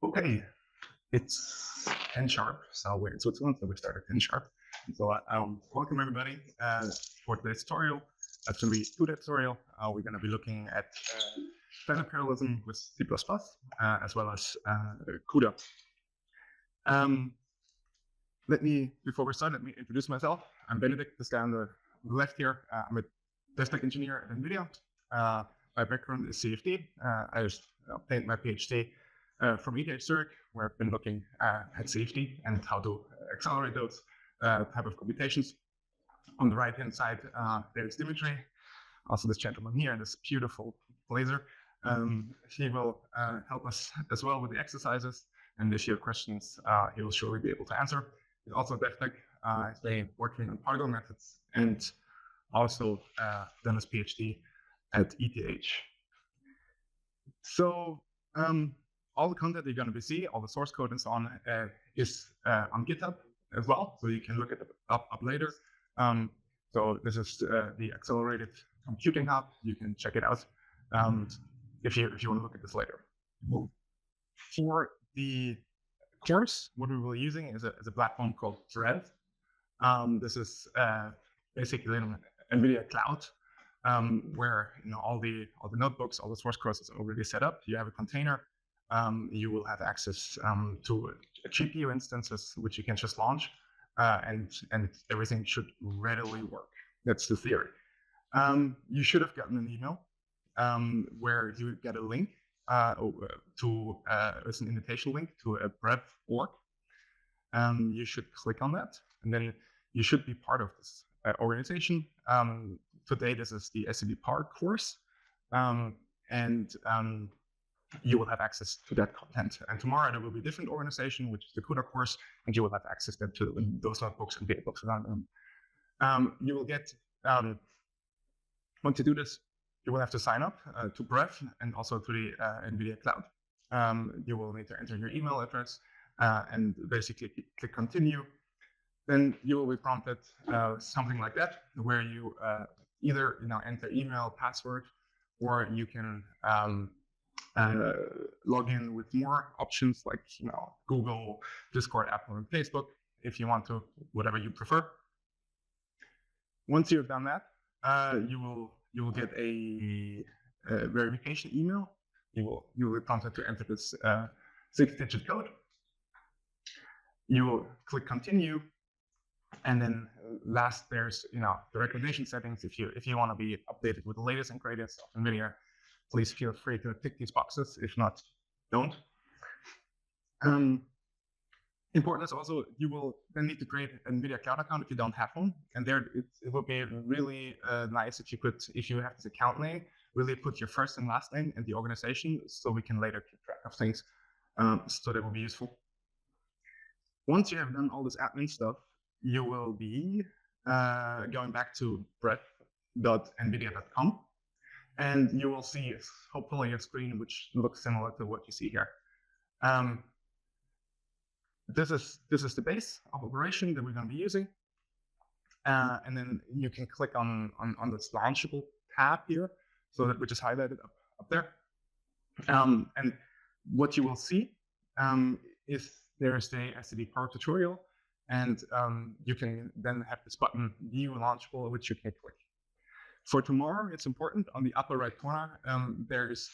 Okay, it's 10 sharp, so we're in Switzerland, so we start at 10 sharp. So welcome everybody for today's tutorial. That's going to be a CUDA tutorial. We're going to be looking at standard parallelism with C++, as well as CUDA. Before we start, let me introduce myself. I'm Benedict, this guy on the left here. I'm a desktop engineer at NVIDIA. My background is CFD. I just obtained my PhD from ETH Zurich, where I've been looking at CFD and how to accelerate those type of computations. On the right-hand side, there's Dimitri, also this gentleman here in this beautiful blazer. He will help us as well with the exercises, and if you have questions, he will surely be able to answer. He's also a DevTech, working on Polygon methods, and also done his PhD at ETH. So all the content you're going to see, all the source code and so on, is on GitHub as well, so you can look it up later. So this is the Accelerated Computing Hub. You can check it out if you want to look at this later. For the course, what we will be using is a platform called Thread. This is basically an NVIDIA cloud, where all the notebooks, all the source code is already set up. You have a container. You will have access to GPU instances, which you can just launch, and everything should readily work. That's the theory. You should have gotten an email where you get a link it's an invitation link to a Brev org. You should click on that, and then you should be part of this organization. Today, this is the SED Park course, and you will have access to that content. And tomorrow there will be a different organization, which is the CUDA course, and you will have access to those notebooks and be able to run them. You will get, once you do this, you will have to sign up to Brev and also to the NVIDIA cloud. You will need to enter your email address and basically click continue. Then you will be prompted something like that, where you either enter email, password, or you can log in with more options like Google, Discord, Apple, and Facebook if you want to, whatever you prefer. Once you've done that, you will get a verification email. You will be prompted to enter this 6-digit code. You will click continue, and then last there's the recommendation settings. If you want to be updated with the latest and greatest of NVIDIA, please feel free to tick these boxes. If not, don't. Important is also, you will then need to create an NVIDIA Cloud account if you don't have one. And there, it would be really nice if you have this account name, really put your first and last name and the organization, so we can later keep track of things. So that will be useful. Once you have done all this admin stuff, you will be going back to brev.nvidia.com, and you will see hopefully a screen which looks similar to what you see here. This is the base of operation that we're going to be using, and then you can click on this launchable tab here, so that which is highlighted up there. And what you will see is there's the SED Power tutorial, and you can then have this button View Launchable, which you can click. For tomorrow, it's important on the upper right corner. There's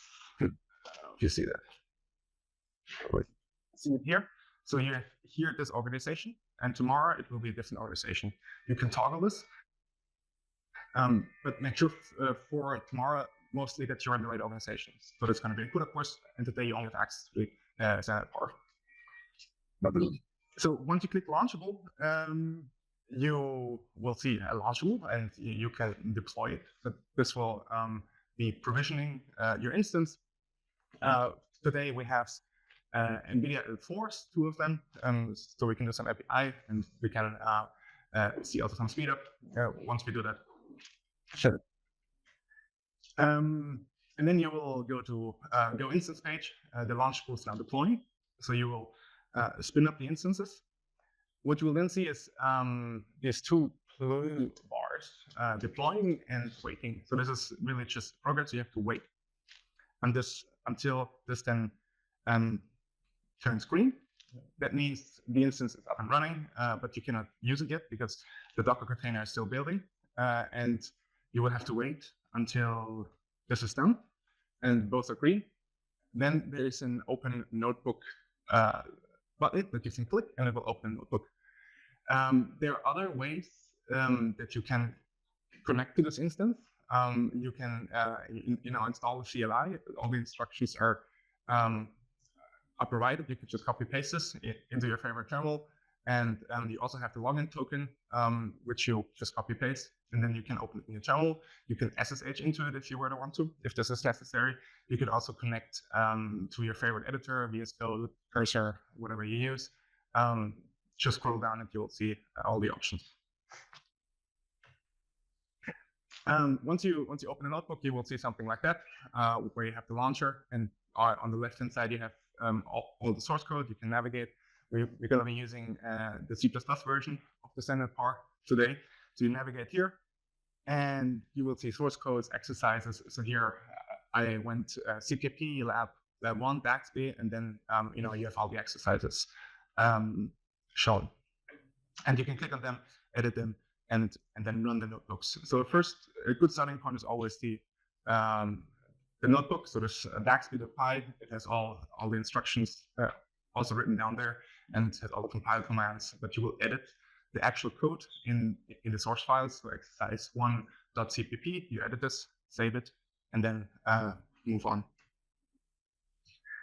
you see that? See it here. So you have here this organization, and tomorrow it will be a different organization. You can toggle this, but make sure for tomorrow mostly that you're in the right organization. So there's going to be a CUDA course, and today you only have access to the standard part. So once you click Launchable, you will see a Launchable, and you can deploy it. So this will be provisioning your instance. Today we have NVIDIA L4s, 2 of them, so we can do some API, and we can see also some speed up once we do that. Sure. And then you will go to Go Instance page. The Launchable is now deploying, so you will spin up the instances. What you will then see is these 2 blue bars, deploying and waiting. So this is really just progress. You have to wait until this then turns green, that means the instance is up and running, but you cannot use it yet because the Docker container is still building, and you will have to wait until this is done, and both are green. Then there is an open notebook button that you can click, and it will open a notebook. There are other ways that you can connect to this instance. You can install the CLI. All the instructions are provided. You can just copy paste this into your favorite terminal, and you also have the login token, which you just copy paste, and then you can open it in your terminal. You can SSH into it if you were to want to, if this is necessary. You could also connect to your favorite editor, VS Code, Cursor, whatever you use. Just scroll down and you'll see all the options. Once you open a notebook, you will see something like that, where you have the launcher, and on the left-hand side you have all the source code. You can navigate. We're going to be using the C++ version of the standard PAR today. So you navigate here, and you will see source codes, exercises. So here I went CKP lab 1 Daxby, and then you have all the exercises shown, and you can click on them, edit them, and then run the notebooks. So first, a good starting point is always the notebook. So there's Daxby.py. It has all the instructions also written down there, and it has all the compile commands. But you will edit the actual code in the source files. So exercise1.cpp. You edit this, save it, and then move on.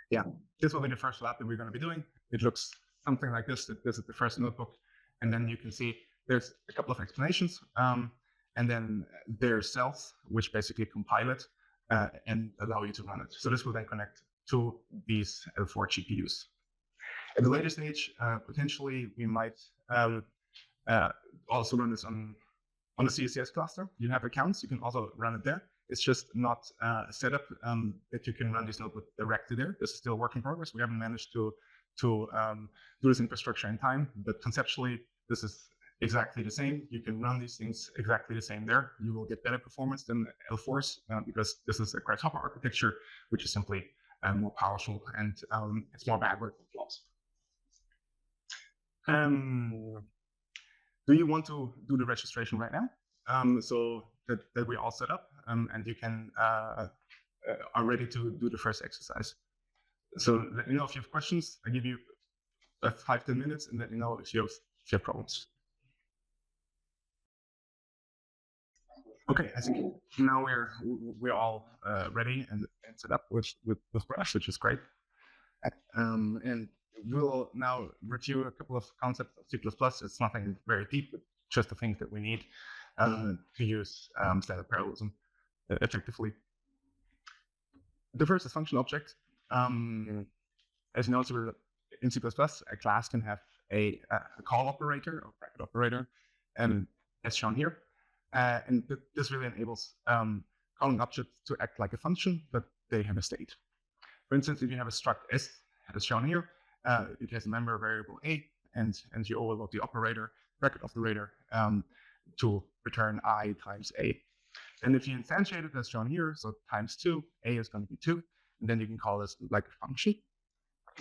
Yeah, this will be the first lab that we're going to be doing. It looks something like this. This is the first notebook, and then you can see there's a couple of explanations, and then there's cells which basically compile it and allow you to run it. So this will then connect to these L4 GPUs. At the later stage, potentially we might also run this on a CSCS cluster. You have accounts, you can also run it there. It's just not set up that you can run this notebook directly there. This is still a work in progress. We haven't managed to do this infrastructure in time, but conceptually, this is exactly the same. You can run these things exactly the same there. You will get better performance than L4s because this is a Grace Hopper architecture, which is simply more powerful, and it's more bandwidth flaws. Do you want to do the registration right now? So that we all set up, and you can are ready to do the first exercise. So let me know if you have questions. I give you 5-10 minutes, and let me know if you have problems. Okay, I think now we're all ready and set up with Brush, which is great. And we'll now review a couple of concepts of C++. It's nothing very deep, but just the things that we need to use standard parallelism effectively. The first is function object. As you know, in C++, a class can have a call operator or bracket operator, as shown here. And this really enables calling objects to act like a function, but they have a state. For instance, if you have a struct S, as shown here, it has a member variable A, and you overload the operator, bracket operator, to return I times A. And if you instantiate it as shown here, so times 2, A is going to be 2, and then you can call this like a function.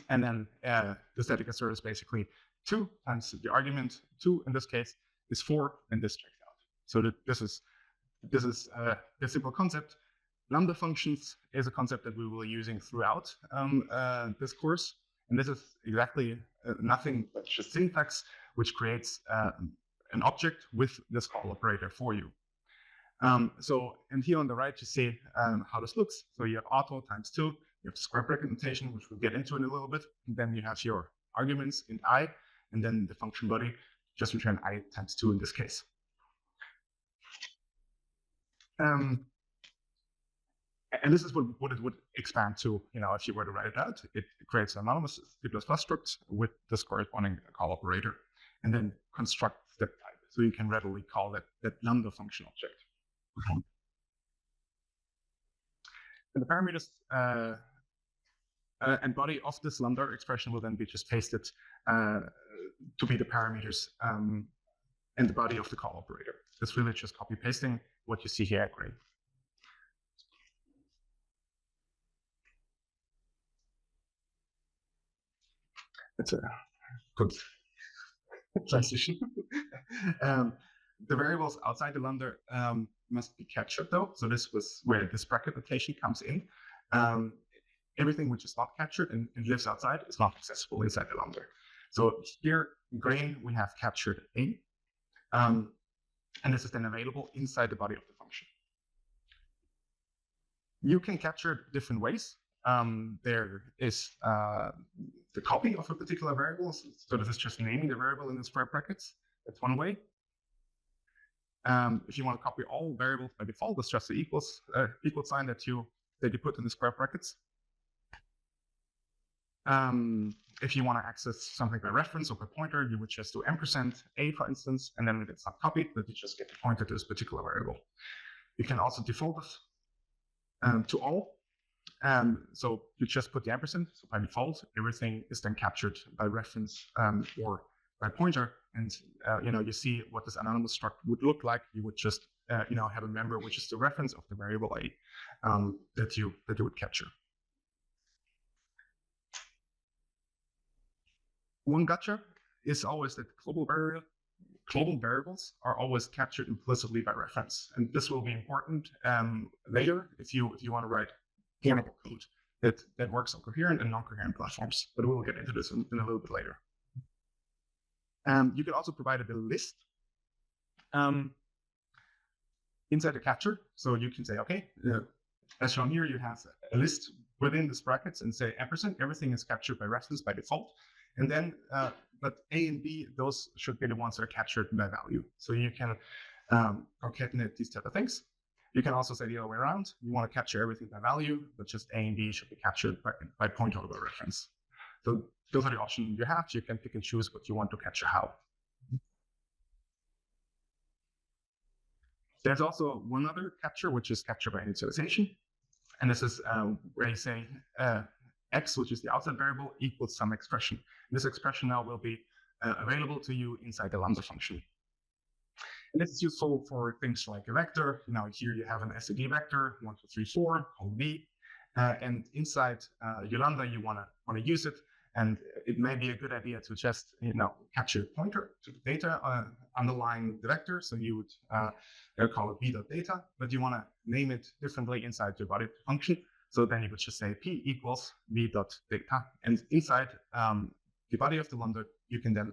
And then the static assert is basically 2 times the argument. 2 in this case is 4, and this checks out. So this is a simple concept. Lambda functions is a concept that we will be using throughout this course. And this is exactly nothing but just syntax, which creates an object with this call operator for you. And here on the right, you see how this looks. So you have auto times 2, you have the square bracket notation, which we'll get into in a little bit. And then you have your arguments in I, and then the function body just return I times 2 in this case. And this is what it would expand to, if you were to write it out. It creates an anonymous C++ struct with this corresponding call operator, and then constructs the type. So you can readily call that lambda function object. And the parameters and body of this lambda expression will then be just pasted to be the parameters and the body of the call operator. It's really just copy pasting what you see here at grade. It's a good transition. The variables outside the lambda must be captured though. So this was where this bracket notation comes in. Everything which is not captured and lives outside is not accessible inside the lambda. So here in green, we have captured A. And this is then available inside the body of the function. You can capture different ways. There is the copy of a particular variable. So this is just naming the variable in the square brackets. That's one way. If you want to copy all variables by default, it's just the equals sign that you put in the square brackets. If you want to access something by reference or by pointer, you would just do %a, for instance, and then it's not copied, but you just get the pointer to this particular variable. You can also default this to all. So you just put the ampersand. So by default, everything is then captured by reference or by pointer. And you see what this anonymous struct would look like. You would just have a member which is the reference of the variable A that you would capture. One gotcha is always that global variables are always captured implicitly by reference, and this will be important later if you want to write portable code that works on coherent and non-coherent platforms. But we'll get into this in a little bit later. You can also provide a bit of list inside the capture, so you can say, okay, as shown here, you have a list within these brackets and say ampersand. Everything is captured by reference by default. And then, but A and B, those should be the ones that are captured by value. So you can concatenate these type of things. You can also say the other way around. You want to capture everything by value, but just A and B should be captured by pointer over reference. So those are the options you have. You can pick and choose what you want to capture how. There's also one other capture, which is capture by initialization. And this is where you say, x, which is the outside variable, equals some expression. And this expression now will be available to you inside the lambda function. And this is useful for things like a vector. Here you have an SAD vector, 1, 2, 3, 4, called v. And inside your lambda, you want to use it. And it may be a good idea to just capture a pointer to the data underlying the vector. So you would call it v.data, but you want to name it differently inside your body function. So then you would just say p equals v.data. And inside the body of the lambda, you can then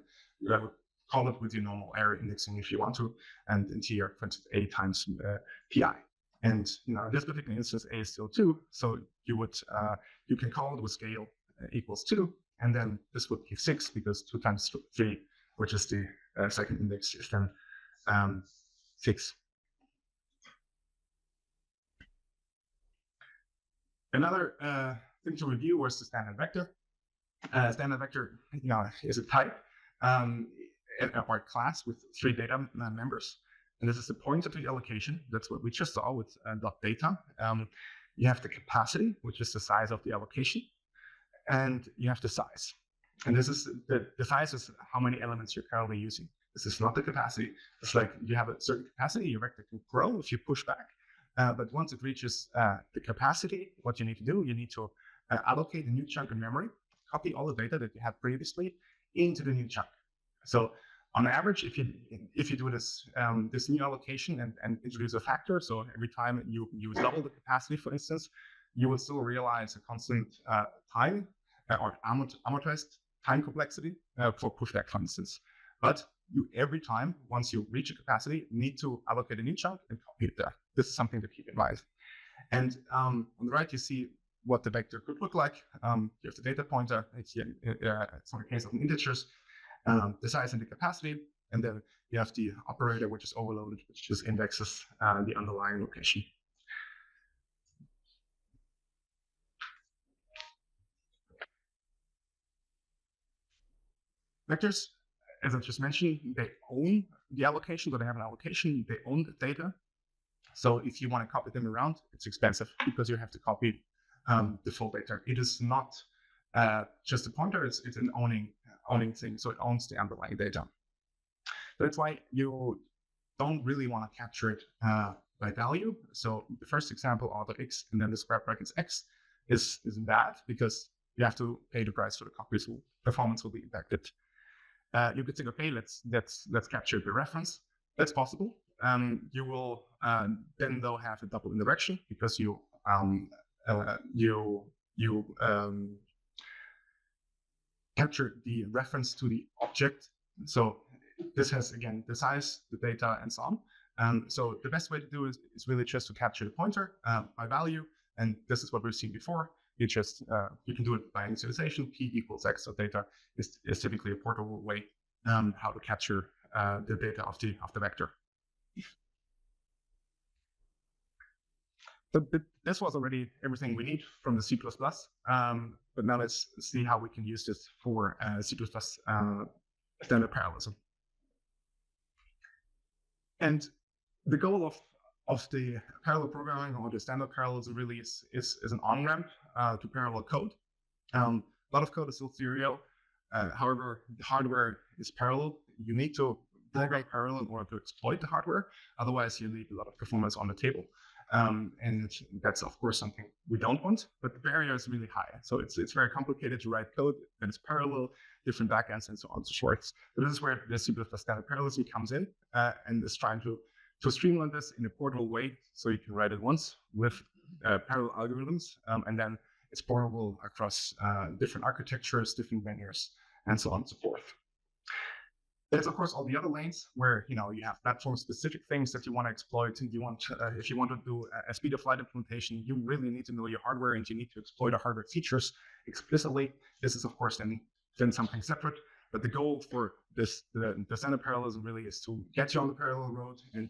call it with your normal array indexing if you want to. And in here, for instance, a times pi. And in this particular instance, a is still 2. So you can call it with scale equals 2. And then this would give 6 because 2 times 3, which is the second index, is then 6. Another thing to review was the standard vector. Standard vector, is a type or a class with 3 data members. And this is the pointer to the allocation. That's what we just saw with .data. You have the capacity, which is the size of the allocation. And you have the size. And this is the size is how many elements you're currently using. This is not the capacity. It's like you have a certain capacity, your vector can grow if you push back. But once it reaches the capacity, what you need to do, you need to allocate a new chunk in memory, copy all the data that you had previously into the new chunk. So on average, if you do this this new allocation and introduce a factor, so every time you double the capacity, for instance, you will still realize a constant time or amortized time complexity for pushback, for instance. But you every time, once you reach a capacity, need to allocate a new chunk and copy it there. This is something to keep in mind. And on the right, you see what the vector could look like. You have the data pointer, it's in the case of integers, the size and the capacity, and then you have the operator, which is overloaded, which just indexes the underlying location. Vectors, as I just mentioned, they own the allocation, so they have an allocation, they own the data. So if you want to copy them around, it's expensive because you have to copy the full data. It is not just a pointer, it's an owning thing, so it owns the underlying data. That's why you don't really want to capture it by value. So the first example, order x, and then the square brackets x, is bad because you have to pay the price for the copy, so performance will be impacted. You could think, okay, let's capture the reference. That's possible. You will then though have a double indirection because you capture the reference to the object. So this has, again, the size, the data, and so on. So the best way to do is really just to capture the pointer by value. And this is what we've seen before. You just, you can do it by initialization. P equals X. So data is typically a portable way how to capture the data of the vector. So this was already everything we need from the C++. But now let's see how we can use this for C++ standard parallelism. And the goal of the parallel programming or the standard parallelism really is an on-ramp to parallel code. A lot of code is still serial. However, the hardware is parallel. You need to program parallel in order to exploit the hardware. Otherwise, you leave a lot of performance on the table. And that's, of course, something we don't want, but the barrier is really high. So it's very complicated to write code that is parallel, different backends, and so on and so forth. So this is where the C++ standard parallelism comes in and is trying to streamline this in a portable way, so you can write it once with parallel algorithms, and then it's portable across different architectures, different vendors, and so on and so forth. There's, of course, all the other lanes where you have platform-specific things that you want to exploit, and you want if you want to do a speed-of-flight implementation, you really need to know your hardware, and you need to exploit the hardware features explicitly. This is, of course, then something separate. But the goal for the standard parallelism really is to get you on the parallel road, and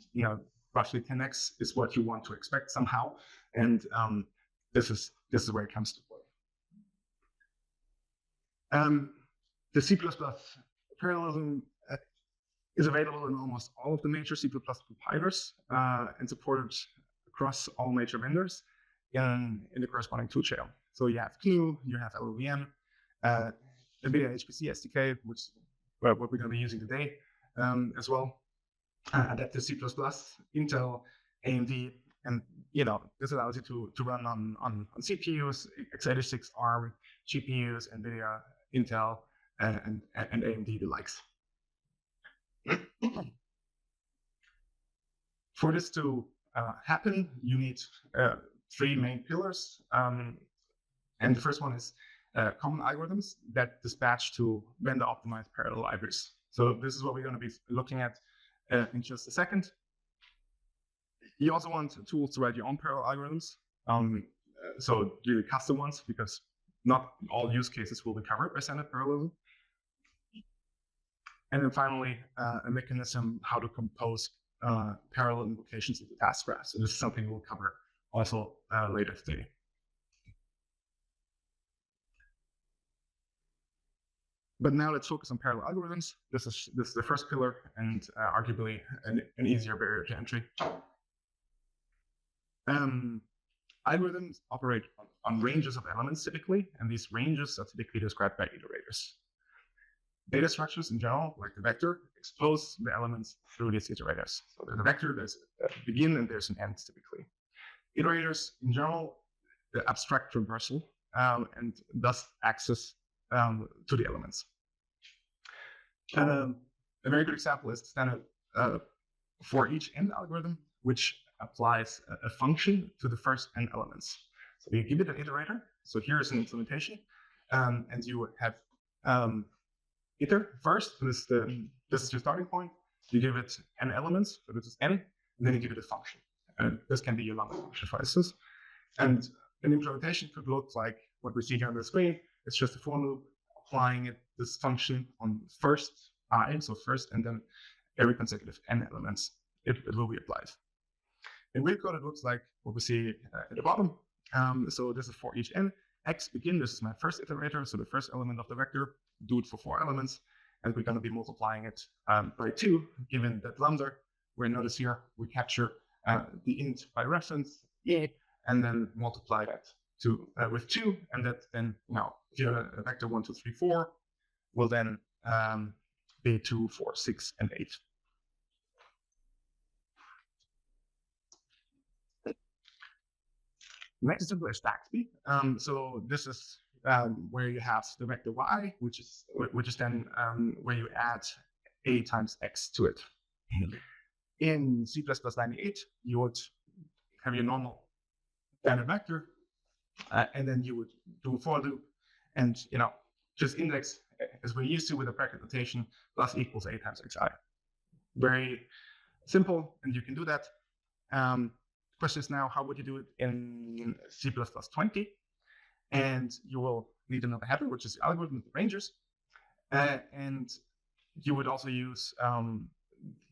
roughly 10x is what you want to expect somehow, and this is where it comes to play. The C++ parallelism is available in almost all of the major C++ compilers and supported across all major vendors in the corresponding tool chain. So you have CUDA, you have LLVM, NVIDIA HPC SDK, which is what we're going to be using today as well. Adaptive C++, Intel, AMD, and this allows you to run on CPUs, x86 ARM, GPUs, NVIDIA, Intel, and AMD the likes. For this to happen, you need three main pillars. And the first one is common algorithms that dispatch to vendor-optimized parallel libraries. So this is what we're going to be looking at in just a second. You also want tools to write your own parallel algorithms. So really custom ones, because not all use cases will be covered by standard parallelism. And then finally, a mechanism how to compose parallel invocations into task graphs. So this is something we'll cover also later today. But now let's focus on parallel algorithms. This is the first pillar, and arguably an easier barrier to entry. Algorithms operate on ranges of elements typically, and these ranges are typically described by iterators. Data structures in general, like the vector, expose the elements through these iterators. So there's a vector, there's a begin, and there's an end typically. Iterators in general, the abstract traversal, and thus access to the elements. A very good example is the standard for each n algorithm, which applies a function to the first n elements. So you give it an iterator. So here's an implementation, and you have iter first. This is your starting point. You give it n elements, so this is n, and then you give it a function. And this can be your lambda function, for instance. And an implementation could look like what we see here on the screen. It's just a for loop applying this function on first I, so first, and then every consecutive n elements, it will be applied. In real code, it looks like what we see at the bottom. So this is for each n. X begin, this is my first iterator, so the first element of the vector, do it for 4 elements, and we're going to be multiplying it by 2, given that lambda, where notice here, we capture the int by reference, and then multiply that with 2, and that then, if you have a vector 1, 2, 3, 4, will then be 2, 4, 6, and 8. Next example is Staxby. So this is where you have the vector y, which is then where you add a times x to it. In C++98, you would have your normal standard vector, and then you would do a for loop, and just index as we're used to with a bracket notation plus equals a times xi. Very simple, and you can do that. Question is now, how would you do it in C++20? And you will need another header, which is the algorithm of the rangers. And you would also use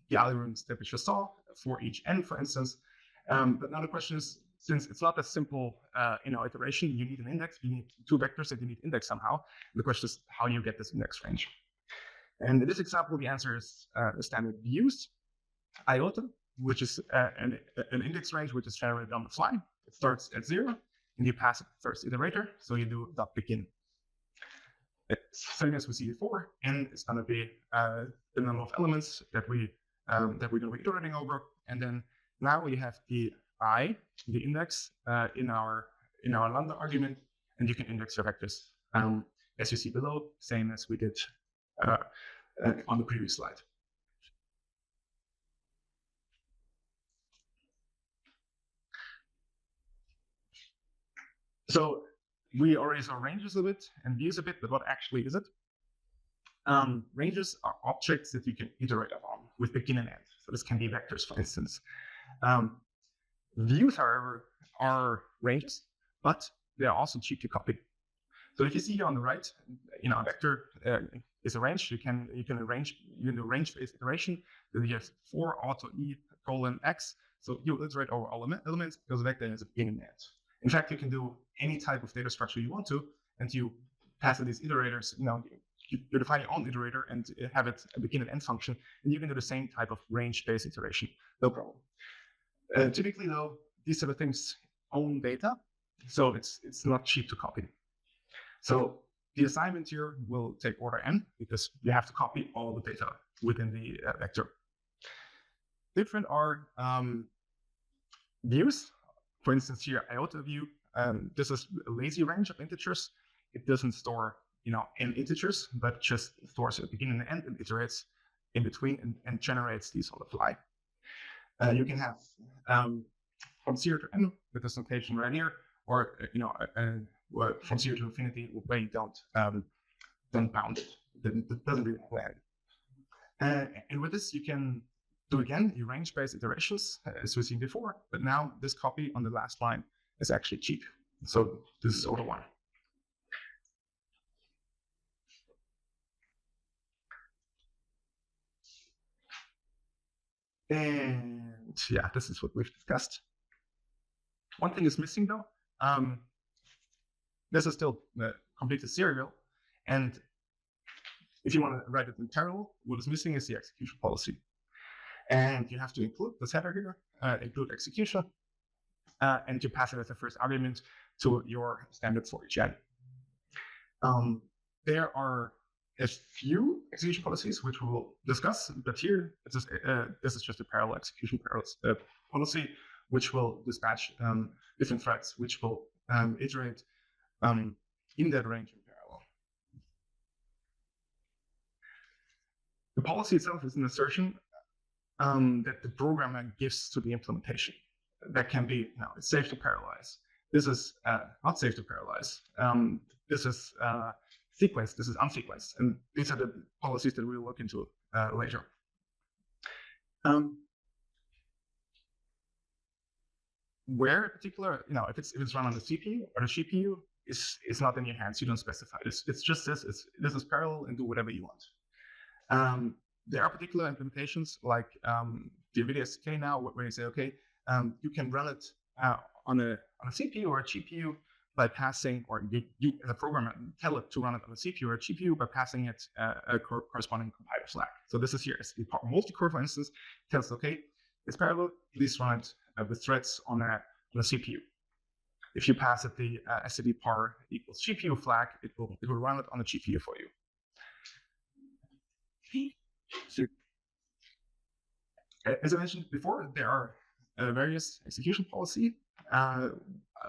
the algorithms that we just saw for each n, for instance. But now the question is, since it's not a simple iteration, you need an index, you need two vectors that you need to index somehow. The question is how you get this index range. And in this example, the answer is the standard views iota, which is an index range which is generated on the fly. It starts at 0, and you pass it first iterator, so you do .begin. Same as we see before, and it's going to be the number of elements that we're going to be iterating over, and then now we have the I, the index in our lambda argument, and you can index your vectors as you see below, same as we did on the previous slide. So we already saw ranges a bit and views a bit, but what actually is it? Ranges are objects that you can iterate upon with begin and end. So this can be vectors, for instance. Views, however, are ranges, but they are also cheap to copy. So if you see here on the right, a vector is a range. You can arrange range-based iteration. So you have 4 auto e colon x. So you iterate over all elements because the vector has a begin and end. In fact, you can do any type of data structure you want to, and you pass these iterators. You define your own iterator and have it a begin and end function, and you can do the same type of range-based iteration, no problem. Typically, though, these sort of things own data, so it's not cheap to copy. So the assignment here will take order n because you have to copy all the data within the vector. Different are views. For instance, here iota view. This is a lazy range of integers. It doesn't store n integers, but just stores a begin and an end and iterates in between and generates these on the fly. You can have from 0 to n with this notation right here, or from 0 to infinity where you don't bound it. It doesn't really land. And with this, you can do again your range-based iterations as we've seen before, but now this copy on the last line is actually cheap. So this is order 1. And yeah, this is what we've discussed. One thing is missing though. This is still completely serial, and if you want to write it in parallel, what is missing is the execution policy. And you have to include this header here, include execution, and you pass it as a first argument to your standard for each n. There are a few execution policies which we will discuss, but here this is just a parallel execution policy which will dispatch different threads which will iterate in that range in parallel. The policy itself is an assertion that the programmer gives to the implementation. That can be, it's safe to parallelize. This is not safe to parallelize. This is sequenced, this is unsequenced. And these are the policies that we'll look into later. Where in particular, if it's run on the CPU or the GPU, is not in your hands. You don't specify. It's just this. This is parallel and do whatever you want. There are particular implementations like the NVIDIA SDK now, where you say, okay, you can run it on a CPU or a GPU by passing, or you as a programmer tell it to run it on a CPU or a GPU by passing it a corresponding compiler flag. So this is here, multi-core, for instance, tells, okay, it's parallel, please run it with threads on a CPU. If you pass it the std par equals GPU flag, it will run it on the GPU for you. So, as I mentioned before, there are various execution policy.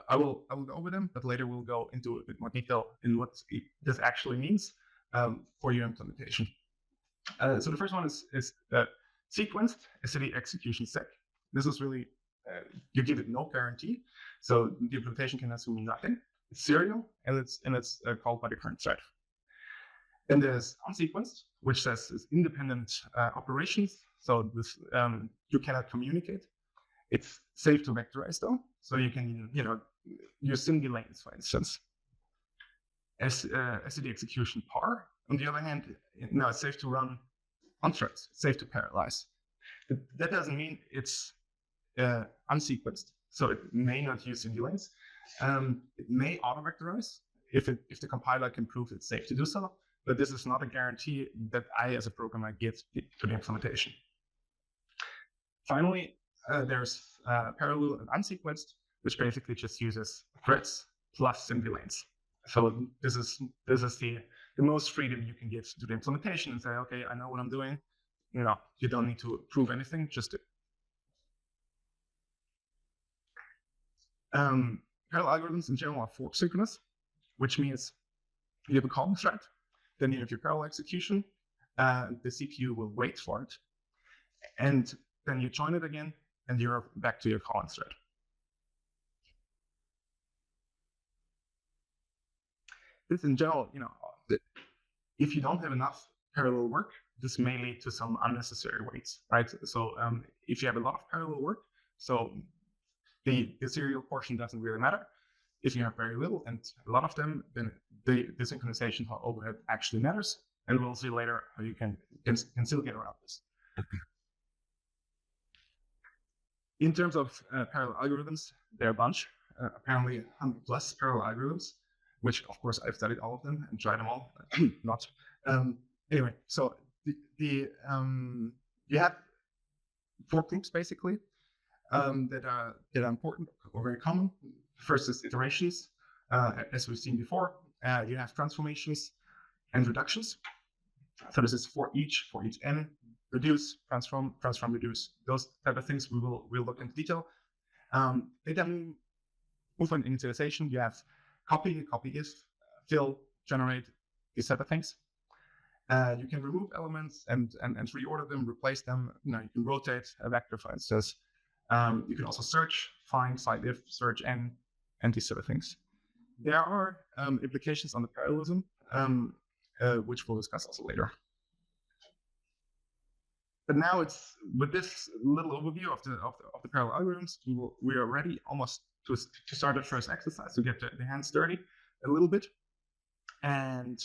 I will go over them, but later we'll go into a bit more detail in what this actually means for your implementation. So the first one is sequenced SCD execution sec. This is really, you give it no guarantee, so the implementation can assume nothing. It's serial, and it's called by the current thread. Then there's unsequenced, which says it's independent operations. So this you cannot communicate. It's safe to vectorize though, so you can use single lanes, for instance. SCD execution par, on the other hand, now it's safe to run on threads, safe to parallelize. That doesn't mean it's unsequenced, so it may not use single lanes. It may auto-vectorize if the compiler can prove it's safe to do so, but this is not a guarantee that I, as a programmer, give to the implementation. Finally, there's parallel and unsequenced, which basically just uses threads plus single lanes. So this is the most freedom you can give to the implementation and say, okay, I know what I'm doing. You don't need to prove anything, just do. Parallel algorithms in general are fork synchronous, which means you have a calling thread, then you have your parallel execution, the CPU will wait for it, and then you join it again, and you're back to your calling thread. This in general, if you don't have enough parallel work, this may lead to some unnecessary waits, right? So if you have a lot of parallel work, so the serial portion doesn't really matter. If you have very little and a lot of them, then the synchronization overhead actually matters. And we'll see later how you can still get around this. In terms of parallel algorithms, there are a bunch, apparently 100+ parallel algorithms, which of course I've studied all of them and tried them all, not. Anyway, so you have four groups basically that are important or very common. First is iterations, as we've seen before. You have transformations and reductions. So this is for each n, reduce, transform, reduce. Those type of things we'll look into detail. Data movement initialization, you have copy if, fill, generate, these type of things. You can remove elements and reorder them, replace them. You can rotate a vector, for instance. You can also search, find if, search n, and these sort of things. There are implications on the parallelism, which we'll discuss also later. But now it's with this little overview of the parallel algorithms, we are ready almost to start the first exercise, to get the hands dirty a little bit. And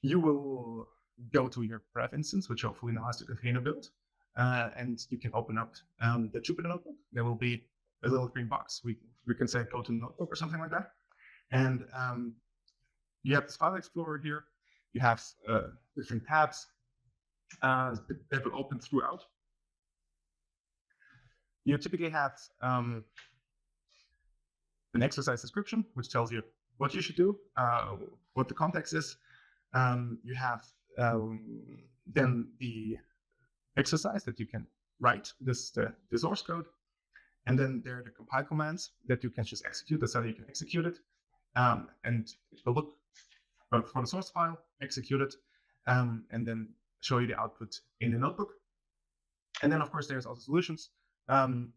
you will go to your Pref instance, which hopefully now has the container built, and you can open up the Jupyter notebook. There will be a little green box. We can say go to notebook or something like that. And you have this file explorer here. You have different tabs that will open throughout. You typically have an exercise description, which tells you what you should do, what the context is. You have then the exercise that you can write, the source code. And then there are the compile commands that you can just execute. That's how you can execute it. And it will look for the source file, execute it, and then show you the output in the notebook. And then, of course, there's also solutions. Don't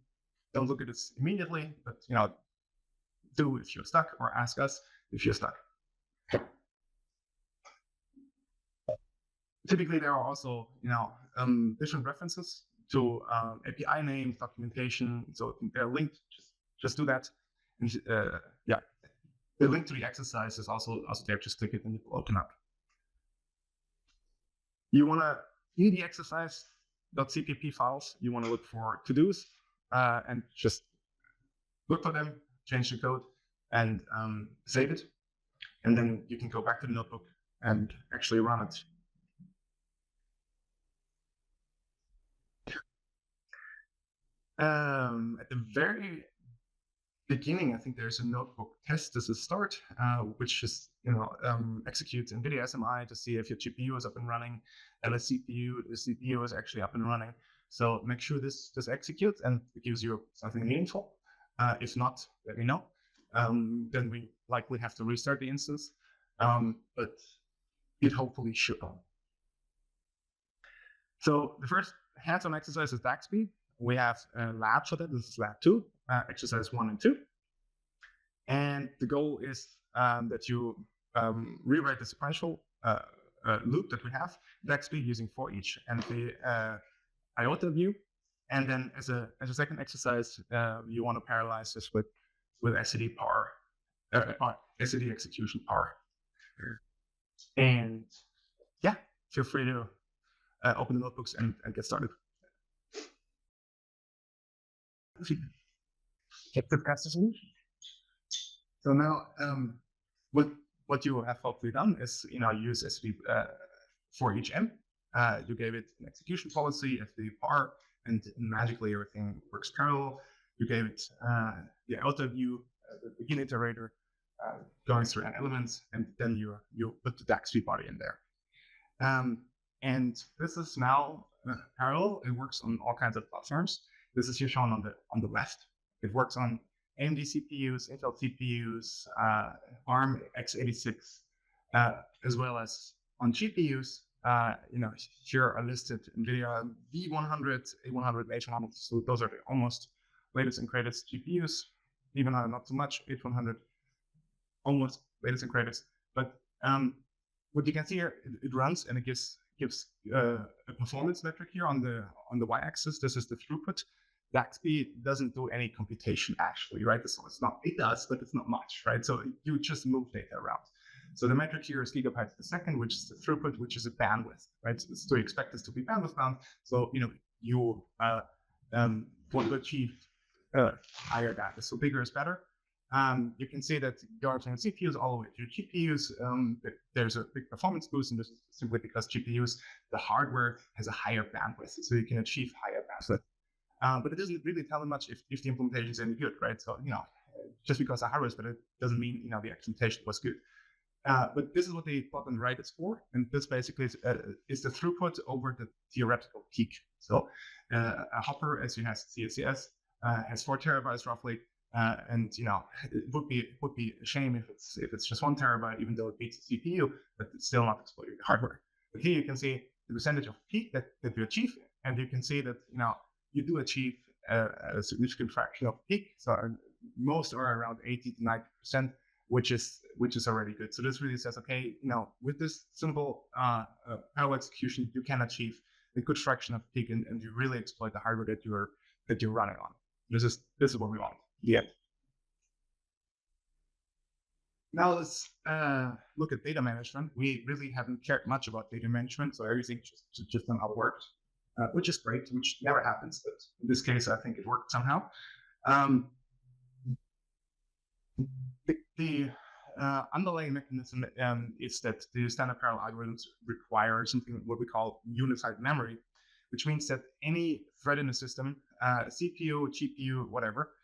look at this immediately, but do if you're stuck, or ask us if you're stuck. Typically, there are also different references to API names, documentation. So they're linked. Just do that. And yeah, the link to the exercise is also there. Just click it and it will open up. You want to, in the exercise.cpp files, you want to look for to-dos and just look for them, change the code, and save it. And then you can go back to the notebook and actually run it. At the very beginning, I think there's a notebook test as a start, which just executes NVIDIA SMI to see if your GPU is up and running, and the CPU is actually up and running. So make sure this executes and it gives you something meaningful. If not, let me know. Then we likely have to restart the instance, but it hopefully should. So the first hands-on exercise is DAG speed. We have a lab for that. This is lab 2, exercise 1 and 2. And the goal is that you rewrite the sequential loop that we have, DAG speed using for each and the iota view. And then as a second exercise, you want to parallelize this with SCD power, SCD execution power. And yeah, feel free to open the notebooks and get started. Get the test solution. So now, what you have hopefully done is, use SCD for each M. You gave it an execution policy, SCD par, and magically everything works parallel. You gave it the iota view, the begin iterator, going through n elements, and then you put the DAG speed body in there. And this is now parallel. It works on all kinds of platforms. This is here shown on the left. It works on AMD CPUs, Intel CPUs, ARM x86, as well as on GPUs. Here are listed NVIDIA V100, A100, H100. So those are the almost latest and greatest GPUs. Even not so much, H100, almost latest and greatest. But what you can see here, it runs and it gives a performance metric here on the y-axis. This is the throughput. DAG speed doesn't do any computation actually, right? So it does, but it's not much, right? So you just move data around. So the metric here is gigabytes per second, which is the throughput, which is a bandwidth, right? So you expect this to be bandwidth bound. So you want to achieve higher data. So bigger is better. You can see that going from CPUs all the way to GPUs, there's a big performance boost, and this is simply because GPUs, the hardware has a higher bandwidth, so you can achieve higher bandwidth. But it doesn't really tell them much if the implementation is any good, right? So, just because the hardware is better doesn't mean, the implementation was good. But this is what the plot on the right is for. And this basically is the throughput over the theoretical peak. So a Hopper, as you have CSCS, has 4 terabytes roughly. And, it would be a shame if it's just 1 terabyte, even though it beats the CPU, but it's still not exploiting the hardware. But here you can see the percentage of peak that you achieve. And you can see that, you do achieve a significant fraction of peak. So most are around 80 to 90%, which is already good. So this really says, okay, with this simple parallel execution, you can achieve a good fraction of peak, and you really exploit the hardware that you're running on. This is what we want. Yeah. Now let's look at data management. We really haven't cared much about data management, so everything just somehow worked. Which is great, which never happens, but in this case, I think it worked somehow. The underlying mechanism is that the standard parallel algorithms require something what we call unified memory, which means that any thread in the system, CPU, GPU, whatever,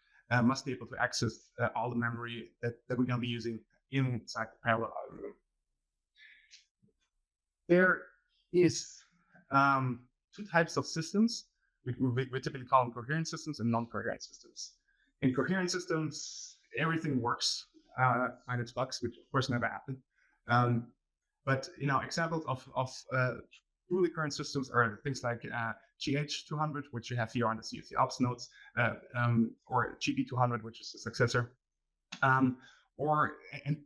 must be able to access all the memory that we're going to be using inside the parallel algorithm. There is 2 types of systems. We typically call them coherent systems and non-coherent systems. In coherent systems, everything works on its bugs, which of course never happened. But examples of truly coherent systems are things like GH200, which you have here on the CFC ops nodes, or GB200, which is the successor. And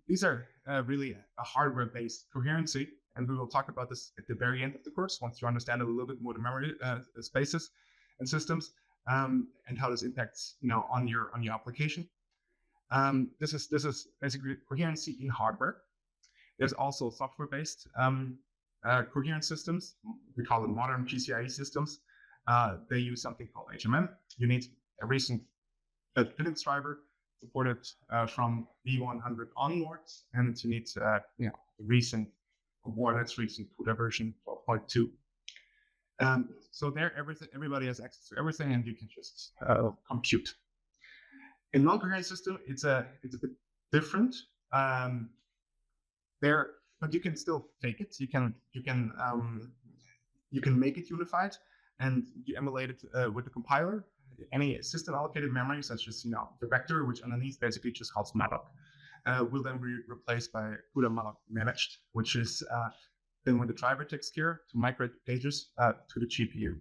these are really a hardware-based coherency. And we will talk about this at the very end of the course, once you understand a little bit more the memory spaces and systems, and how this impacts, on your application. This is basically coherency in hardware. There's also software-based coherent systems. We call them modern PCIe systems. They use something called HMM. You need a recent Linux driver supported from V100 onwards, and you need recent, more or less recent CUDA version 12.2. So there, everybody has access to everything, and you can just compute. In non-coherent system, it's a bit different. But you can still fake it. You can make it unified, and you emulate it with the compiler. any system allocated memory, such as the vector, which underneath basically just calls malloc, will then be replaced by CUDA malloc managed, which is then when the driver takes care to migrate pages to the GPU.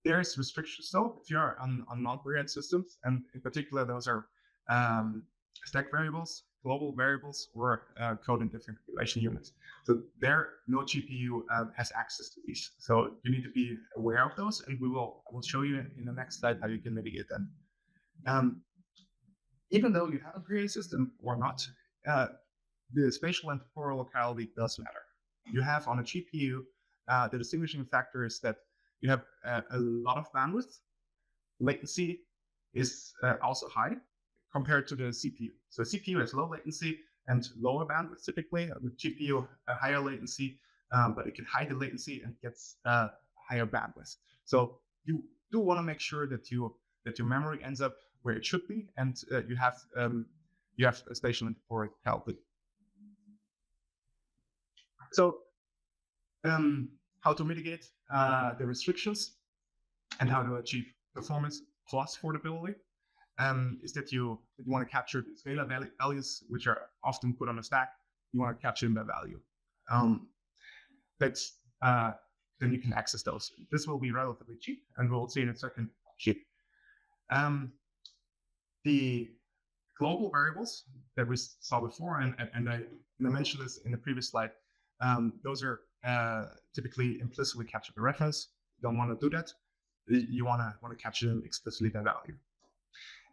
There's restrictions though if you're on non-coherent systems, and in particular those are stack variables, global variables, or code in different compilation units. So there, no GPU has access to these. So you need to be aware of those, and I will show you in the next slide how you can mitigate them. Even though you have a coherent system or not, the spatial and temporal locality does matter. You have on a GPU, the distinguishing factor is that you have a lot of bandwidth. Latency is also high compared to the CPU. So CPU has low latency and lower bandwidth typically. With GPU, a higher latency, but it can hide the latency and gets higher bandwidth. So you do want to make sure that your memory ends up where it should be, and you have a spatial and temporal locality. So how to mitigate the restrictions and how to achieve performance plus affordability is that you want to capture the scalar values, which are often put on a stack. You want to capture them by value. Then you can access those. This will be relatively cheap, and we'll see in a second cheap. The global variables that we saw before, and I mentioned this in the previous slide, those are typically implicitly captured by reference. You don't want to do that. You want to capture them explicitly by value.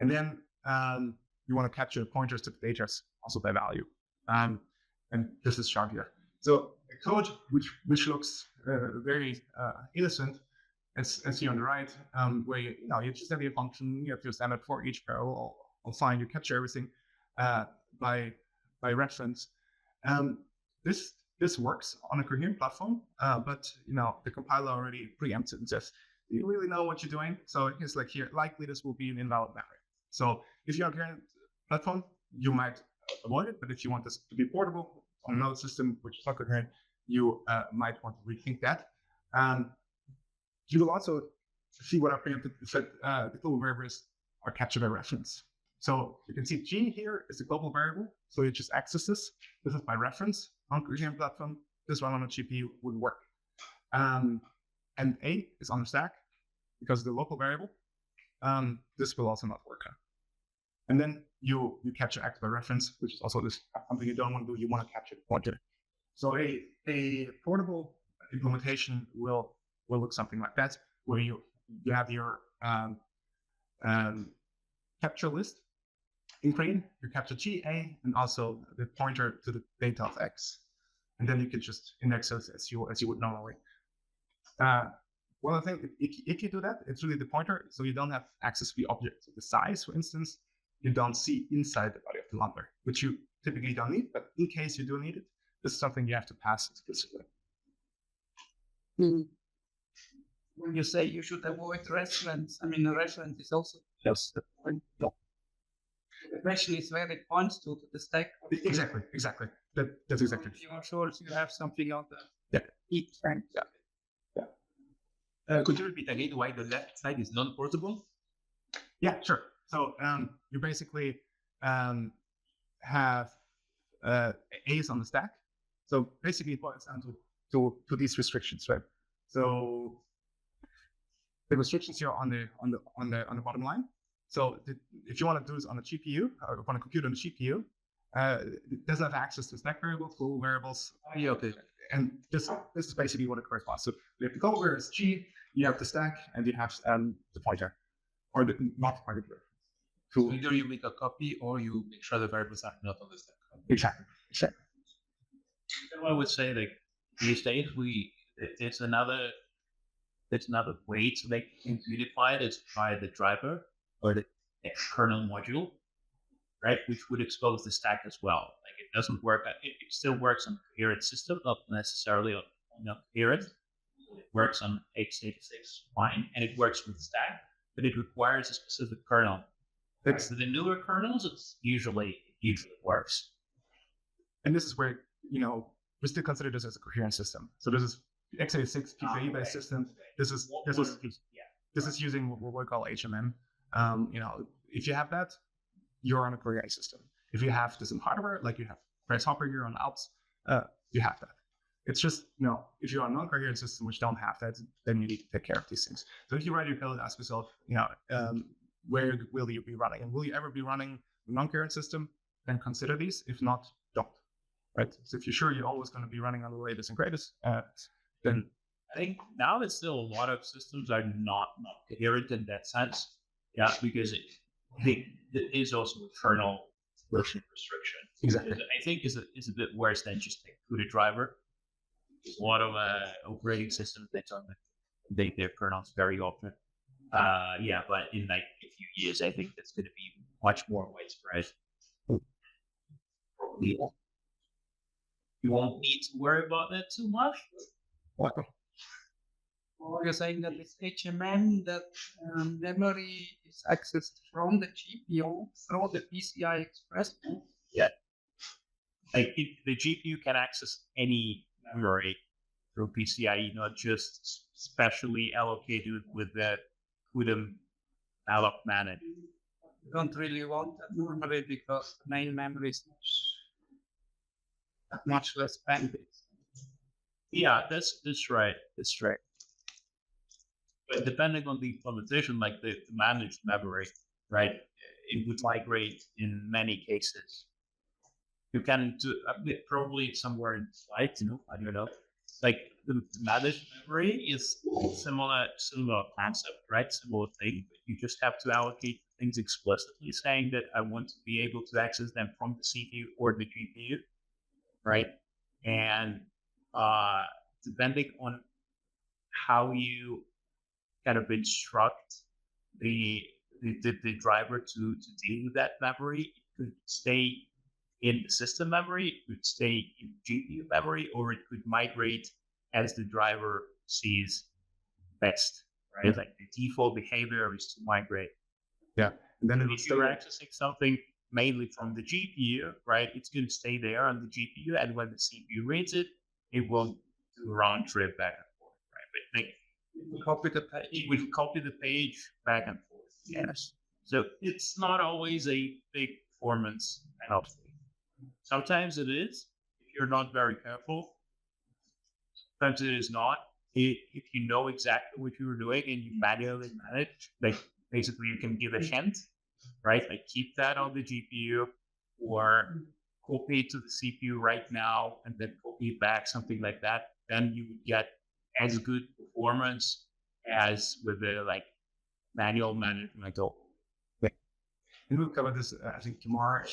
And then you want to capture pointers to the data also by value. And this is shown here. So a code which looks very innocent, as seen on the right, where you just have your function, you have your standard for each parallel, or fine, you capture everything by reference. This works on a coherent platform, but the compiler already preempts it and says, you really know what you're doing. So it's like here, likely this will be an invalid memory. So if you're on a coherent platform, you might avoid it. But if you want this to be portable on another system which is not coherent, you might want to rethink that. You will also see what I preempted, that the global variables are captured by reference. So you can see G here is the global variable. So you just access this. This is by reference on coherent platform. This one on a GPU would work. And A is on the stack because of the local variable. This will also not work. And then you capture X by reference, which is also something you don't want to do. You want to capture the pointer. So a portable implementation will look something like that, where you have your capture list in green, you capture G, A, and also the pointer to the data of X. And then you can just index those as you would normally. Well, I think if you do that, it's really the pointer, so you don't have access to the object. So the size, for instance, you don't see inside the body of the lander, which you typically don't need, but in case you do need it, this is something you have to pass explicitly. Mm-hmm. When you say you should avoid reference, I mean, a reference is also just the point. No. Especially it's where it points to the stack. Exactly. That's exactly. If you are sure you have something on the heat tank. Yeah. Could you repeat again why the left side is non-portable? Yeah, sure. So you basically have A's on the stack. So basically it boils down to these restrictions, right? So the restrictions here on the bottom line. So if you want to do this on a GPU or on a computer on a GPU, it doesn't have access to stack variables, global variables. Yeah, okay. And this is basically what it corresponds. So you have the global variable G, you have the stack, and you have the pointer, or the not pointer. So either you make a copy or you make sure the variables are not on the stack. Exactly. So I would say, like, these days it's another way to make things unified is by the driver or the kernel module, right? Which would expose the stack as well. Like it doesn't work. It still works on a coherent system, not necessarily on coherent. It works on x86 fine, and it works with the stack, but it requires a specific kernel. So the newer kernels, it's usually works. And this is where we still consider this as a coherent system. So this is x86 PCIe based system. This is this is using what we call HMM. If you have that, you're on a query system. If you have this in hardware, like you have Grasshopper here on Alps, you have that. It's just, if you're on a non-coherent system which don't have that, then you need to take care of these things. So if you write your code, ask yourself, where will you be running? And will you ever be running a non-coherent system? Then consider these. If not, don't. Right? So if you're sure you're always going to be running on the latest and greatest, then I think now that still a lot of systems are not coherent in that sense. Yeah, because it is also a kernel version restriction. Exactly. I think is a bit worse than just a CUDA driver. A lot of operating systems that update their kernels very often. But in like a few years, I think that's going to be much more widespread. Probably you won't need to worry about that too much. Or you're saying that with HMM, that memory is accessed from the GPU through the PCI Express. Yeah. Like the GPU can access any memory through PCIe, not just specially allocated with the CUDA alloc managed. You don't really want that memory because the main memory is much less bandwidth. Yeah, that's right. That's right. But depending on the implementation, like the managed memory, right, it would migrate in many cases. You can do probably somewhere in the slides, I don't know. Like the managed memory is similar concept, right? Similar thing, but you just have to allocate things explicitly, saying that I want to be able to access them from the CPU or the GPU, right? And depending on how you kind of instruct the driver to deal with that memory, it could stay in the system memory, it could stay in GPU memory, or it could migrate as the driver sees best, right? Like the default behavior is to migrate. Yeah. And then if you're accessing something mainly from the GPU, right, it's going to stay there on the GPU, and when the CPU reads it, it will do a round trip back and forth, right? But it will copy the page back and forth. Yes. So it's not always a big performance penalty. Sometimes it is, if you're not very careful. Sometimes it is not. If you know exactly what you're doing and you manually manage, like basically you can give a hint, right? Like keep that on the GPU or copy it to the CPU right now and then copy it back, something like that. Then you would get as good performance as with the manual management tool. And we'll cover this, I think, tomorrow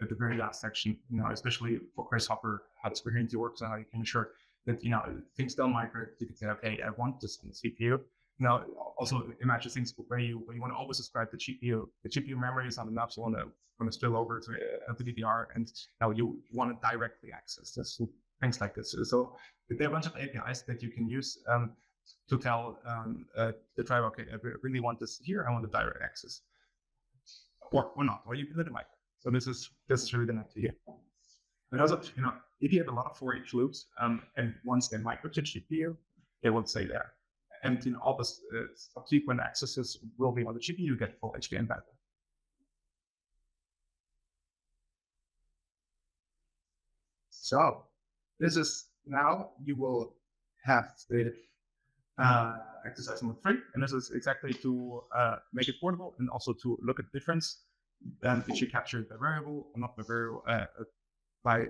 at the very last section, especially for Grasshopper, how this coherency works and how you can ensure that, things don't migrate. You can say, okay, I want this on the CPU. Now, also imagine things where you want to always describe the GPU. The GPU memory is not enough, so you want to spill over to the DDR, and now you want to directly access this, things like this. So there are a bunch of APIs that you can use to tell the driver, okay, I really want this here, I want the direct access. Or not, or you can let it migrate. So this is really the next here. And also, if you have a lot of for each loops, and once they migrate to GPU, they will stay there. And all the subsequent accesses will be on the GPU, you get full HBM bandwidth. So this is now you will have the exercise number 3, and this is exactly to make it portable and also to look at the difference. Then it should capture by variable or not by variable, by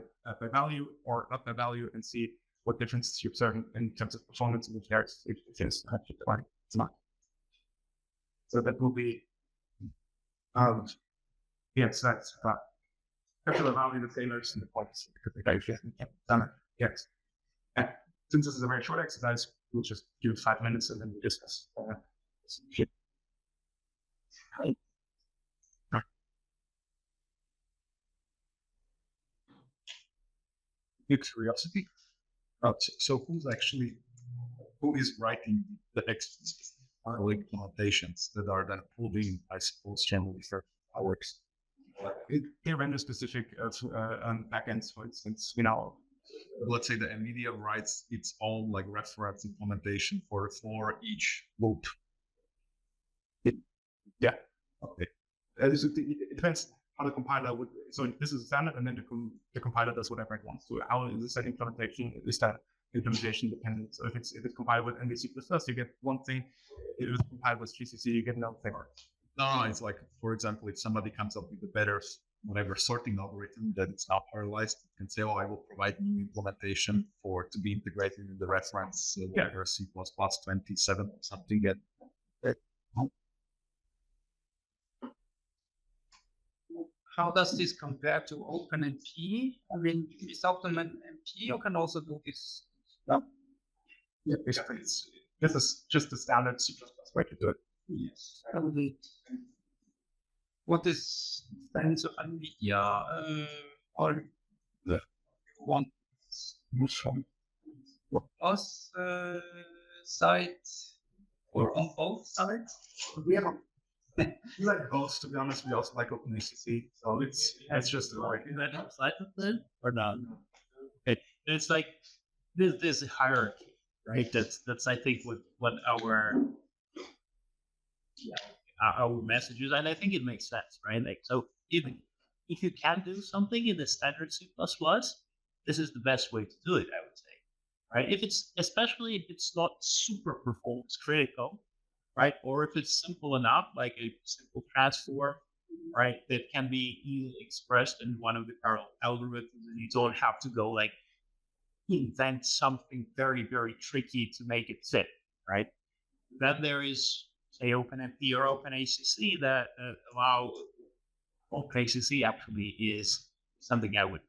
value or not by value, and see what difference you observe in terms of performance and compares if it is it's not. So that will be yes, that's capture the value, the tailors, and the points. Yes. And since this is a very short exercise, we'll just do 5 minutes and then we discuss. Curiosity. So who is writing the explicit implementations that are then pulled in, I suppose, generally for hours? They're render specific backends, for instance, let's say the NVIDIA writes its own reference implementation for each loop. Yeah. Okay. It depends how the compiler would. So this is a standard, and then the compiler does whatever it wants. So how is that implementation? Is that implementation dependent? So if it's compiled with NVC++, you get one thing. If it's compiled with GCC, you get another thing. No, it's like, for example, if somebody comes up with a better whatever sorting algorithm that it's not parallelized, you can say, oh, I will provide new implementation to be integrated in the reference, whatever, C++ 27 or something. How does this compare to OpenMP? I mean, with OpenMP, you can also do this. Yeah, basically, this is just the standard C++ way to do it. Yes. What is then so NVIDIA or the one us side or on both sides? We have we like both, to be honest. We also like OpenACC, so it's just the way. Is that outside of that or not? It's like there's a hierarchy, right? That's I think what our message is, and I think it makes sense, right? Like, so if you can do something in the standard C++, this is the best way to do it, I would say, right? Especially if it's not super performance critical, right? Or if it's simple enough, like a simple transform, right, that can be easily expressed in one of the parallel algorithms, and you don't have to go like invent something very, very tricky to make it fit, right? Then there is, say, OpenMP or OpenACC that allow. OpenACC actually is something I would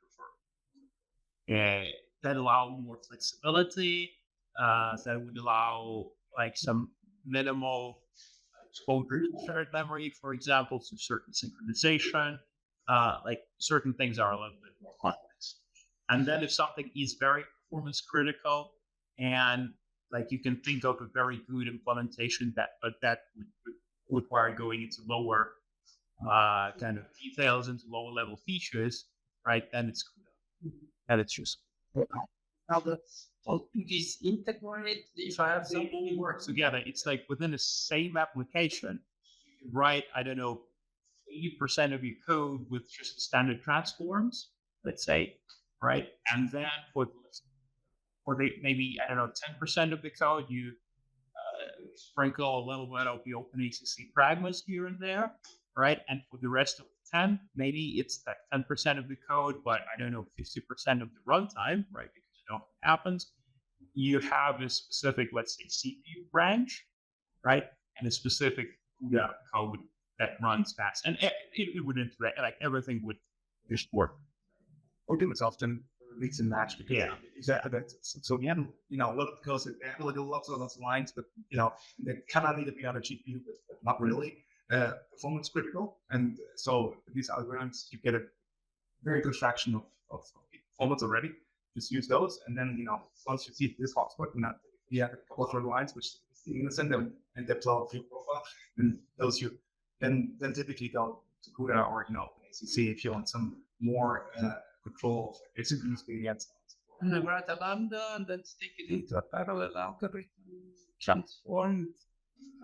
prefer. That allow more flexibility. That would allow like some minimal exposure to shared memory, for example, to certain synchronization. Like certain things are a little bit more complex. And then if something is very performance critical, and like you can think of a very good implementation that would require going into lower kind of details, into lower level features, right? Then it's CUDA. And it's just Now these integrate if I have they all work together. It's like within the same application, right? I don't know, 80% of your code with just standard transforms, let's say, right? And then for the maybe, I don't know, 10% of the code, you sprinkle a little bit of the OpenACC pragmas here and there, right? And for the rest of the 10, maybe it's that 10% of the code, but I don't know, 50% of the runtime, right? Because you know what happens. You have a specific, let's say, CPU branch, right? And a specific CUDA code that runs fast. And it would interact, like everything would just work. Or do it's often mix and match. Yeah, exactly. So again, you know, a lot of code, like lots of those lines, but you know, they kind of need to be on a GPU, but not really performance critical. And so these algorithms, you get a very good fraction of performance already. Just use those, and then you know, once you see this hotspot, and that you have a couple of other lines which you're gonna send them and deploy a few profile, and those you then typically go to CUDA or you know ACC if you want some more control of asynchronous experience. And write a lambda and then stick it into a parallel algorithm, transform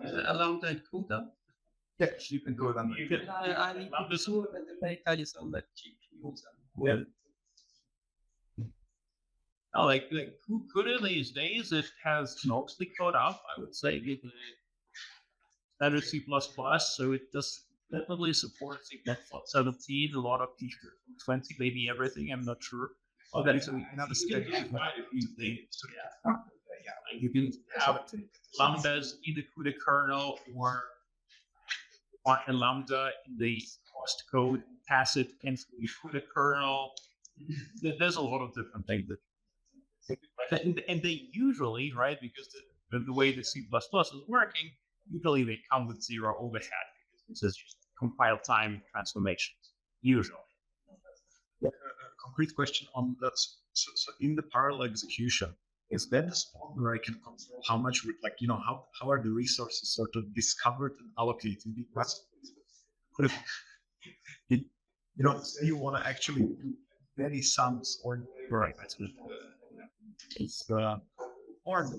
a lambda in CUDA. Yeah, you can do it on I need to be sure that the data is on the GPU. Yeah. No, like CUDA these days, it has mostly code up, I would say, given standard C++, so it does definitely support Net 17, a lot of features, 20, maybe everything, I'm not sure. Oh, that is another stage. You can have lambdas in the CUDA kernel or a lambda in the host code, pass it into the CUDA kernel. There's a lot of different things that. And they usually, right, because the way the C++ is working, usually they come with zero overhead because this is just compile time transformations, usually. A concrete question on that. So in the parallel execution, is that the spot where I can control how much, like, you know, how are the resources sort of discovered and allocated? Because you know, say you want to actually do many sums or right. It's or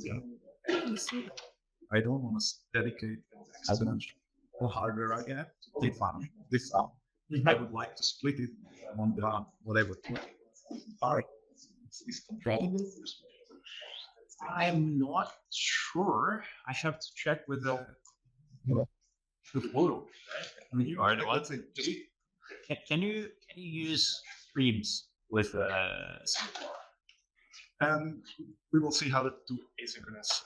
I don't want to dedicate or hardware I get to define this out. I would like to split it on the whatever. Sorry. I'm not sure. I have to check with the photo. I mean, All right, let's say just can you use streams with and we will see how to do asynchronous.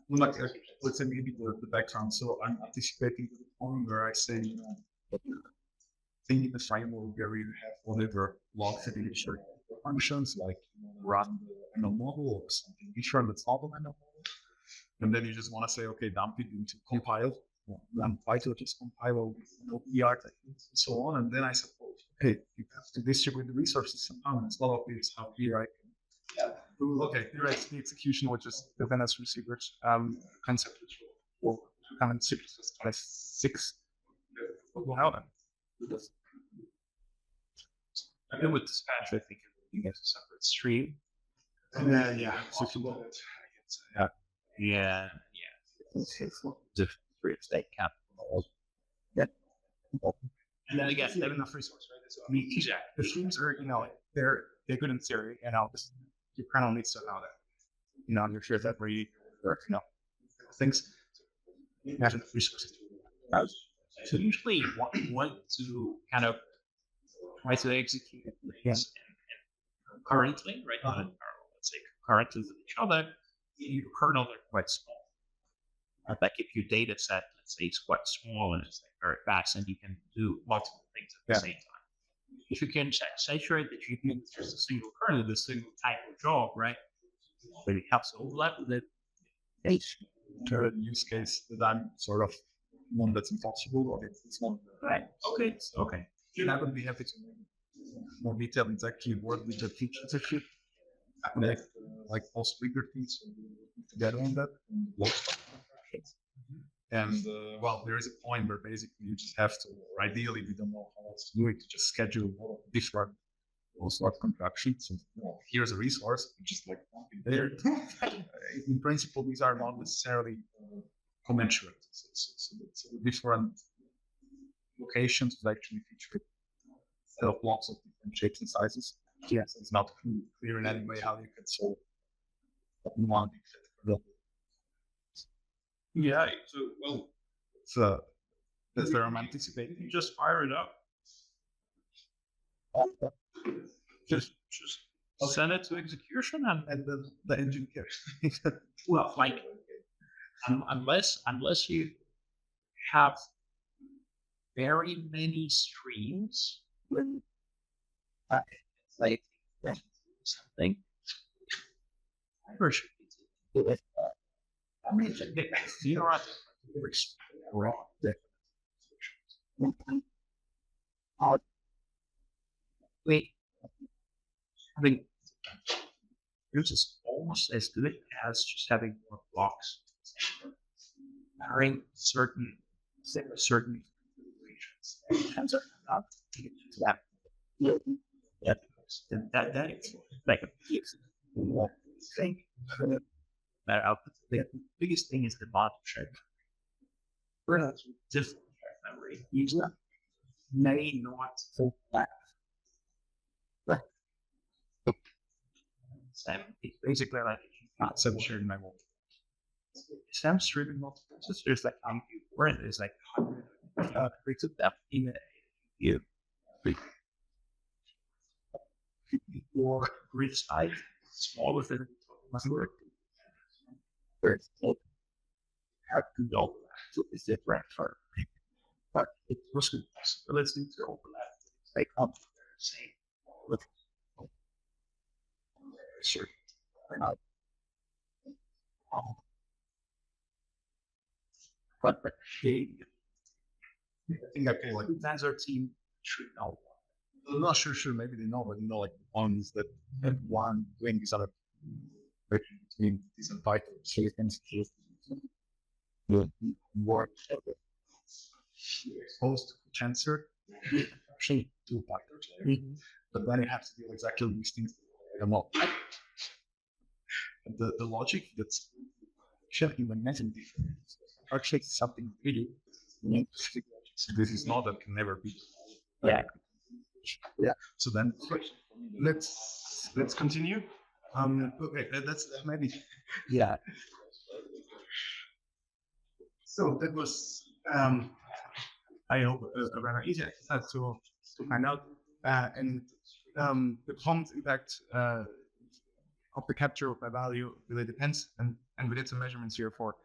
Like let's say maybe the background. So I'm anticipating the point where I say think in the framework where you have whatever log signature functions like run the ML model or something. Be sure that's not an ML model. And then you just want to say, okay, dump it into compile. Then Python just compile ER techniques and so on. And then I suppose, okay, you have to distribute the resources somehow. And it's not obvious how here I can. Okay, here I see the execution, which is the NS receivers concept, which will come in 6. How then? and with dispatch, I think everything has a separate stream. Yeah. Yeah. Different state capital. Yeah. And then again, they have enough resource, right? So, I mean, the streams are, they're good in theory, and your kernel needs to know that. You're sure that read or things. You have enough resources. So usually you want to kind of try to execute things concurrently, right? Or let's say concurrently with each other. Your kernels are quite small. Like if your data set, let's say, is quite small and it's very fast, and you can do multiple things at the same time. If you can saturate that you can just a single kernel, the single type of job, right? But it helps overlap with it. Third use case that I'm sort of one that's impossible, or it's not Right. Okay. Okay. And I would be happy to more detail exactly what with the features of it. Like most bigger things together on that. And well, there is a point where basically you just have to, or ideally we don't know how else to do it, to just schedule all of different sort contractions. So, here's a resource, just like there. In principle, these are not necessarily commensurate. So the different locations is actually featured set of blocks of different shapes and sizes. Yes, it's not clear in any way how you can solve one. Yeah. So well, So is there I'm anticipating? you just fire it up. Just send it to execution And then the engine cares. well, like unless you have very many streams, like something. Never should be. I mean, you know what? Wait, having this is almost as good as just having more blocks. Having certain regions. That is like a thing. The biggest thing is the model check. Just memory. You may not hold that. It's basically like not so sure in my world. Sam streaming multiple there's like where it is like 100 rates of depth in you. Or grid size smaller than number. How to know is different for people. But it was good possibility to overlap. They come to the same with sure. But I think I feel like that's our team should know. I'm not sure, maybe they know, but like ones that have one doing these other between these and Python. So you can see work exposed to tensor actually to Python. But then you have to do exactly these things. The logic that's actually even mentioned before actually something really This is not that can never be. Yeah. Yeah. So then Let's continue. Okay, that's maybe. Yeah. So that was, I hope, a rather easy exercise to find out. And the performance impact of the capture by value really depends. And we did some measurements here for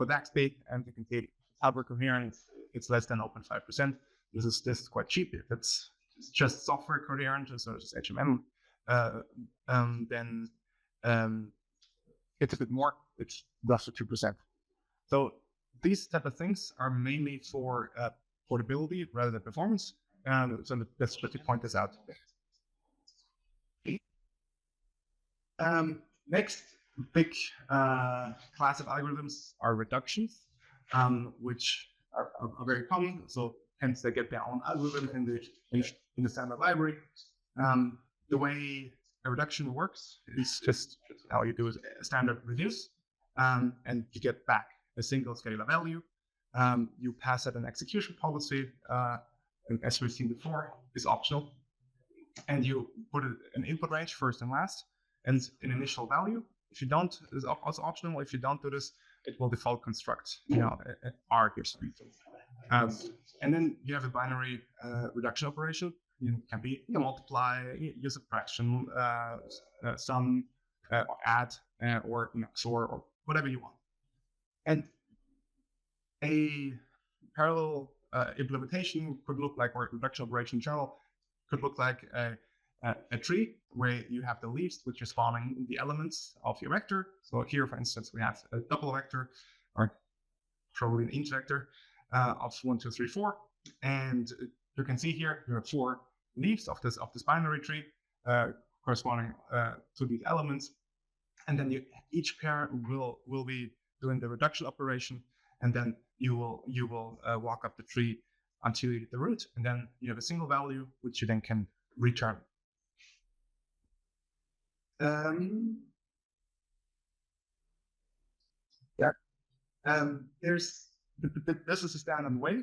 DAXB, and you can see hardware coherence, it's less than 0.5%. This is quite cheap. If it's just software coherent, so just HMM, then it's a bit more. It's less than 2%. So these type of things are mainly for portability rather than performance. So let's point this out. Next big class of algorithms are reductions, which are very common. So hence they get their own algorithm in the standard library. The way a reduction works is just how you do a standard reduce, and you get back a single scalar value. You pass it an execution policy, and as we've seen before, is optional. And you put an input range first and last, and an initial value. If you don't, is also optional. If you don't do this, it will default construct, R here. And then you have a binary reduction operation. It can be multiply, use subtraction, sum, or add, or XOR, or whatever you want. And a parallel implementation could look like, or reduction operation in general, could look like a tree where you have the leaves which are spawning the elements of your vector. So here, for instance, we have a double vector, or probably an int vector of 1, 2, 3, 4, and you can see here you have 4 leaves of this binary tree corresponding to these elements, and then each pair will be doing the reduction operation, and then you will walk up the tree until you get the root, and then you have a single value which you then can return. This is a standard way.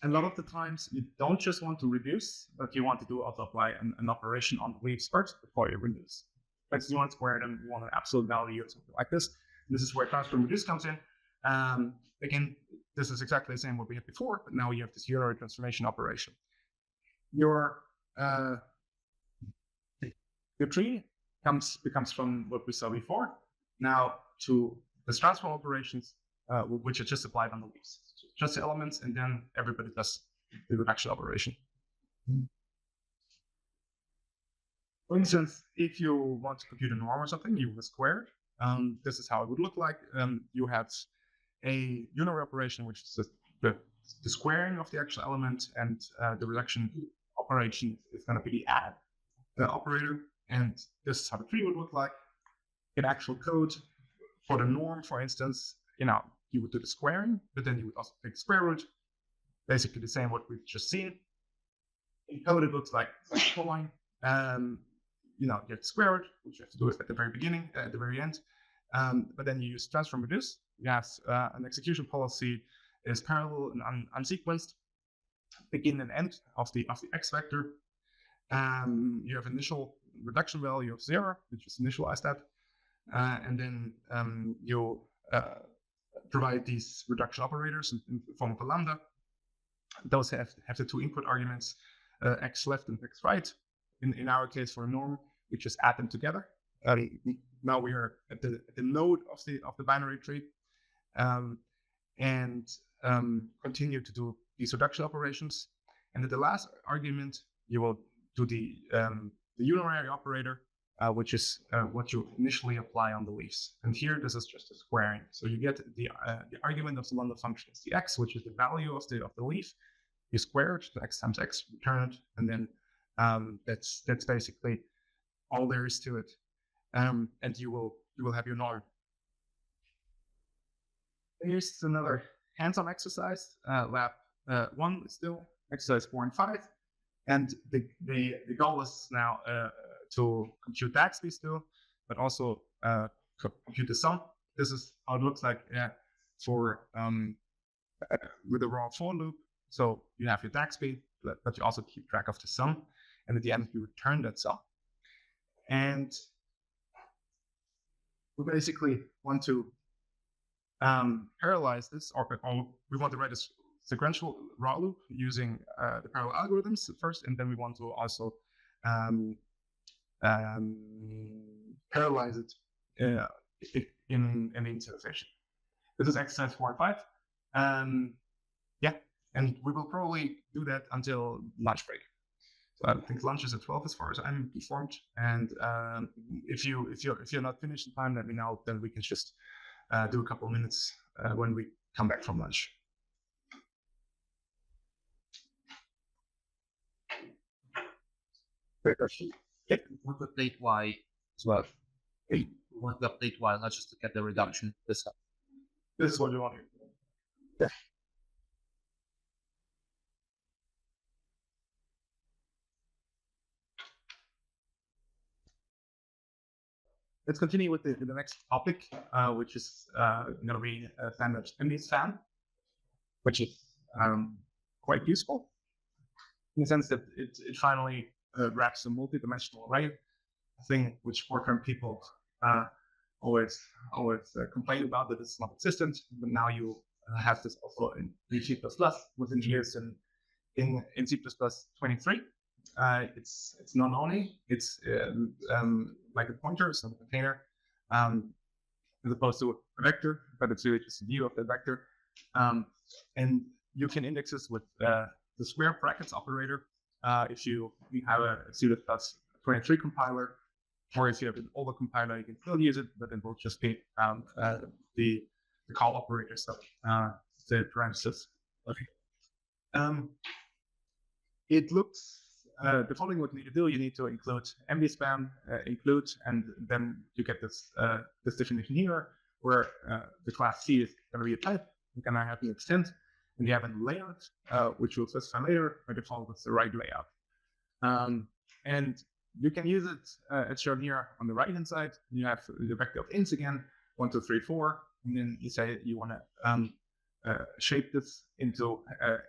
A lot of the times you don't just want to reduce, but you want to also apply an operation on the leaves first before you reduce. Like you want to square them, you want an absolute value or something like this. And this is where transform reduce comes in. Again, this is exactly the same what we had before, but now you have this unary transformation operation. Your tree becomes from what we saw before now to the transform operations, which are just applied on the leaves. So just the elements, and then everybody does the reduction operation. For instance, if you want to compute a norm or something, you will square it. This is how it would look like. You have a unary operation, which is the squaring of the actual element, and the reduction operation is going to be the add operator. And this is how the tree would look like. In actual code, for the norm, for instance, you would do the squaring, but then you would also take the square root. Basically the same what we've just seen. In code, it looks like the following. You have the square root, which you have to do it at the very beginning, at the very end. But then you use transform reduce. You have an execution policy is parallel and unsequenced, begin and end of the x vector. You have initial reduction value of 0, which is initialize that, and then you provide these reduction operators in the form of a lambda. Those have the 2 input arguments, x left and x right. In our case, for a norm, we just add them together. Now we are at the node of the binary tree, and continue to do these reduction operations. And at the last argument, you will do the unary operator, which is what you initially apply on the leaves. And here, this is just a squaring. So you get the argument of the lambda function is the x, which is the value of the leaf. You square it, so x times x, return it, and then that's basically all there is to it. And you will have your norm. Here's another hands-on exercise. Lab 1 is still exercise 4 and 5. And the goal is now to compute DAXB still, but also compute the sum. This is how it looks like for with a raw for loop. So you have your DAG speed, but you also keep track of the sum. And at the end, you return that sum. And we basically want to parallelize this, or we want to write a sequential raw loop using the parallel algorithms first, and then we want to also parallelize it in the initialization. This is exercise 4 and 5. Yeah, and we will probably do that until lunch break. So I think lunch is at 12 as far as I'm informed. And if you're not finished in time, let me know. Then we can just do a couple of minutes when we come back from lunch. Great question. Yep. Want to update Y as well. We want to update Y, not just to get the reduction this up. This is what you want here. Yeah. Let's continue with the next topic, which is going to be a standard MD-SPAN, which is quite useful in the sense that it finally wraps a multi-dimensional array, a thing which short-term people always complain about that it's not existent. But now you have this also in C++ with engineers in C++ 23. It's non-only. It's like a pointer, so a container, as opposed to a vector, but it's really just a view of the vector. And you can index this with the square brackets operator if you have a CUDA 23 compiler, or if you have an older compiler, you can still use it, but it will just be the call operator stuff, the parentheses. Okay. It looks. The following what you need to do, you need to include MD-SPAN, include, and then you get this definition here, where the class C is going to be a type. You can have an extent, and you have a layout, which we'll specify later. By default, it's the right layout. And you can use it as shown here on the right-hand side. You have the vector of ints again, 1, 2, 3, 4, and then you say you want to shape this into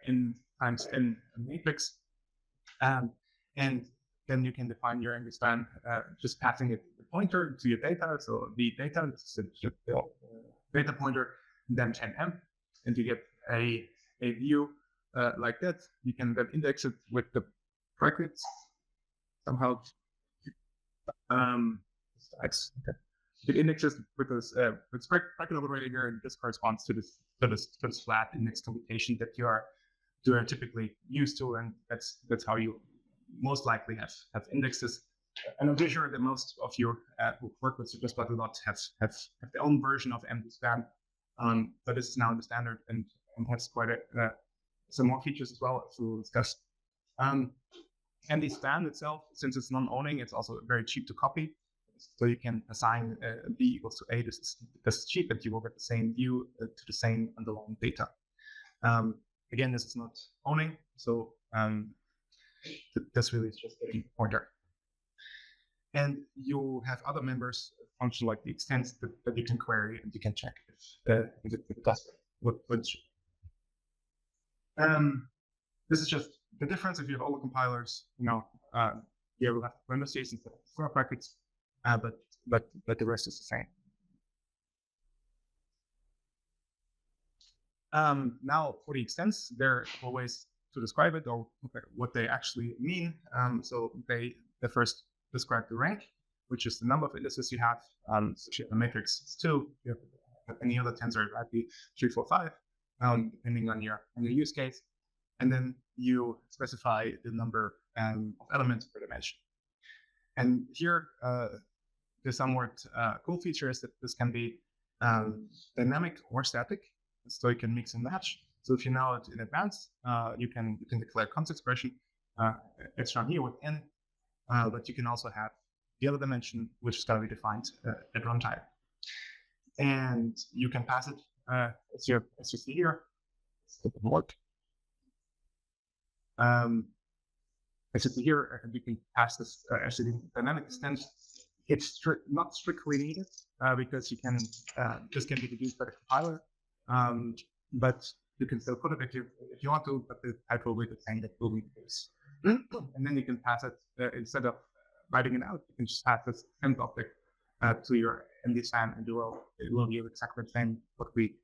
n times n matrix. And then you can define your MD-SPAN just passing it the pointer to your data. So the data is the data pointer, and then 10m, and you get a view like that. You can then index it with the brackets somehow. You index it with this bracket operator here, and this corresponds to this flat index computation that you are typically used to, and that's how you most likely have indexes. And I'm pretty sure that most of you who work with C++ a lot have their own version of MD-SPAN, but this is now the standard and has quite some more features as well to discuss. MD-SPAN itself, since it's non-owning, it's also very cheap to copy. So you can assign b equals to a. This is cheap, and you will get the same view to the same underlying data. Again, this is not owning, so this really is just a pointer. And you have other members, function like the extents that you can query, and you can check if it does what. This is just the difference. If you have all the compilers, here we'll have parentheses instead of square brackets, but the rest is the same. Now for the extents, there are ways to describe it or what they actually mean. So they first describe the rank, which is the number of indices you have. So if you have a matrix, it's 2. If you have any other tensor, it might be 3, 4, 5, depending on your use case. And then you specify the number of elements per dimension. And here, the somewhat cool feature is that this can be dynamic or static. So you can mix and match. So if you know it in advance, you can declare const expression. It's shown here with n, but you can also have the other dimension, which is going to be defined at runtime. And you can pass it as you see here. As you see here, you can pass this as a dynamic extent. It's not strictly needed because you can this can be deduced by the compiler. But you can still put it if you want to, but the type will be the same that will be this. And then you can pass it instead of writing it out, you can just pass this temp object to your MD span, and it will give exactly the same what we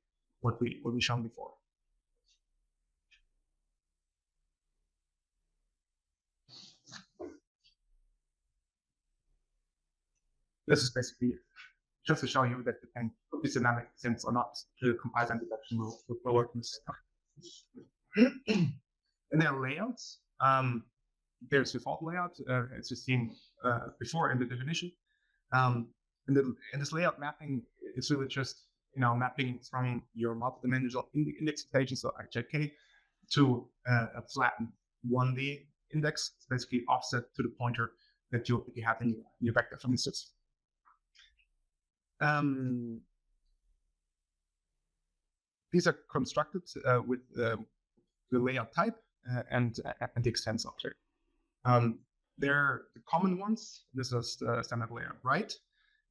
shown before. This is basically just to show you that you can put this dynamic sense or not to compile and deduction will work in this. And then layouts. There's default layout, as you've seen before in the definition. And this layout mapping is really just mapping from your multidimensional indexation, so IJK, to a flattened 1D index. It's basically offset to the pointer that you have in your vector, for instance. These are constructed with the layout type and the extents object. They're the common ones. This is the standard layout right,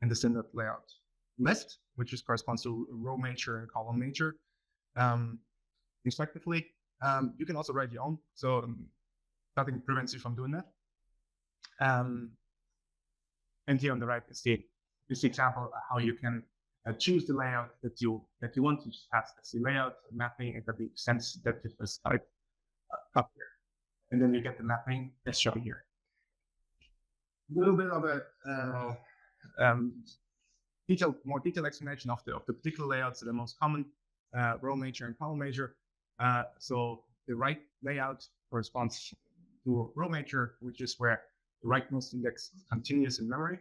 and the standard layout left, which corresponds to row major and column major, respectively. You can also write your own, so nothing prevents you from doing that. And here on the right is the example how you can choose the layout that you want to just pass as the layout mapping and the extents that is type up here, and then you get the mapping as shown here. A little bit of a more detailed explanation of the particular layouts that are most common, row major and column major. So the right layout corresponds to row major, which is where the rightmost index continues in memory.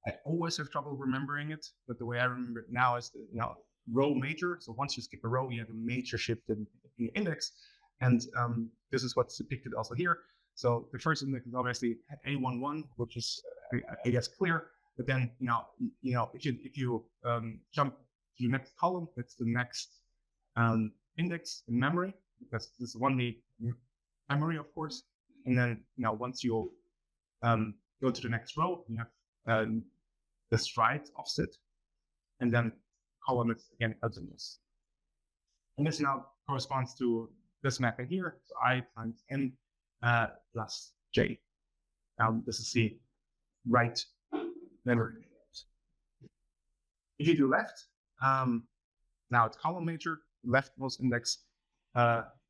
I always have trouble remembering it, but the way I remember it now is row major. So once you skip a row, you have a major shift in your index, and this is what's depicted also here. So the first index is obviously A11, which is I guess clear. But then if you jump to the next column, that's the next index in memory, because this is 1D memory, of course. And then once you go to the next row, you have the stride offset, and then column is again continuous. And this now corresponds to this mapping here, so I times n plus j. This is the right memory. If you do left, now it's column major, leftmost index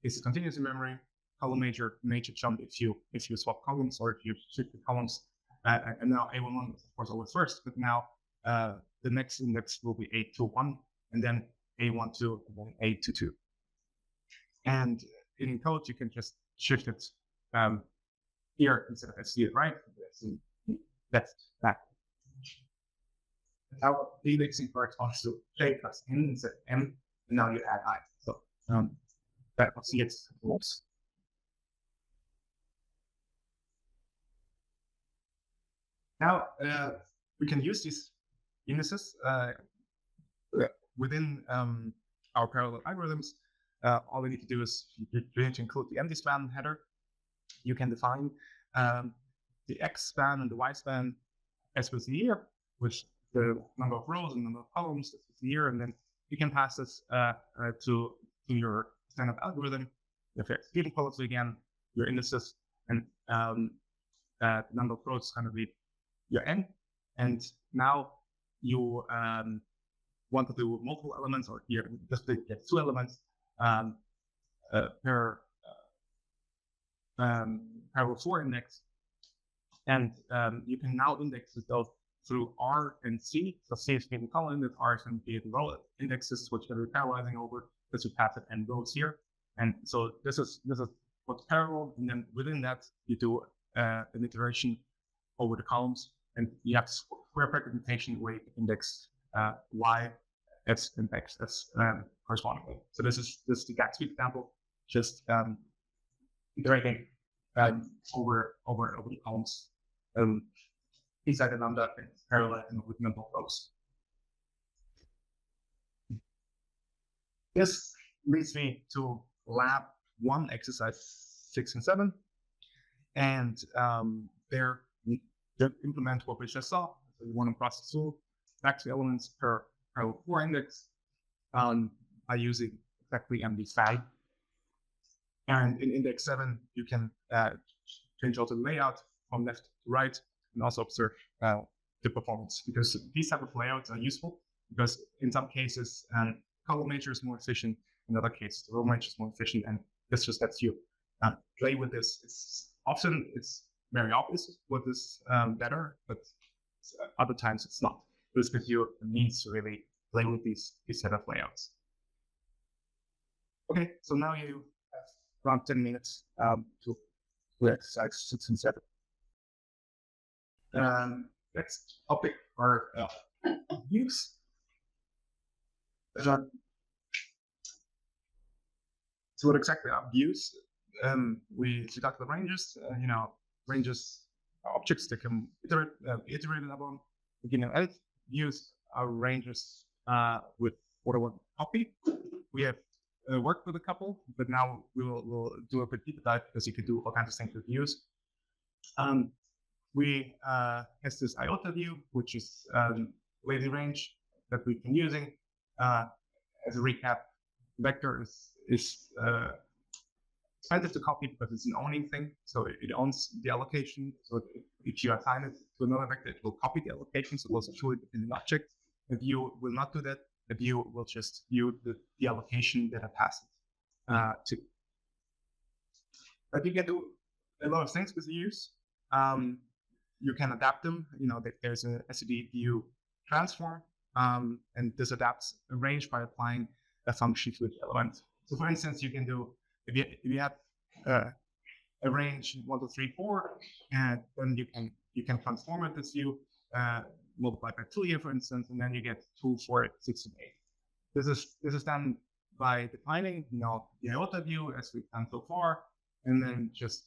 is continuous in memory, column major jump if you swap columns or if you shift the columns. And now A11 is of course always first, but now the next index will be A21, and then A12, and then A22. And in code, you can just shift it here instead of SC right. That's that. Now the indexing corresponds to J plus N instead of M, and now you add I. So that will see it works. Now we can use these indices within our parallel algorithms. All we need to do is you need to include the MD span header. You can define the X span and the Y span as with the year, which the number of rows and number of columns as with the year, and then you can pass this to your standard algorithm. If you're executing policy again, your indices, and the number of rows is going to be your n, and now you want to do multiple elements, or here just get 2 elements per parallel 4 index, and you can now index those through R and C. So C is being the column index, R is going to be the row indexes, which are parallelizing over. This would pass it n rows here, and so this is what's parallel, and then within that you do an iteration over the columns. And you have square bracket notation where you can index y as and x as correspondingly. So this is the Gatsby example, just iterating over the columns inside the lambda and paralleling with number of rows. This leads me to lab 1, exercise 6 and 7, and there implement what we just saw. So you want to process two Gatsby elements per parallel 4 index by using exactly MD5. And in index 7, you can change also the layout from left to right and also observe the performance, because these type of layouts are useful because in some cases, column nature is more efficient. In other cases, the row nature is more efficient, and this just lets you play with this. It's very obvious what is better, but other times it's not. This gives you a means to really play with these set of layouts. Okay, so now you have around 10 minutes to exercise 6 and 7. Next topic are views. So what exactly are views? We talked about ranges. Ranges are objects that can iterated upon. Beginning and end. Views are ranges with what I want to copy. We have worked with a couple, but now we'll do a bit deeper dive because you can do all kinds of things with views. We has this iota view, which is lazy range that we've been using. As a recap, vector is expensive to copy because it's an owning thing, so it owns the allocation. So if you assign it to another vector, it will copy the allocation, so it will show it in an object. A view will not do that. A view will just view the allocation that I passed it to. But you can do a lot of things with views. You can adapt them. There's a SED view transform, and this adapts a range by applying a function to each element. So, for instance, you can do if you have a range 1, 2, 3, 4, and then you can transform it this view, multiply by 2 here, for instance, and then you get 2, 4, 6, and 8. This is done by defining the iota view as we've done so far, and then just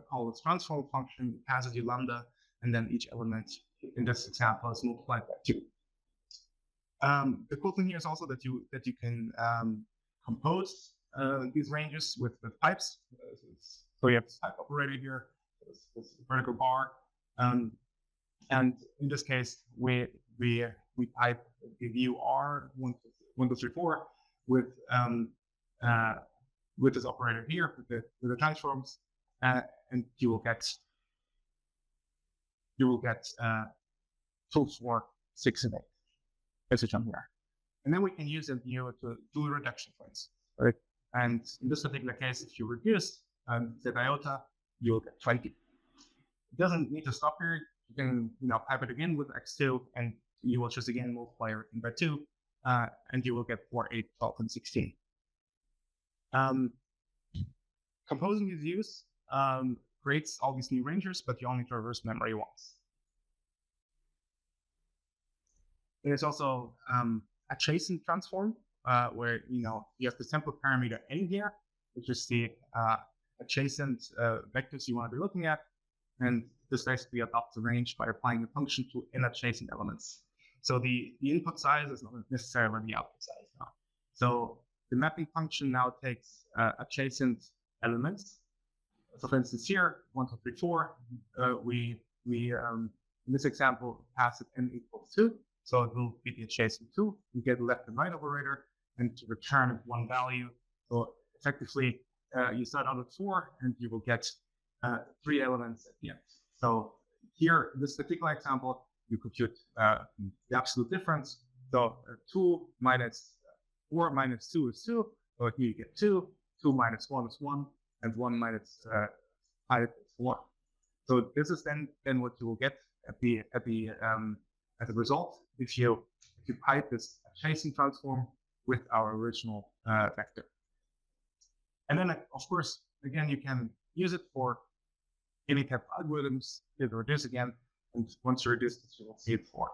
call this transform function, passes you lambda, and then each element in this example is multiplied by 2. The cool thing here is also that you can compose these ranges with pipes. So you have this pipe operator here, this vertical bar, and in this case we pipe the view R 1, 2, 3, 4 with this operator here with the transforms, and you will get 2, 4, 6, and 8. As shown here, and then we can use a view to do a reduction, for instance. Right? And in this particular case, if you reduce the iota, you'll get 20. It doesn't need to stop here. You can pipe it again with x2, and you will just again multiply everything by 2, and you will get 4, 8, 12, and 16. Composing these views creates all these new ranges, but you only traverse memory once. There's also adjacent transform, where you have the sample parameter n here, which is the adjacent vectors you want to be looking at, and this basically adopts the range by applying a function to n adjacent elements. So the input size is not necessarily the output size now. So the mapping function now takes adjacent elements. So for instance here, 1, 2, 3, 4, we in this example pass it n equals 2. So it will be the adjacent 2. You get a left and right operator, and to return 1 value. So effectively, you start out with 4, and you will get 3 elements at the end. So here, in this particular example, you compute the absolute difference. So 2 minus 4 minus 2 is 2. So here you get 2. 2 minus 1 is 1, and 1 minus 5 is 1. So this is then what you will get at the result if you pipe this adjacent transform with our original vector. And then, of course, again, you can use it for any type of algorithms. You reduce again, and once you reduce this, you will see it for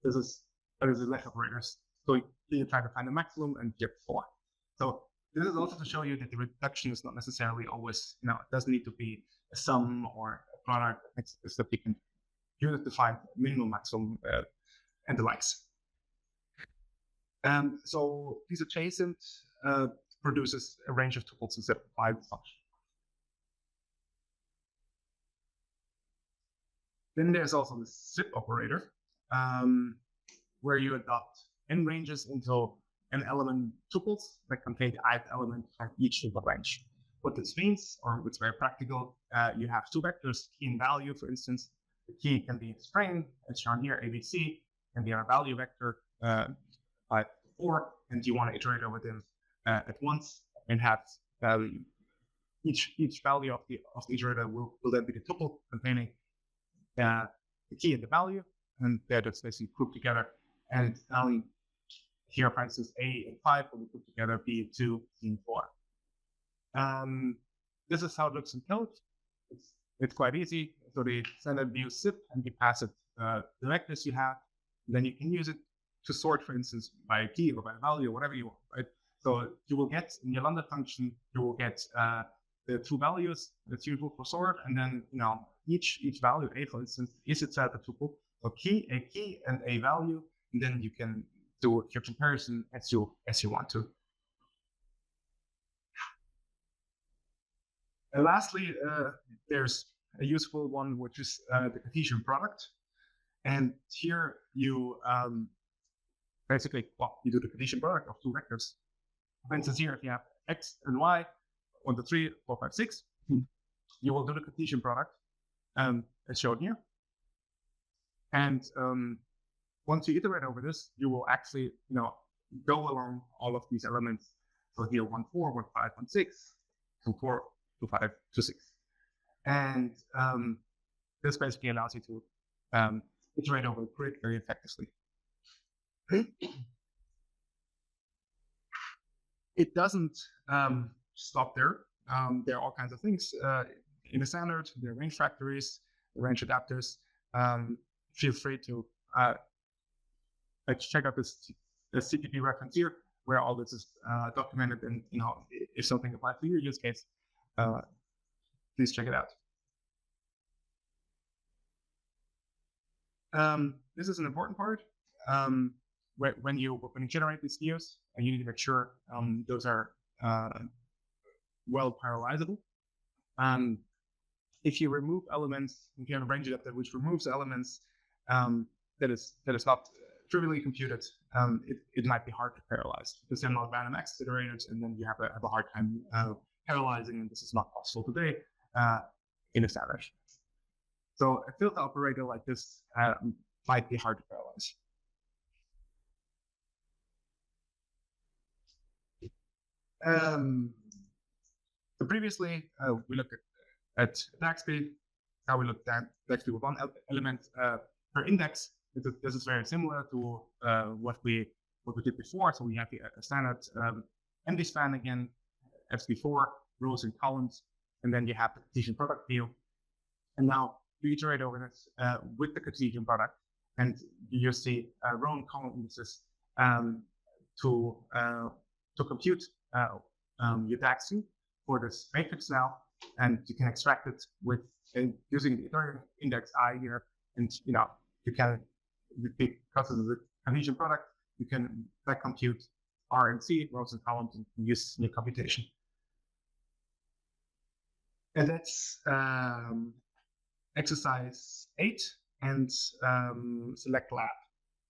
this is left operators. So you try to find the maximum and get 4. So this is also to show you that the reduction is not necessarily always, it doesn't need to be a sum or a product. It's that you can use it to find minimum, maximum, and the likes. And so these adjacent produces a range of tuples instead of 5 function. Then there's also the zip operator, where you adopt n ranges into n element tuples that contain the ith element from each tuple range. What this means, or it's very practical, you have two vectors, key and value, for instance. The key can be a string, as shown here, ABC, and the value vector 5, 4, and you want to iterate over them at once and have value. Each value of the iterator will then be the tuple containing the key and the value, and they're just basically grouped together. And here, for instance, A and 5 will be grouped together, B and 2, C and 4. This is how it looks in code. It's quite easy. So the standard view zip, and you pass it the vectors you have. Then you can use it to sort, for instance, by a key or by a value or whatever you want, right? So you will get in your lambda function, you will get the two values that's useful for sort, and then each value, A for instance, is itself a tuple. So a key and a value, and then you can do your comparison as you want to. And lastly, there's a useful one, which is the Cartesian product. And here you basically, you do the Cartesian product of two vectors. For instance, here, if you have x and y, 1, 2, 3, 4, 5, 6, you will do the Cartesian product as shown here. And once you iterate over this, you will actually, go along all of these elements. So here, 1, 4, 1, 5, 1, 6, 2, 4, 2, 5, 2, 6. And this basically allows you to iterate over the grid very effectively. It doesn't stop there. There are all kinds of things in the standard. There are range factories, range adapters. Feel free to check out this CPP reference here, where all this is documented. And if something applies to your use case, please check it out. This is an important part. When you generate these views, you need to make sure those are well parallelizable. If you remove elements, if you have a range adapter which removes elements that is not trivially computed, it might be hard to parallelize because they're not random access iterators, and then you have a hard time parallelizing, and this is not possible today in a standard. So a filter operator like this might be hard to parallelize. So previously, we looked at attack speed, how we looked at attack speed with one element per index. This is very similar to what we did before. So we have a standard empty span again, as before, rows and columns, and then you have the Cartesian product view. And now you iterate over this with the Cartesian product, and you use the row and column indices to compute your DAX for this matrix now, and you can extract it with using the iterator index I here, and you can, because of the Cartesian product, you can back compute R and C, rows and columns, and use new computation. And that's exercise 8 and select lab.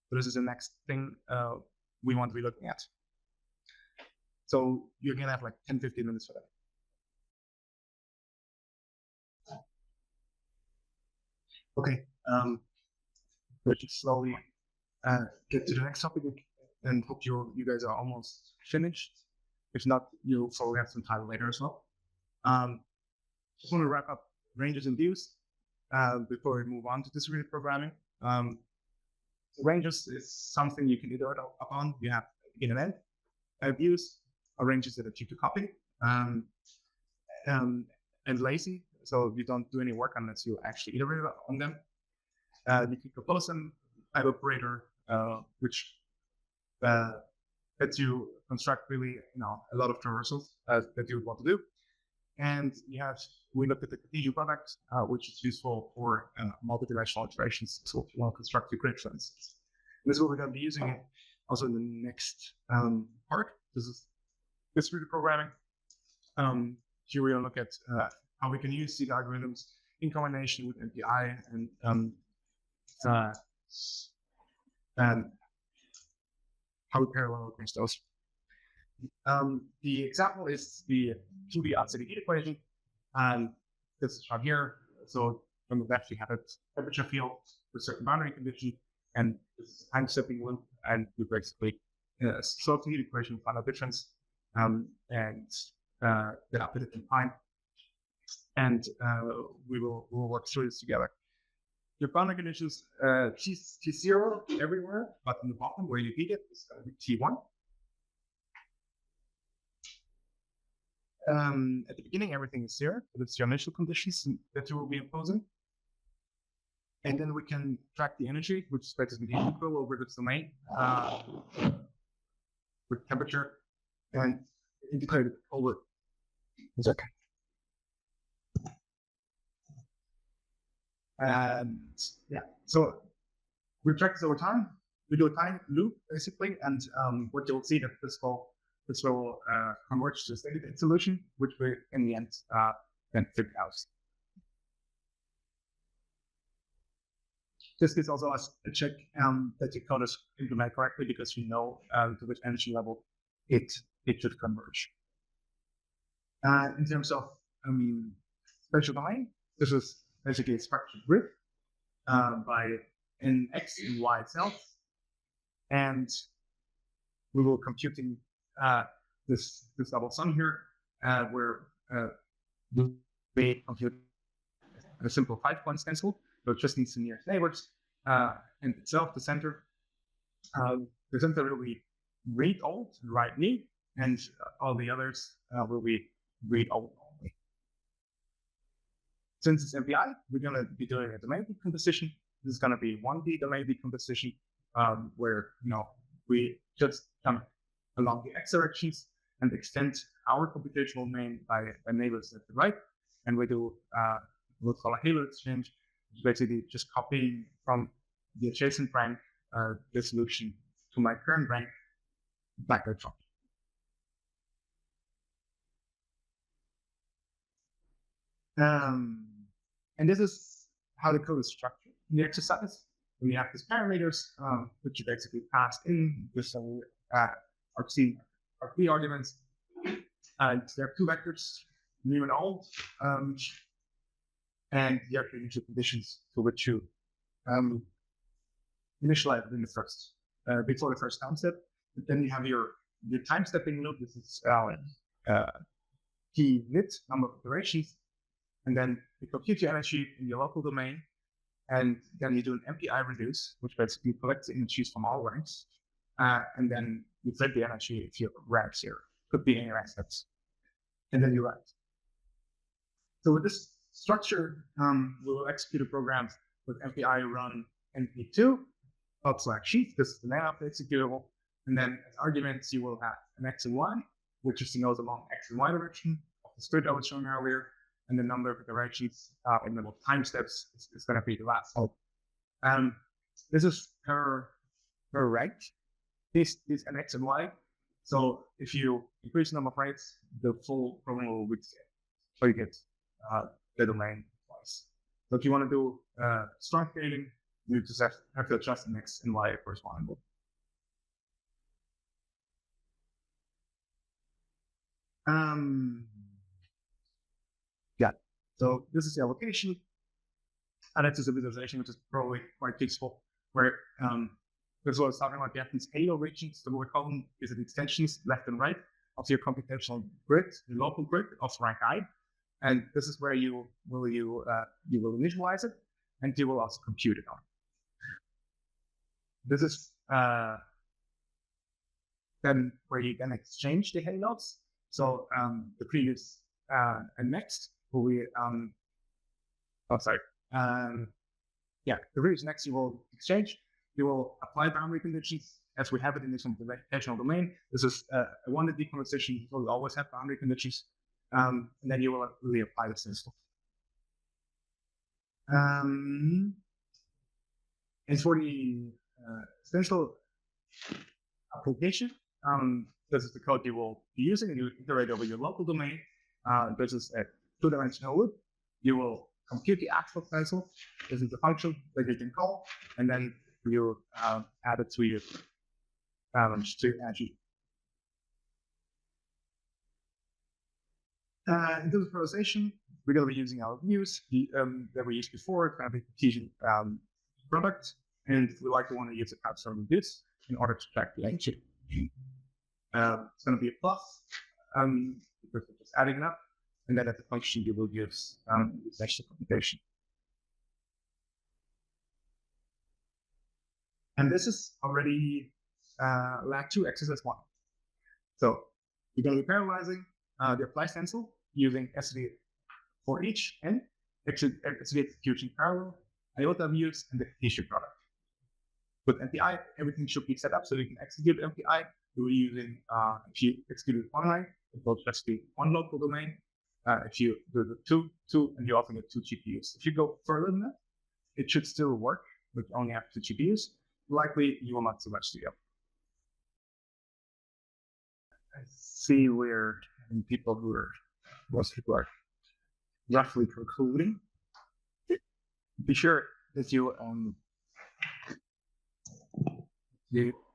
So this is the next thing we want to be looking at. So you're gonna have like 10-15 minutes for that. Okay, let's just slowly get to the next topic, and hope you guys are almost finished. If not, you'll probably have some time later as well. Just want to wrap up ranges and views before we move on to distributed programming. Ranges is something you can iterate upon. You have begin and end. Views are ranges that are cheap to copy and lazy, so you don't do any work unless you actually iterate on them. You can compose them. Type operator, which lets you construct really, a lot of traversals that you would want to do. And we looked at the Cartesian product, which is useful for multi-dimensional iterations. So if you want to construct your grid, for instance. And this is what we're going to be using also in the next part. This is distributed programming. Here we're going to look at how we can use these algorithms in combination with MPI and how we parallel against those. The example is the 2D oxidation heat equation, and this is from here. So on the left, you have a temperature field with certain boundary condition, and this is time stepping loop, and we basically solve the heat equation, find out difference, and get up it in time, and we'll work through this together. Your boundary conditions T0 everywhere, but in the bottom where you heat it is going to be T1. At the beginning, everything is 0, but it's your initial conditions that you will be imposing. And then we can track the energy, which is basically the integral over this domain with temperature, and integrate it over. It's okay. And yeah, so we track this over time. We do a time loop basically, and what you'll see that this will converge to a steady state solution, which we in the end then figure out. This gives also us a check that your code is implemented correctly, because you know to which energy level it should converge. In terms of spatial domain, this is basically a structured grid by an X and Y cells, and we will computing this double sum here, where we compute a simple 5-point stencil, so it just needs the nearest neighbors, and itself the center. The center will be read old, write new, and all the others will be read old only. Since it's MPI, we're going to be doing a domain decomposition. This is going to be 1D domain decomposition, where we just come along the X directions and extend our computational domain by neighbors at the right, and we do what's called a halo exchange, which is basically just copying from the adjacent rank the solution to my current rank back and forth. And this is how the code is structured in the exercise. We have these parameters, which you basically pass in with some RC arguments. And there are 2 vectors, new and old, and you have the initial conditions to which you initialize in the first, before the first time step. But then you have your time stepping loop. This is T lit, number of iterations. And then you compute your energy in your local domain, and then you do an MPI reduce, which basically collects the energies from all ranks, and then you set the energy if your rank 0. Could be any rank steps, and then you write. So with this structure, we will execute a program with MPI run np2 /sheet. This is the name of the executable, and then as arguments you will have an x and y, which is the nodes along x and y direction of the grid I was showing earlier. And the number of iterations in the time steps is going to be the last. This is per rank. This is an X and Y. So if you increase the number of ranks, the full program will be scale. So you get the domain twice. So if you want to do strong scaling, you just have to adjust an X and Y correspondingly. So this is the allocation, and this is a visualization which is probably quite useful, where this was something like you have these halo regions, so we call them is the extensions left and right of your computational grid, the local grid of rank I, and this is where you will initialize it, and you will also compute it on. This is then where you can exchange the halos. So the previous and next. The previous next you will exchange. You will apply boundary conditions as we have it in this computational domain. This is a 1D decomposition, so we always have boundary conditions, and then you will really apply the system. And for the essential application, this is the code you will be using, and you iterate over your local domain. This is a 2-dimensional loop. You will compute the actual stencil. This is the function that you can call, and then you add it to your energy. In terms of parallelization, we're going to be using our views that we used before, kind of a Cartesian product, and we likely want to use a path from this in order to track the length. It's going to be a plus, because we're just adding it up, and then at the function you will use this extra computation. And this is already lag 2 exercise 1. So we're going to be parallelizing the apply stencil using SVD for each and SVD execution parallel, IOTA views, and the Cartesian product. With MPI, everything should be set up so you can execute MPI. We're using, if you execute one line, it will just be one local domain. If you do the two, and you also get 2 GPUs. If you go further than that, it should still work, but you only have 2 GPUs. Likely, you will not so much do it. I see where most people are roughly concluding. Be sure that you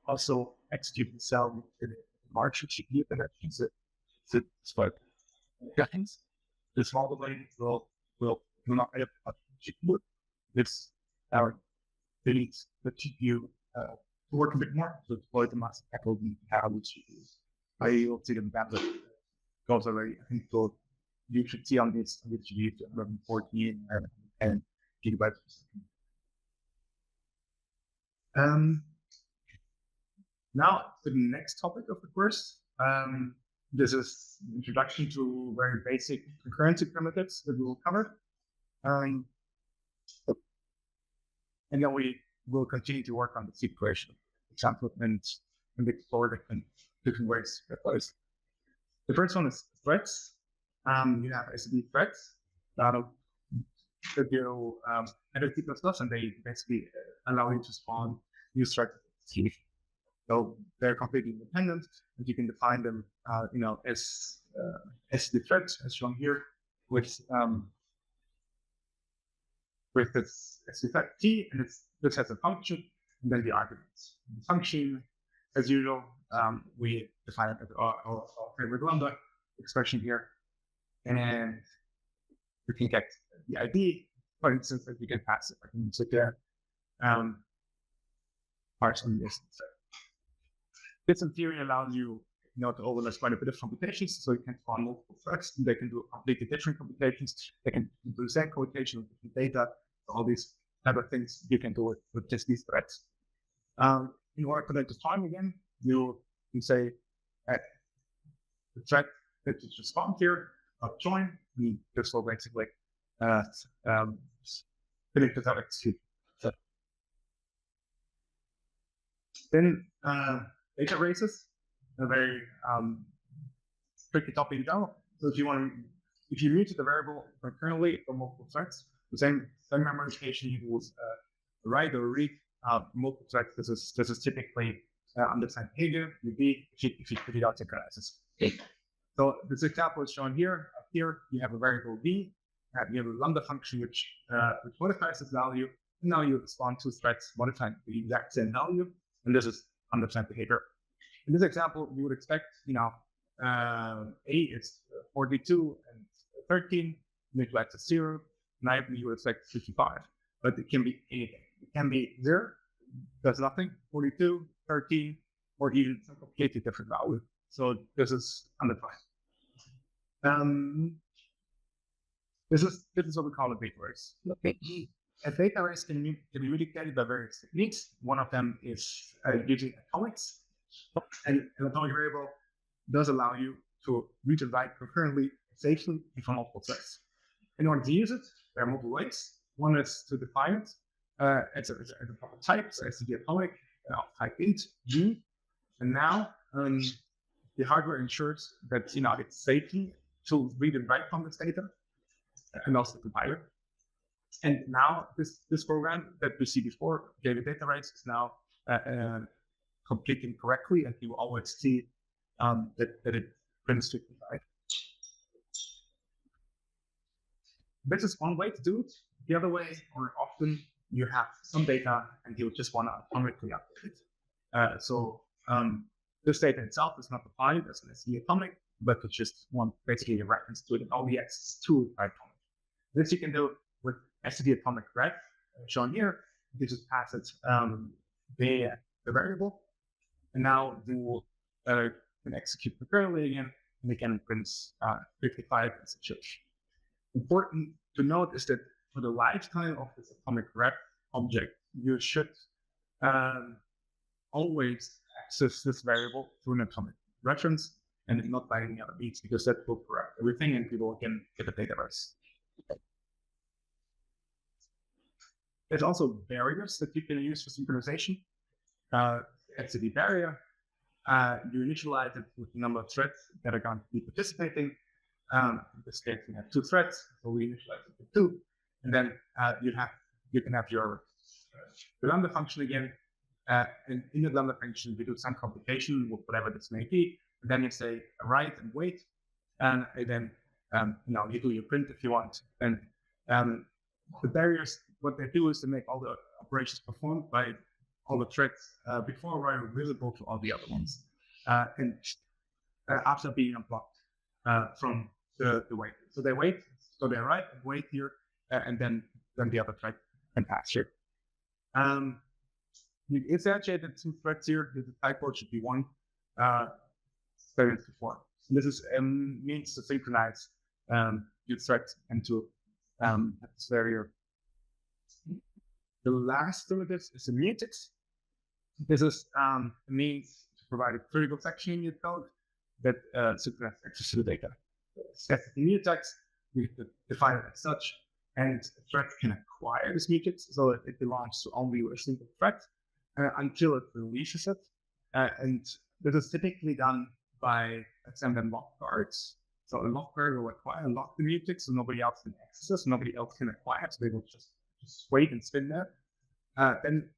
also execute the cell in March GPU, and that means that guys, the small domain will not have a GPU. It's our needs the GPU to work a bit more to deploy the mass echo and how the GPUs. I will see them better. Goes already. I think you should see on this GPU 14 and gigabytes per second. Now to the next topic of the course. This is the introduction to very basic concurrency primitives that we will cover. And then we will continue to work on the seed creation example and explore different ways to apply. The first one is threads. You have SVD threads that you edit C++, and they basically allow you to spawn new threads. So they're completely independent, and you can define them, as the threads, as shown here, with this SVD T, and this has a function, and then the arguments. The function, as usual, we define it as our favorite lambda expression here, and we can get the ID, for instance, that we can pass it. I can sit there, parts on this. This in theory allows you, to overlay quite a bit of computations, so you can spawn multiple threads. They can do completely different computations. They can do the same computation with different data. All these type of things you can do with just these threads. In order for them to spawn again, you can say the thread that you just spawned here, join. This will basically finish this out execute. Then data races, a very tricky topic in general. So if you reach the variable concurrently for multiple threads, the same memorization you will write or read multiple threads. This is typically understand behavior. If it out synchronizes. So this example is shown here. Up here you have a variable v. You have a lambda function which modifies this value. And now you spawn 2 threads modifying the exact same value, and this is understand behavior. In this example, you would expect, A is 42 and 13, neglect is 0, and you would expect 55, but it can be anything. It can be 0, does nothing, 42, 13, or even some completely different value. So this is undefined. This is what we call a data race. Okay. A data race can be mitigated by various techniques. One of them is using atomics. And an atomic variable does allow you to read and write concurrently safely from multiple threads. In order to use it, there are multiple ways. One is to define it as a proper type, so as the atomic type int g. And now the hardware ensures that it's safely to read and write from this data, and also the compiler. And now this program that we see before gave a data race is now completing correctly, and you always see that it prints 55. This is one way to do it. The other way, or often you have some data and you just want to atomically update it. So this data itself is not defined as an SVD atomic, but we just want basically a reference to it and all the access to atomic. This you can do with STD atomic ref, shown here. You just pass it the variable, and now you can execute the parallel again, and again prints 55 messages. Important to note is that for the lifetime of this atomic ref object, you should always access this variable through an atomic reference and not by any other means, because that will corrupt everything and people can get a database. There's also barriers that you can use for synchronization. STD barrier, you initialize it with the number of threads that are going to be participating. In this case, we have 2 threads, so we initialize it with 2, and then you can have your lambda function again. And in the lambda function, we do some computation with whatever this may be, and then you say write and wait, and then you do your print if you want. And the barriers, what they do is to make all the operations performed by all the threads before are visible to all the other ones, and after being unblocked from the wait. So they wait, so they write and wait here, and then the other thread can pass here. You instantiated 2 threads here. The typecode should be 1, 34. This is means to synchronize your threads and to have this barrier. The last of this is a mutex. This is a means to provide a critical section in your code that synchronizes access to the data. Set the mutex, we define it as such, and the thread can acquire this mutex so that it belongs to only a single thread until it releases it. And this is typically done by assembling lock guards. So a lock guard will acquire and lock the mutex so nobody else can access it, nobody else can acquire it, so they will just wait and spin there. Then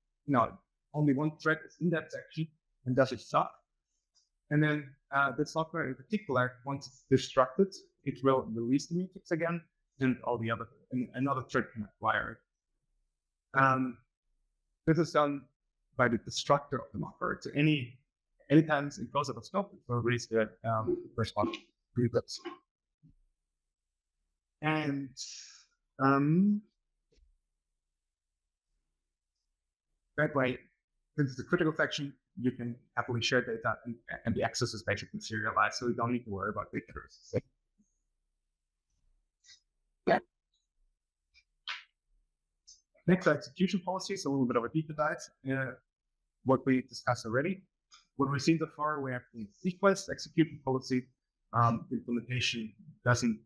only one thread is in that section and does its job. And then this lock guard in particular, once it's destructed, it will release the mutex again, and another thread can acquire it. This is done by the destructor of the lock guard. So anytime it goes out of scope, it will release the first one. And that way, since it's a critical section, you can happily share data, and the access is basically serialized, so you don't need to worry about data errors. Yeah. Next, execution policies, a little bit of a deeper dive. What we discussed already. What we've seen so far, we have the sequence execution policy. Implementation doesn't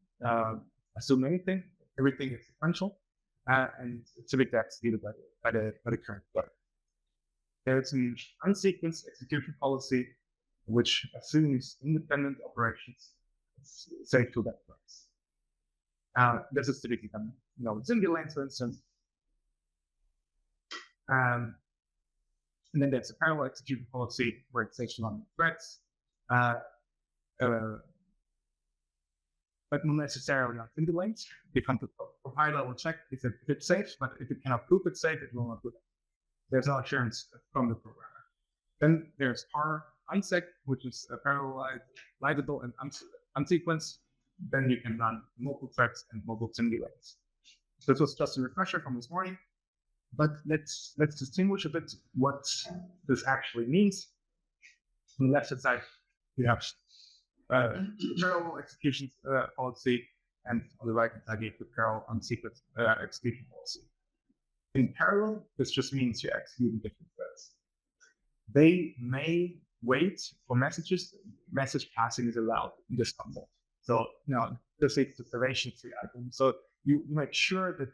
assume anything. Everything is sequential, and typically that's needed by the current flow. There's an unsequenced execution policy, which assumes independent operations say to that place. This is typically done, with single lanes, for instance. And then there's a parallel execution policy where it says on threads, but not necessarily on single lanes. You can for high level check if it's safe, but if it cannot prove it's safe, it will not do that. There's no assurance from the programmer. Then there's par unsec, which is a parallelizable and unsequenced. Then you can run multiple threads and multiple single lanes. So this was just a refresher from this morning. But let's distinguish a bit what this actually means. On the left hand side, we have parallel execution policy, and on the right hand side, you have the parallel unsequenced execution policy. In parallel, this just means you're executing different threads. They may wait for messages. Message passing is allowed in this concept. So, this is the servation-free item. So you make sure that,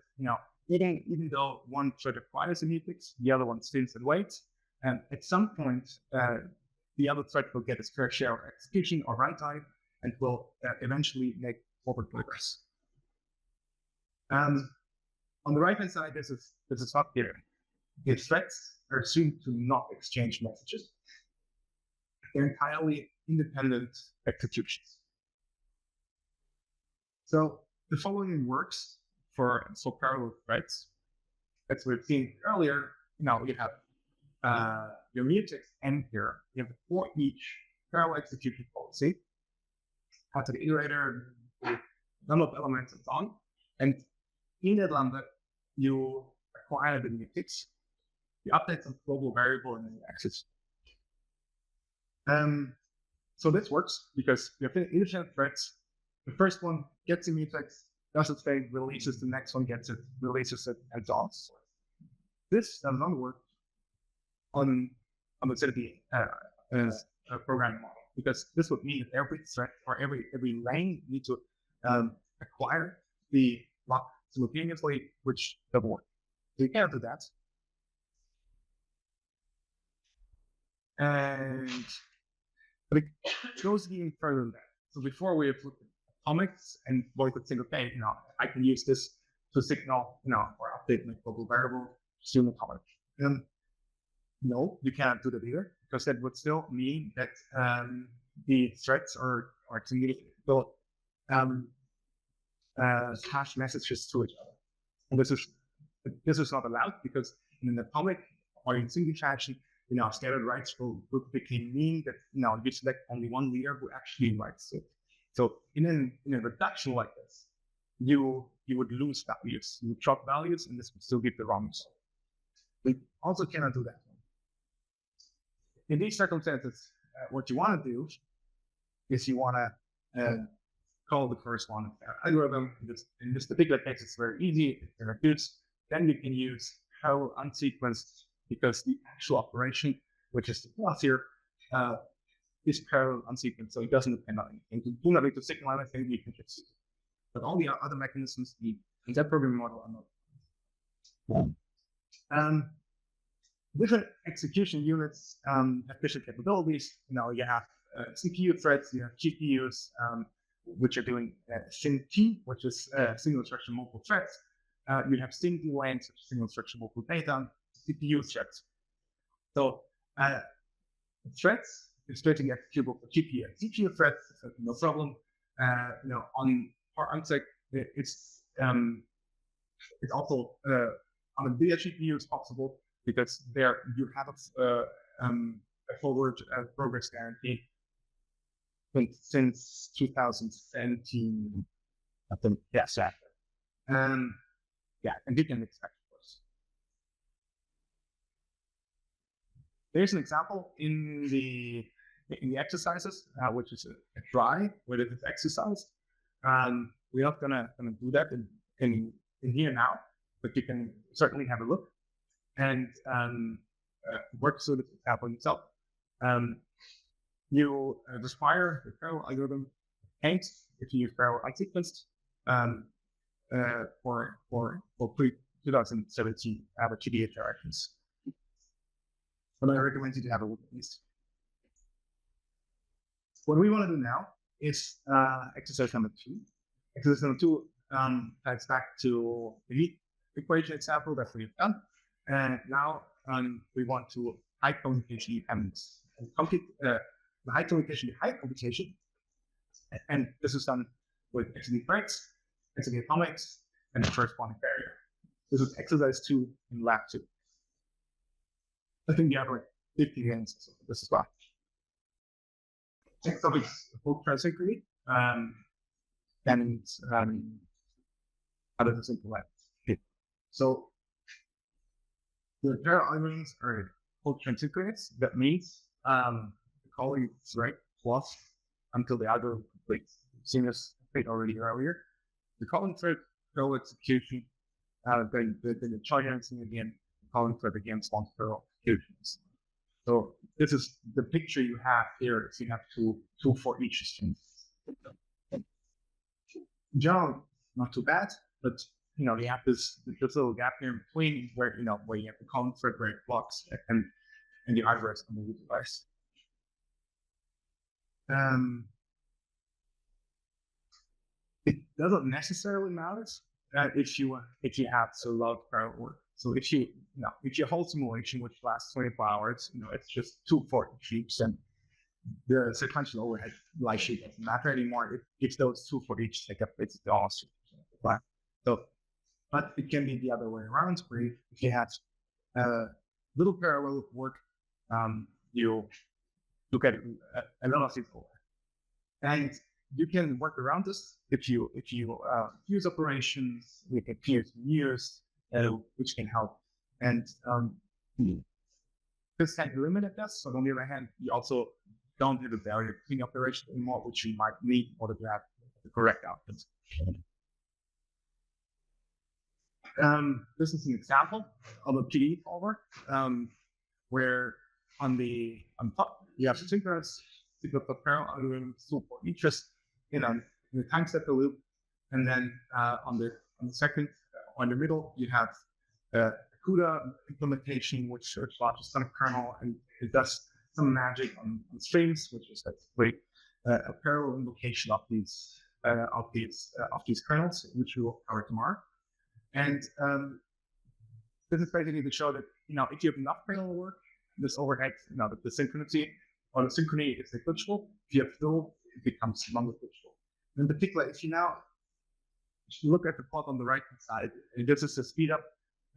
even though one thread acquires a mutex, the other one spins and waits, and at some point, the other thread will get its fair share of execution or runtime and will eventually make forward progress. On the right-hand side, this is up here. The threads are assumed to not exchange messages. They're entirely independent executions. So the following works for parallel threads. As we've seen earlier, you have your mutex end here. You have for each parallel execution policy. add to the iterator, number of elements and so on. And in that lambda, you acquire the new fix, you update some global variable, and then you exit. So this works because you have independent threads. The first one gets the mutex, does its thing, releases the next one, gets it, releases it, and so on. This does not work on let's say the programming model, because this would mean that every thread or every lane needs to acquire the lock simultaneously, which doesn't work. So you can't do that. But it goes even further than that. So before we have looked at atomics and void with single K, I can use this to signal, or update my global variable to an atomic. No, you can't do that either, because that would still mean that the threads are will hash messages to each other. And this is not allowed, because in an atomic or in single fashion, scattered writes will quickly mean that you select only one leader who actually writes it. So in a reduction like this, you would lose values. You would drop values, and this would still give the wrong result. We also cannot do that. In these circumstances, what you want to do is you want to call the corresponding algorithm. In this particular case, it's very easy. It's very good. Then you can use parallel unsequenced, because the actual operation, which is the plus here, is parallel unsequenced, so it doesn't depend on anything. You do not need to signal anything, you can just. But all the other mechanisms in that programming model are not. Different execution units have different capabilities. You have CPU threads, you have GPUs, which are doing SYNT, which is single instruction multiple threads. You have single lanes, single instruction multiple data, CPU threads. So threads is straight executable for GPU and CPU threads, so no problem. On ARMSec, it's also on a NVIDIA GPU it's possible, because there you have a forward progress guarantee since 2017. I think, yes, and you can expect, of course. There's an example in the exercises, which is a try where it is exercised. We're not gonna do that in here now, but you can certainly have a look and work through the example itself. You just fire the parallel algorithm, and if you use parallel unsequenced for pre-2017 CUDA interactions. But I recommend you to have a look at least. What we want to do now is exercise number 2. Exercise number 2 ties back to the heat equation example that we've done. And now we want to high computation and compute the high computation. And this is done with XD threads, XD atomics, and the corresponding barrier. This is exercise 2 in lab 2. I think you have like 50 answers of this as well. Next topic is full transectory. And how does this implement? So the parallel algorithms are full transectories. That means calling thread plus until the algorithm completes. You've seen this already earlier. The calling thread parallel execution, then the charging again, calling thread again spawns parallel executions. So this is the picture you have here. So you have two for each string. In general, not too bad, but you have this little gap here in between where you have the calling thread where it blocks and the address on the root device. It doesn't necessarily matter if you have so loud parallel work. So if your whole simulation, which lasts 24 hours, it's just 2 for each heap, and the sequential overhead likely doesn't matter anymore. If those 2 for each take up, it's the awesome. So, but it can be the other way around, where if you have little parallel work, you get a lot of over. And you can work around this if you use operations, we can use years, which can help. And this can be limited this. So on the other hand, you also don't have a barrier between operations anymore, which you might need in order to have the correct outputs. This is an example of a PD solver, where on top you have synchronous parallel algorithm for interest in the time stepper loop, and then on the second or in the middle you have CUDA implementation, which launches some kernel and it does some magic on streams, which is basically a parallel invocation of these kernels, which we will cover tomorrow. And this is basically to show that if you have enough parallel work, this overhead, the synchronicity or the synchrony is negligible. If you have little, it becomes non-negligible. In particular, if you look at the plot on the right hand side, and this is the speed up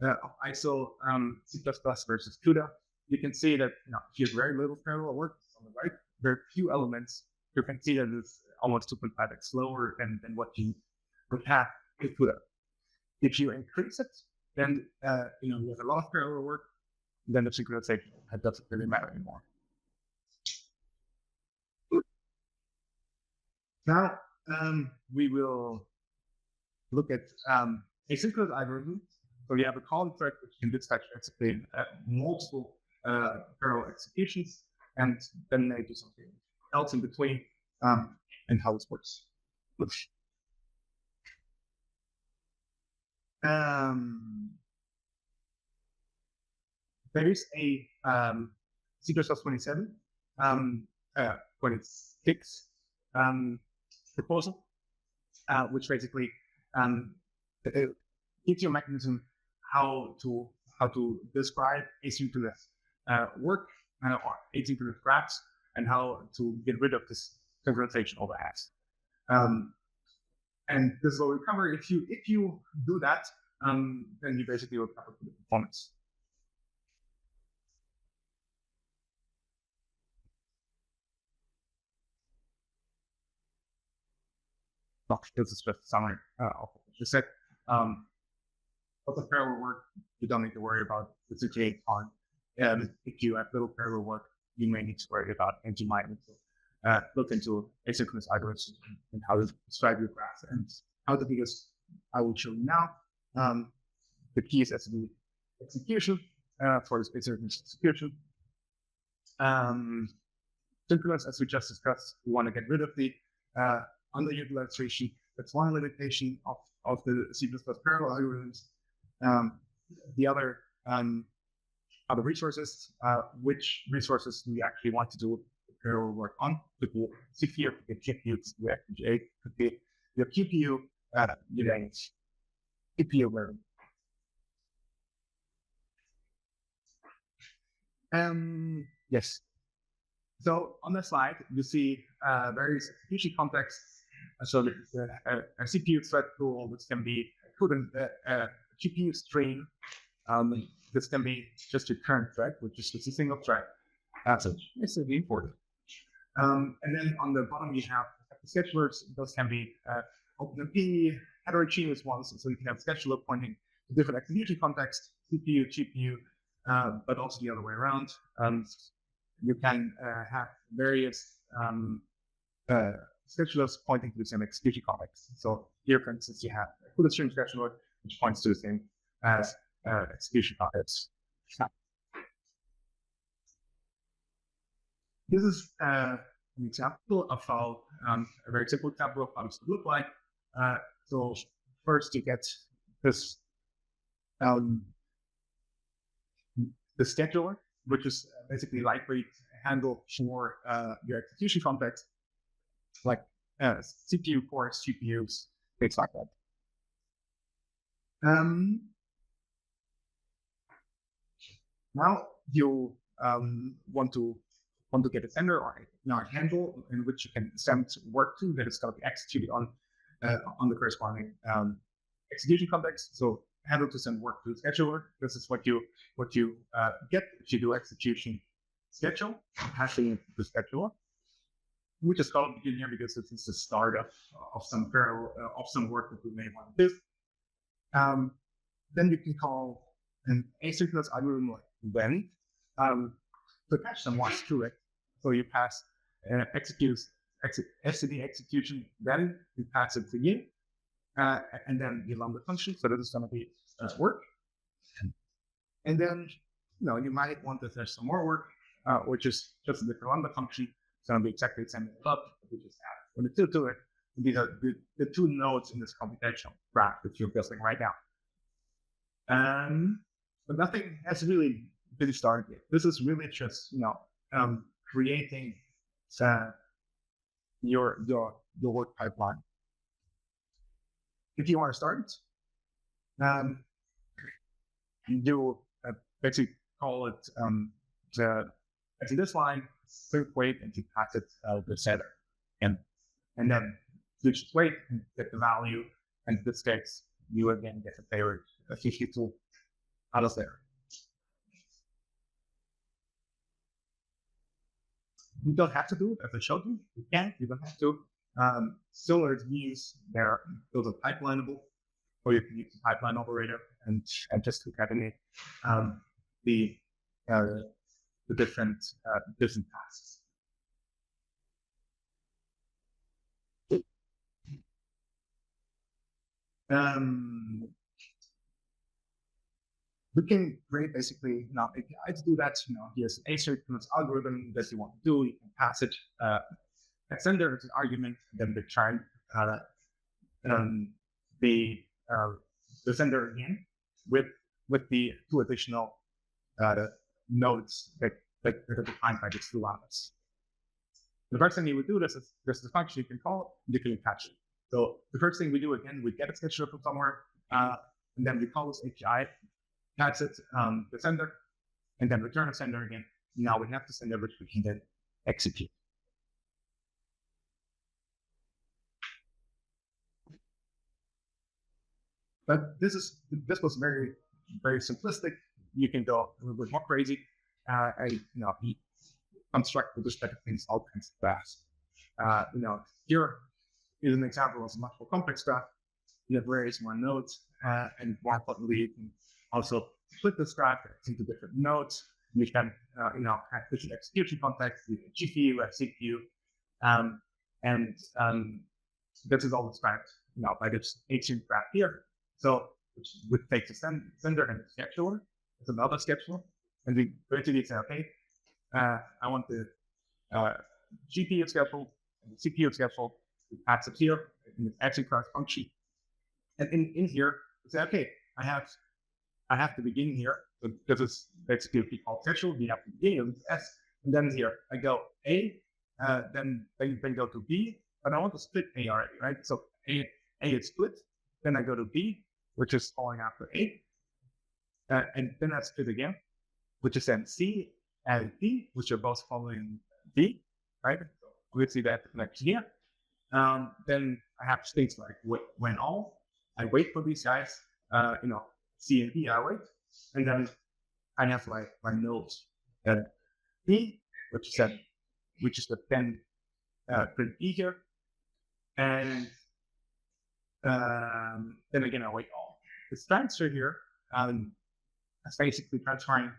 of ISO C++ versus CUDA, you can see that if you have very little parallel work on the right, very few elements, you can see that it's almost 2.5x slower than what you would have with CUDA. If you increase it, then you have a lot of parallel work, then the synchronization doesn't really matter anymore. Now we will look at asynchronous algorithms. So you have a calling thread which can dispatch basically multiple parallel executions, and then they do something else in between, and how this works. There is a C++27, 26 proposal, which basically gives you a mechanism how to describe asynchronous work or asynchronous graphs, and how to get rid of this synchronization overheads. And this is what we cover. If you do that, then you basically will cover the performance. This is just a summary of what you said. But the parallel work, you don't need to worry about the situation on. If you have little parallel work, you may need to worry about, and you might need to look into asynchronous algorithms and how to describe your graph. And how to do this, I will show you now. The key is SB execution for this asynchronous execution. Synchronous, as we just discussed, we want to get rid of the underutilization. That's one limitation of the C++ parallel algorithms. The other are the resources. Which resources do we actually want to do parallel work on? Could be CPU, could be GPU, could be your QPU, CPU memory. Yes. So on the slide, you see various execution contexts. So this is a CPU thread pool. This can be a GPU stream. This can be just your current thread, which is just a single thread. So it's really important. And then on the bottom, you have the schedulers. Those can be OpenMP, heterogeneous ones. So you can have a scheduler pointing to different execution contexts, CPU, GPU, but also the other way around. You can have various schedulers pointing to the same execution context. So here, for instance, you have a CUDA stream scheduler, which points to the same as execution context. This is an example of how a very simple example of how this would look like. So first, you get this the scheduler, which is basically lightweight handle for your execution context, like CPU cores, GPUs, things like that. Now you want to get a sender or a handle in which you can send work to that is going to be executed on the corresponding execution context. So handle to send work to the scheduler. This is what you get if you do execution schedule, hashing the scheduler. we just call it begin here because this is the start of some work that we may want to do. Then you can call an asynchronous algorithm like when to catch some ones to it. So you pass std execution, then you pass it begin, and then you run the function. So this is going to be work. And then you might want to there's some more work, which is just if you run the function, it's going to be exactly the same as above. We just add when the two to it would be the two nodes in this computational graph that you're building right now. But nothing has really been started yet. This is really just creating your work pipeline. If you want to start, you basically call it in this line, wait, and you pass it the setter, and then you just wait and get the value. And in this case, you again get a favorite 52 out of there. You don't have to do it as I showed you. You can, you don't have to. Similar to use those are pipelinable, or you can use the pipeline operator and just concatenate the different tasks. We can create basically API to do that. Here's an asynchronous algorithm that you want to do. You can pass it a sender as an argument, and then return the sender again with the two additional nodes that are defined by these two lambdas. The first thing you would do is there's the function you can call, you can catch it. So the first thing we do again, we get a scheduler from somewhere, and then we call this API, catch it, the sender, and then return a sender again. Now we have the sender which we can then execute. But this was very, very simplistic. You can go a little bit more crazy. Construct with respect to things all kinds of fast. Here is an example of a much more complex graph. You have various more nodes, and more importantly, you can also split this graph into different nodes. We can, have different execution contexts, GPU, CPU, and this is all described, by this HTML graph here. So, which would take the sender and the scheduler. It's another scheduler, and we basically say, okay, I want the GPU schedule and the CPU schedule to pass it here in the asynchronous function. And in here, we say, okay, I have to begin here. So this is basically a default schedule. We have to begin with S, and then here I go A, then go to B, but I want to split A already, right? So A is split, then I go to B, which is falling after A, and then I split again, which is then C and D, which are both following B, right? So we see that next here. Then I have states like when all, I wait for these guys, C and D, I wait, and then I have my nodes, B, which is the 10 print E here, and then again I wait all. This transfer here is basically transferring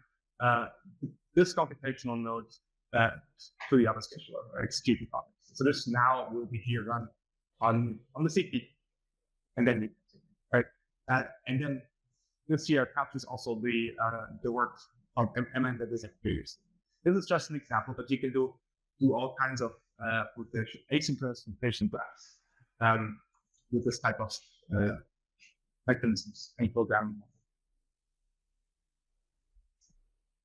this computational node to the other scheduler, right? GPU context. So this now will be here run on the CPU, and then right, and then this here captures also the work of MN that is previously. This is just an example, but you can do all kinds of asynchronous computation graphs with this type of mechanisms and programming.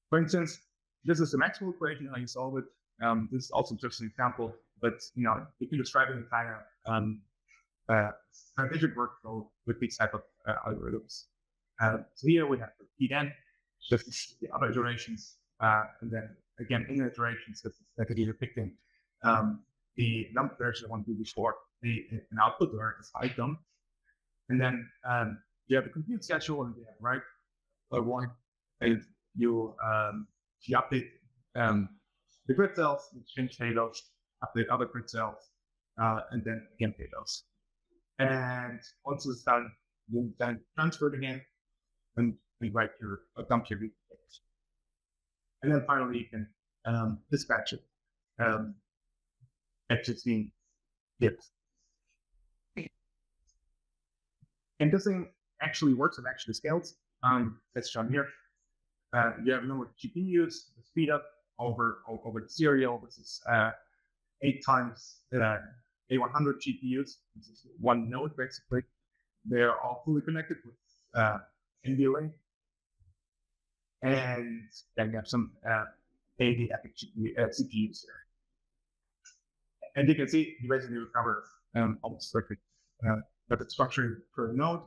For instance, this is the Maxwell equation, how you solve it. This is also just an example, but you can describe an entire scientific workflow with these type of algorithms. So here we have the P10, just the other iterations, and then again in the iterations that are depicting the number version I want to do before an output or a item, and then you have the compute schedule and you have write or one, and you update the grid cells, you change tables, update other grid cells, and then again pay those. And once it's done, you then transfer it again and write your dump your reports. And then finally, you can dispatch it at 16 bits. And this thing actually works. It actually scales. That's shown here. You have a number of GPUs, the speed up over the serial. This is 8 times A100 GPUs. This is one node basically. They're all fully connected with NVLink. And then you have some 80 epic CPUs here. And you can see you basically recover almost perfect the structure per node.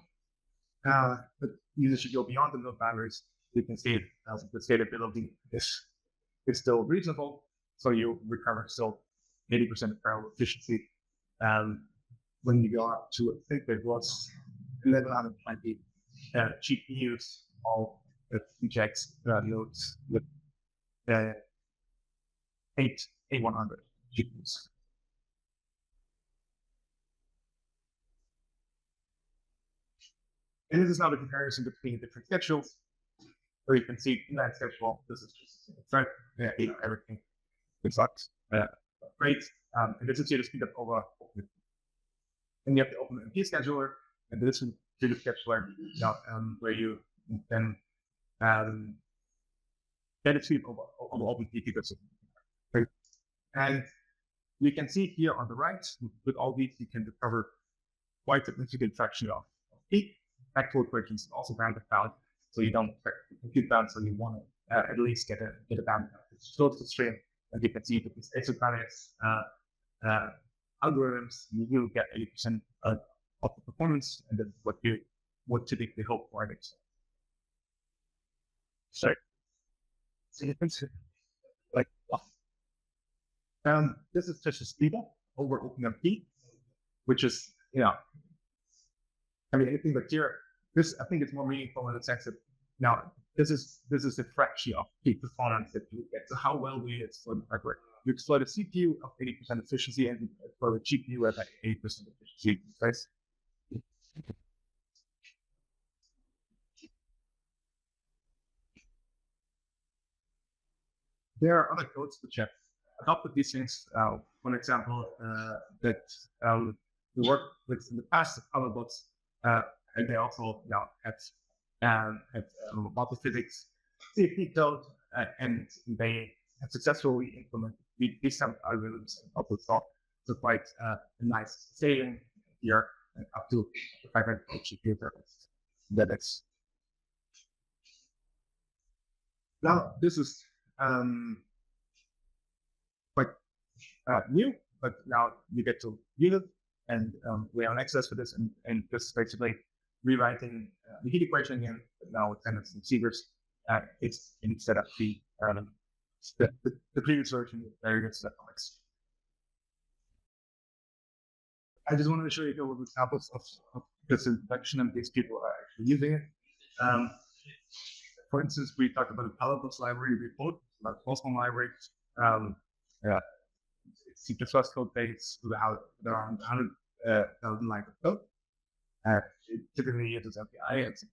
But users should go beyond the node boundaries. You can see the scalability is still reasonable. So you recover still 80% of parallel efficiency. When you go up to, I think it was 1120 GPUs, all injects nodes with 8 A100 GPUs. And this is now the comparison between different schedules, where you can see in that schedule, this is just a thread, everything sucks. Great. And this is here to speed up over. And you have the OpenMP scheduler, and this is the scheduler where you then get it speed over OpenMP ecosystem. Right. And you can see here on the right, with all these, you can recover quite a significant fraction of peak. Factual equations also bandwidth bound, so you don't compute bound, so you want to at least get a bandwidth. It's close to stream, as you can see with these asynchronous algorithms, you get 80% of the performance, and that's what you would typically hope for next. So you can see, like, this is just a speed up over OpenMP, which is, I mean, anything but here, this, I think it's more meaningful in the sense that now this is a fraction of peak performance that you get. So how well do you exploit the hardware? You exploit a CPU of 80% efficiency and you exploit a GPU at 80% efficiency. Right? There are other codes which have adopted these things. One example that we worked with in the past, the Powerbots. And they also had multi-physics CFD code, and they have successfully implemented these some algorithms and also saw quite a nice scaling here, up to 500 GPU purpose. That is. Now this is quite new, but now you get to use it. And we have access to this, and this is basically rewriting the heat equation again, but now with tenants and receivers. It's instead of the previous version with various economics. I just wanted to show you a couple of examples of this introduction and these people are actually using it. For instance, we talked about the Powerbots library report, about Postman library. It's C++ code base with around 100,000 lines of code. It typically uses API and C++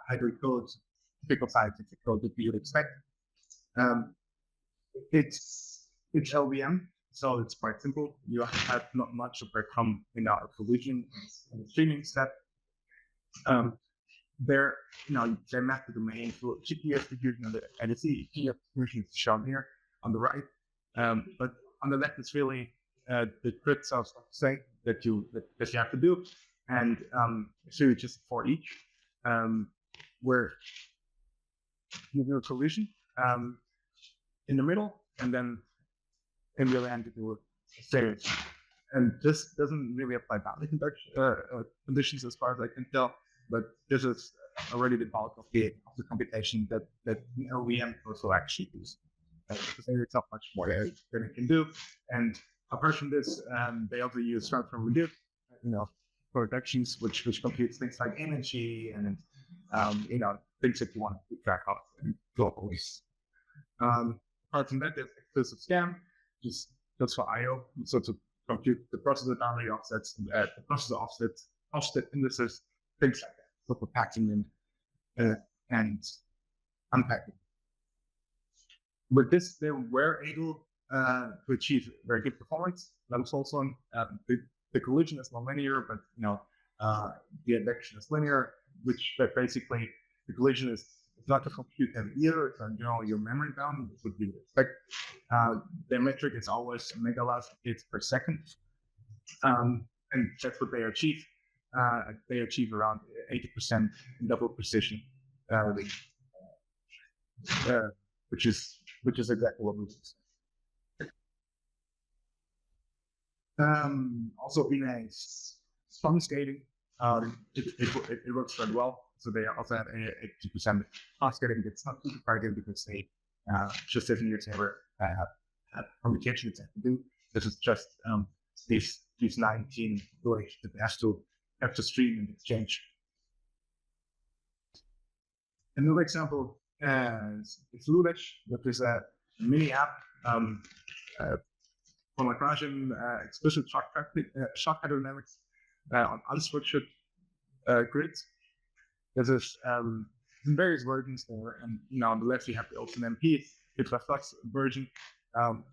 hybrid code, typical scientific code that you would expect. It's LVM, so it's quite simple. You have not much of a come in our solution and the streaming step. They map the domain to GPU execution and the CPU execution is shown here on the right. But on the left, it's really the grid cells say that you have to do, and it's really just for each, where you do a solution in the middle, and then in the end you do a series. And this doesn't really apply boundary conditions as far as I can tell, but this is already the bulk of the computation that LVM also actually use. There's not much more than it can do. And apart from this, they also use transform reduce, productions which computes things like energy and things that you want to keep track of globally. Apart from that, there's exclusive scam, just just for I/O. So to compute the processor boundary offsets, the processor offset indices, things like that. So for packing them and unpacking. With this, they were able to achieve very good performance. That was also on the collision is non-linear, but the advection is linear, which basically the collision is not a compute heavy either. It's your memory bound, which would you expect. Their metric is always megabytes per second, and that's what they achieve. They achieve around 80% double precision, which is exactly what we expect. Also in a strong scaling, it works very well. So they also have a 80% fast scaling. It's not too competitive because they just as years never have communication to do. This is just these 19 storage that have to stream and exchange. Another example is Ludesh, that is a mini app for Lagrangian explicit shock hydrodynamics on unstructured grids. This is in various versions there, and on the left you have the OpenMP, it's a Flux version,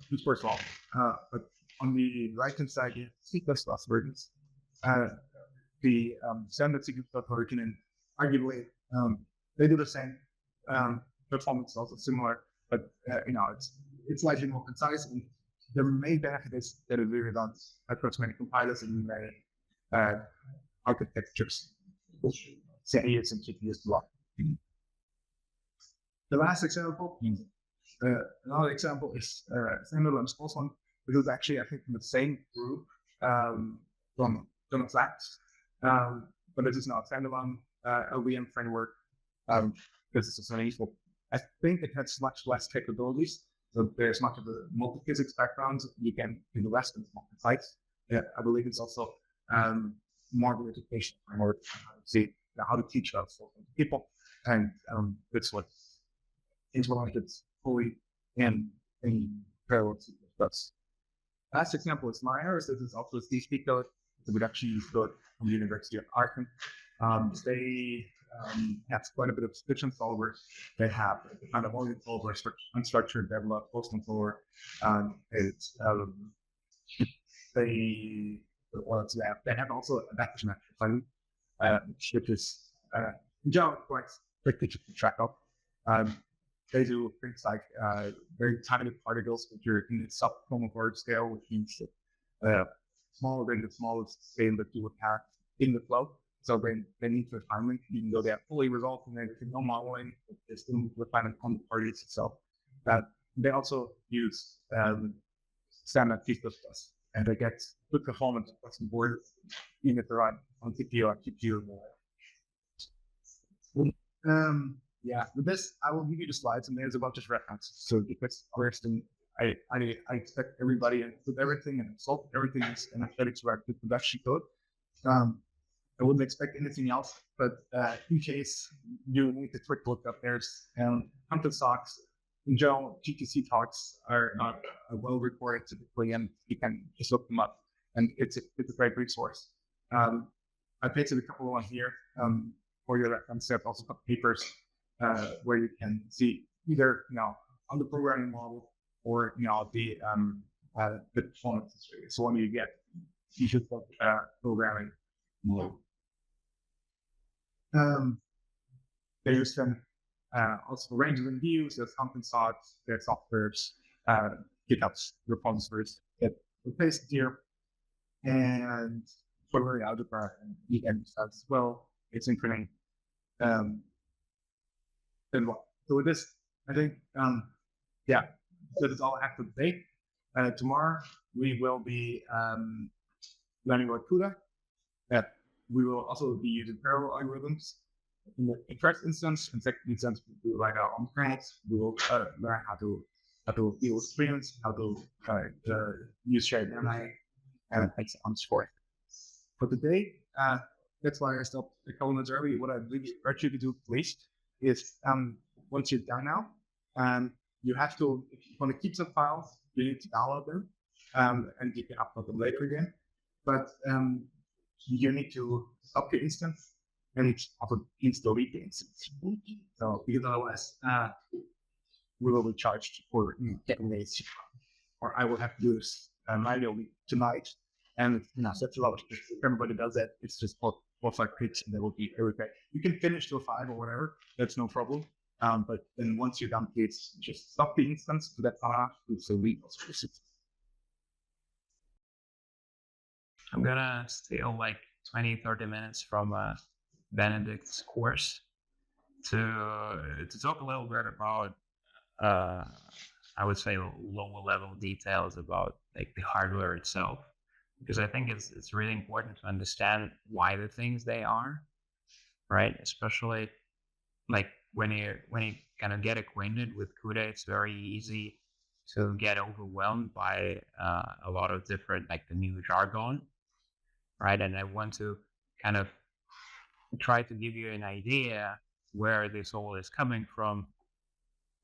which works well. But on the right hand side, you have C++ versions. The standard C++ version, and arguably they do the same. Performance is also similar, but it's slightly more concise. And the main benefit is that it really runs across many compilers and many architectures. CIEs and GPUs as well. The last example, another example is standalone sports one, which is actually I think from the same group from Jonathan Flax, but this is not a standalone LVM framework. This is an useful. I think it has much less capabilities, so there's much of a multi-physics background. You can do less than small sites. I believe it's also more of an education framework. See how to teach us people, and that's what implemented fully in parallel C++. Last example is Myers. This is also a CSP code. It's a reduction use code from the University of Aachen. They have quite a bit of stitching solvers. They have a kind of volume solver, unstructured develop, post controller. They have also a backwards match plugin, which is in general quite quickly to keep track of. They do things like very tiny particles, which are in the sub-chromophore scale, which means smaller than the smallest scale that you would have in the flow. So they need refinement, even though they are fully resolved and there's no modeling, there's still refinement on the parties itself. They also use standard C++, and they get good performance across the board, even if they're on CPU or GPU. With this, I will give you the slides, and there's a bunch of references. So because first, I expect everybody to put everything and solve everything in aesthetics right with production code. I wouldn't expect anything else, but in case you need to quick look up, there's content talks. In general, GTC talks are well recorded typically, and you can just look them up, and it's a great resource. I pasted a couple of ones here for your reference. I've also got papers where you can see either on the programming model or the performance. So when you get features of programming model. There's some also range of views, there's content sorts, there's softwares, GitHub's repositories that replaced here, and for algebra and EM as well, it's including. So with this, I think, that is all I have for today. Tomorrow we will be learning about CUDA. We will also be using parallel algorithms. In the first instance, in second instance, we will write our own kernels. We will learn how to deal with streams, how to use shared memory, and so on so forth. For today, that's why I stopped a couple minutes early. What I really urge you to do, please, is once you're done now, you have to, if you want to keep some files, you need to download them. and you can upload them later again. But you need to stop the instance and also install the instance. So because otherwise, we will be charged for 10 days, or I will have to do this manually tonight. And that's a lot. If everybody does that, it's just 4 or 5 clicks, and they will be okay. You can finish till 5 or whatever. That's no problem. But then once you're done, please just stop the instance. So that's a week. I'm gonna steal like 20-30 minutes from Benedict's course to talk a little bit about I would say lower level details about like the hardware itself, because I think it's really important to understand why the things they are, right? Especially like when you kind of get acquainted with CUDA, it's very easy to get overwhelmed by a lot of different like the new jargon, right? And I want to kind of try to give you an idea where this all is coming from,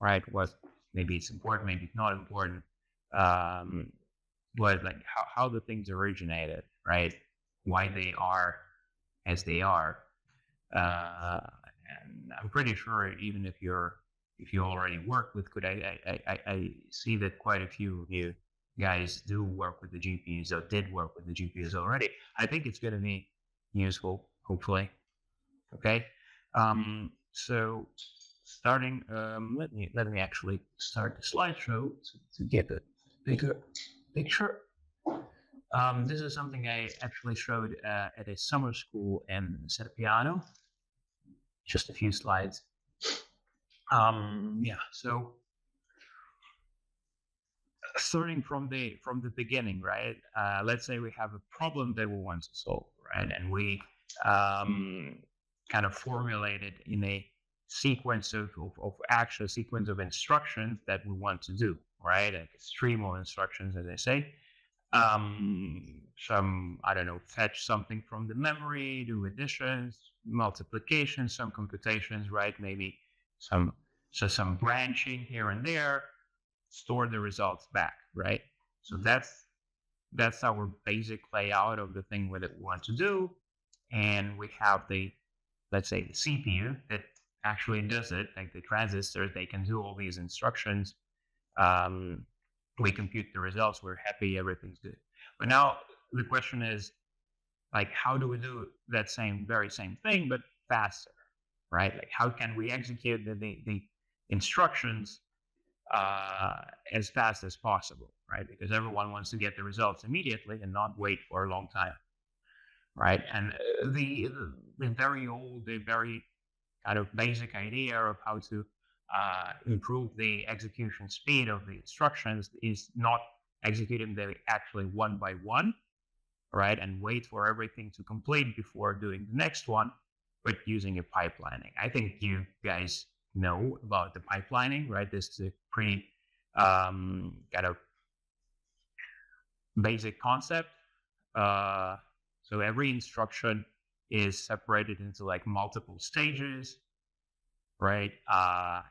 right? What maybe it's important, maybe it's not important, but like how the things originated, right? Why they are as they are, and I'm pretty sure even if you already work with CUDA, I see that quite a few of you guys do work with the GPUs or did work with the GPUs already. I think it's going to be useful, hopefully. Okay, so starting, let me actually start the slideshow to get a bigger picture. This is something I actually showed at a summer school in Settepiano. Just a few slides. Yeah, so starting from the beginning, right? Let's say we have a problem that we want to solve, right? And we kind of formulate it in a sequence of actual sequence of instructions that we want to do, right? Like a stream of instructions, as I say. Some, I don't know, fetch something from the memory, do additions, multiplication, some computations, right? Maybe some branching here and there, store the results back, right? So that's our basic layout of the thing that we want to do. And we have the, let's say, the CPU that actually does it, like the transistors, they can do all these instructions. We compute the results, we're happy, everything's good. But now the question is, like, how do we do that very same thing, but faster, right? Like, how can we execute the instructions as fast as possible, right? Because everyone wants to get the results immediately and not wait for a long time, right? And the very kind of basic idea of how to improve the execution speed of the instructions is not executing them actually one by one, right? And wait for everything to complete before doing the next one, but using a pipelining. I think you guys know about the pipelining, right? This is a pretty kind of basic concept. So every instruction is separated into like multiple stages, right?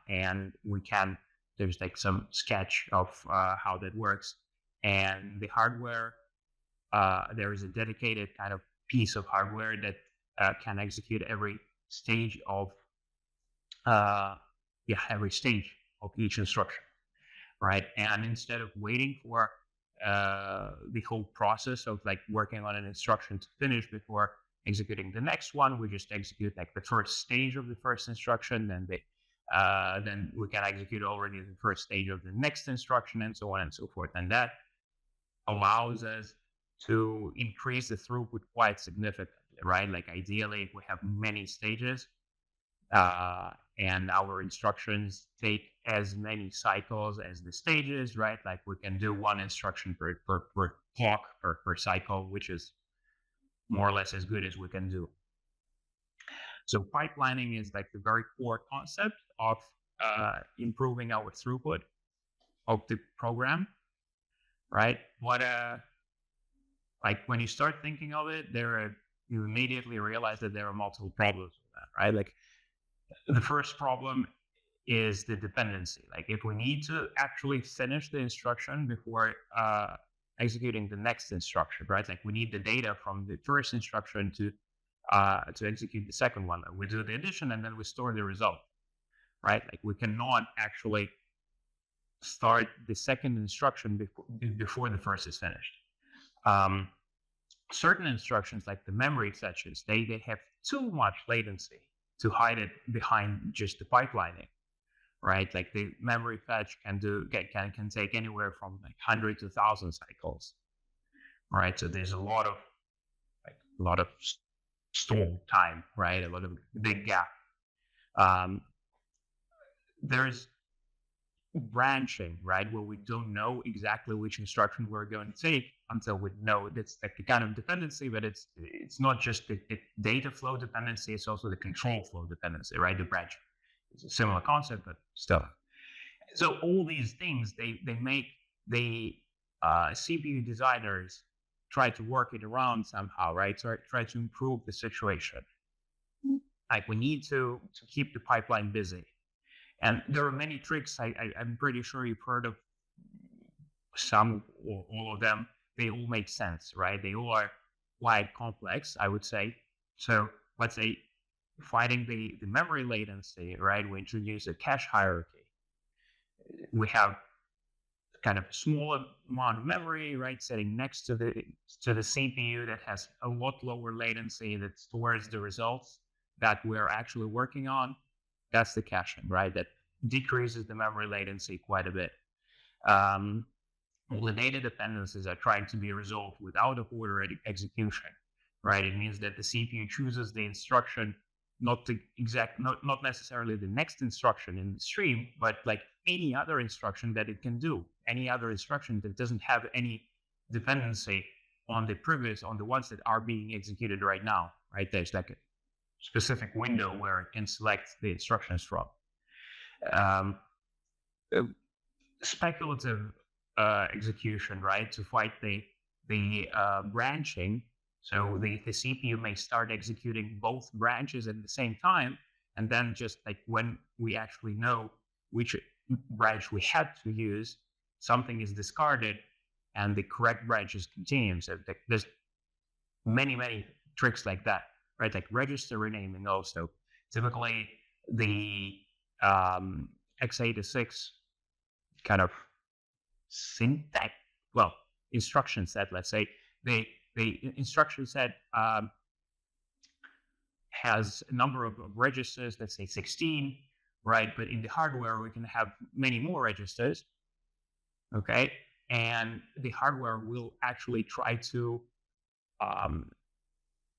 And there's like some sketch of how that works. And the hardware, there is a dedicated kind of piece of hardware that can execute every stage of each instruction, right? And instead of waiting for the whole process of like working on an instruction to finish before executing the next one, we just execute like the first stage of the first instruction, then we can execute already the first stage of the next instruction, and so on and so forth. And that allows us to increase the throughput quite significantly, right? Like ideally, if we have many stages, and our instructions take as many cycles as the stages, right? Like we can do one instruction per clock per cycle, which is more or less as good as we can do. So pipelining is like the very core concept of improving our throughput of the program, right? What like when you start thinking of it, you immediately realize that there are multiple problems with that, right? Like the first problem is the dependency. Like if we need to actually finish the instruction before executing the next instruction, right? Like we need the data from the first instruction to execute the second one. We do the addition and then we store the result, right? Like we cannot actually start the second instruction before the first is finished. Certain instructions like the memory fetches, they have too much latency to hide it behind just the pipelining, right? Like the memory fetch can take anywhere from like 100 to 1,000 cycles, right? So there's a lot of stall time, right? A lot of big gap. There's branching, right, where we don't know exactly which instruction we're going to take until we know that's like the kind of dependency, but it's not just the data flow dependency, it's also the control flow dependency, right? The branch. It's a similar concept, but still. So all these things, they make the CPU designers try to work it around somehow, right? So try to improve the situation. Like we need to keep the pipeline busy. And there are many tricks. I'm pretty sure you've heard of some or all of them. They all make sense, right? They all are quite complex, I would say. So let's say fighting the memory latency, right? We introduce a cache hierarchy. We have kind of a small amount of memory, right, sitting next to the CPU that has a lot lower latency that stores the results that we're actually working on. That's the caching, right? That decreases the memory latency quite a bit. All the data dependencies are trying to be resolved without a order execution, right? It means that the CPU chooses the instruction, not necessarily the next instruction in the stream, but like any other instruction that it can do, any other instruction that doesn't have any dependency on the ones that are being executed right now, right? There's like a specific window where it can select the instructions from. Speculative execution, right, to fight the branching. So the CPU may start executing both branches at the same time, and then just like when we actually know which branch we had to use, something is discarded and the correct branch is continued. So there's many tricks like that, right? Like register renaming also. Typically the x86 kind of syntax, well, instruction set, let's say, the instruction set has a number of registers, let's say 16, right? But in the hardware, we can have many more registers, okay? And the hardware will actually try to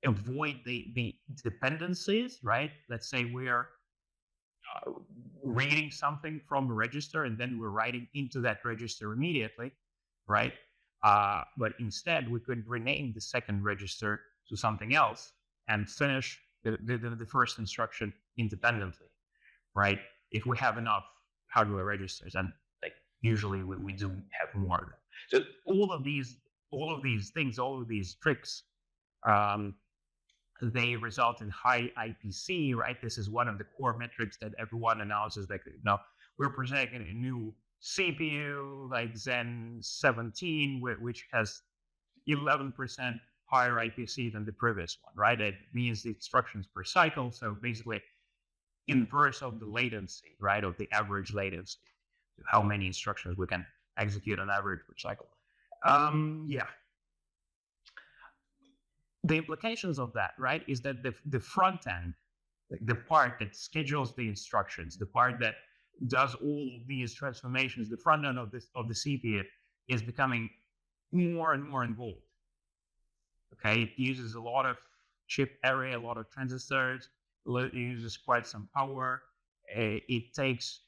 avoid the dependencies, right? Let's say we're reading something from a register and then we're writing into that register immediately, right? But instead, we could rename the second register to something else and finish the first instruction independently, right? If we have enough hardware registers, and like usually we do have more of them. So all of these things, all of these tricks, they result in high IPC, right? This is one of the core metrics that everyone announces. Like, we're presenting a new CPU like Zen 17, which has 11% higher IPC than the previous one, right? It means the instructions per cycle. So basically inverse of the latency, right? Of the average latency, how many instructions we can execute on average per cycle. Yeah. The implications of that, right, is that the front end, the part that schedules the instructions, the part that does all of these transformations, the front end of the CPU is becoming more and more involved. Okay, it uses a lot of chip area, a lot of transistors, it uses quite some power. It takes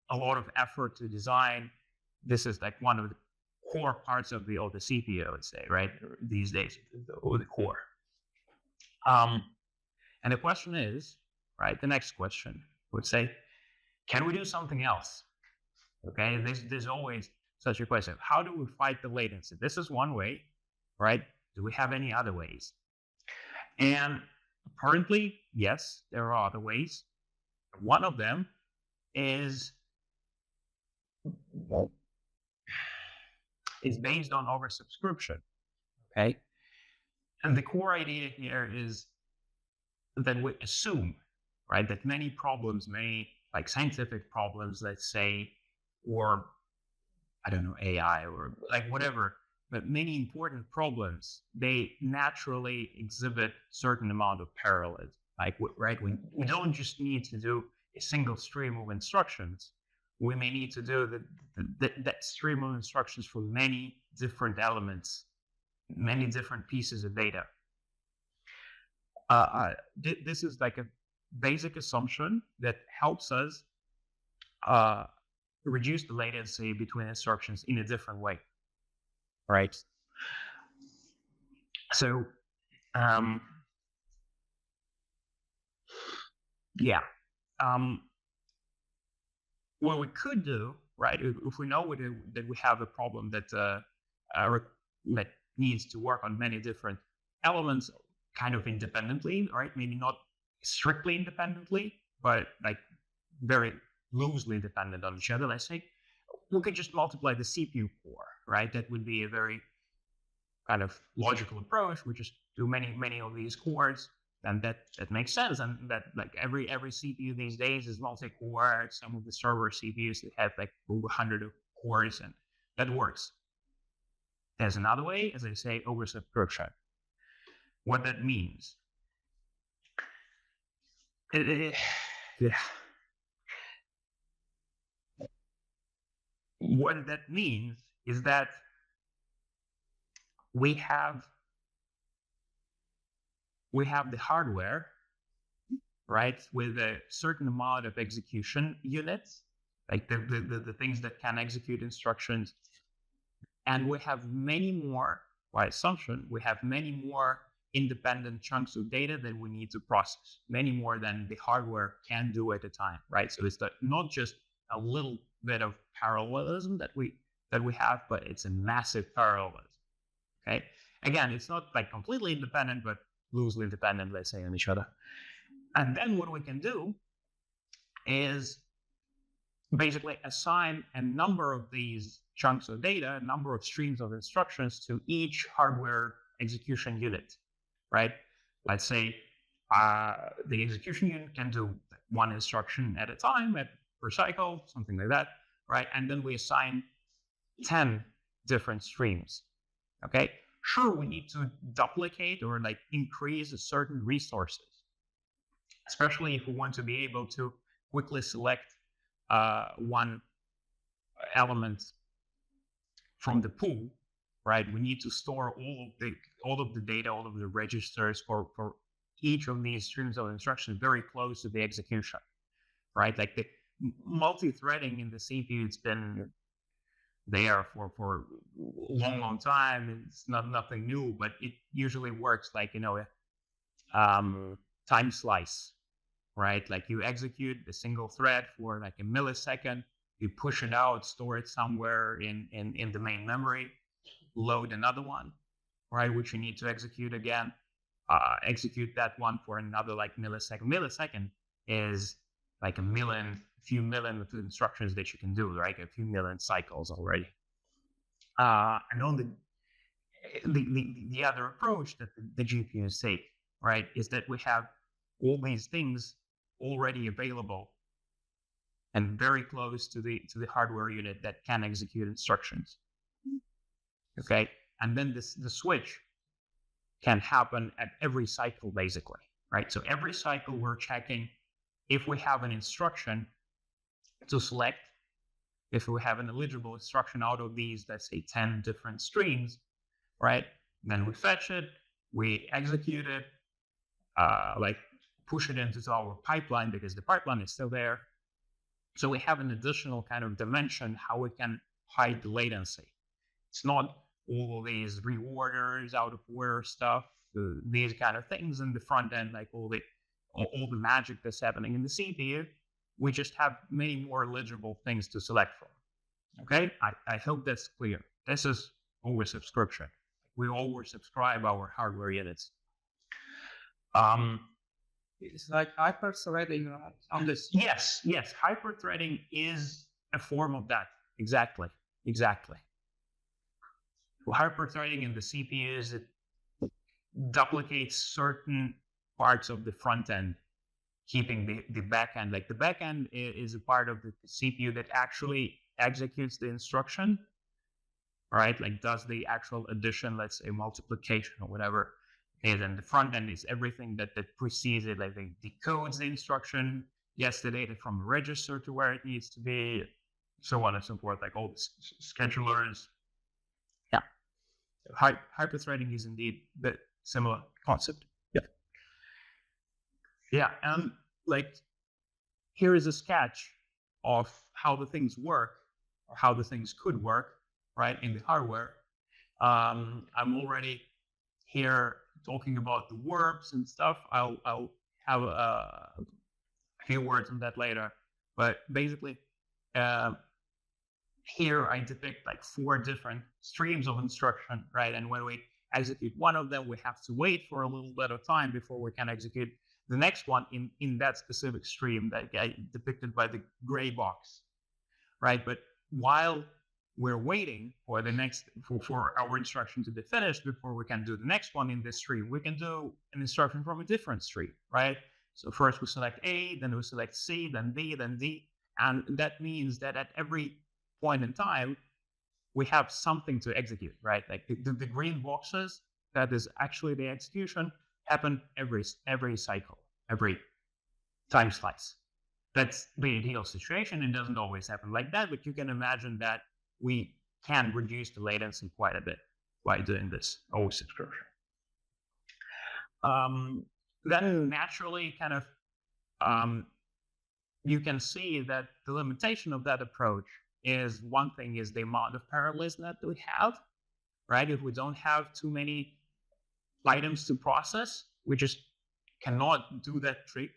a lot of effort to design. This is like one of the core parts of the CPU, I would say, right? These days, the core. And the question is, right? The next question would say, can we do something else? Okay, there's always such a question. How do we fight the latency? This is one way, right? Do we have any other ways? And apparently, yes, there are other ways. One of them is is based on oversubscription. Okay, and the core idea here is that we assume, right, that many problems, many like scientific problems, let's say, or I don't know, AI or like whatever, but many important problems, they naturally exhibit certain amount of parallelism. Like, right, we don't just need to do a single stream of instructions. We may need to do that stream of instructions for many different elements, many different pieces of data. This is like a basic assumption that helps us reduce the latency between instructions in a different way, right? So, what we could do, right, if we know that we have a problem that needs to work on many different elements kind of independently, right? Maybe not strictly independently, but like very loosely dependent on each other, let's say, we could just multiply the CPU core, right? That would be a very kind of logical approach. We just do many of these cores, and that makes sense. And that like every CPU these days is multi-core. Some of the server CPUs that have like over 100 cores, and that works. There's another way, as I say, oversubscription. What that means. What that means is that we have the hardware, right, with a certain amount of execution units, like the things that can execute instructions, and we have many more, by assumption, we have many more independent chunks of data that we need to process, many more than the hardware can do at a time, right? So it's not just a little bit of parallelism that we have, but it's a massive parallelism. Okay, again, it's not like completely independent, but loosely dependent, let's say, on each other. And then what we can do is basically assign a number of these chunks of data, a number of streams of instructions to each hardware execution unit, right? Let's say the execution unit can do one instruction at a time, per cycle, something like that, right? And then we assign 10 different streams, okay? Sure, we need to duplicate or like increase certain resources, especially if we want to be able to quickly select one element from the pool, right? We need to store all of the data, all of the registers for each of these streams of instructions very close to the execution, right? Like the multi-threading in the CPU, it's been there for a long time. It's nothing new, but it usually works like, time slice, right? Like you execute a single thread for like a millisecond, you push it out, store it somewhere in the main memory, load another one, right? Which you need to execute again, execute that one for another like millisecond. Millisecond is like a few million of instructions that you can do, right? A few million cycles already. And on the other approach that the GPUs take, right, is that we have all these things already available and very close to the hardware unit that can execute instructions. Okay, and then the switch can happen at every cycle, basically, right? So every cycle we're checking if we have an instruction to select, if we have an eligible instruction out of these, let's say 10 different streams, right? Then we fetch it, we execute it, like push it into our pipeline because the pipeline is still there. So we have an additional kind of dimension how we can hide the latency. It's not all of these reorders, out of order stuff, these kind of things in the front end, like all the magic that's happening in the CPU. We just have many more legible things to select from. Okay, I hope that's clear. This is oversubscription. We oversubscribe our hardware units. It's like hyper-threading on this. Yes, hyper-threading is a form of that. Exactly. hyperthreading in the CPUs, it duplicates certain parts of the front end, keeping the back end. Like the back end is a part of the CPU that actually executes the instruction, right? Like does the actual addition, let's say multiplication or whatever. And then the front end is everything that precedes it, like it decodes the instruction, gets the data from a register to where it needs to be, so on and so forth, like all the schedulers. Yeah. Hyperthreading is indeed the similar concept. Yeah. Yeah, and like here is a sketch of how the things work, or how the things could work, right, in the hardware. I'm already here talking about the verbs and stuff. I'll have a few words on that later, but basically here I depict like 4 different streams of instruction, right? And when we execute one of them, we have to wait for a little bit of time before we can execute the next one in that specific stream that I depicted by the gray box, right? But while we're waiting for the next for our instruction to be finished before we can do the next one in this stream, we can do an instruction from a different stream, right? So first we select A, then we select C, then B, then D, and that means that at every point in time we have something to execute, right? Like the green boxes, that is actually the execution, happen every cycle, every time slice. That's the ideal situation. It doesn't always happen like that, but you can imagine that we can reduce the latency quite a bit by doing this OS subscription. Then naturally, kind of, you can see that the limitation of that approach is, one thing is the amount of parallelism that we have, right? If we don't have too many items to process, we just cannot do that trick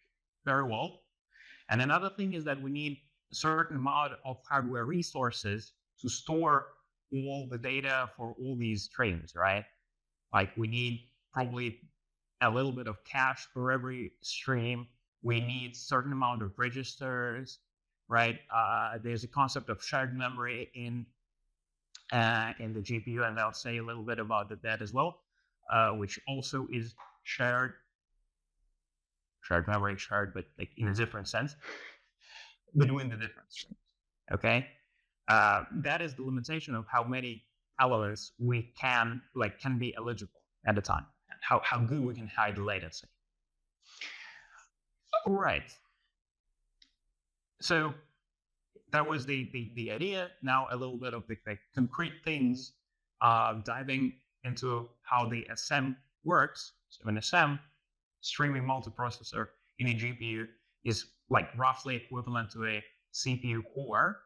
very well. And another thing is that we need a certain amount of hardware resources to store all the data for all these streams, right? Like we need probably a little bit of cache for every stream. We need a certain amount of registers, right? There's a concept of shared memory in the GPU, and I'll say a little bit about that as well, which also is shared memory, but like in a different sense between the different streams. Okay, that is the limitation of how many elements we can be eligible at a time, and how good we can hide the latency. All right. So that was the idea. Now a little bit of the concrete things, diving into how the SM works. So an SM, streaming multiprocessor in a GPU, is like roughly equivalent to a CPU core.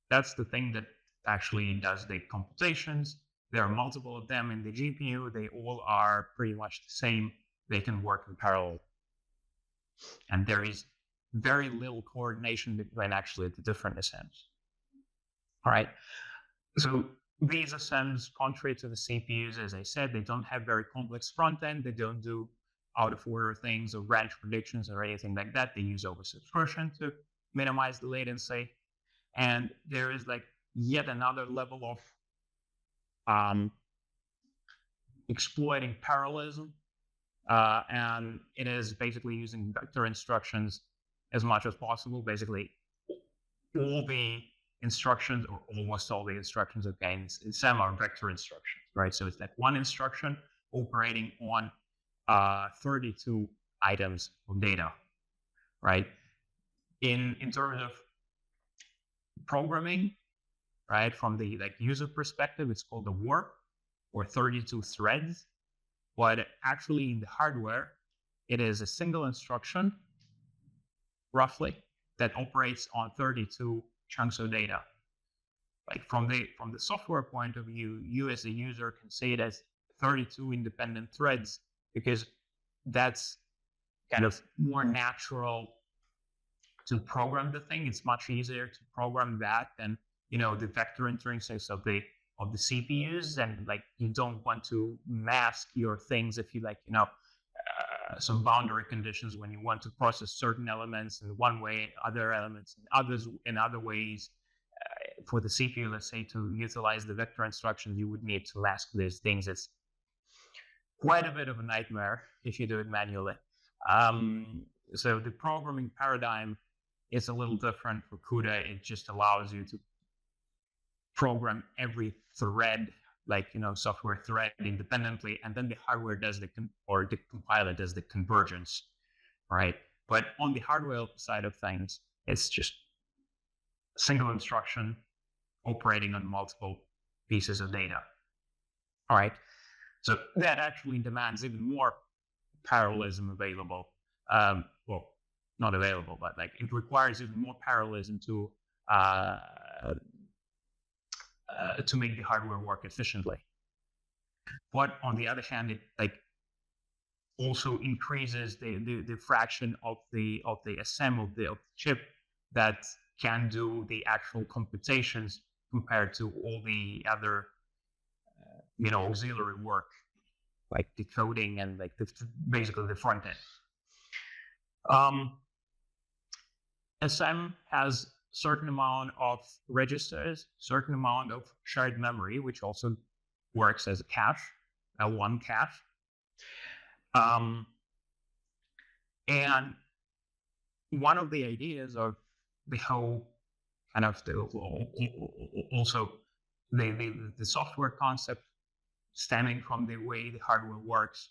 That's the thing that actually does the computations. There are multiple of them in the GPU. They all are pretty much the same. They can work in parallel. And there is very little coordination between actually the different SMs. All right. So these SMs, contrary to the CPUs, as I said, they don't have very complex front end. They don't do out of order things or branch predictions or anything like that. They use oversubscription to minimize the latency. And there is like yet another level of exploiting parallelism. And it is basically using vector instructions as much as possible. Basically, all the instructions, or almost all the instructions, again, in SEM are vector instructions, right? So it's like one instruction operating on 32 items of data, right? In terms of programming, right, from the user perspective, it's called the warp, or 32 threads. But actually in the hardware, it is a single instruction, roughly, that operates on 32 chunks of data. Like from the software point of view, you as a user can see it as 32 independent threads, because that's kind of more natural to program the thing. It's much easier to program that than, the vector intrinsics of the CPUs, and like you don't want to mask your things if you some boundary conditions when you want to process certain elements in one way, other elements in other ways. for the CPU, let's say, to utilize the vector instructions, you would need to mask these things. It's quite a bit of a nightmare if you do it manually. So the programming paradigm is a little different for CUDA. It just allows you to program every thread, like, software thread independently, and then the hardware does the compiler does the convergence, right? But on the hardware side of things, it's just a single instruction operating on multiple pieces of data. All right. So that actually demands even more parallelism available. Well, not available, but like it requires even more parallelism to make the hardware work efficiently. But on the other hand, it like also increases the fraction of the SM of the chip that can do the actual computations compared to all the other auxiliary work, like decoding and like basically the front end. SM has certain amount of registers, certain amount of shared memory, which also works as a cache, L1 cache. And one of the ideas of the whole kind of also the software concept stemming from the way the hardware works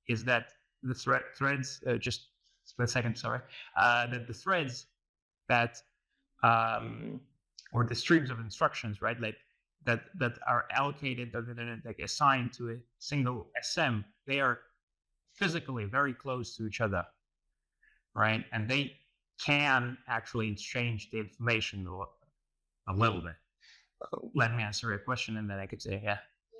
is that the threads, just a split second, sorry, that the threads that or the streams of instructions, right, like that are allocated, like assigned to a single SM, they are physically very close to each other, right? And they can actually exchange the information a little bit. Let me answer your question, and then I could say, yeah.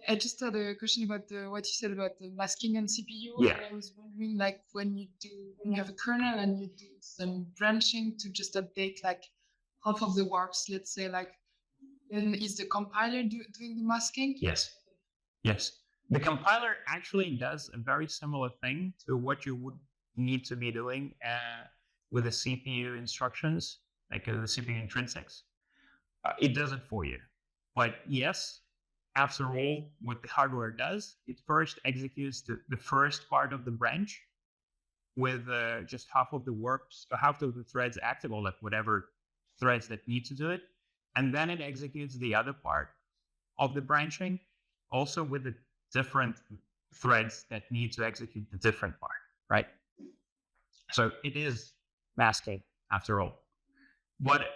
I just had a question about what you said about the masking and CPU. Yeah. I was wondering, like, when you have a kernel and you do some branching to just update like half of the works, let's say, like, then is the compiler doing the masking? Yes. The compiler actually does a very similar thing to what you would need to be doing with the CPU instructions, like the CPU intrinsics. It does it for you. But yes, after all, what the hardware does, it first executes the first part of the branch with just half of the threads active, or like whatever threads that need to do it. And then it executes the other part of the branching, also with the different threads that need to execute the different part, right? So it is masking after all. But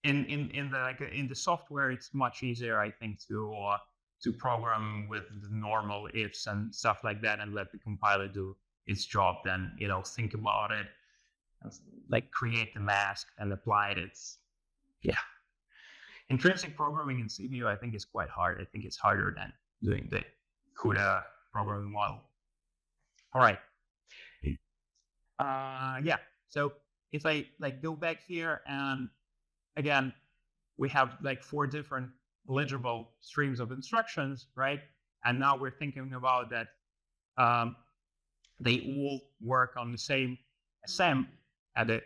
in the software, it's much easier, I think, to program with the normal ifs and stuff like that, and let the compiler do its job. Then think about it, like create the mask and apply it. Intrinsic programming in CPU, I think, is quite hard. I think it's harder than doing the CUDA programming model. All right. So if I go back here, and again, we have 4 different legible streams of instructions, right? And now we're thinking about that they all work on the same SM at a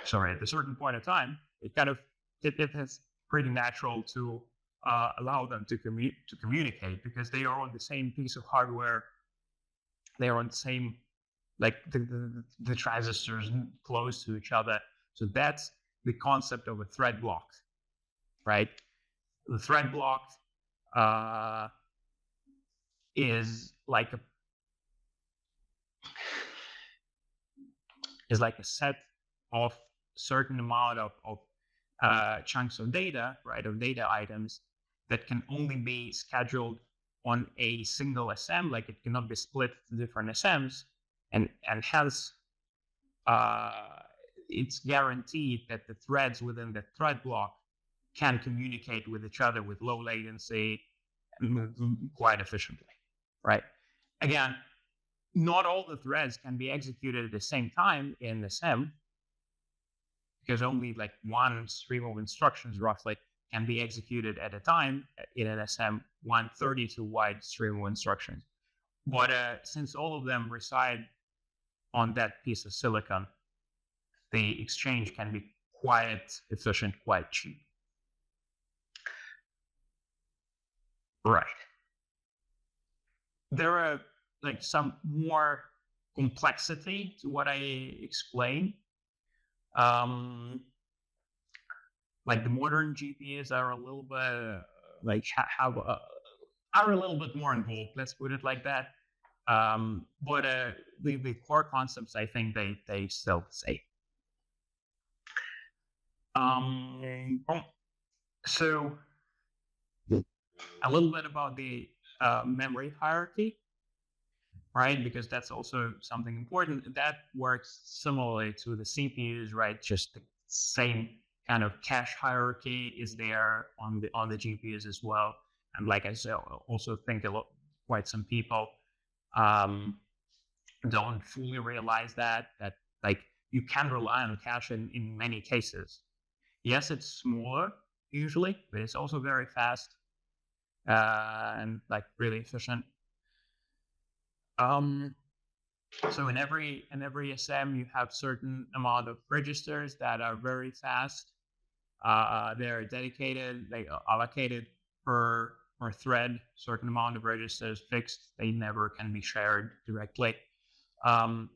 certain point of time. It is pretty natural to allow them to communicate, because they are on the same piece of hardware. They are on the same, the transistors close to each other. So that's the concept of a thread block, right? The thread block is like a set of certain amount of chunks of data, right, of data items that can only be scheduled on a single SM. Like, it cannot be split to different SMs, and hence it's guaranteed that the threads within the thread block can communicate with each other with low latency and quite efficiently, right? Again, not all the threads can be executed at the same time in the SM, because only one stream of instructions roughly can be executed at a time in an SM, 132 wide stream of instructions. But since all of them reside on that piece of silicon, the exchange can be quite efficient, quite cheap. Right. There are like some more complexity to what I explained. Like the modern GPUs are a little bit like are a little bit more involved. Let's put it like that. But the core concepts, I think they still say. So a little bit about the memory hierarchy, right? Because that's also something important. That works similarly to the CPUs, right? Just the same kind of cache hierarchy is there on the GPUs as well. And like I said, also think quite some people don't fully realize that like you can rely on cache in many cases. Yes, it's smaller usually, but it's also very fast and like really efficient. So in every SM, you have certain amount of registers that are very fast. They're dedicated, they are allocated per thread, certain amount of registers fixed. They never can be shared directly. The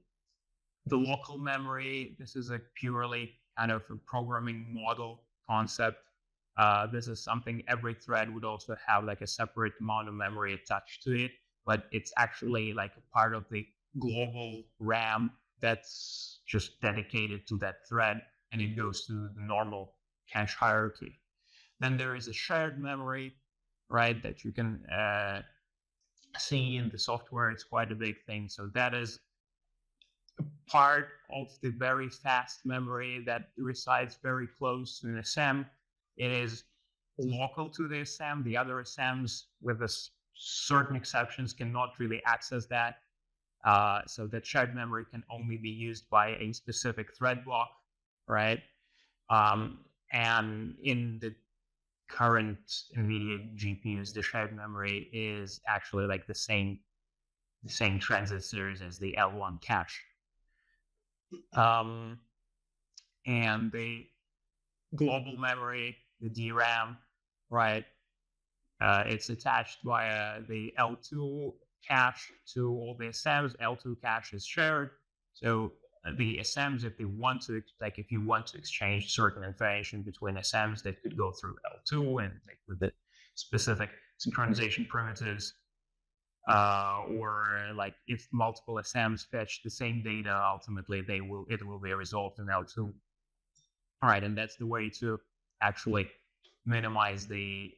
local memory, this is a purely kind of a programming model concept. This is something every thread would also have like a separate amount of memory attached to it, but it's actually like a part of the global RAM that's just dedicated to that thread, and it goes to the normal cache hierarchy. Then there is a shared memory, right, that you can see in the software. It's quite a big thing. So that is a part of the very fast memory that resides very close to an SM. It is local to the SM. The other SMs, with certain exceptions, cannot really access that. So that shared memory can only be used by a specific thread block, right? And in the current NVIDIA GPUs, the shared memory is actually like the same transistors as the L1 cache. And the global memory, the DRAM, right? It's attached via the L2 cache to all the SMs. L2 cache is shared. So the SMs, if you want to exchange certain information between SMs, that could go through L2 and like with the specific synchronization primitives. Or like if multiple SMs fetch the same data, ultimately it will be resolved in L2. All right, and that's the way to actually minimize the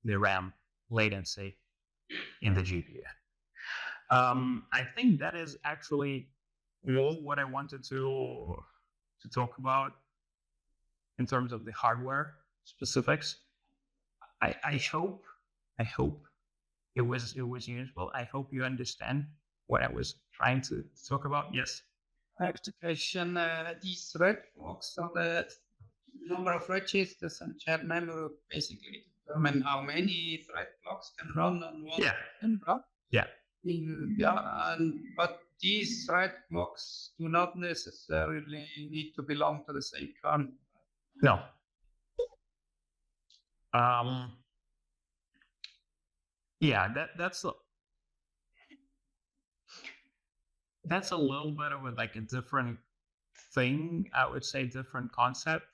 RAM latency in the GPU. I think that is actually all what I wanted to talk about in terms of the hardware specifics. I hope it was useful. I hope you understand what I was trying to talk about. Yes. Question: these thread blocks are the number of registers and shared memory basically determine how many thread blocks can run on one block. Yeah. But these thread blocks do not necessarily need to belong to the same kernel. No. Yeah, that's a little bit of a different thing. I would say different concept,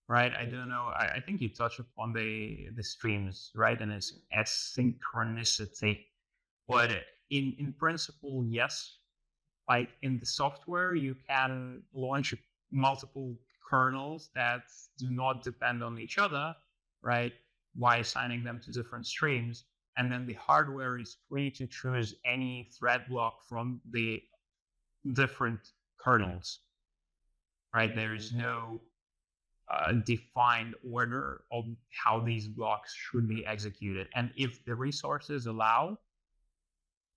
right? I don't know. I think you touched upon the streams, right? And it's asynchronicity. But in principle, yes. Like in the software, you can launch multiple kernels that do not depend on each other, right? By assigning them to different streams. And then the hardware is free to choose any thread block from the different kernels, right? There is no defined order of how these blocks should be executed. And if the resources allow,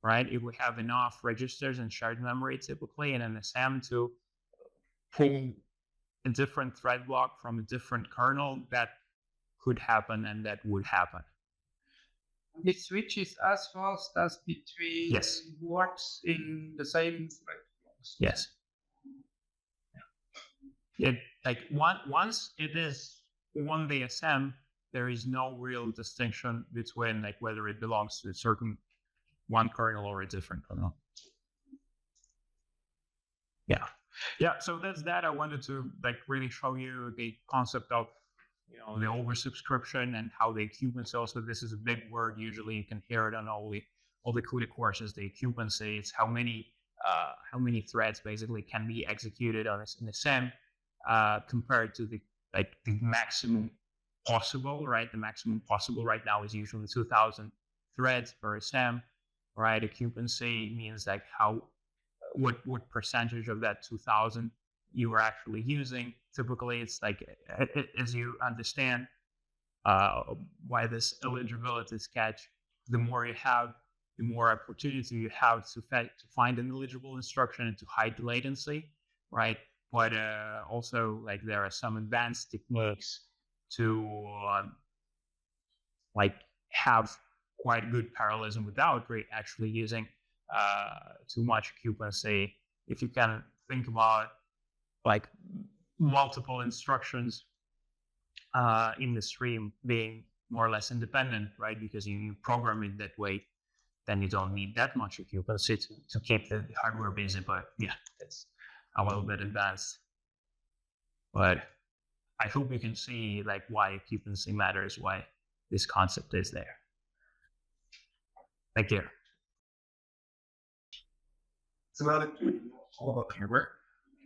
right, if we have enough registers and shared memory typically in an SM to pull a different thread block from a different kernel, that could happen and that would happen. It switches as fast as between works in the same thread blocks. Yes. like once it is one VSM, there is no real distinction between like whether it belongs to a certain one kernel or a different kernel. Yeah. So that's that. I wanted to like really show you the concept of the oversubscription and how the occupancy. Also, this is a big word. Usually, you can hear it on all the CUDA courses. The occupancy. It's how many threads basically can be executed on in a SEM compared to the maximum possible. Right, the maximum possible right now is usually 2,000 threads per SEM. Right, occupancy means like what percentage of that 2,000 you are actually using. Typically, it's like, as you understand why this eligibility sketch, the more you have, the more opportunity you have to find an eligible instruction and to hide the latency, right? But also, like, there are some advanced techniques to like have quite good parallelism without actually using too much occupancy. If you can think about like multiple instructions in the stream being more or less independent, right? Because you program it that way, then you don't need that much occupancy to keep the hardware busy. But yeah, it's a little bit advanced. But I hope you can see like why occupancy matters, why this concept is there. Thank you. So now that we know all about hardware,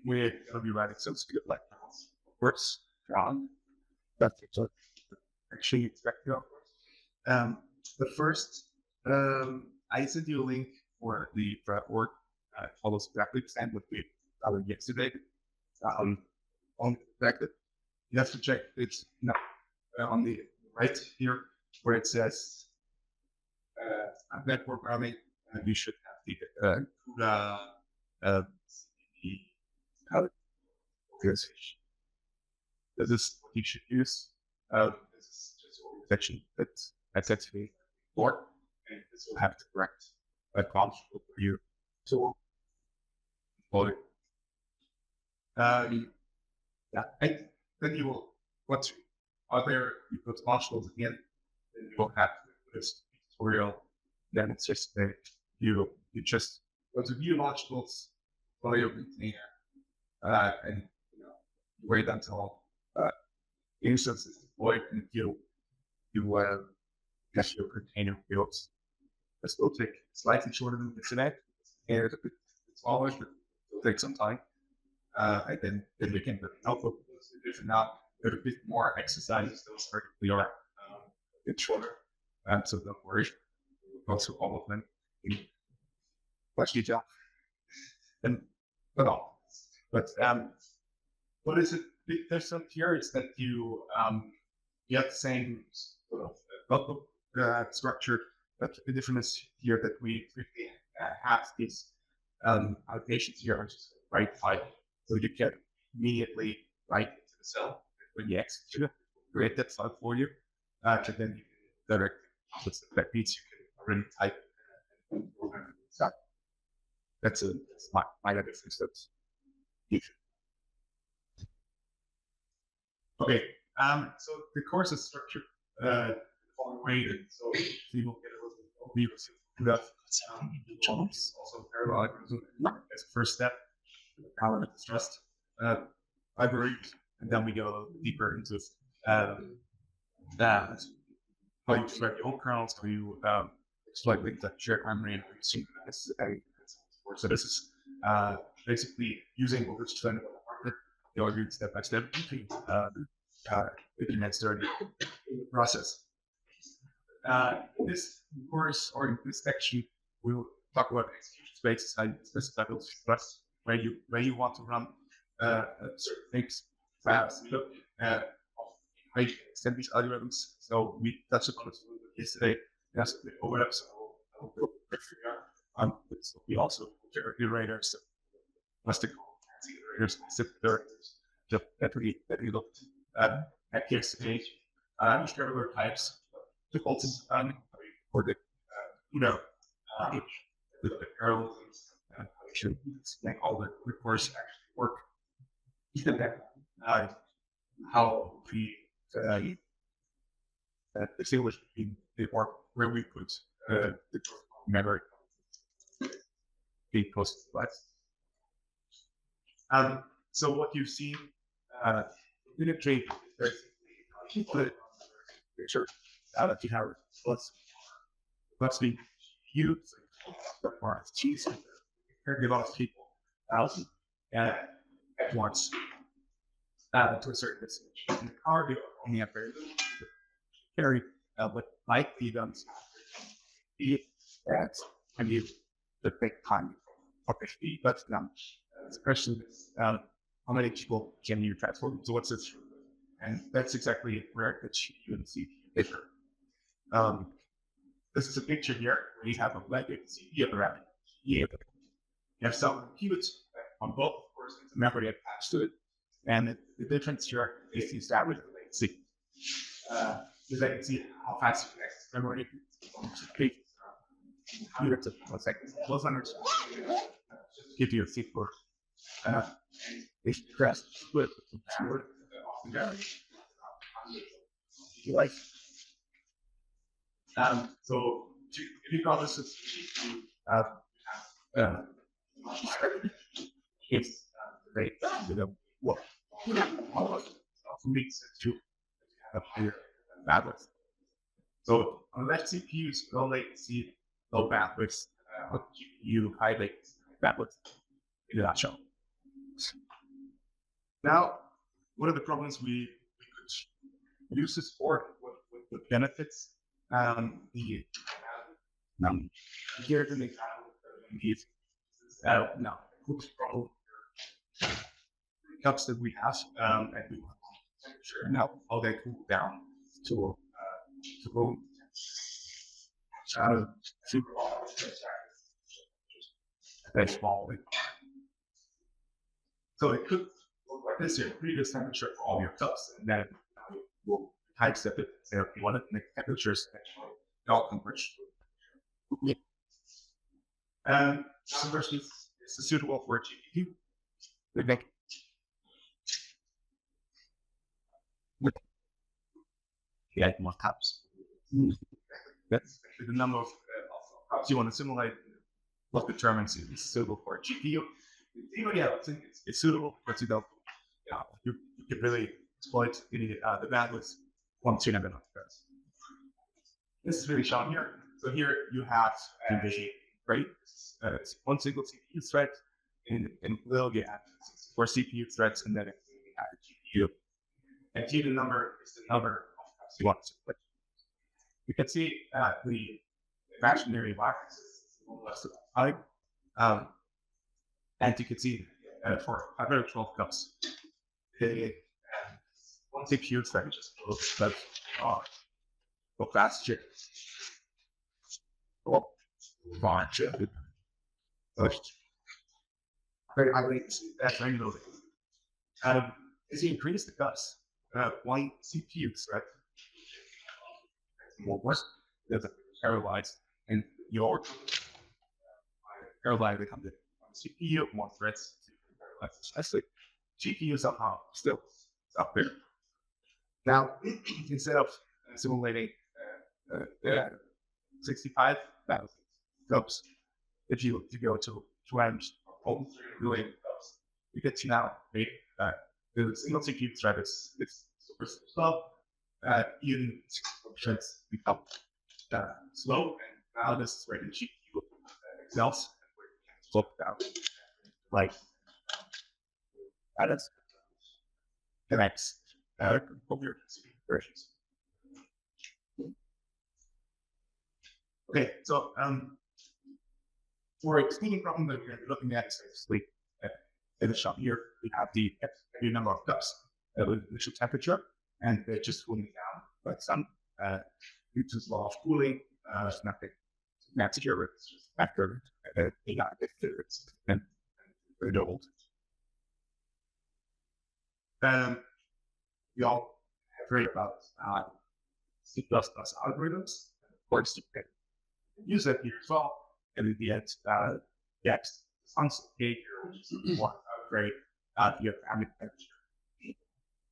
we're going to be writing some good like works wrong. That's actually expected. The first, I sent you a link for the work. Follows exactly the same what we covered yesterday. On the fact that you have to check it's on the right here where it says network programming, and you should have the CUDA organization. This is what you should use. This is just a section that's actually for, and this will have to correct a conflict for you. So, yeah, then you will, once you are there, you put modules again, then you will have this tutorial. Then it's just that you just go to view modules, follow your container, and wait until instance is deployed, and you get your container built. This will take slightly shorter than this today, and it's a bit smaller, but it'll take some time. And then we can output those now. There's a bit more exercises that will start to clear up a bit shorter. So don't worry, we'll go through all of them in much detail. And but what is it? There's some here is that you have the same sort of notebook structure, but the difference here that we have is allocations here are just right file, so you can immediately write into the cell when you execute it, create that file for you, and then you can directly that means you can already type and program it. That's my difference. That's huge. Okay, so the course is structured the following way. So you will get a little bit of channels, also parallel as a first step, how it's stressed library, and then we go a little deeper into that. How you select your own kernels, how you select the shared memory, and synchronize. So this is basically using overstressed the order step by step in that starting process. This course or this section, we'll talk about execution spaces and specify those stress where you want to run certain things fast. I extend these algorithms. So we touched upon this yesterday. That's the overlap. So we also iterators, plastic iterators, that we looked at yesterday. Distributor types, defaulted for the the parallelisms, make all the course actually work. Even that how we distinguish between or where we put the memory being close to the device. So what you've seen in a tree, put picture out of the tower. Let's be huge for cheese. Very a lot of people out at once to a certain distance. In the car, you only have very little to carry, but like the guns, that's and you the big time for 50, but the question is how many people can you transform? So what's this? And that's exactly where the GPU and CPU differ. This is a picture here where you have a legacy CPU of the rapid. You have some compute on both, of course, it's a memory attached to it. And the difference here is the established latency. Because I can see how fast you access memory. Hundreds of milliseconds, close hundreds. Give you a seat for if you press split you like. So if you call this it's great. Well, almost makes it to have higher bandwidth. So unless CPUs low latency, low bandwidth, GPU high latency, bandwidth, in a nutshell. Now, what are the problems we could use this for? What benefits? Here's an example of now, cups that we have, and we want to sure now how they cool down to room. Super very small. So it could look like this here, previous temperature for all your cups, and then we'll type step it. So if you want to make temperatures actually all converge. So first is suitable for GPU. Yeah, more cups. That's the number of cups you want to simulate. What determines it is suitable for a GPU. Yeah, it's suitable, but you can really exploit the bandwidth once you have enough threads. This is really shown here. So here you have envision, right? It's one single CPU thread, and will get 4 CPU threads, and then you have a GPU. And T the number is the number of cups you want to split. You can see the imaginary box is more or less type. And you can see for 112 cups, one CPU thread just goes go faster. Very high latency. That's very low latency. As you increase the cups, one CPU thread more worse. There's a parallelized, and your parallel becomes one CPU, more threads. Actually, GPU somehow still up there. Now, instead of simulating 65,000 cups, if you go to 200 or 3 million cups, you get to now make the single CPU thread is super slow. Even functions become slow, and now this is where the GPU excels, and where you can slow down like that's connects from your versions. Okay, so for a cleaning problem that we're looking at, basically in the shop here, we have the number of cups with initial temperature, and they're just cooling down. But some due to law of cooling, nothing here. It's just after they got it's and they're doubled. We all have heard about C++ algorithms. Of course, you can use that here as well. And in the end, yes, constant behavior, which is one upgrade, you have ambient temperature.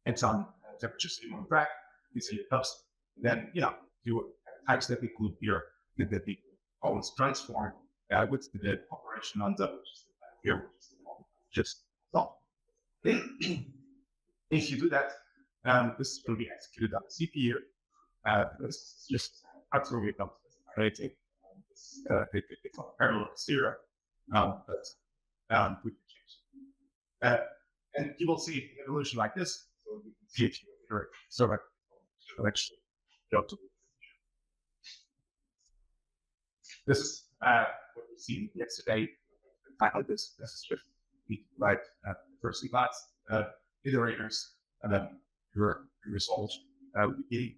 and some temperatures you want to track, you see it helps. Then, you types that include here that we always transform with the operation on the here, just so. If you do that, this will be executed on the CPU. This is just absolutely not rating. It's on parallel zero, but we can change. And you will see evolution like this. So you can see it here. So actually go to this is what we see yesterday. This is with right first class iterators and then your results beginning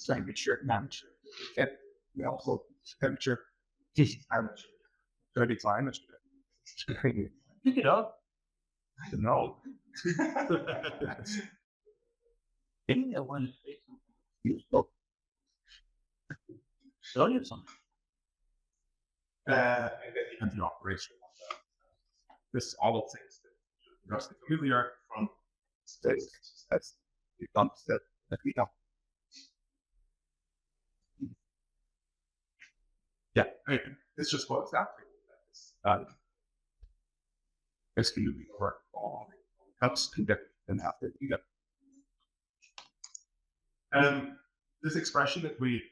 temperature manage and we also temperature manage 30 times. Pick it up. I don't know. Maybe I want to say something. Show you something. And then you have the operation. This all of things that you're most familiar from statistics. That's the concept that we know. Yeah, this just works out. It's going to be work all cups and after you go. This expression that we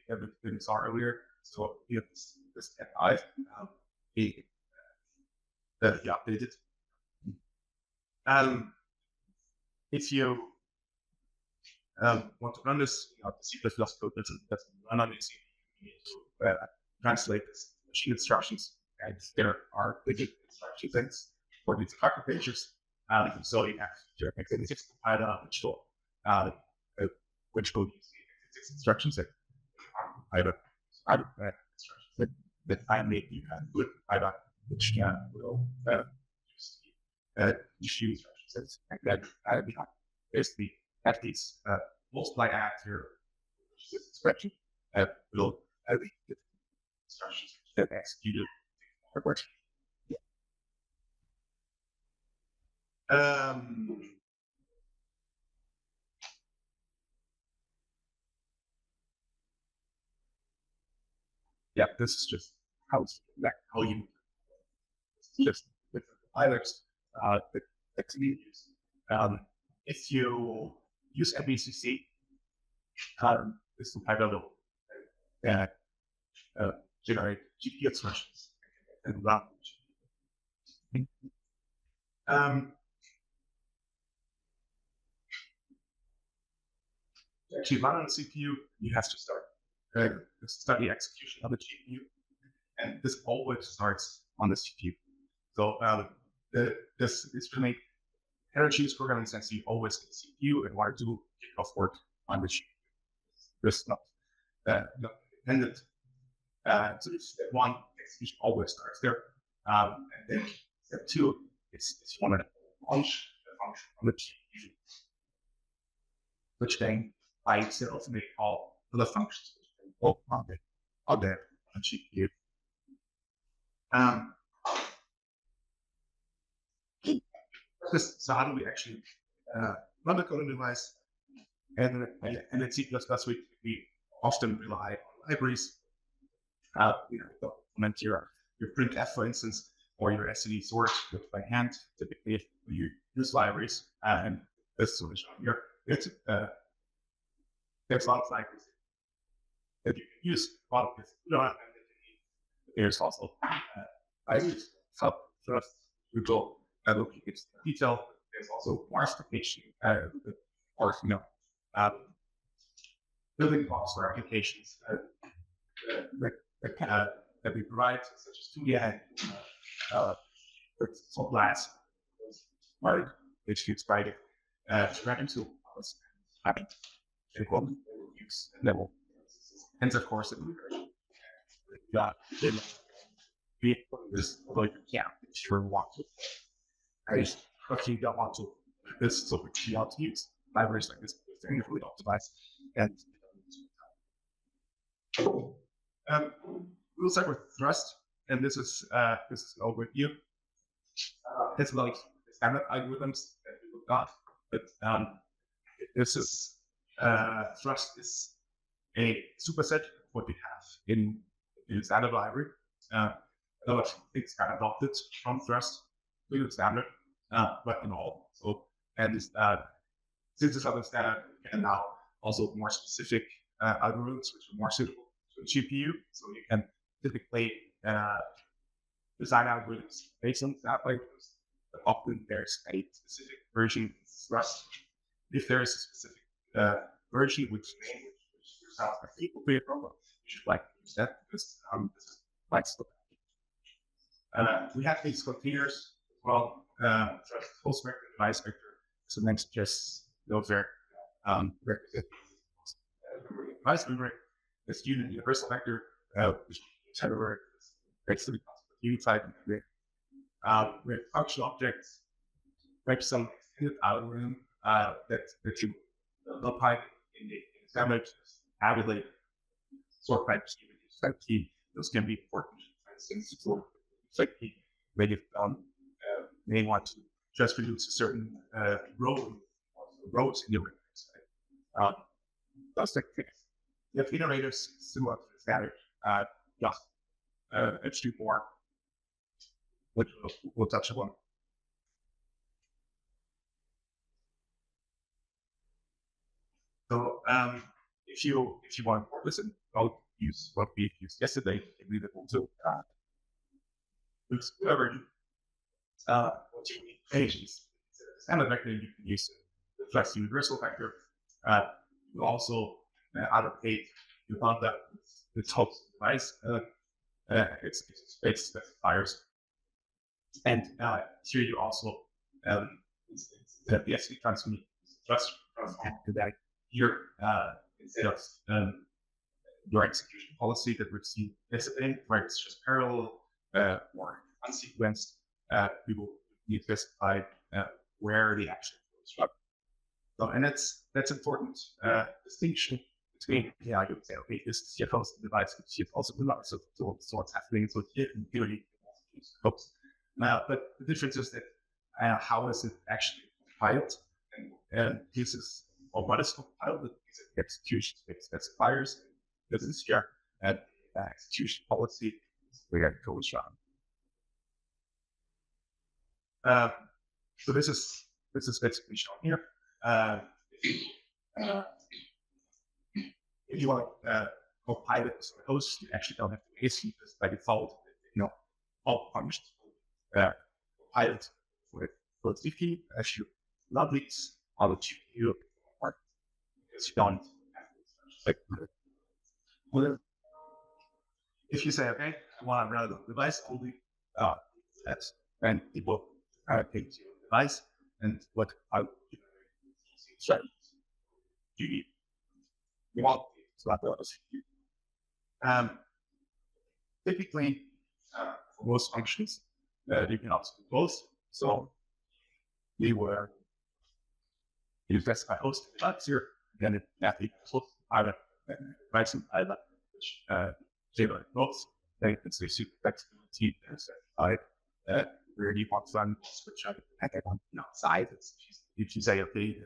saw earlier, so this FI, the updated. If you want to run this, the C++ code that's run on this, you need to translate this machine instructions. And there are big instruction things for these pages. So you have your x86 compiler, which will use the x86 instructions that either instructions that finally you have good either which will use the issue instructions and then behind basically at these multiply add here which is expression will the instructions that executed work. Yeah, this is just how you just with the compilers that you use. If you use MBCC, this compiler will generate GPU expressions and run. To actually run on a CPU, you have to start the execution of the GPU, and this always starts on the CPU. So this is to make heterogeneous programming sense. You always get CPU and wire to kick off work on the GPU. There's not independent. So step one, execution always starts there, and then step two is you want to launch the function on the GPU, which then by itself may call the functions on the GPU. So how do we actually run the coding device? And in C++, we often rely on libraries. Implement your printf, for instance, or your std sort by hand. Typically, you use libraries, and this solution here, there's a lot of libraries that you can use. A lot of this, there's also libraries, sub, thrust, neutral, looking at detail. There's also more application, or building blocks for applications that we provide, such as CUDA, for glass, which gets provided right into use level. Hence, of course, it got this like sure want to. But you don't want to this, so you want to use libraries like this because they're really optimized. And we'll start with thrust, and this is an overview. It's like standard algorithms that we looked at But this is Thrust is a superset of what we have in standard library. A lot of things got adopted from Thrust to the standard, but in all. So, and since this other standard can now also more specific algorithms which are more suitable to a GPU, so you can typically design algorithms based on that algorithms. But often there's a specific version of Rust. If there is a specific version which sounds like equal to your program, you should like use that because this is flexible. We have these containers as well, full spectrum, device vector. So next, just those are requisite device memory. This unit universal vector, which is everywhere, basically unified. We have function objects, like some extended algorithm that you apply in the standard avidly sort by key. Those can be important. For instance, for key, when you may want to just reduce a certain rows in your record. That's the case. You have iterators similar to the standard, just H2.4, which we'll touch upon. So if you want to listen, I'll use what we used yesterday. Leave it also whoever what you need is standard vector. You can use the flex universal vector. You also allocate you found that the top device it's space specifiers, and here you also the SV transform just to that here instead of your execution policy that we've seen yesterday, where it's just parallel or unsequenced, we will need to specify where the action goes from. So, and that's important distinction between, I would say, okay, this is your host device, which is also belongs to what's happening. So here in theory, host. But the difference is that how is it actually compiled? And this is, or what is compiled? Is it execution specifiers? This is here at execution policy where it goes from. So this is basically shown here. If you want to compile it to a host, you actually don't have to async this by default. All functions compile it with CP as you log these on the GPU part because you don't have to if you say, okay, I want to run the device only, that's and it will take to your device and what I would do. You want to let those. Typically, for most functions, you can also do both. So you specify host device here, then it equals either device and either which zero both. Then you can say super flexibility specified where you want to run switch out packet on size. If you say okay,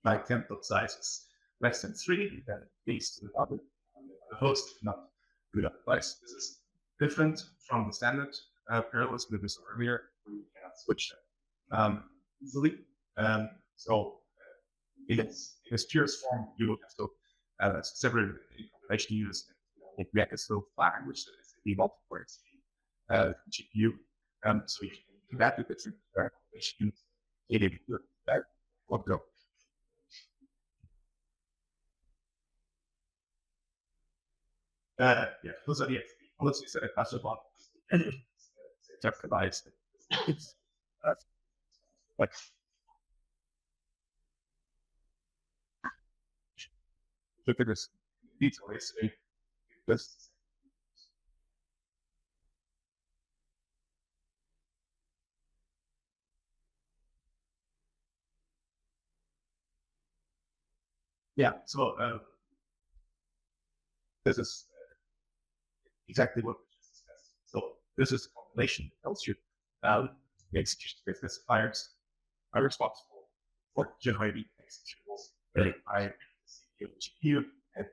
my template size is less than 3, then at least the host not CUDA device. This is different from the standard parallels we used earlier. We cannot switch easily. So in its purest form, you will have to separate information used in React still flag, which is the default for its GPU. So you can do that with different information. Let's go. Those are the policies that I touched upon. Jeopardize. It's like look at this detail. This. Yeah, so this is exactly what we just discussed. So this is a compilation that tells you the execution specifiers are responsible for generating executables that I GPU and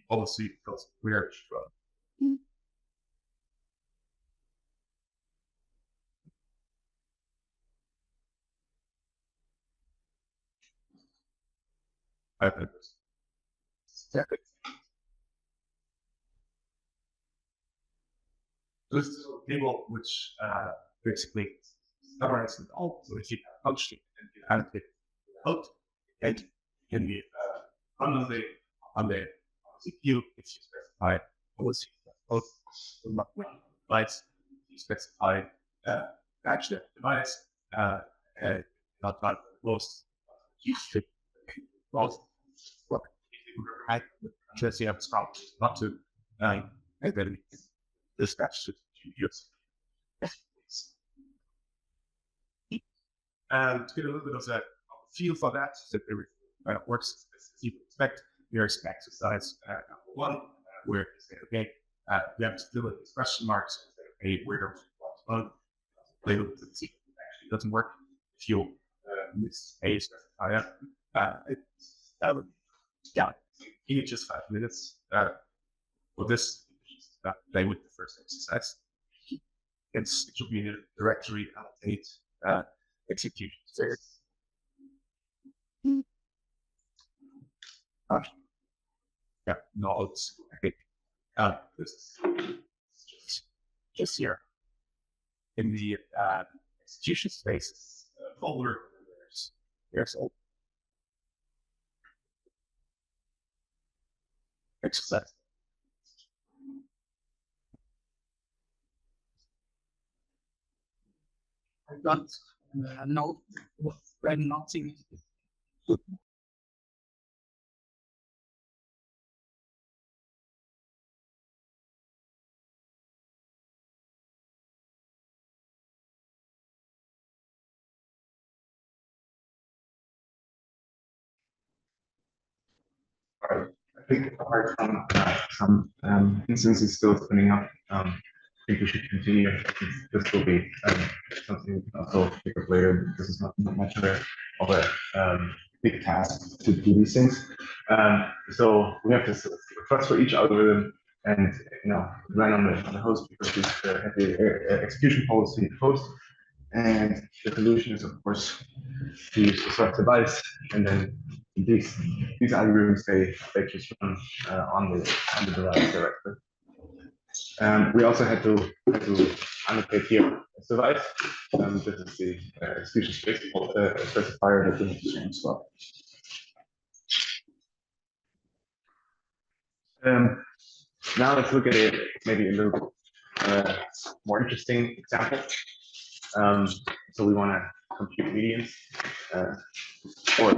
policy goes where from. This is a table which basically summarizes all. So if you have function and you allocate out, it can be on the CPU if you specify policy out bytes, you specify batch the device, not most most what I just you have stopped not to and then dispatch to GPUs. And to get a little bit of that feel for that, so it works as you would expect. We expect exercise number one, where you say, okay, we have to fill with these question marks. Okay, where label it actually doesn't work. If you miss a specifier, yeah, you just 5 minutes for this. Play with the first exercise. It should be in a directory allocate execution phase. Yeah, no, it's okay. This is just here in the execution space folder. There's all exercise. I don't know when nothing. I think apart from some instances still spinning up, I think we should continue. This will be something we can also pick up later. This is not much of a big task to do these things. So we have to request for each algorithm and run on the host because we have the execution policy host. And the solution is, of course, to use the source device, and then these algorithms they just run on the device directly. We also had to annotate here this device. This is the execution space specifier that we need to use as well. Now let's look at it maybe a little more interesting example. So we want to compute medians, or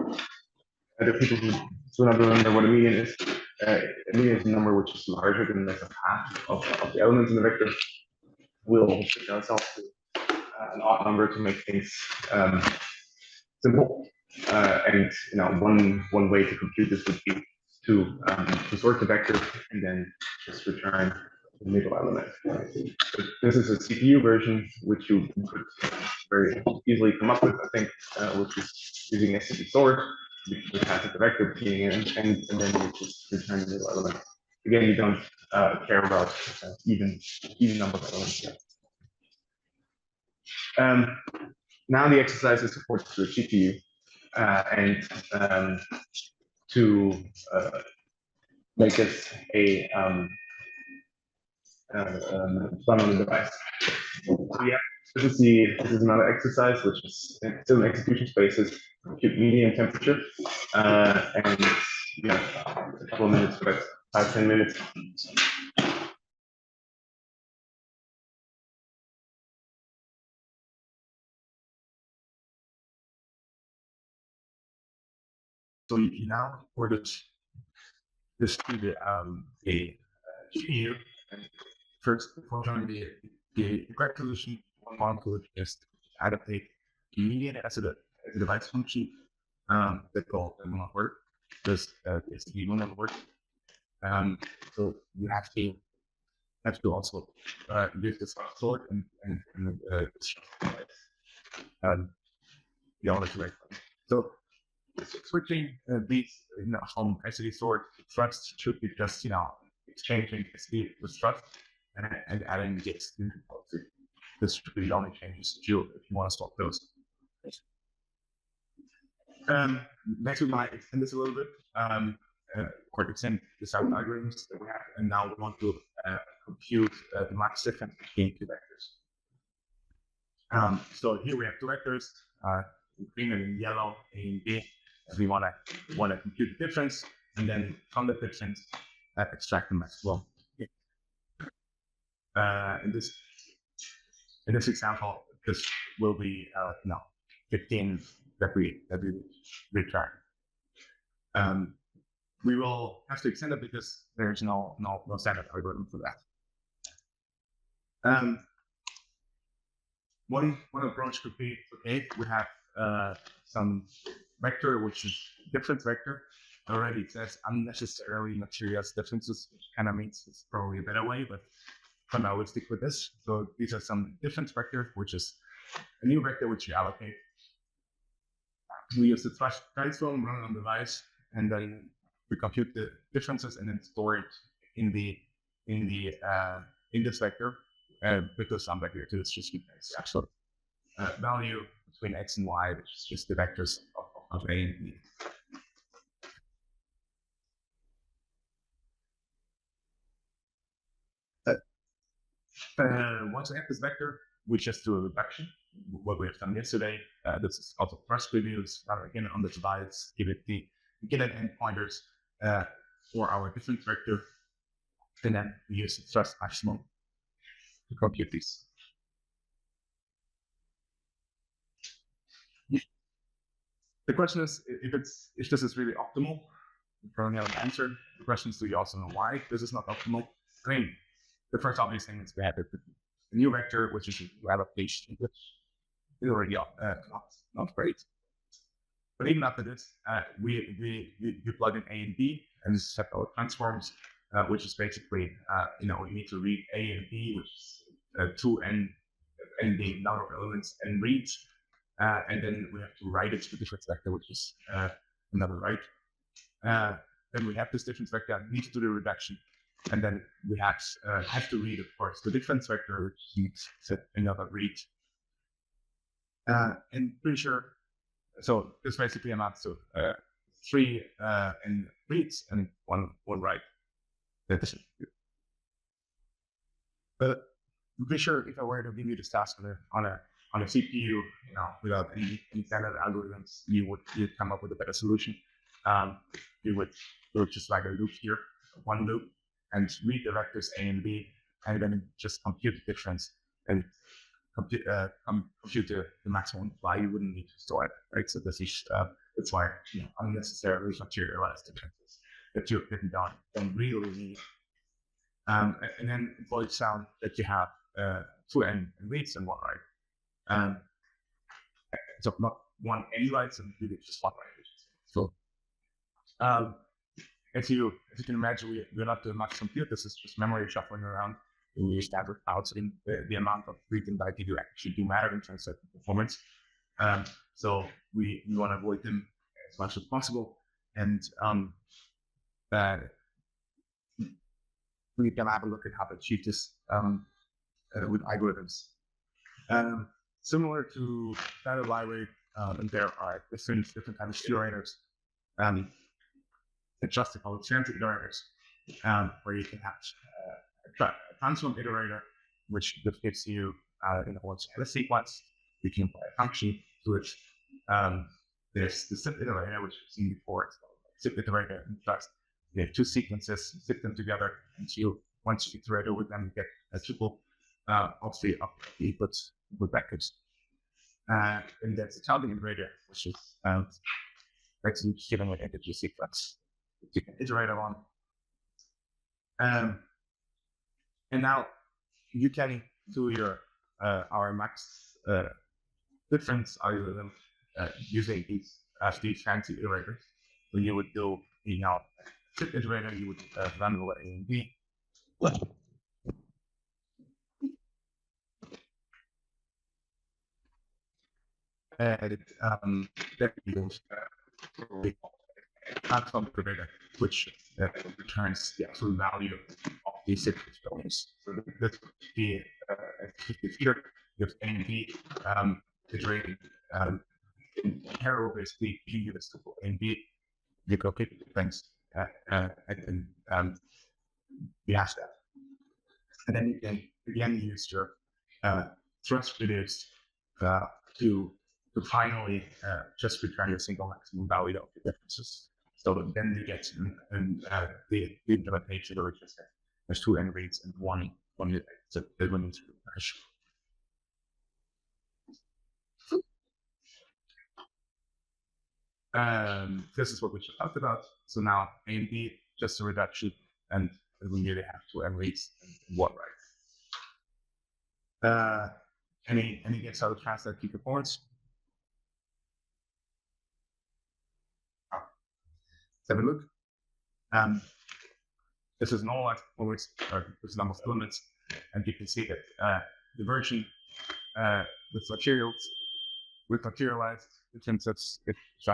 other people who do not remember what a median is. A median is a number which is larger than less of half of the elements in the vector. We'll restrict ourselves to an odd number to make things simple. And one way to compute this would be to sort the vector and then just return the middle element. So this is a CPU version which you could very easily come up with, I think, which is using SCP sort, which has the vector keying in, and then you just return the middle element. Again, you don't care about even number of elements. Now the exercise is supported to the GPU, and to make this a run on the device. So yeah, this is another exercise which is still in execution spaces, compute median temperature, and a couple of minutes, but 5-10 minutes. So you now ordered this to the GPU. First, before showing the correct solution, one could just adaptate the median as a device function that will not work. This will not work. So you have to also use this sort and the only correct. So switching these from SD sort to trust should be just exchanging SD with trust and adding gates into policy. This should be the only changes if you want to swap those. Next we might extend this a little bit, or extend the set of algorithms that we have, and now we want to compute the max difference between two vectors. So here we have two vectors, green and in yellow, A and B. We want to compute the difference, and then from the difference, extract the max flow. In this example, this will be 15 that we return. We will have to extend it because there's no standard algorithm for that. One approach could be, okay, we have some vector which is difference vector. Already it says unnecessarily materials differences, which kind of means it's probably a better way, but for now we'll stick with this. So these are some difference vectors, which is a new vector which you allocate. We use the transform, run it on the device, and then we compute the differences and then store it in this vector because some vector is just the actual value between x and y, which is just the vectors of A and B. Once we have this vector, we just do a reduction. What we have done yesterday. This is also first previews. Again, on the device, give it end pointers for our difference vector, and then we use the thrust maximum to compute these. The question is if this is really optimal. We probably have an answer. The question is, do you also know why this is not optimal? I mean, the first obvious thing is we have the new vector, which is a allocation, which is already not great. But even after this, we plug in A and B and set our transforms, which is basically we need to read A and B, which is 2n and the number of elements n reads, and then we have to write it to the difference vector, which is another write. Then we have this difference vector, need to do the reduction. And then we have to read, of course, the difference vector, which needs another read. And pretty sure, so this basically amounts to 3 in reads and one write. But I'm pretty sure if I were to give you this task on a CPU, without any standard algorithms, you'd come up with a better solution. You would just write a loop here, one loop, and read the vectors A and B, and then just compute the difference and compute the maximum supply. You wouldn't need to store it, right? So this is that's why unnecessarily materialized differences that you don't really need. And then it boils down that you have 2 n reads and 1 write. So not 1 n writes and really just 1 write. So if you can imagine, we're not doing much compute. This is just memory shuffling around. We standard out in the amount of read and write you actually do matter in terms of performance. So we want to avoid them as much as possible, and we can have a look at how to achieve this with algorithms. Similar to standard library, and there are different kinds of iterators. Just called transit iterators, where you can have a transform iterator, which just gives you, once you have a sequence, you can apply a function to it. There's the zip iterator, which we've seen before. It's called zip iterator, and just you have 2 sequences, zip them together, and once you iterate over them, you get a triple of the inputs with backwards. And that's the counting iterator, which is actually giving an integer sequence you can iterate on. And now you can do your our max difference algorithm using these fancy iterators. So you would do zip iterator, you would run over A and B. and then we use transform operator, which returns the absolute value of the sequence domains. So this would be here, you have A and B iterating in parallel, basically P units to A and B. You go pick things and we hash that. And then you can again use your thrust reduce to finally just return your single maximum value of the differences. So that then you get the implementation or just there's two end reads and one so that one needs to hash. This is what we just talked about. So now A and B, just a reduction, and we nearly have two end reads and one right. Any guess how to translate key components? Let's have a look. This is normalized performance, or this is almost limits, and you can see that the version with materialized in terms of it's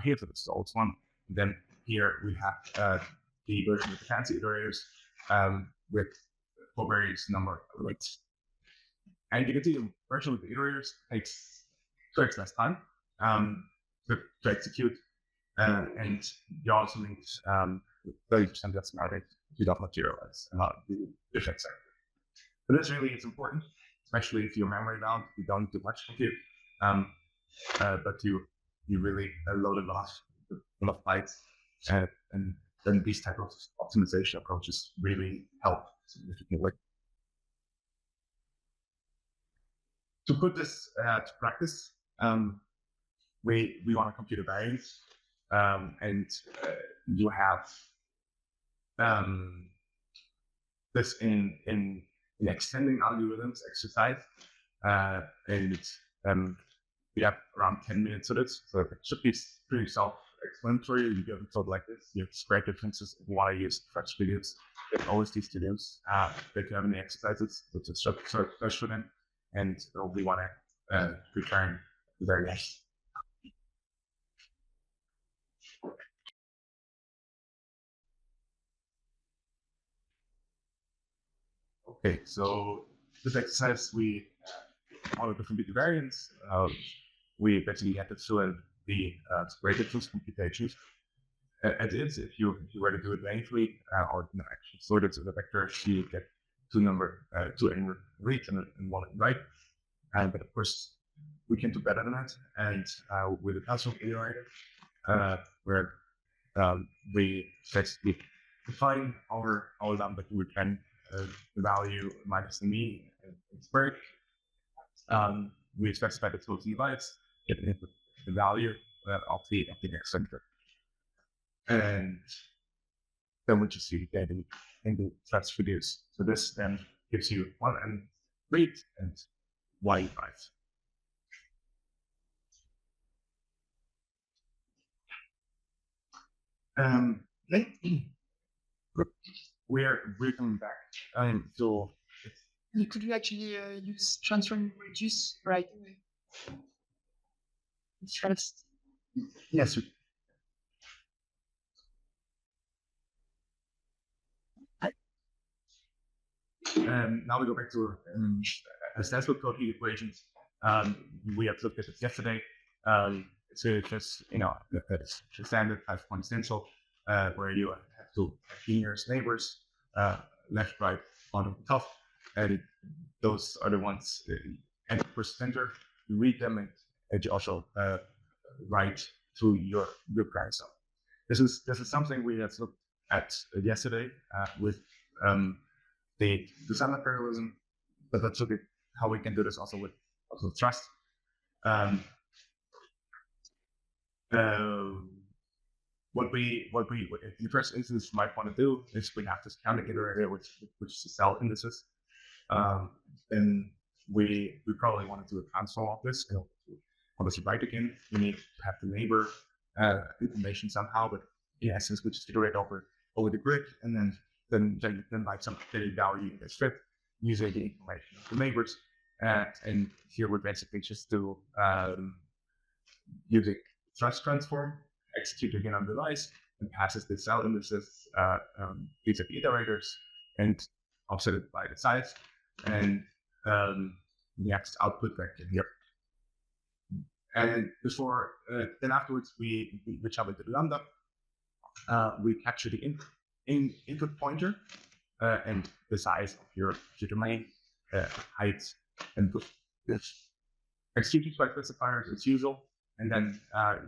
here for the old one. And then here we have the version with the fancy iterators with covariance number of weights. And you can see the version with the iterators takes 2x less time to execute, and you also need 30% less memory to not materialize and not the effect sector. So this really is important, especially if you're memory bound, you don't do much compute, but you really load a lot of bytes, and then these type of optimization approaches really help significantly. To put this to practice, we want to compute a variance, and you have this in extending algorithms exercise, and we have around 10 minutes of this, so it should be pretty self-explanatory. You get a code like this, you have square differences if you want to use fresh videos. There's always these videos that you have any exercises, so just search for them, and we want to return the variance. Okay, so this exercise we want to compute the variance. We basically had to fill in the square difference computations. As is, if you were to do it manually or actually sort it to the vector, you get two in read and one in write. But of course, we can do better than that. And with the transform iterator, where we basically define our lambda to return the value minus the mean squared. We specify the total bytes, get the value of the next center, and then we just see getting into that's reduce. So this then gives you one and read and y write. We're coming back. So could you actually use transform reduce right away? First. Yes. Now we go back to statistical code heat equations. We have looked at it yesterday. So just it's a standard 5-point stencil where you have to nearest neighbors, left, right, bottom, top, and those are the ones at the center. You read them and you also write to your parent cell. This is something we have looked at yesterday with the design parallelism, but let's look at how we can do this also with trust. What we in the first instance might want to do is we have this counting iterator which is the cell indices. Then we probably want to do a transform of this. Want to write again, you need to have the neighbor information somehow, but in essence we just iterate over the grid and then write some updated value in the script using the information of the neighbors. And here we basically just do using thrust transform, execute again on the device, and passes the cell indices vis-a-vis iterators and offset it by the size, and the next output vector here. And before, then afterwards, we jump into the lambda. We capture the input pointer and the size of your domain, height, and this executing by specifiers as usual. And then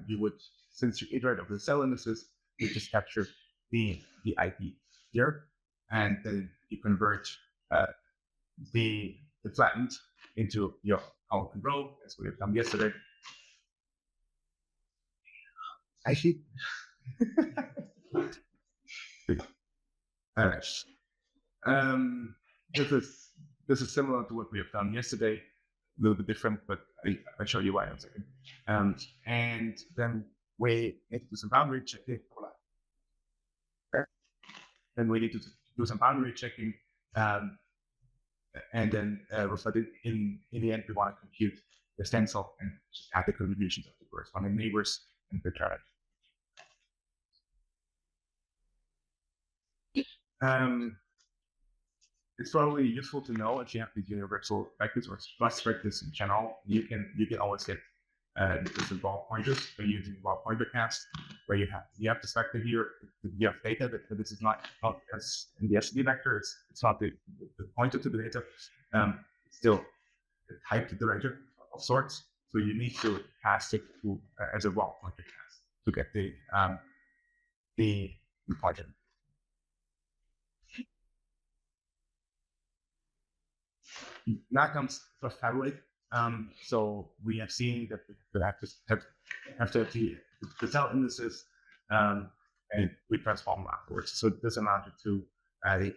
you would, since you iterate over the cell indices, you just capture the IP here, and then you convert the flattened into your column and row, as we have done yesterday. I see. This is similar to what we have done yesterday, a little bit different, but I'll show you why in a second. And then we need to do some boundary checking. Then we need to do some boundary checking, and then reflect it in the end. We want to compute the stencil and just add the contributions of the corresponding neighbors and return it. It's probably useful to know if you have these universal vectors or bus vectors in general. You can always get different raw pointers by using raw pointer cast, where you have this vector here, you have data, but this is not as in the SD vector. It's not the pointer to the data. It's still a typed iterator of sorts. So you need to cast it to as a raw pointer cast to get the pointer. Now comes first tabulate. So we have seen that we have to have the cell indices, and we transform them afterwards. So this amounted to a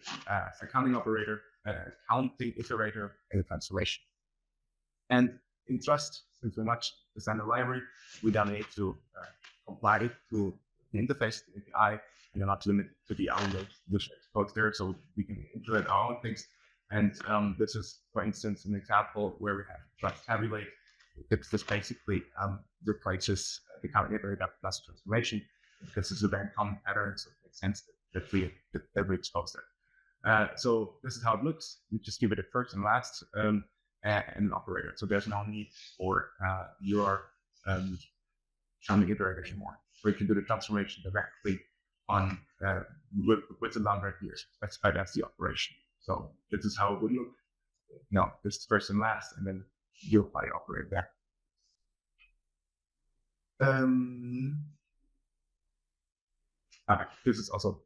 counting operator, a counting iterator, and a transformation. And in Trust, since we're not the standard library, we don't need to comply it to the interface, the API. You're not limited to the other code there, so we can implement our own things. And this is, for instance, an example where we have Trust tabulate. This basically replaces the counting iterator plus transformation. This is a very common pattern, so it makes sense that we expose that. So this is how it looks. We just give it a first and last and an operator. So there's no need for your counting iterator anymore. Or you can do the transformation directly on with the boundary here specified as the operation. So this is how it would look. No, this is first and last, and then you apply the operator there. This is also,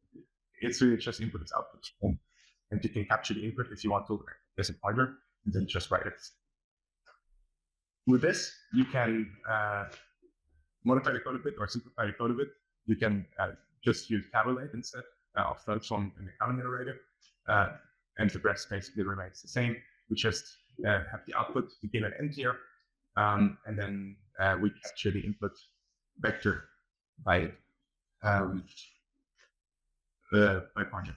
it's really just input and output. And you can capture the input if you want to as a pointer, and then just write it. With this, you can modify the code a bit or simplify the code a bit. You can just use tabulate instead of transform in the counting iterator. And the rest basically remains the same. We just have the output, we give an end here, and then we capture the input vector by pointer.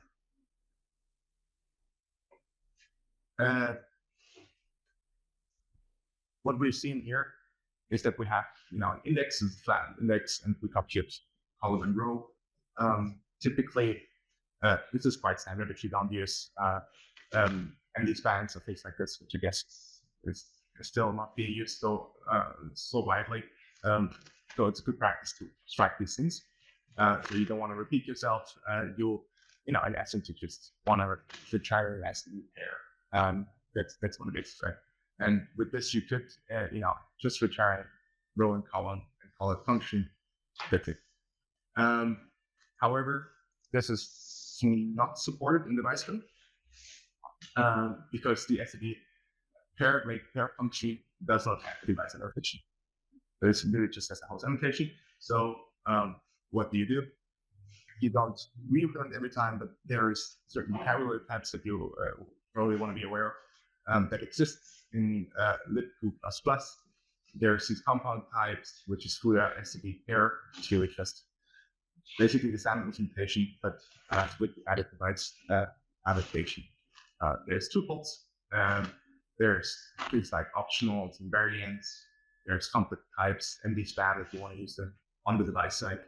What we've seen here is that we have an index, and flat index, and we compute column and row. Typically, this is quite standard if you don't use empty spans or things like this, which I guess is still not being used so widely. So it's a good practice to strike these things. So you don't want to repeat yourself. In essence, you just want to retire as the pair. That's what it is, right? And with this, you could just retire row and column and call it function. That's it. However, this is not supported in device code because the STD pair function does not have a device annotation. But it's really just as a host annotation. So what do? You don't reprint every time, but there's certain vocabulary types that you probably want to be aware of that exists in lib2++. There's these compound types, which is CUDA STD pair, which really just basically the standard implementation, but with added device adaptation. There's tuples. There's things like optionals and variants. There's conflict types, MD-SPAT if you want to use them on the device side.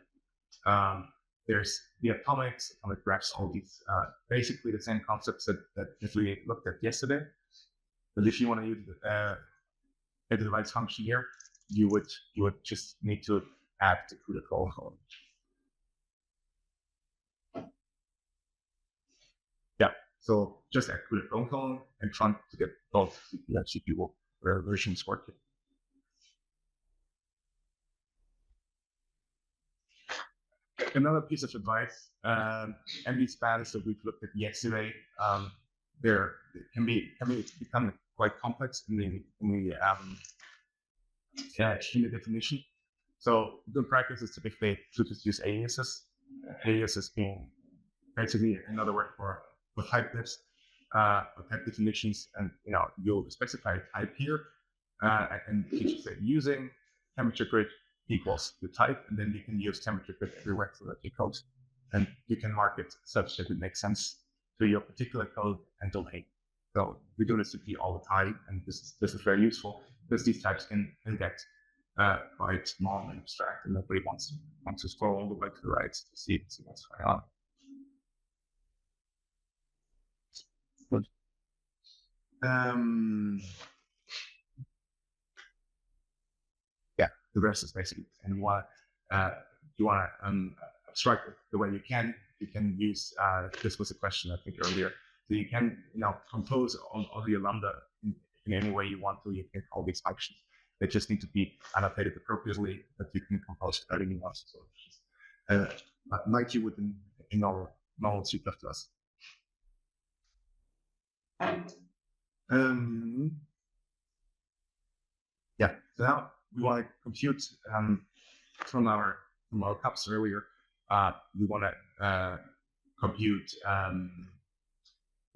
There's the atomic graphs, all these basically the same concepts that we looked at yesterday. But if you want to use a device function here, you would just need to add the CUDA call column. Yeah, so just add CUDA call column and try to get both CPU and GPU versions working. Another piece of advice, MD-SPAT that we've looked at yesterday, there can become quite complex in the definition. So good practice is typically to just use aliases. Aliases being basically another word for type lists, type definitions, and you'll specify a type here, and you just say using temperature grid equals the type, and then you can use temperature grid everywhere for that code, and you can mark it such that it makes sense to your particular code and domain. So we do this all the time, and this is very useful because these types can get quite small and abstract, and nobody wants to scroll all the way to the right to see what's going on. Good. Yeah, the rest is basically, and you want to abstract it the way you can. You can use this was a question I think earlier. So you can compose all your lambda in any way you want to. You can call these functions. They just need to be annotated appropriately that you can compose without any loss. So like you would in normal C++. Yeah. So now we want to compute from our cups earlier. We want to compute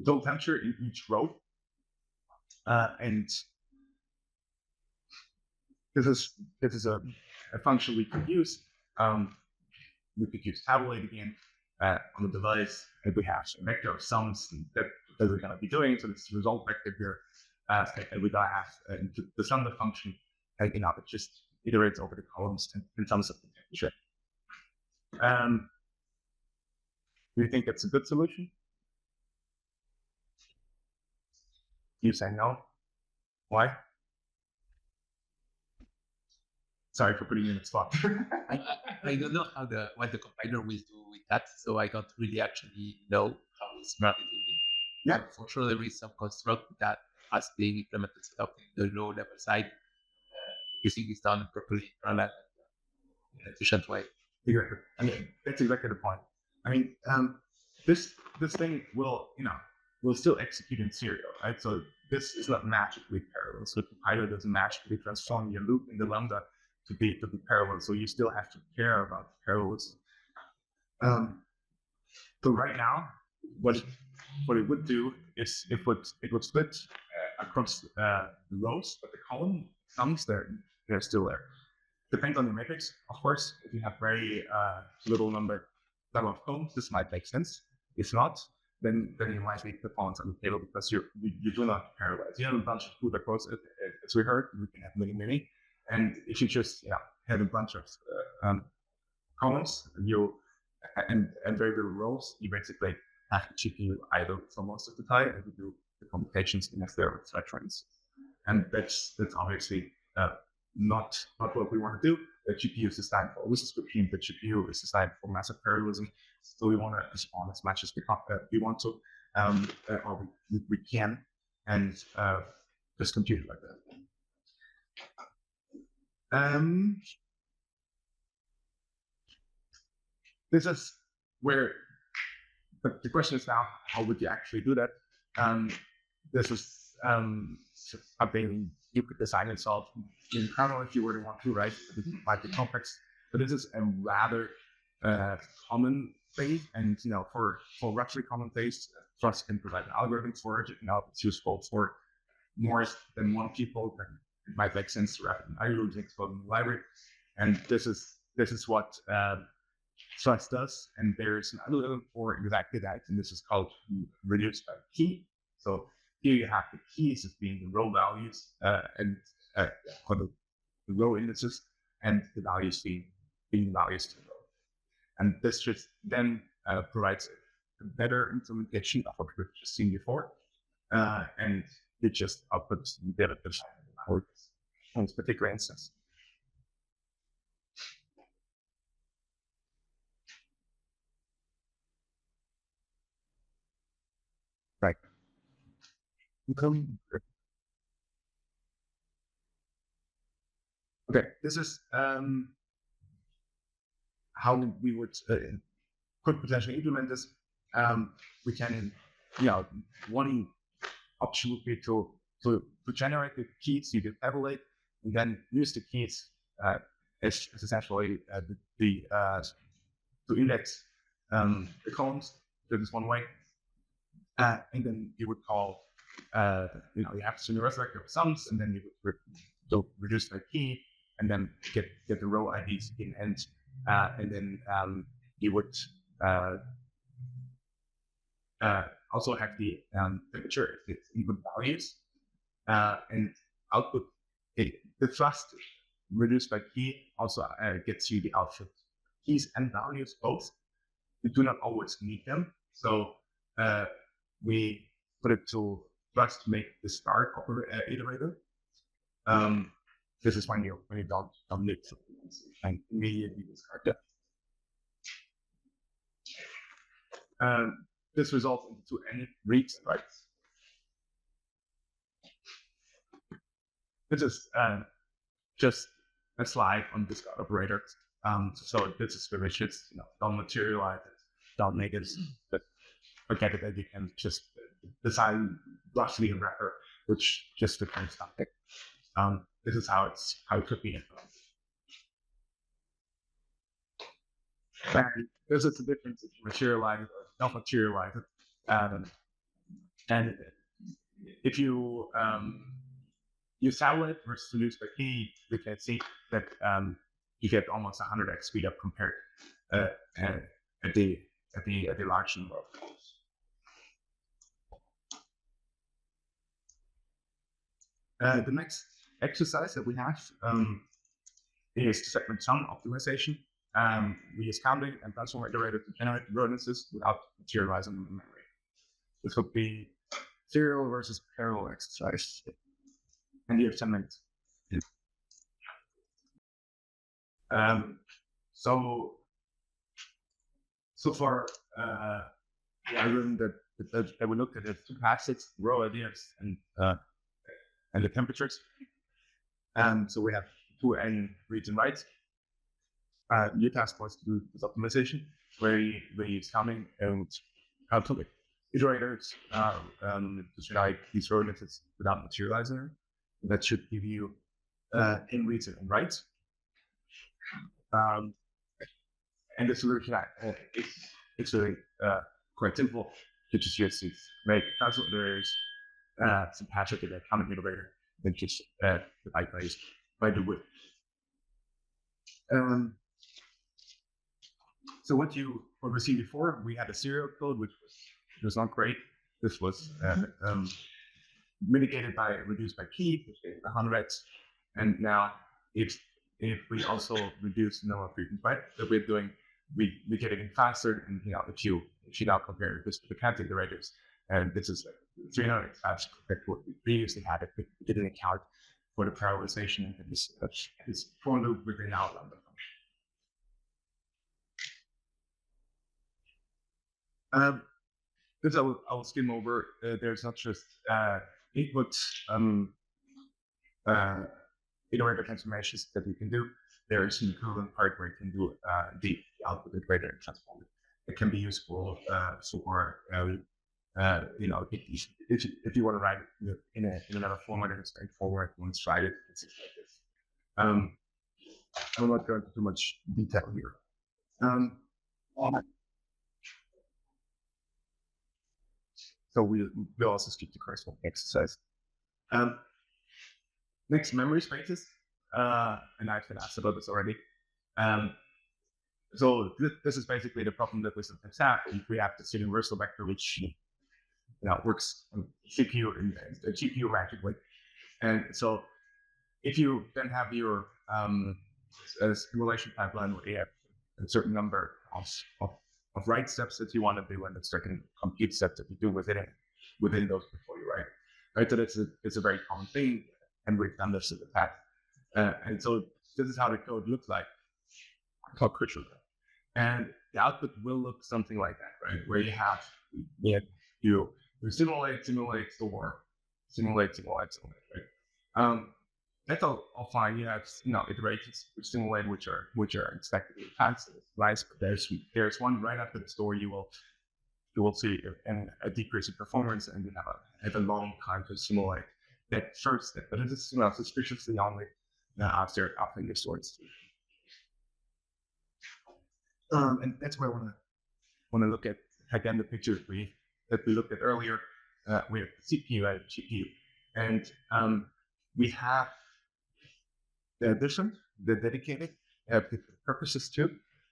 total temperature in each row, and this is a function we could use. We could use tabulate again on the device, and we have a vector of sums that we're going to be doing. So this is result vector here, and we're going to have the sum of the function. It just iterates over the columns and sums up the temperature. Do you think it's a good solution? You say no. Why? Sorry for putting you in the spot. I don't know what the compiler will do with that, so I don't really actually know how smart it will be. Yeah, for sure there is some construct that has been implemented stuff in the low level side. Using is done properly in an efficient way. Exactly. I mean, that's exactly the point. I mean, this thing will still execute in serial, right? So this is not magically parallel. So the compiler doesn't magically transform your loop in the lambda to be parallel. So you still have to care about parallelism. So right now, what it would do is it would split across the rows, but the column sums they're still there. Depends on the matrix, of course. If you have very little number of columns, this might make sense. If not, then you might leave the columns on the table because you do not parallelize. You have a bunch of CUDA codes, as we heard. You can have many, and if you just have a bunch of columns, and very little rows, you basically have the GPU idle for most of the time, and you do the computations in there with thread trains. And that's obviously not what we want to do. The GPU is designed for oversubscription. The GPU is designed for massive parallelism. So we want to respond as much as we want to, or we can, and just compute it like that. This is where the question is now: how would you actually do that? This is something you could design and solve in parallel if you were to want to, right? It might be complex, but this is a rather common thing, and for roughly common things, Trust can provide an algorithm for it. It's useful for more than one people. Then it might make sense to wrap an algorithm explode in the library, and this is what Trust does. And there's an algorithm for exactly that, and this is called reduced by key. So here you have the keys as being the row values, and for the row indices and the values being values to the row. And this just then provides a better implementation of what we've just seen before. And it just outputs the for this particular instance. Right. Okay, this is how we would could potentially implement this. We can, one option would be to generate the keys you can evaluate, and then use the keys as essentially to index the columns. That is one way, and then you would call, you have to resurrect your sums, and then you would reduce the key, and then get the row IDs in, and then you would also have the temperature, its input values, and output. The thrust reduced by key also gets you the output keys and values both. We do not always need them, so we put it to thrust to make the start iterator. This is when you don't need and immediately discard that. This results into any reads, right? This is just a slide on discard operators. So this is where we should, don't materialize it, don't make it, but forget it, that you can just design roughly a wrapper, which just returns something. This is how it could be implemented. And there's a difference if you materialize it or not materialize it. And if you satellite versus reduce by key, we can see that you get almost 100x speed up compared at the large number of columns. The next exercise that we have is segment sum optimization. We use counting and transform iterator to generate row indices without materializing the memory. This would be serial versus parallel exercise. And you have 10 minutes. So far, the algorithm that we looked at is two passage, row ideas, and the temperatures. So we have two n reads and writes. Your task was to do this optimization, where we use counting and output iterators to generate these row indices without materializing. That should give you n reads and writes. And the solution it's really quite simple. You just use these make transfer iterators, some patch it to the counting iterator, then just divide by the width. So what we see before, we had a serial code, which was not great. This was mitigated by reduced by key, which is 100x. And now if we also reduce the number of frequent bytes that we're doing, we get it faster. And if you now compare this to the counting iterators, and this is like 300x faster compared to what we previously had. If we didn't account for the parallelization and this for loop within our lambda function. This I will skim over. There's not just input iterator transformations that you can do. There is an equivalent part where you can do the output iterator and transform it. It can be useful for if you want to write it in another format and it's straightforward, once tried it, it's like this. I will not go into too much detail here. So we'll also skip the corresponding exercise. Next, memory spaces. And I've been asked about this already. So this is basically the problem that we sometimes have. We have this universal vector which works on CPU and GPU magically. And so if you then have your a simulation pipeline where you have a certain number of write steps that you want to do, and a certain compute steps that you do within those before you write. Right, so it's a very common thing, and we've done this in the past. And so this is how the code looks like, called crucial. And the output will look something like that, right? Where you simulate, store, simulate, right? That's all fine. You have iterations which simulate, which are expected to pass. Nice, but there's one right after the store you will see a decrease in performance, and you have a long time to simulate that first step. But it is suspiciously only after you store it. And that's where I want to look at again the picture that we looked at earlier. We have the CPU and GPU, and we have the addition, the dedicated purposes too.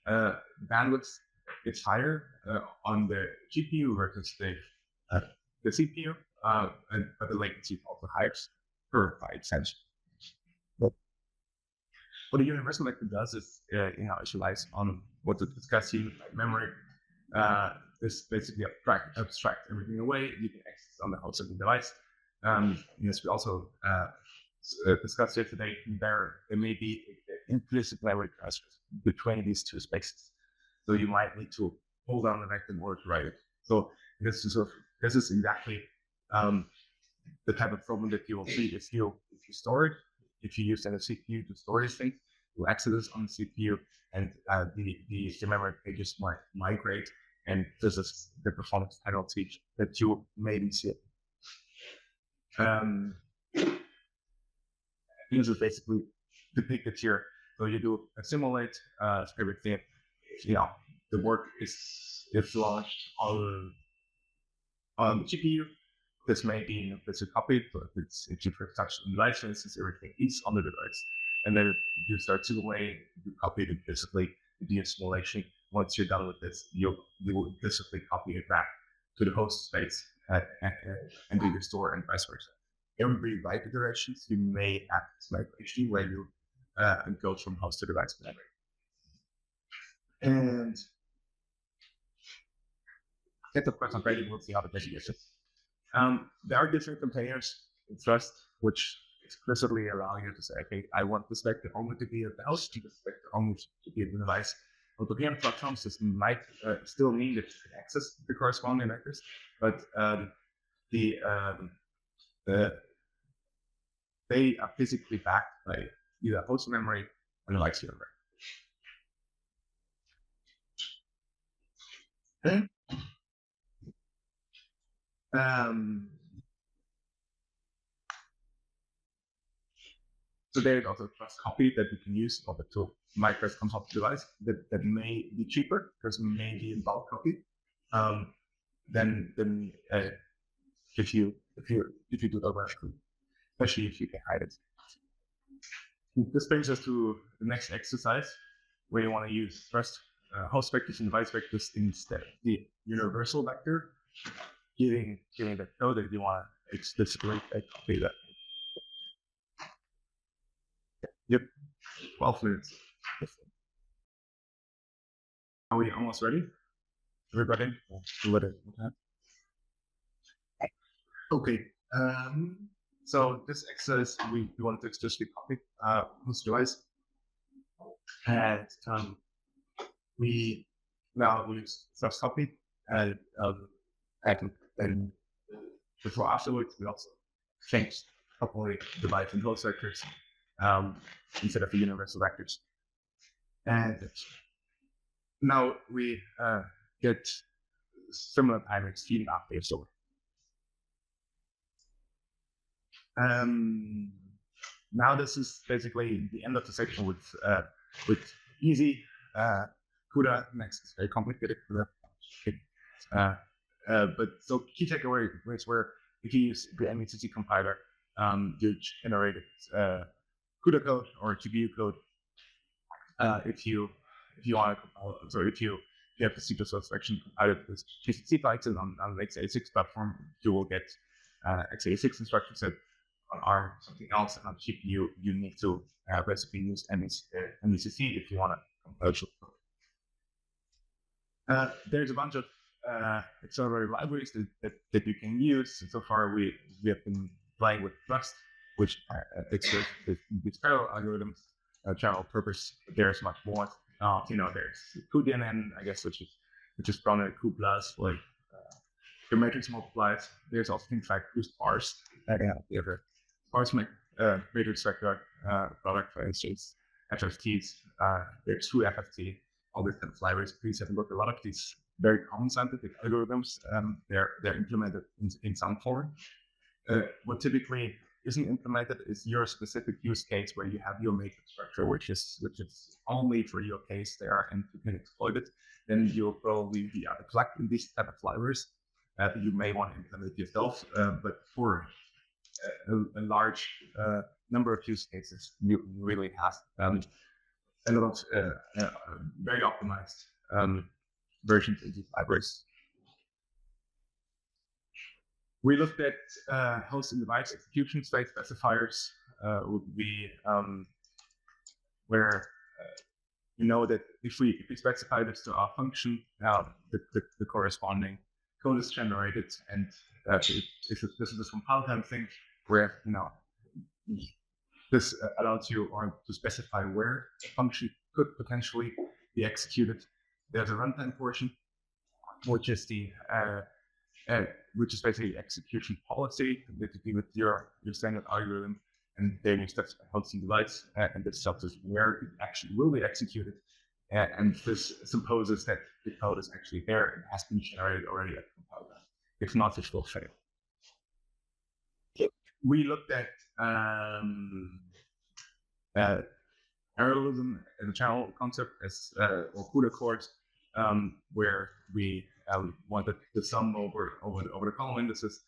Bandwidth is higher on the GPU versus the CPU, but the latency is also higher per byte sense. What a universal vector does is, initialize on what to discuss here, like memory. This basically abstract everything away. You can access on the hosted device. Yes, we also discussed yesterday, there may be implicit memory transfers between these two spaces. So you might need to pull down the vector in order to write it. So this is exactly the type of problem that you will see if you store it. If you use a CPU to store these things, you access this on the CPU, and the memory pages might migrate, and this is the performance penalty that you maybe see. This is basically depicted here. So you do a simulate everything. The work is launched on the GPU. This may be implicit copied, but if you touch the device, for instance, everything is on the device. And then you start simulating, you copy it implicitly, you do a simulation. Once you're done with this, you will implicitly copy it back to the host space and do your store, and vice versa. Every write iterations, you may have this migration where you go from host to device memory. And that's of course not ready. We'll see how the basic is. There are different containers in Trust which explicitly allow you to say, okay, I want this vector only to be at the host, this vector only to be at the device. On the VM platforms, this might still mean that you can access the corresponding vectors, but they are physically backed by either host memory or device memory. Okay. So there is also a trust copy that we can use in order to migrate from top device that may be cheaper because maybe in bulk copy. Then if you do the work, especially if you can hide it. This brings us to the next exercise where you want to use first host vectors and device vectors instead of the universal vector, giving the code that you want to explicitly copy that. Yep, 12 minutes. Are we almost ready? Everybody? Okay. So this exercise, we want to explicitly copy host device. And we use first copy and before afterwards we also changed coupling device and host vectors instead of the universal vectors. And now we get similar timings feeding after your store. Now this is basically the end of the section with easy CUDA. Next is very complicated CUDA. But so key takeaways were if you use the MECC compiler, you generated CUDA code or GPU code. If you want to compile, so if you have the C++ section compiled with GCC Python on the x86 platform, you will get x86 instruction set on ARM, something else, and on GPU, you need to recipe use MECC if you want to compose. There's a bunch of accelerator libraries that you can use. So far, we have been playing with Rust, which exerts these parallel algorithms, general purpose. There's much more. There's CUDA, I guess, which is from a Q plus, like your matrix multiplies. There's also things like sparse. We have a sparse matrix vector product, for instance, FFTs. There's true FFT. All these kind of libraries. Please have a look. A lot of these very common scientific algorithms, they're implemented in some form. What typically isn't implemented is your specific use case where you have your matrix structure, which is only for your case there, and you can exploit it. Then you'll probably be collecting these type of libraries that you may want to implement yourself. But for a large number of use cases, you really have a lot of very optimized versions of these libraries. We looked at host and device execution state specifiers, would be where you know that if we specify this to our function, the corresponding code is generated, and this is this compile time thing where this allows you to specify where a function could potentially be executed. There's a runtime portion, which is basically execution policy that you do with your standard algorithm, and then you specify host and device, and this tells us where it actually will be executed. And this supposes that the code is actually there and has been generated already at compile time. If not, it will fail. We looked at parallelism as a general concept as or CUDA cores, where we wanted to sum over the column indices.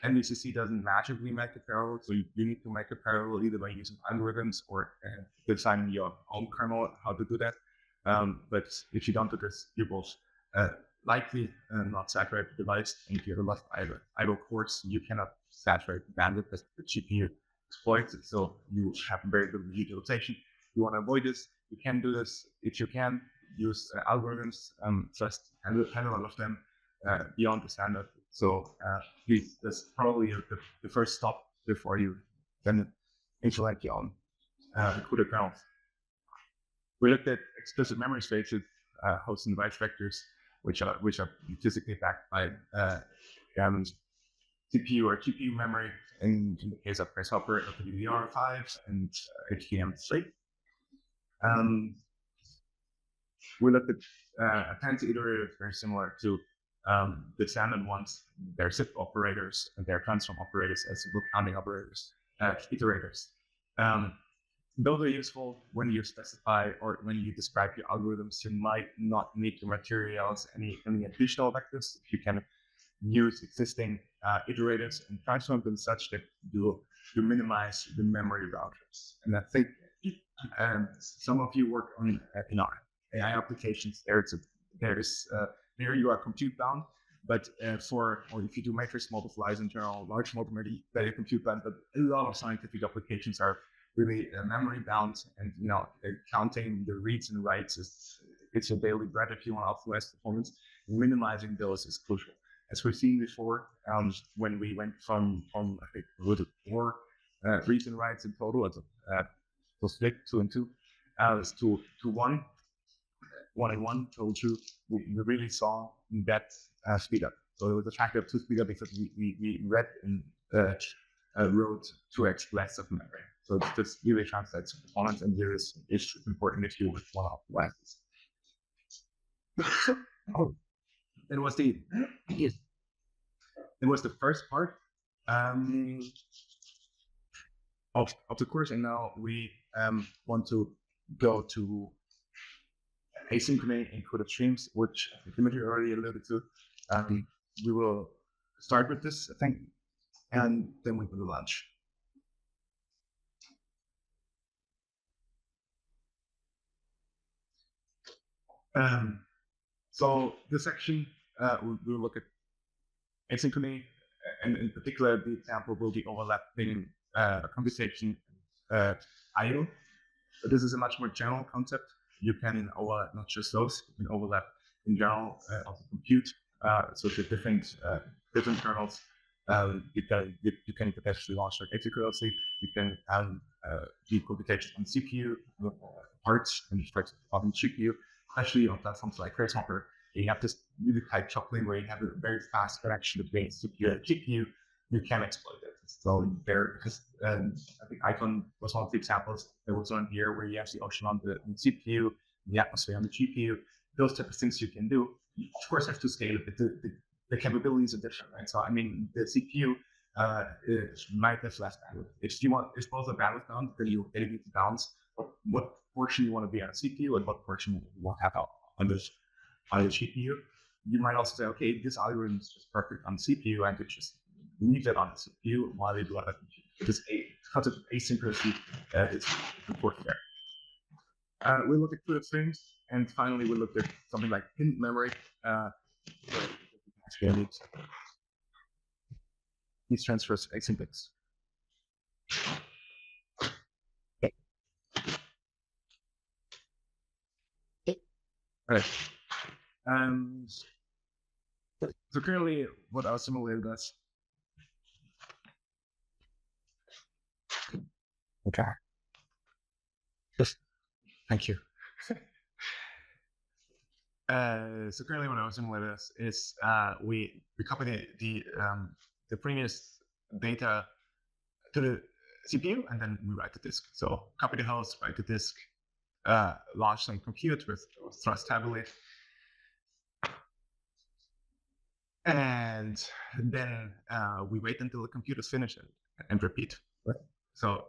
MECC doesn't magically make it parallel, so you need to make it parallel either by using algorithms or designing your own kernel how to do that. But if you don't do this, you will likely not saturate the device, and if you have a lot of idle cores, you cannot saturate the bandwidth as the GPU exploits it, so you have very little utilization. You want to avoid this. You can do this if you can use algorithms. Just handle all of them beyond the standard. So please, that's probably the first stop before you then implement your own CUDA kernels. We looked at explicit memory spaces, host and device vectors, which are physically backed by CPU or GPU memory. In the case of Grasshopper, LPDDR5 and HBM3. We looked at fancy iterators very similar to the standard ones. They're SIP operators and they're transform operators as simple counting operators, iterators. Those are useful when you specify or when you describe your algorithms. You might not need to materialize any additional vectors. If you can use existing iterators and transform them such that you minimize the memory routers. And I think some of you work on AI applications. There you are compute bound, but or if you do matrix multiplies in general, large multimedia compute bound, but a lot of scientific applications are really memory bound, and counting the reads and writes it's a daily bread if you want to optimize performance. Minimizing those is crucial. As we've seen before, when we went from I think 4 reads and writes in total, so split 2 and 2, to 1 and 1 total 2, we really saw that speed up. So it was a factor of 2 speed up because we read and wrote 2x less of memory. So this really translates to performance, and this is important if you want to optimize this. It was the first part of the course, and now we want to go to asynchrony in CUDA streams, which Dimitri already alluded to. We will start with this, I think, and then we go to lunch. So this section, we'll look at asynchrony and in particular, the example will be overlapping computation I/O. But this is a much more general concept. You can overlap not just those, you can overlap in general also compute. So the different kernels. You can potentially launch like asynchronously. You can do computation on CPU parts and on GPU, especially on platforms like Grasshopper. You have this really tight coupling where you have a very fast connection between CPU and GPU. You can exploit it. So there, because I think Icon was one of the examples. There was one here where you have the ocean on the CPU, the atmosphere on the GPU. Those type of things you can do. You, of course, have to scale it, but the capabilities are different, right? So I mean, the CPU might have less bandwidth. If both are bandwidth bound, then you need to balance what portion you want to be on a CPU and what portion you want to have out on the GPU. You might also say, okay, this algorithm is just perfect on the CPU, and could just leave it on the CPU while they do it. This concept of asynchronicity is important there. We look at CUDA things, and finally we look at something like hidden memory. These transfers asynchronous. Okay. All right. So currently, what our simulator does. Okay. Just thank you. So currently, what our simulator does is we copy the previous data to the CPU, and then we write the disk. So copy the host, write the disk, launch some compute with thrust tabulate, and then we wait until the compute is finished and repeat. Right. So,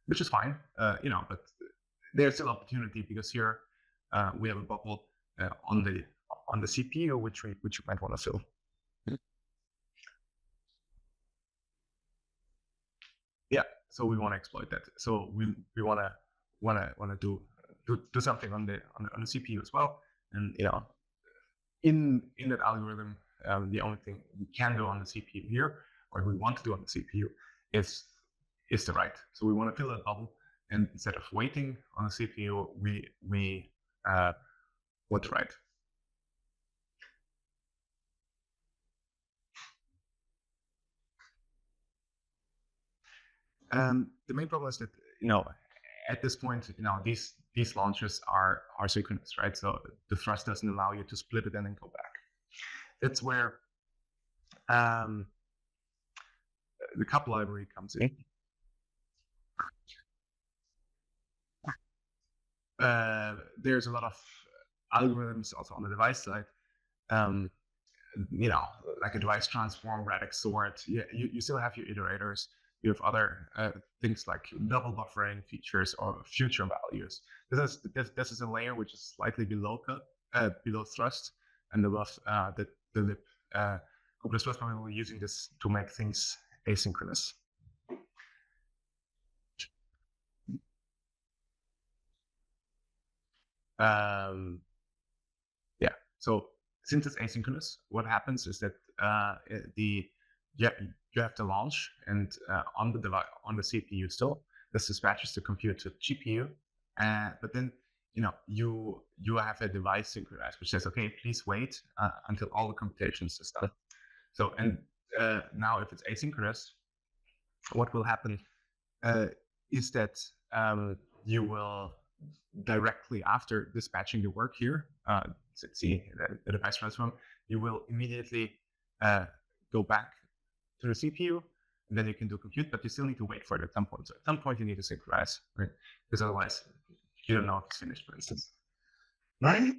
which is fine, but there's still opportunity because here we have a bubble on the CPU, which you might want to fill. Yeah, so we want to exploit that. So we want to do something on the CPU as well. And in that algorithm, the only thing we can do on the CPU here, or we want to do on the CPU, is the write. So we want to fill that bubble, and instead of waiting on the CPU, we want to write. The main problem is that at this point, these launches are synchronous, right? So the thrust doesn't allow you to split it and then go back. That's where the CUP library comes in. There's a lot of algorithms also on the device side. Like a device transform, radix sort. You still have your iterators. You have other things like double buffering features or future values. This is a layer which is slightly below thrust, and above the lib. Computers was probably using this to make things asynchronous. So since it's asynchronous, what happens is that you have to launch, and on the CPU still, this dispatches the compute to GPU, but then you have a device synchronized which says, okay, please wait until all the computations are done. So now if it's asynchronous, what will happen is that you will directly after dispatching the work here, let's see the device transform, you will immediately go back to the CPU, and then you can do compute, but you still need to wait for it at some point. So at some point you need to synchronize, right? Because otherwise you don't know if it's finished, for instance. Right?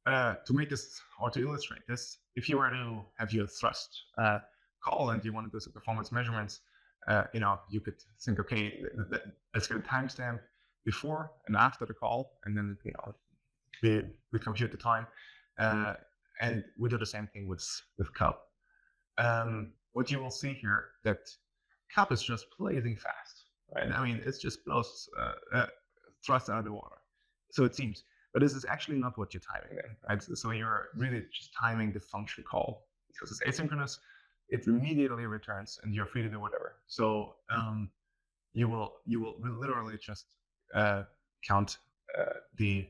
To make this or to illustrate this, if you were to have your thrust call and you want to do some performance measurements, you could think, okay, let's get a timestamp before and after the call, and then we compute the time, and we do the same thing with CUP. What you will see here that CUP is just blazing fast, right? I mean, it just blows thrust out of the water, so it seems. But this is actually not what you're timing, right? So you're really just timing the function call. because it's asynchronous, it immediately returns, and you're free to do whatever. So you will literally just count the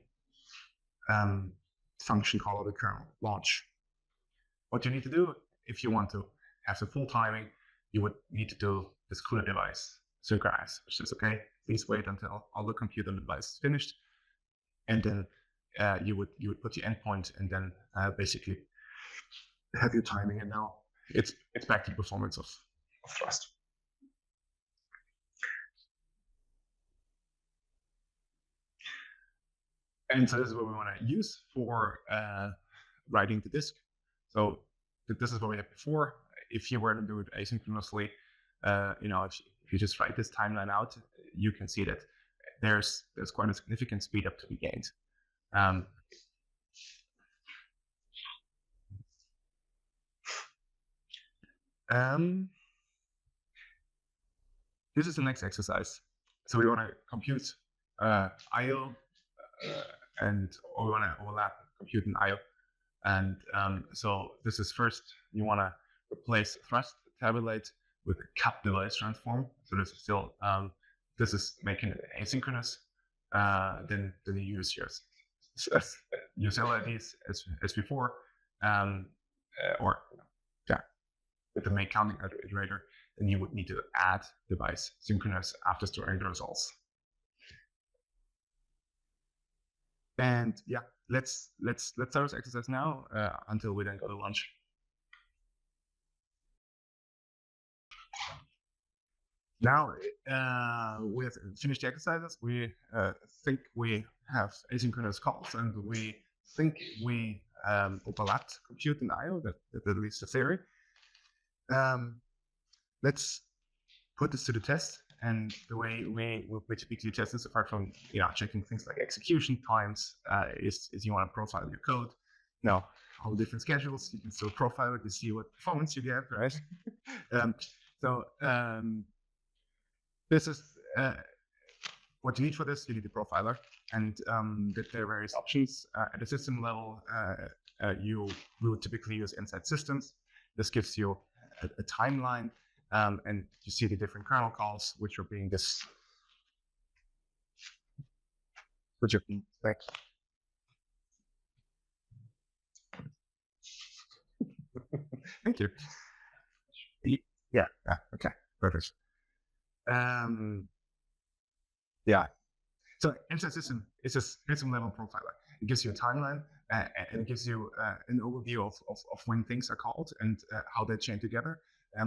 function call of the kernel launch. What you need to do if you want to have the full timing, you would need to do this CUDA device synchronize, which is okay. Please wait until all the compute on the device is finished, and then you would put your endpoint, and then basically have your timing. And now it's back to the performance of Thrust. And so this is what we want to use for writing the disk. So this is what we had before. If you were to do it asynchronously, if you just write this timeline out, you can see that there's quite a significant speed up to be gained. This is the next exercise. So we want to compute I/O, and we want to overlap compute and I/O. And so this is first, you want to replace thrust tabulate with CUP device transform. So this is still, this is making it asynchronous. Then you use your LIDs as before, with the make counting iterator, then you would need to add device synchronous after storing the results. And yeah, let's start this exercise now until we then go to lunch. Now we have finished the exercises. We think we have asynchronous calls, and we think we overlapped compute and I/O. That at least the theory. Let's put this to the test. And the way we typically test this, apart from checking things like execution times, is you want to profile your code. Now, all different schedules, you can still profile it to see what performance you get, right? This is what you need for this. You need a profiler, and there are various options at the system level. We would typically use inside systems. This gives you a timeline. And you see the different kernel calls, which are being thanks. Thank you. Yeah. Okay. Perfect. Yeah. So inside system is a system level profiler. It gives you a timeline and it gives you an overview of when things are called and how they chain together.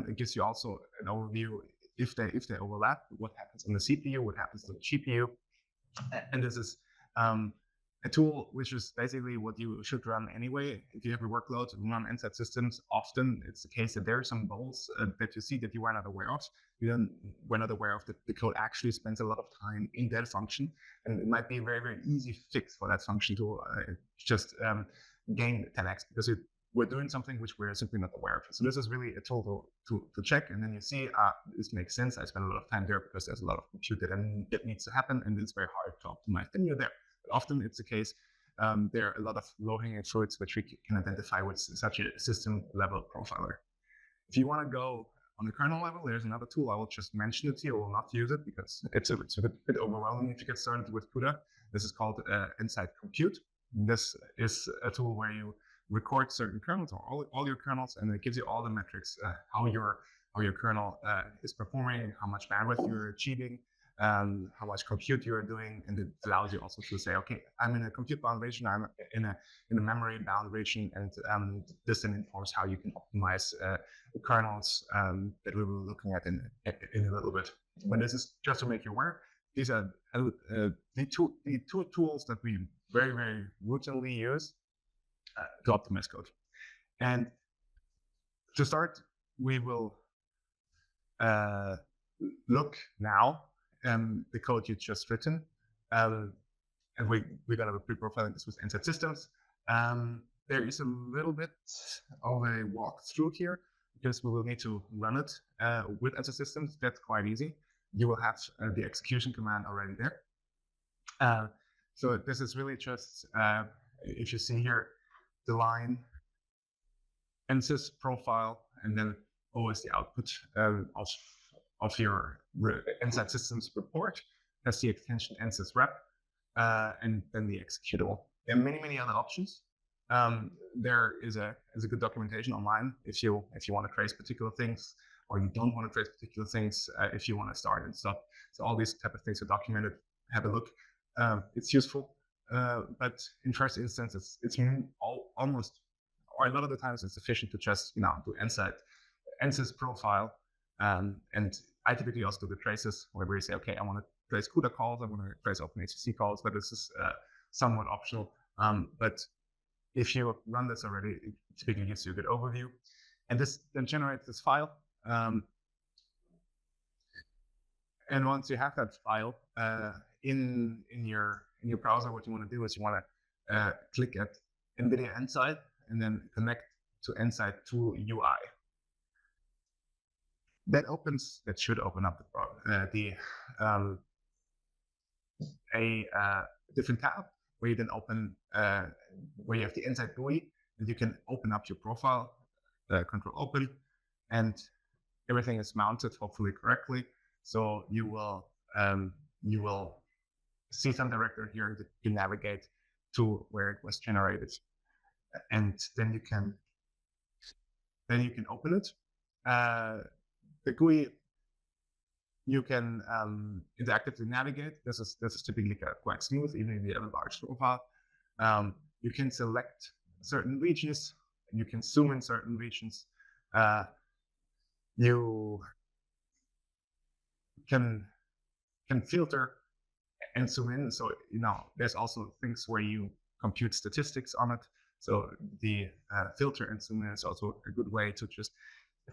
It gives you also an overview if they overlap, what happens on the CPU, what happens to the GPU. And this is a tool which is basically what you should run anyway. If you have a workload and run inside systems, often it's the case that there are some bubbles that you see that you were not aware of. You were not aware of that the code actually spends a lot of time in that function. And it might be a very, very easy fix for that function to just gain 10x because we're doing something which we're simply not aware of. So this is really a tool to check, and then you see, this makes sense. I spend a lot of time there because there's a lot of compute that needs to happen, and it's very hard to optimize. Then you're there. But often it's the case, there are a lot of low-hanging fruits which we can identify with such a system-level profiler. If you want to go on the kernel level, there's another tool. I will just mention it here. I will not use it because it's a bit overwhelming if you get started with CUDA. This is called Inside Compute. This is a tool where you record certain kernels or all your kernels, and it gives you all the metrics, how your kernel is performing, how much bandwidth you're achieving, how much compute you're doing, and it allows you also to say, okay, I'm in a compute bound region, I'm in a memory bound region, and this then informs how you can optimize the kernels that we will be looking at in a little bit. But this is just to make you aware. These are the two tools that we very, very routinely use to optimize code. And to start, we will look now the code you just written, and we're going to be pre-profiling this with inside systems. There is a little bit of a walkthrough here because we will need to run it with inside systems. That's quite easy. You will have the execution command already there. So this is really just, if you see here, the line NSYS profile, and then O is the output of your inside systems report. That's the extension NSYS rep, and then the executable. There are many other options. There is a good documentation online if you want to trace particular things, or you don't want to trace particular things if you want to start and stuff. So all these type of things are documented. Have a look. It's useful, but in first instance, it's almost, or a lot of the times, it's sufficient to just do NSYS profile, and I typically also do the traces where we say, okay, I want to trace CUDA calls, I want to trace OpenHPC calls, but this is somewhat optional. But if you run this already, it typically gives you a good overview, and this then generates this file. And once you have that file in your browser, what you want to do is you want to click at NVIDIA Insight and then connect to Insight Tool UI. That should open up a different tab where you then open where you have the Insight GUI, and you can open up your profile, Control Open, and everything is mounted hopefully correctly. So you will see some directory here that you navigate to where it was generated, and then you can open it. The GUI, you can interactively navigate. This is typically quite smooth, even if you have a large profile. You can select certain regions. You can zoom in certain regions. You can filter and zoom in. So there's also things where you compute statistics on it. So the filter and zoom in is also a good way to just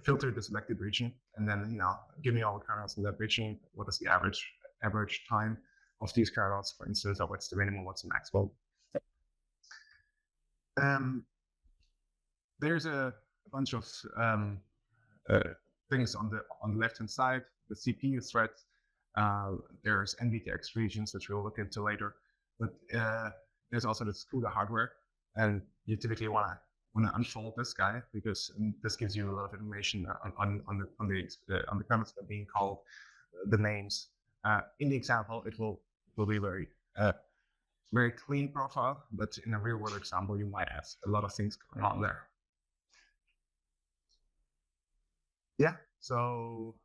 filter the selected region, and then give me all the kernels in that region. What is the average time of these kernels, for instance, or what's the minimum, what's the maximum? There's a bunch of things on the left hand side. The CPU threads. There's NVTX regions, which we'll look into later. But there's also the CUDA hardware, and you typically want to unfold this guy because this gives you a lot of information on the kernels that are being called, the names. In the example, it will be very clean profile, but in a real world example, you might have a lot of things going on there. Yeah, so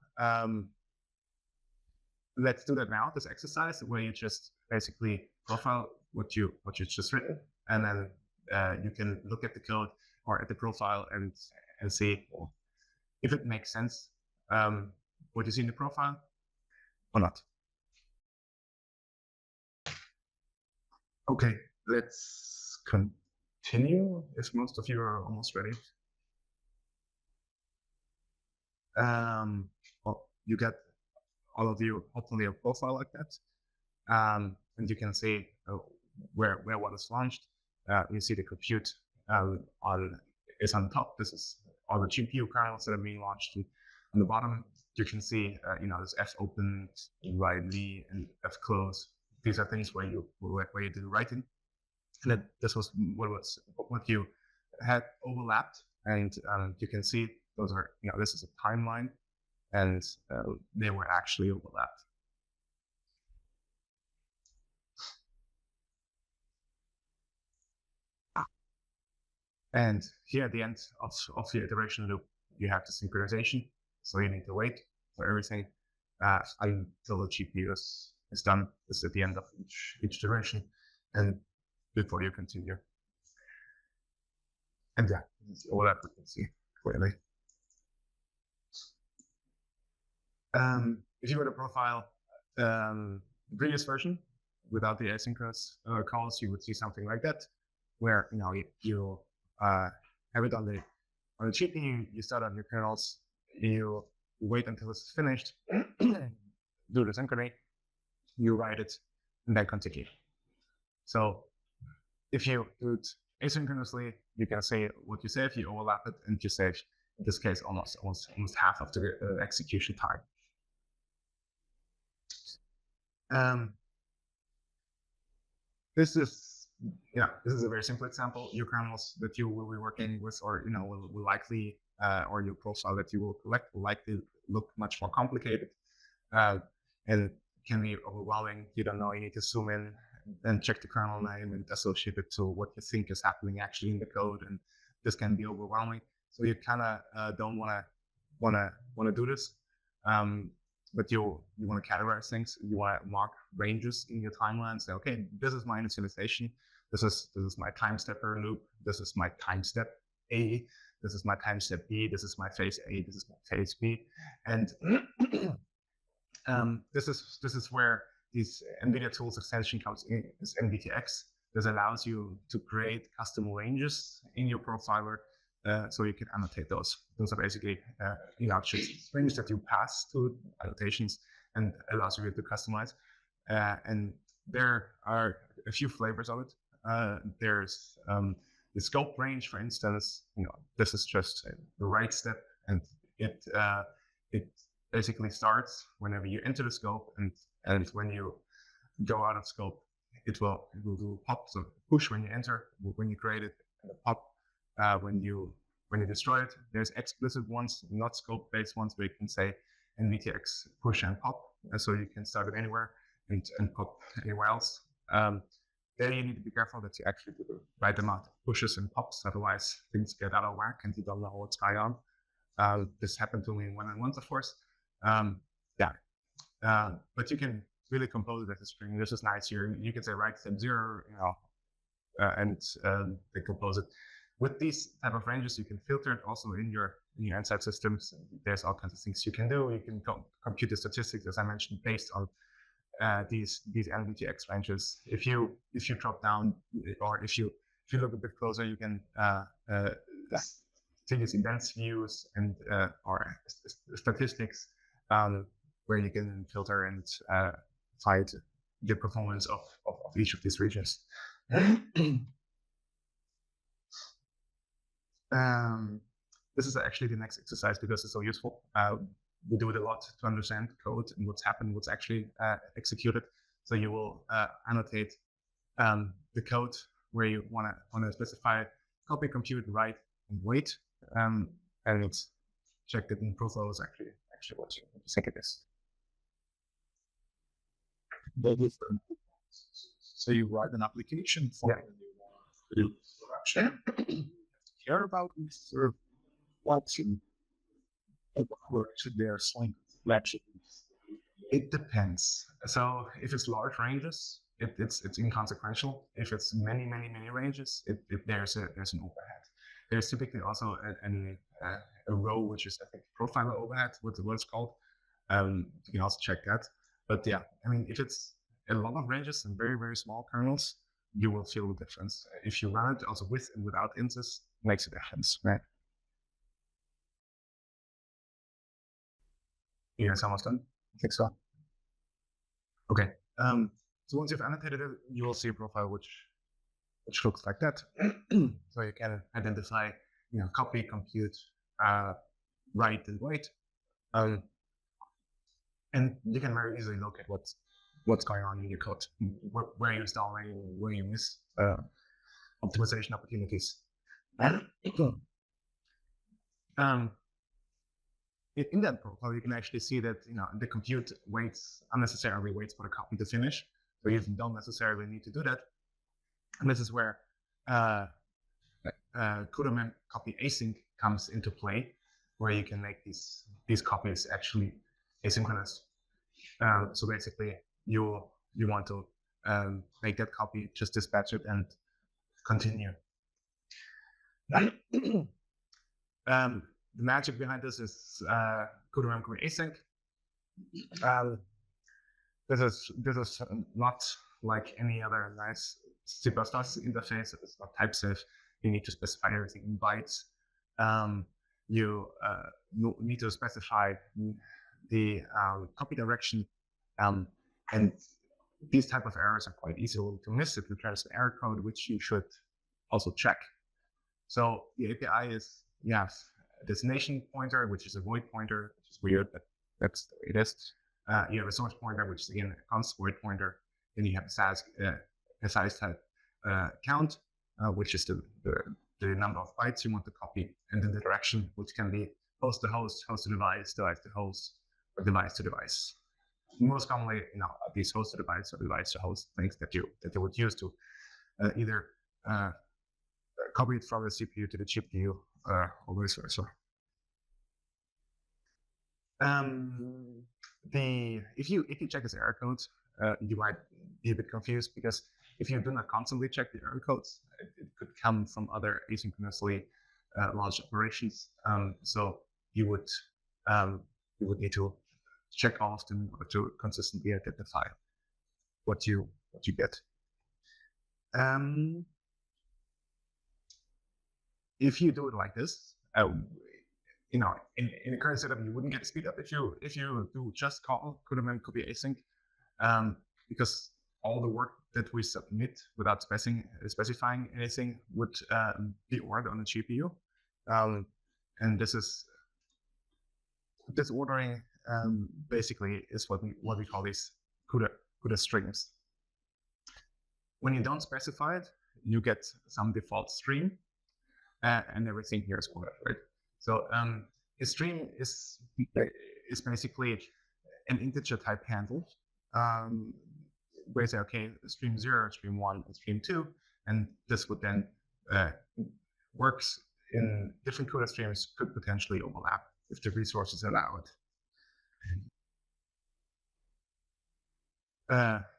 let's do that now. This exercise where you just basically profile what you just written, and then you can look at the code or at the profile and see if it makes sense, what you see in the profile or not. Okay, let's continue. If most of you are almost ready. Well, you get, all of you, hopefully a profile like that, and you can see where what is launched. You see the compute is on the top. This is all the GPU kernels that are being launched. And on the bottom, you can see there's F open, write-lee, and F close. These are things where you do writing. And that this was what you had overlapped, and you can see those are this is a timeline, and they were actually overlapped. And here at the end of the iteration loop, you have the synchronization. So you need to wait for everything until the GPU is done. This is at the end of each iteration, and before you continue. And yeah, all that we can see clearly. If you were to profile the previous version without the asynchronous calls, you would see something like that, where you have it on the GPU. You start on your kernels. You wait until it's finished. Do the synchrony. You write it, and then continue. So if you do it asynchronously, you can say what you say. If you overlap it, and you save, in this case, almost half of the execution time. This is this is a very simple example. Your kernels that you will be working with, or will likely, or your profile that you will collect will likely look much more complicated, and it can be overwhelming. You don't know. You need to zoom in and check the kernel name and associate it to what you think is happening actually in the code, and this can be overwhelming. So you kind of don't want to do this. But you want to categorize things. You want to mark ranges in your timeline. Say, okay, this is my initialization. This is my time stepper loop. This is my time step A. This is my time step B. This is my phase A. This is my phase B. And this is where these NVIDIA tools extension comes in. This NVTX. This allows you to create custom ranges in your profiler. So you can annotate those. Those are basically strings that you pass to annotations and allows you to customize. And there are a few flavors of it. There's the scope range, for instance. This is just the write step, and it basically starts whenever you enter the scope, and when you go out of scope, it will do pop. So push when you enter, when you create it, and a pop. When you destroy it. There's explicit ones, not scope-based ones, where you can say NVTX push and pop, so you can start it anywhere and pop anywhere else. There you need to be careful that you actually do the right amount of pushes and pops, otherwise things get out of whack and you don't know what's going on. This happened to me in one-on-ones, of course. But you can really compose it as a string. This is nice here. You can say write step 0, and they compose it. With these type of ranges, you can filter it also in your inside systems. There's all kinds of things you can do. You can compute the statistics, as I mentioned, based on these NVTX ranges. If you drop down, or if you look a bit closer, you can see these events views and or statistics where you can filter and find the performance of each of these regions. This is actually the next exercise because it's so useful. We do it a lot to understand code and what's happened, what's actually executed. So you will annotate the code where you want to specify copy, compute, write, and wait, and it's check that in profile is actually what you think it is. So you write an application for production. Care about this, or what should their sling latch? It depends. So if it's large ranges, it's inconsequential. If it's many ranges, there's an overhead. There's typically also a row which is, I think, profiler overhead, what it's called. You can also check that. But yeah, I mean, if it's a lot of ranges and very small kernels, you will feel the difference. If you run it also with and without instances, makes a difference, right? You guys almost done? I think so. Okay. So once you've annotated it, you will see a profile which looks like that. So you can identify, copy, compute, write, and wait, and you can very easily look at what's going on in your code, where you're stalling, where you miss optimization opportunities. In that profile, you can actually see that the compute unnecessarily waits for the copy to finish, so you don't necessarily need to do that. And this is where CUDA copy async comes into play, where you can make these copies actually asynchronous. So basically, you want to make that copy, just dispatch it, and continue. The magic behind this is CUDA copy async. This is not like any other nice C++ interface. It's not type safe. You need to specify everything in bytes. You need to specify the copy direction, and these type of errors are quite easy to miss if you try to an error code, which you should also check. So the API is a destination pointer, which is a void pointer, which is weird, but that's the way it is. You have a source pointer, which is again a const void pointer. Then you have a size type, count, which is the number of bytes you want to copy, and then the direction, which can be host to host, host to device to host, or device to device. Most commonly, these host to device or device to host things that you would use to either copy it from the CPU to the GPU or vice versa. If you check this error code, you might be a bit confused, because if you do not constantly check the error codes, it could come from other asynchronously launched operations. So you would need to check often or to consistently identify what you get. If you do it like this, in the current setup, you wouldn't get speed up if you do just call CUDA mem copy async, because all the work that we submit without specifying anything would be ordered on the GPU, and this ordering basically is what we call these CUDA strings. When you don't specify it, you get some default stream, and everything here is ordered, right? So a stream is basically an integer type handle, where you say, okay, stream 0, stream 1, and stream 2, and this would then works in different CUDA streams, could potentially overlap if the resources allow it.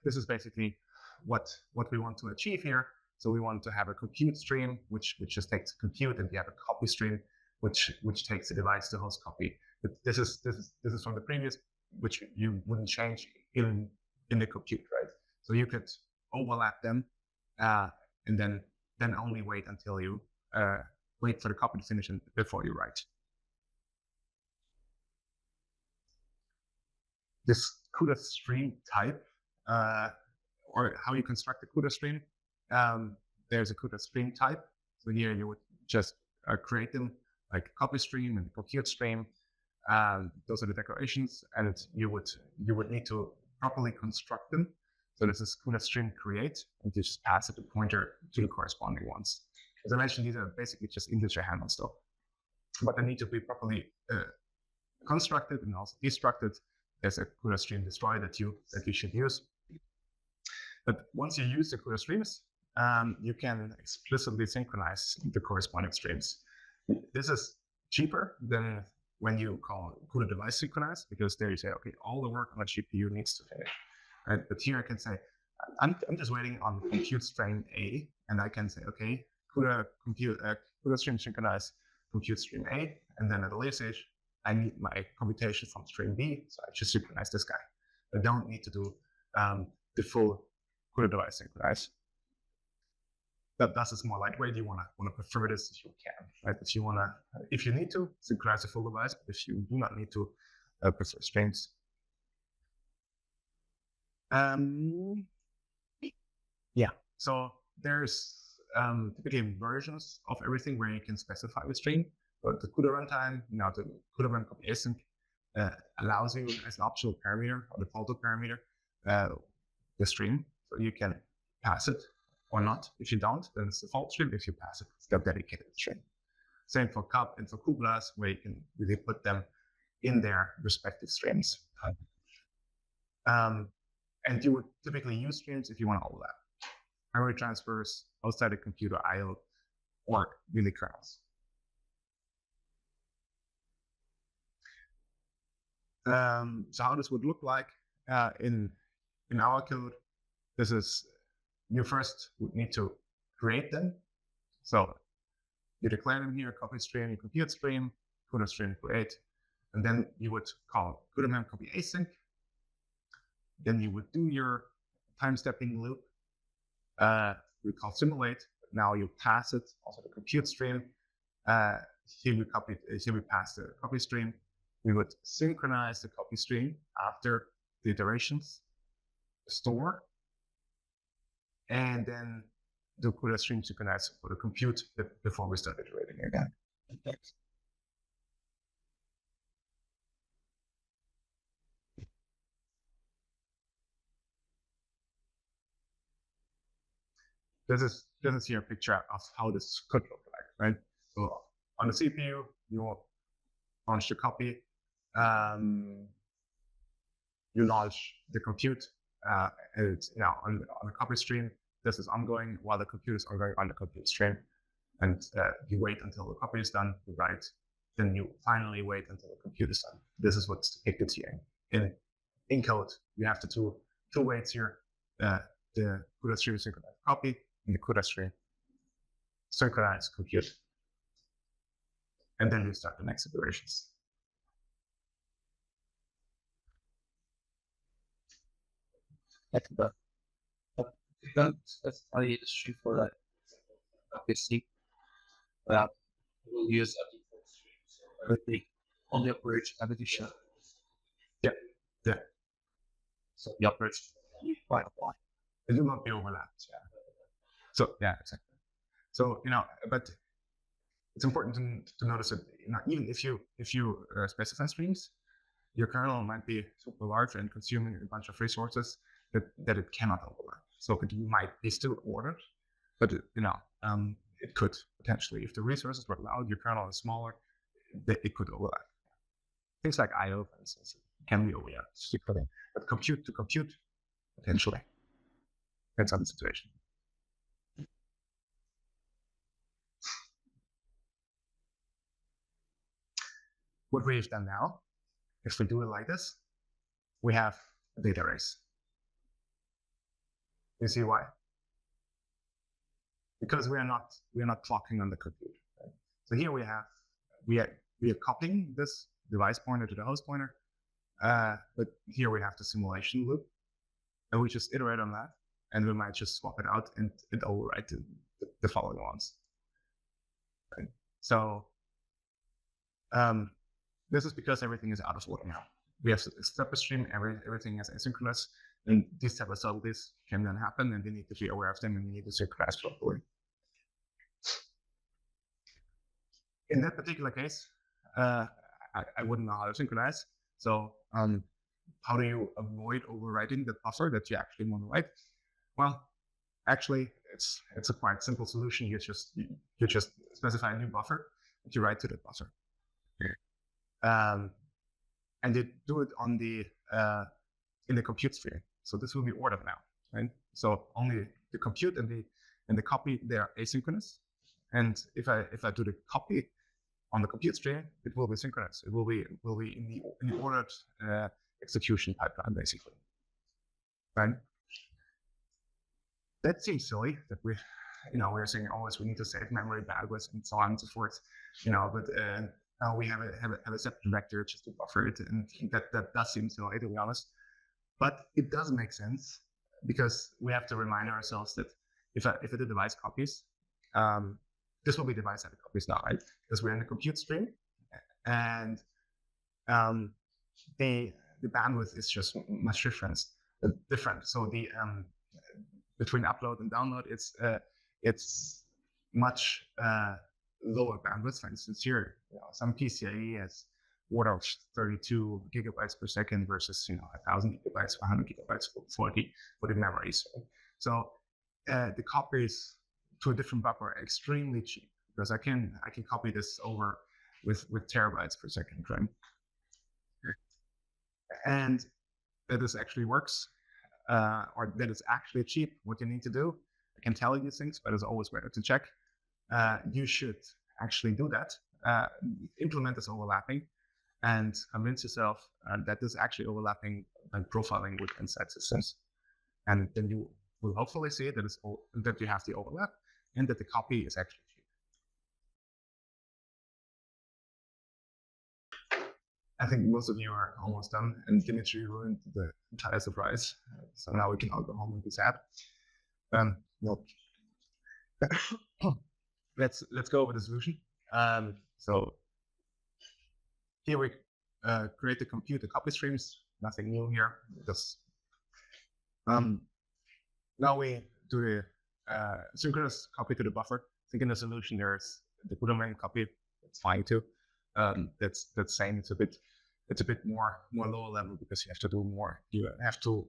This is basically what we want to achieve here. So we want to have a compute stream, which just takes compute, and we have a copy stream, which takes the device to host copy. But this is from the previous, which you wouldn't change in the compute, right? So you could overlap them, and then only wait until you wait for the copy to finish before you write. This CUDA stream type, or how you construct a CUDA stream, there's a CUDA stream type. So here you would just create them like a copy stream and a compute stream. Those are the declarations, and you would need to properly construct them. So this is CUDA stream create, and you just pass it a pointer to the corresponding ones. As I mentioned, these are basically just integer handles though, but they need to be properly constructed and also destructed. There's a CUDA stream destroy that you should use. But once you use the CUDA streams, you can explicitly synchronize the corresponding streams. This is cheaper than when you call CUDA device synchronize, because there you say, okay, all the work on the GPU needs to finish. Right? But here I can say, I'm just waiting on compute stream A, and I can say, okay, CUDA stream synchronize compute stream A, and then at a later stage, I need my computation from stream B, so I just synchronize this guy. I don't need to do the full CUDA device synchronize. That's more lightweight. You want to prefer this if you can, right? If you need to synchronize the full device, but if you do not need to, prefer streams. Yeah. So there's typically versions of everything where you can specify the stream. But the CUDA runtime, the CUDA run copy async allows you as an optional parameter or default parameter the stream, so you can pass it or not. If you don't, then it's the default stream. If you pass it, it's the dedicated stream. Same for CUP and for CUBLAs, where you can really put them in their respective streams. And you would typically use streams if you want to overlap. Memory transfers, outside the computer I/O, or really kernels. So how this would look like in our code, this is, you first would need to create them. So you declare them here, copy stream, your compute stream, CUDA stream create, and then you would call CUDA mem copy async. Then you would do your time stepping loop. We call simulate. Now you pass it also the compute stream. Here we pass the copy stream. We would synchronize the copy stream after the iterations, store, and then do CUDA stream synchronize for the compute before we start iterating again. Thanks. this is here a picture of how this could look like, right? So on the CPU, you launch the copy, you launch the compute, and on the copy stream, this is ongoing while the compute is ongoing on the compute stream, and you wait until the copy is done, you write, then you finally wait until the compute is done. This is what's depicted here. In code, you have the two waits here, the CUDA stream synchronized copy and the CUDA stream synchronized compute. And then you start the next iterations. That's the industry for that. Obviously, we'll use the on the operation application. Yeah. So the operation quite apply. It will not be overlapped. Yeah. So yeah, exactly. So but it's important to notice that even if you specify streams, your kernel might be super large and consuming a bunch of resources that it cannot overlap. So it might be still ordered, but it could potentially, if the resources were allowed, your kernel is smaller, it could overlap. Things like I/O, for instance, can be overlapped, but compute to compute, potentially. Depends on the situation. What we've done now, if we do it like this, we have a data race. You see why? Because we are not clocking on the compute. Right? So here we are copying this device pointer to the host pointer, but here we have the simulation loop, and we just iterate on that, and we might just swap it out and overwrite the following ones. Right? So this is because everything is out of order now. We have step stream, everything is asynchronous, and these type of subtleties can then happen, and we need to be aware of them, and we need to synchronize properly. In that particular case, I wouldn't know how to synchronize. So how do you avoid overwriting the buffer that you actually want to write? Well, actually, it's a quite simple solution. You just specify a new buffer that you write to that buffer. And you do it on the in the compute sphere. So this will be ordered now, right? So only the compute and the copy, they are asynchronous. And if I do the copy on the compute stream, it will be synchronous. It will be in the ordered execution pipeline, basically, right? That seems silly that we're saying always we need to save memory bandwidth and so on and so forth, but we have a separate vector just to buffer it, and that does seem silly, to be honest. But it does make sense because we have to remind ourselves that if the device copies, this will be device side copies now, right? Because we're in the compute stream, and the bandwidth is just much different. So the between upload and download, it's much lower bandwidth. For instance, here some PCIe has order of 32 gigabytes per second versus 1,000 gigabytes, 100 gigabytes for the memories. So the copies to a different buffer are extremely cheap because I can copy this over with terabytes per second, right? And that this actually works, or that is actually cheap. What you need to do, I can tell you these things, but it's always better to check. You should actually do that. Implement this overlapping, and convince yourself that this is actually overlapping and profiling with inside systems. And then you will hopefully see that you have the overlap and that the copy is actually cheap. I think most of you are almost done, and Dimitri ruined the entire surprise. So now we can all go home and be sad. No. Let's go over the solution. So here we create the compute, the copy streams. Nothing new here. Just now we do the synchronous copy to the buffer. I think in the solution there's the CUDA main copy. It's fine too. That's same. It's a bit more lower level because you have to do more. You have to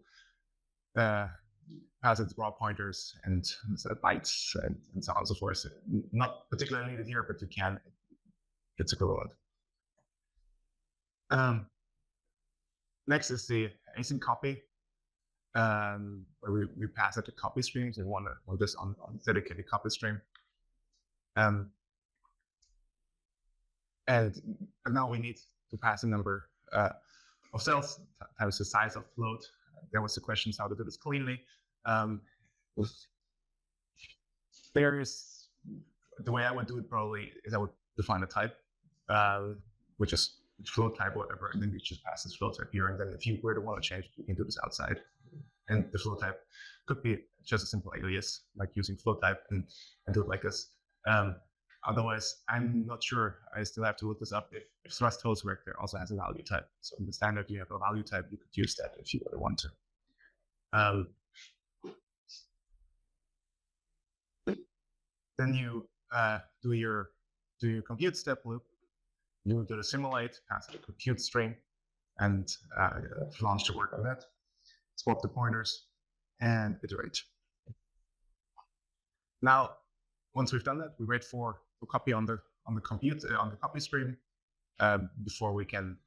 pass its raw pointers and set bytes and so on and so forth. Not particularly needed here, but you can. It's equivalent. Next is the async copy, where we pass it to copy streams. We want this on dedicated copy stream. And now we need to pass a number of cells times the size of float. There was the question how to do this cleanly. There is the way I would do it probably is I would define a type, which is float type, whatever, and then you just pass this float type here. And then if you were to want to change it, you can do this outside. And the float type could be just a simple alias, like using float type and do it like this. Otherwise, I'm not sure. I still have to look this up if thrust host vector also has a value type. So in the standard, you have a value type. You could use that if you really want to. Then you do your compute step loop. You do the simulate, pass the compute string, and launch the work on that. Swap the pointers and iterate. Now, once we've done that, we wait for a copy on the compute on the copy stream before we can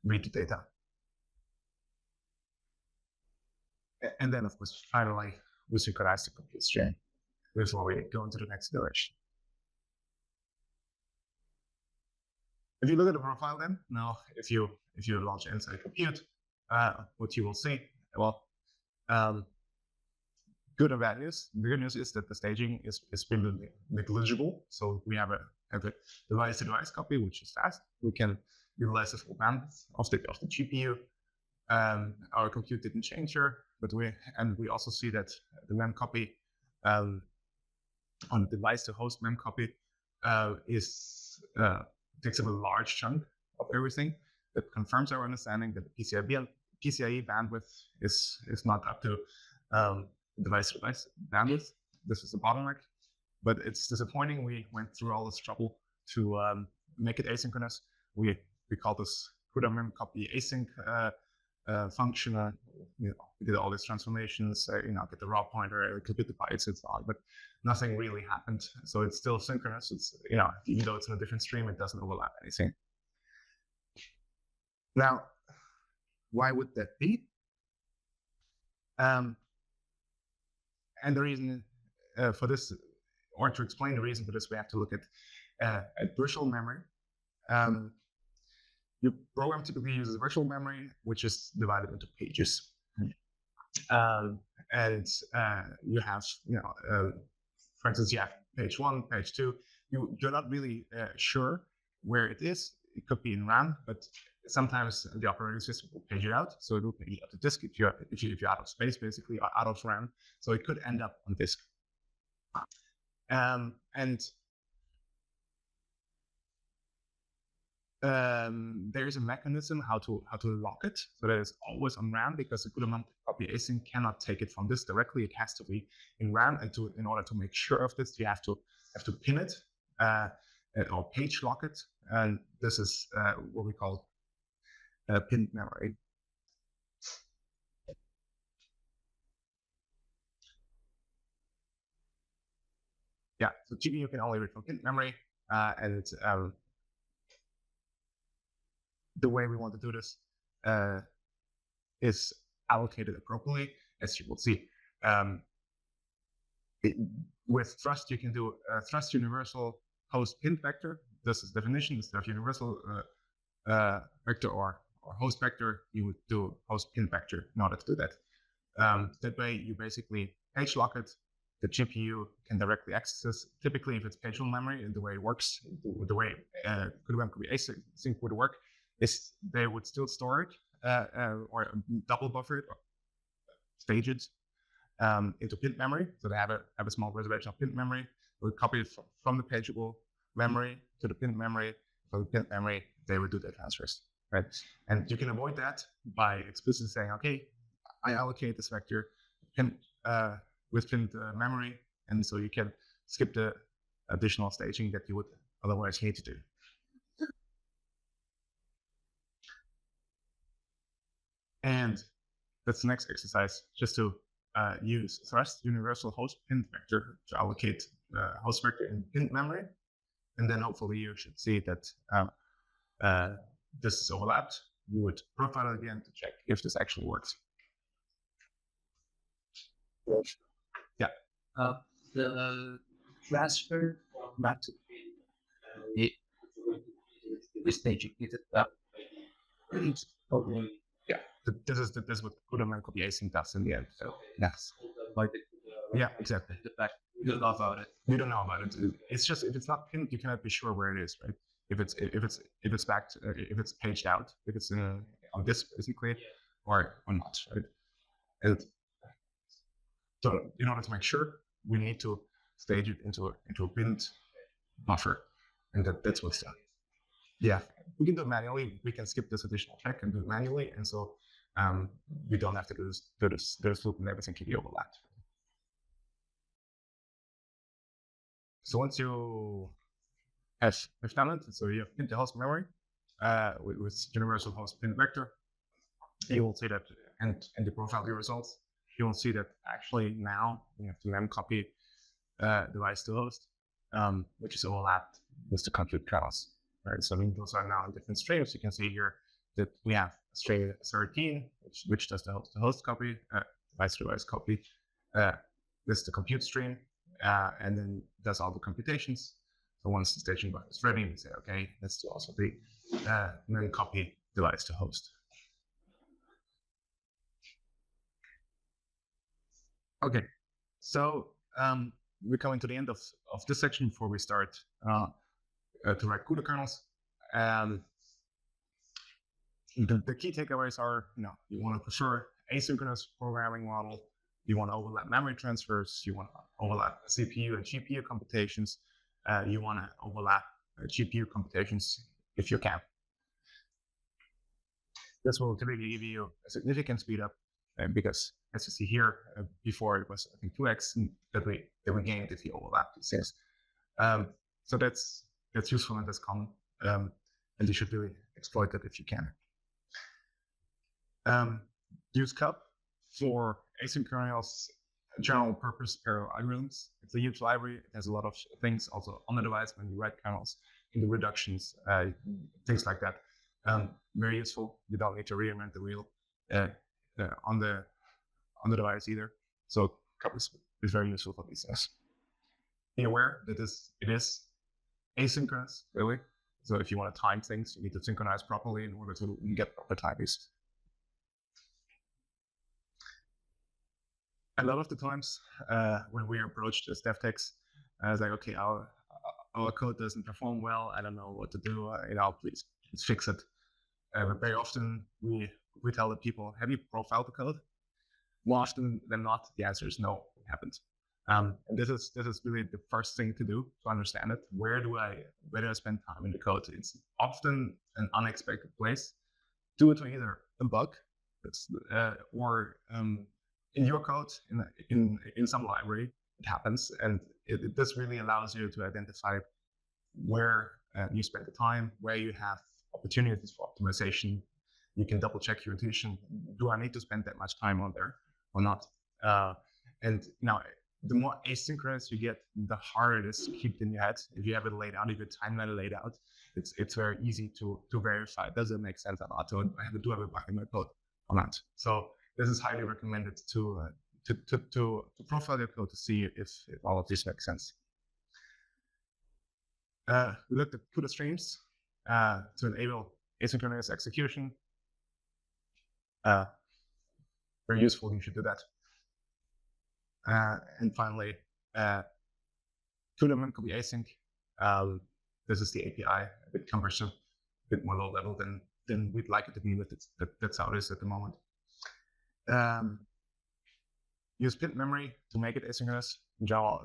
read the data. And then, of course, finally, we synchronize the compute stream before we go into the next iteration. If you look at the profile, then now, if you launch inside compute, what you will see, well, good and bad news. The good news is that the staging is negligible. So we have a device-to-device copy, which is fast. We can utilize the full bandwidth of the GPU. Our compute didn't change here, but we also see that the mem copy on the device-to-host mem copy takes up a large chunk of everything. That confirms our understanding that the PCIe bandwidth is not up to device-to-device bandwidth. This is a bottleneck, but it's disappointing. We went through all this trouble to make it asynchronous. We call this CUDA mem copy async function. We did all these transformations, get the raw pointer, compute the bytes, and so on, but nothing really happened. So it's still synchronous. It's even though it's in a different stream, it doesn't overlap anything. Now, why would that be? And the reason for this, or to explain the reason for this, we have to look at virtual memory. Your program typically uses virtual memory, which is divided into pages. And you have, for instance, you have page 1, page 2. You're not really sure where it is. It could be in RAM, but sometimes the operating system will page it out. So it will page it out to disk if you're out of space, basically, or out of RAM. So it could end up on disk. There is a mechanism how to lock it so that it's always on RAM, because the CUDA copy async cannot take it from disk directly. It has to be in RAM, and in order to make sure of this, you have to pin it or page lock it, and this is what we call pinned memory. Yeah, so GPU can only read from pinned memory, and the way we want to do this is allocated appropriately, as you will see. With thrust, you can do thrust universal host pinned vector. This is definition. Instead of universal vector or host vector, you would do host pinned vector in order to do that. That way, you basically page lock it. The GPU can directly access. Typically, if it's pagable memory, and the way it works, the way CUDA could be async would work, is they would still store it or double buffer it or stage it into pinned memory. So they have a small reservation of pinned memory. They would copy it from the pageable memory to the pinned memory. For the pinned memory, they would do the transfers, right? And you can avoid that by explicitly saying, okay, I allocate this vector with pinned memory, and so you can skip the additional staging that you would otherwise need to do. And that's the next exercise, just to use thrust universal host pin vector to allocate host vector in pin memory. And then hopefully you should see that this is overlapped. You would profile it again to check if this actually works. Yeah. The transfer back to the staging is it Yeah, this is what CUDA copy async does in the end. So yes, like yeah, exactly. the fact you don't know about it. You don't know about it. It's just if it's not pinned, you cannot be sure where it is, right? If it's backed, if it's paged out, if it's on this basically, or not, right? And so in order to make sure, we need to stage it into a pinned buffer, and that's what's done. Yeah, we can do it manually. We can skip this additional check and do it manually, and so we don't have to do this loop, and everything can be overlapped. So once you have done it, so you have pinned the host memory with universal host pin vector, you will see that, and the profile the results, you will see that actually now we have the mem copy device to host, which is overlapped with the compute kernels, right? So those are now in different streams. You can see here that we have string 13, which does the host copy, device to device copy. This is the compute stream, and then does all the computations. So once the staging buffer is ready, we say, okay, let's do also the mem copy device to host. Okay, so we're coming to the end of this section before we start to write CUDA kernels. The key takeaways are, you want to prefer asynchronous programming model. You want to overlap memory transfers. You want to overlap CPU and GPU computations. You want to overlap GPU computations if you can. This will typically give you a significant speed up because, as you see here, before it was I think 2x that we gained if you overlap these things. So that's useful and that's common, and you should really exploit it if you can. Use CUP for asynchronous general purpose parallel algorithms. It's a huge library. It has a lot of things also on the device when you write kernels, in the reductions, things like that. Very useful. You don't need to reinvent the wheel on the device either. So CUP is very useful for these things. Be aware that it is asynchronous, really. So if you want to time things, you need to synchronize properly in order to get proper timings. A lot of the times when we approached as dev techs, it's like, okay, our code doesn't perform well. I don't know what to do. Please fix it. But very often we tell the people, have you profiled the code? More often than not, the answer is no, it haven't. And this is really the first thing to do to understand it. Where do I spend time in the code? It's often an unexpected place. Due to either a bug, or in your code, in some library, it happens, and this really allows you to identify where you spend the time, where you have opportunities for optimization. You can double check your intuition. Do I need to spend that much time on there or not? And now, the more asynchronous you get, the harder it is to keep in your head. If you have it laid out, if your timeline laid out, it's very easy to verify. Does it make sense or not? Do I have a bug in my code or not? So this is highly recommended to profile your code to see if all of this makes sense. We looked at CUDA streams to enable asynchronous execution. Very useful. You should do that. And finally, CUDA mem copy async. This is the API, a bit cumbersome, a bit more low level than we'd like it to be, but that's how it is at the moment. Use pin memory to make it asynchronous. In Java,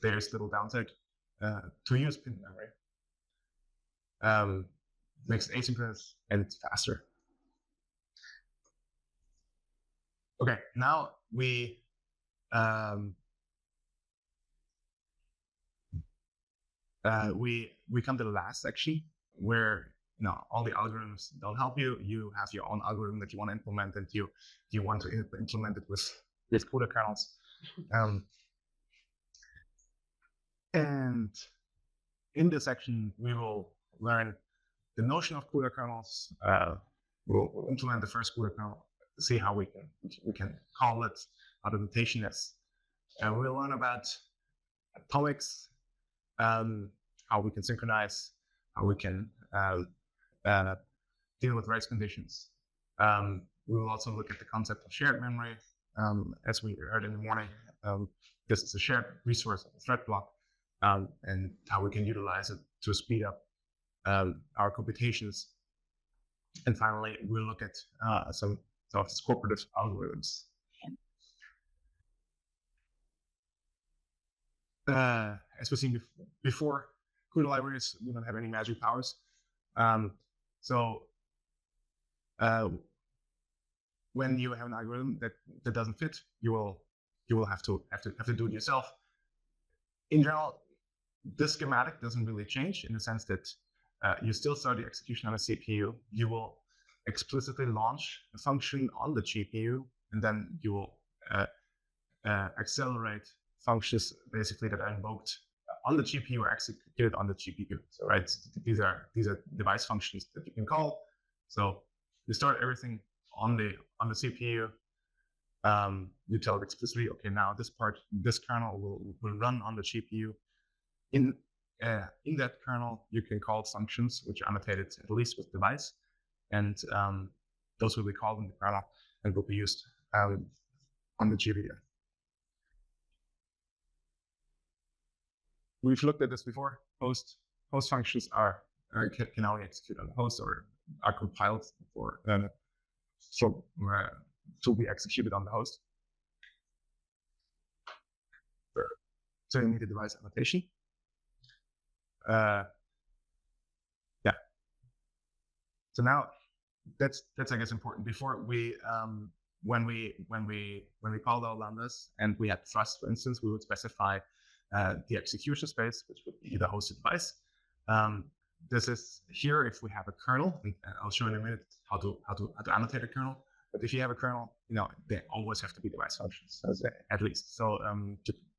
there's little downside to use pin memory. Makes it asynchronous and it's faster. Okay, now we come to the last section where all the algorithms don't help you. You have your own algorithm that you want to implement, and you want to implement it with CUDA kernels. And in this section, we will learn the notion of CUDA kernels. We'll implement the first CUDA kernel, see how we can call it, how the notation is. And we'll learn about atomics, how we can synchronize, how we can deal with race conditions. We will also look at the concept of shared memory, as we heard in the morning. This is a shared resource of a thread block, and how we can utilize it to speed up our computations. And finally, we'll look at some of these cooperative algorithms. As we've seen before, CUDA libraries do not have any magic powers. When you have an algorithm that doesn't fit, you will have to do it yourself. In general, this schematic doesn't really change in the sense that you still start the execution on a CPU. You will explicitly launch a function on the GPU, and then you will accelerate functions basically that are invoked on the GPU or executed on the GPU. So right, these are device functions that you can call. So you start everything on the CPU. You tell it explicitly, okay, now this kernel will run on the GPU. In that kernel, you can call functions which are annotated at least with device, and those will be called in the kernel and will be used on the GPU. We've looked at this before. Host functions can only execute on the host or are compiled to be executed on the host. So you need a device annotation. So now that's I guess important. Before we when we called our lambdas and we had thrust, for instance, we would specify the execution space, which would be the hosted device. This is here if we have a kernel, and I'll show in a minute how to annotate a kernel. But if you have a kernel, they always have to be device functions, at least. So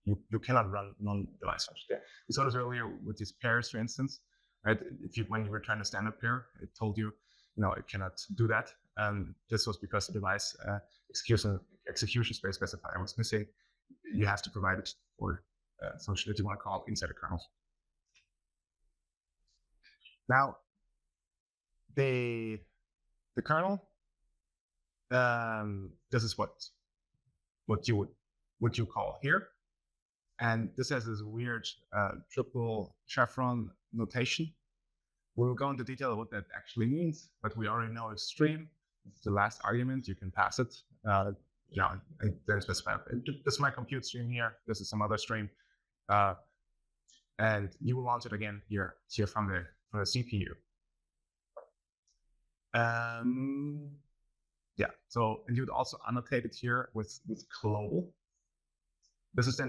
you cannot run non-device functions there. We saw this earlier with these pairs, for instance, right? When you were trying to stand a pair, it told you, it cannot do that. This was because the device execution space specifier was missing. You have to provide it for function that you want to call inside a kernel. Now, the kernel, this is what you call here, and this has this weird triple chevron notation. We'll go into detail of what that actually means, but we already know it's stream. It's the last argument. You can pass it. And then specify. This is my compute stream here. This is some other stream, and you will launch it again here from the CPU. So, and you would also annotate it here with global. This is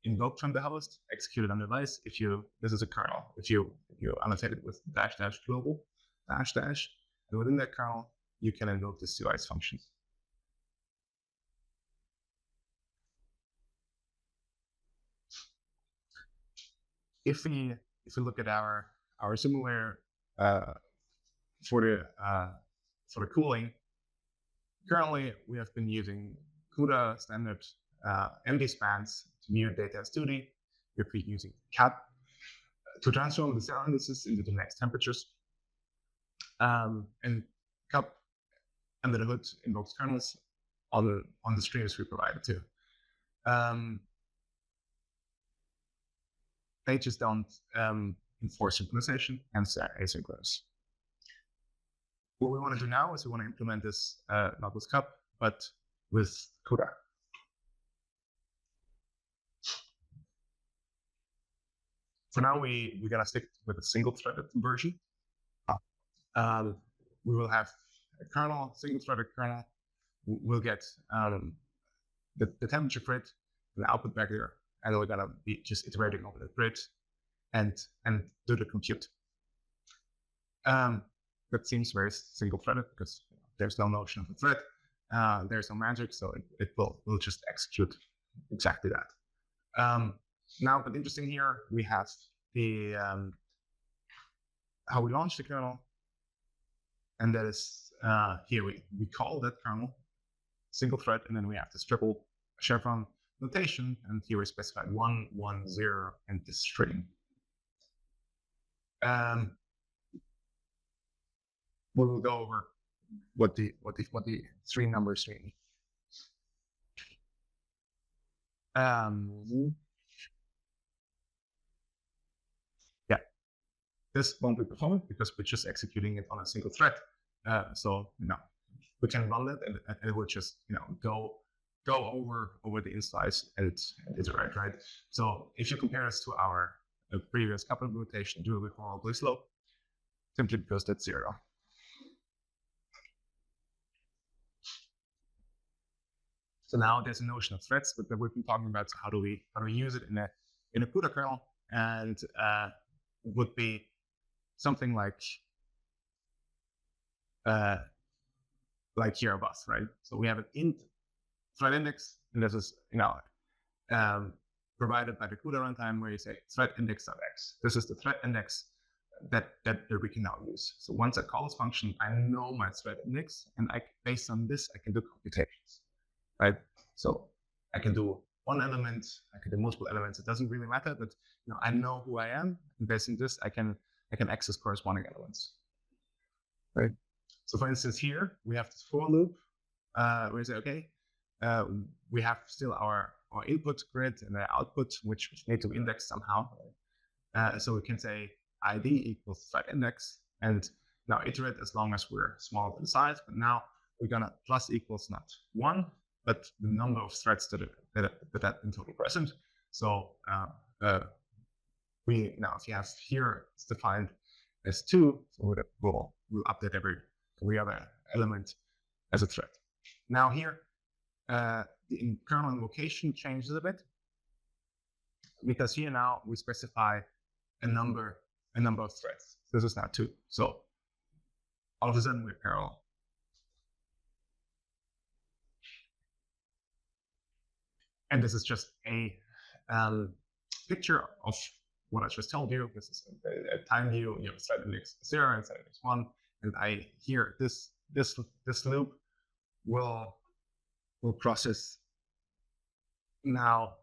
invoked from the host, executed on the device. This is a kernel. If you annotate it with -- global -- and within that kernel, you can invoke this device function. If we look at our simulator for the cooling, currently we have been using CUDA standard MD spans to view data as 2D. We've been using CAD to transform the cell indices into the next temperatures. And CUP under the hood invokes kernels on the streams we provided too. They just don't enforce synchronization, hence they're asynchronous. What we want to do now is we want to implement this not with CUP, but with CUDA. For now, we're going to stick with a single-threaded version. We will have a kernel, single-threaded kernel. We'll get the temperature grid, the output vector, and we're going to be just iterating over the grid and do the compute. That seems very single-threaded because there's no notion of a thread. There's no magic, so it will just execute exactly that. Now, but interesting here, we have the how we launch the kernel, and that is here we call that kernel single thread, and then we have this triple chevron notation, and here we specified 1, 1, 0, and this string. We'll go over what the three numbers mean. Yeah, this won't be performant because we're just executing it on a single thread. So we can run it, and it will just go over the instance and it's right. So if you compare this to our previous couple implementation, it will be horribly slow, simply because that's 0. So now there's a notion of threads that we've been talking about. So how do we use it in a CUDA kernel? And it would be something like here above, right? So we have an int thread index, and this is provided by the CUDA runtime, where you say thread index.x. This is the thread index that we can now use. So once I call this function, I know my thread index, and based on this, I can do computations. Right, so I can do one element, I can do multiple elements. It doesn't really matter, but I know who I am, and based on this, I can access corresponding elements. Right. So for instance, here we have this for loop where we say, okay, we have still our input grid and the output, which need to index somehow. So we can say ID equals thread index, and now iterate as long as we're smaller than size. But now we're gonna plus equals not 1. But the number of threads that in total present. So if you have here, it's defined as 2, so we'll update every other element as a thread. Now here, the kernel invocation changes a bit, because here now we specify a number of threads. This is now 2. So all of a sudden we're parallel. And this is just a picture of what I just told you. This is a time view. You have thread index 0 and thread index 1, and here this loop will process now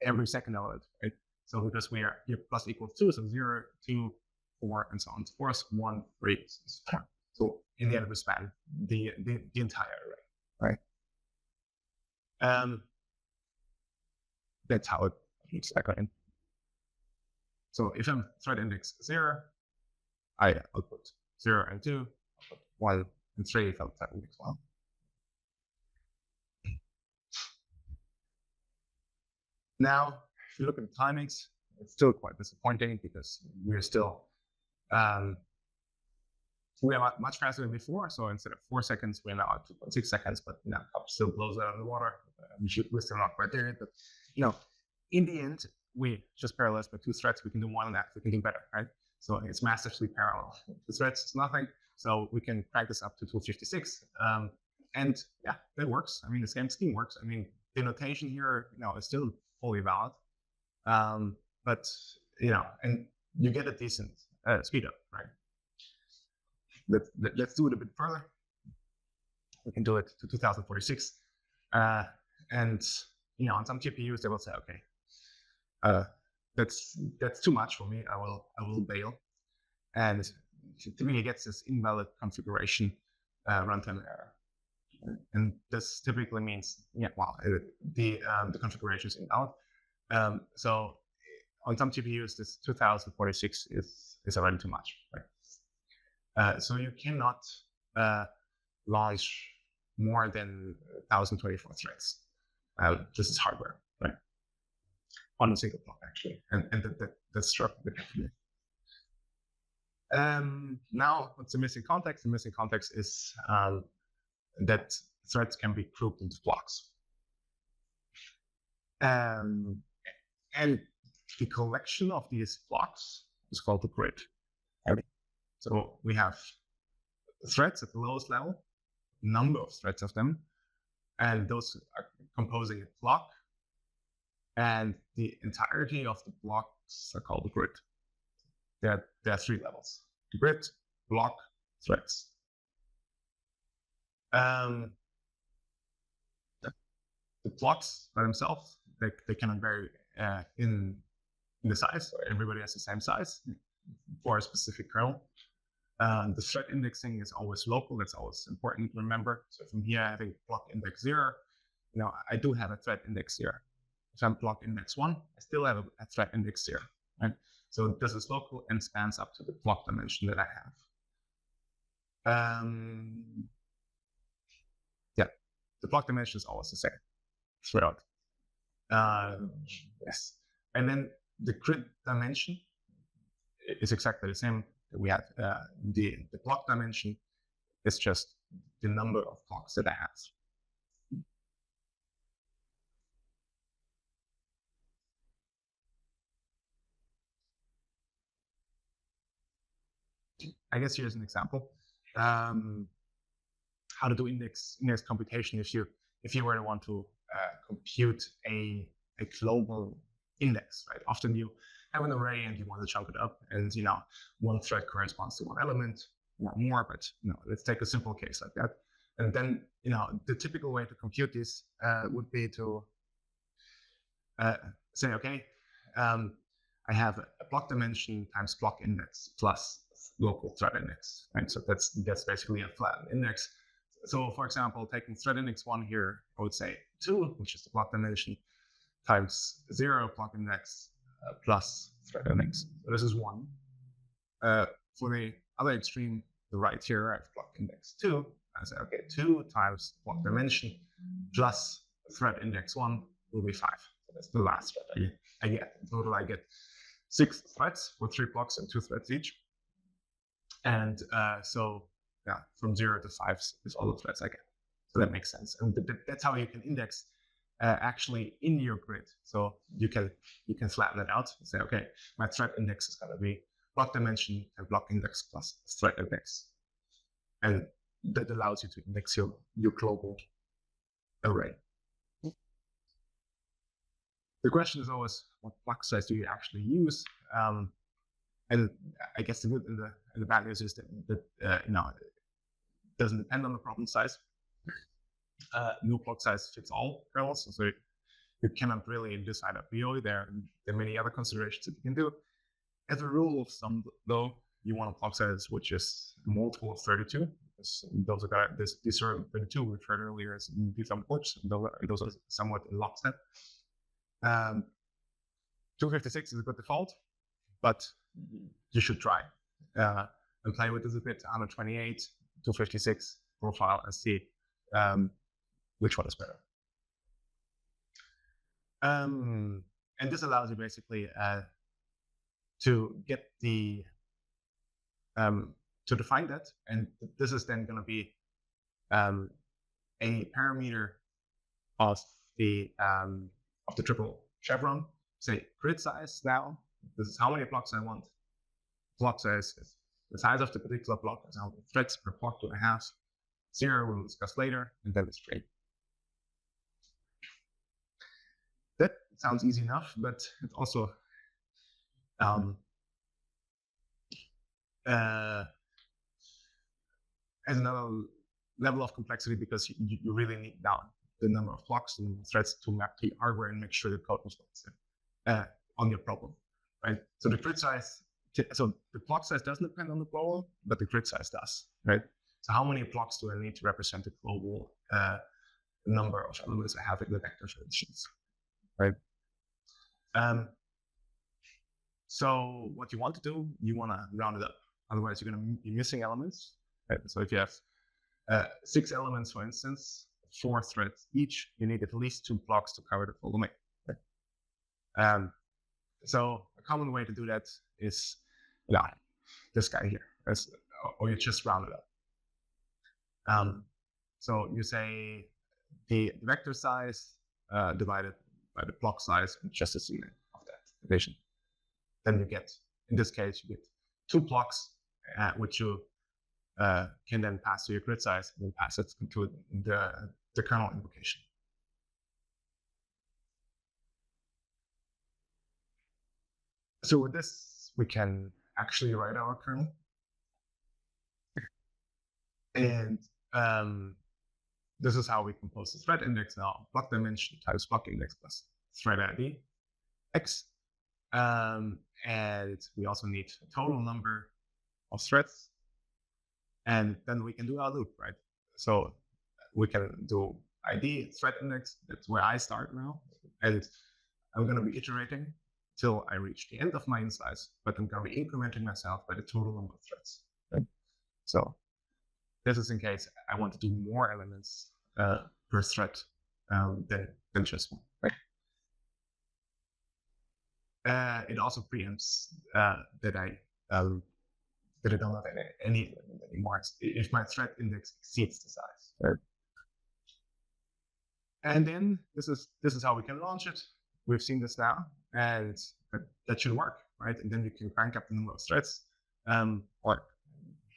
every second element, right? So because we are here plus equals 2, so 0, 2, 4, and so on. So 4 is 1, 3, so in the end we span the entire array, right? That's how it looks like. So if I'm thread index 0, I output 0 and 2, output 1 and 3 if I'm thread index 1. Now, if you look at the timings, it's still quite disappointing because we're still we are much faster than before. So instead of 4 seconds, we're now at 2.6 seconds, but cup still blows out of the water. We're still not quite there yet, but in the end, we just parallelize by 2 threads. We can do more than that. We can do better, right? So it's massively parallel. 2 threads is nothing. So we can practice up to 256. And yeah, that works. I mean, the same scheme works. I mean, the notation here, is still fully valid. But, and you get a decent speed up, right? Let's do it a bit further. We can do it to 2046. And, on some GPUs, they will say, okay, that's too much for me. I will bail. And it typically gets this invalid configuration runtime error. And this typically means, the configuration is invalid. So on some GPUs, this 2046 is already too much, right? So you cannot launch more than 1024 threads. This is hardware, right? On a single block, actually, and that's true. Now, what's the missing context? The missing context is that threads can be grouped into blocks. And the collection of these blocks is called the grid. So we have threads at the lowest level, number of threads of them, and those are composing a block, and the entirety of the blocks are called the grid. There are 3 levels: grid, block, threads. The blocks by themselves, they cannot vary in the size. So everybody has the same size for a specific kernel. The thread indexing is always local. That's always important to remember. So from here, having block index 0, I do have a thread index 0. If I'm block index 1, I still have a thread index 0. Right? So this is local and spans up to the block dimension that I have. The block dimension is always the same throughout. Yes. And then the grid dimension is exactly the same that we had. The block dimension is just the number of blocks that I have. I guess here's an example. How to do index computation if you were to want to compute a global index, right? Often you have an array and you want to chunk it up, and one thread corresponds to one element, not more, but let's take a simple case like that. And then the typical way to compute this would be to say, okay, I have a block dimension times block index plus local thread index, right? So that's basically a flattened index. So for example, taking thread index 1 here, I would say 2, which is the block dimension, times 0 block index plus thread index. So this is 1. For the other extreme, the right here, I have block index 2. I say, okay, 2 times block dimension plus thread index 1 will be 5. So that's the last thread I get. In total, I get 6 threads with 3 blocks and 2 threads each. And from 0 to 5 is all the threads I get. So that makes sense. And that's how you can index actually in your grid. So you can flatten it out and say, okay, my thread index is going to be block dimension and block index plus thread index. And that allows you to index your global array. The question is always, what block size do you actually use? And I guess the good and the bad news is that it doesn't depend on the problem size. No block size fits all kernels, so you cannot really decide a priori. There are many other considerations that you can do. As a rule of thumb, though, you want a block size which is a multiple of 32. Those are these are 32 we referred earlier as these are ports. Those are somewhat in lockstep. 256 is a good default, but you should try and play with this a bit. 128, 256 profile and see which one is better. And this allows you basically to get the to define that, and this is then going to be a parameter of the triple chevron. Say grid size now. This is how many blocks I want. Block size is the size of the particular block. That's how many threads per block do I have. 0 we'll discuss later, and then it's straight. That sounds easy enough, but it also has another level of complexity because you really need down the number of blocks and threads to map to hardware and make sure the code responds on your problem, right? So the grid size, so the block size doesn't depend on the problem, but the grid size does, right? So how many blocks do I need to represent the global number of elements I have in the vector, for instance, right? So what you want to do, you want to round it up. Otherwise, you're going to be missing elements. Right? So if you have 6 elements, for instance, 4 threads each, you need at least 2 blocks to cover the full domain. Right? So a common way to do that is this guy here, or you just round it up. So you say the vector size divided by the block size and just a segment of that division. then you get, in this case, you get 2 blocks, which you can then pass to your grid size and then pass it to the kernel invocation. So with this, we can actually write our kernel. And this is how we compose the thread index now. Block dimension times block index plus thread ID x. And we also need a total number of threads. And then we can do our loop, right? So we can do ID thread index. That's where I start now. And I'm going to be iterating till I reach the end of my inslice, but I'm going to be incrementing myself by the total number of threads. Right? So this is in case I want to do more elements per thread than just one. Right? It also preempts that I don't have any element anymore if my thread index exceeds the size. Right? And then this is how we can launch it. We've seen this now, and that should work, right? And then you can crank up the number of threads, or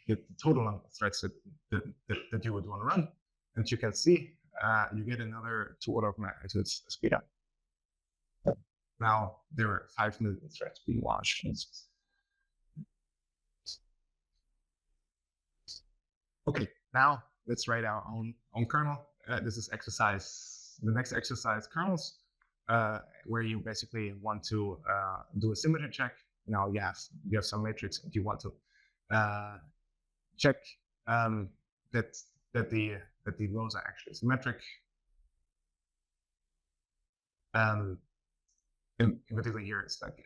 the total number of threads that you would want to run. And you can see you get another 2 order of magnitudes speed up. Now there are 5 million threads being launched. Okay, now let's write our own kernel. This is the next exercise kernels, where you basically want to do a symmetry check. Now you have some matrix and you want to check that the rows are actually symmetric. In particular here, it's like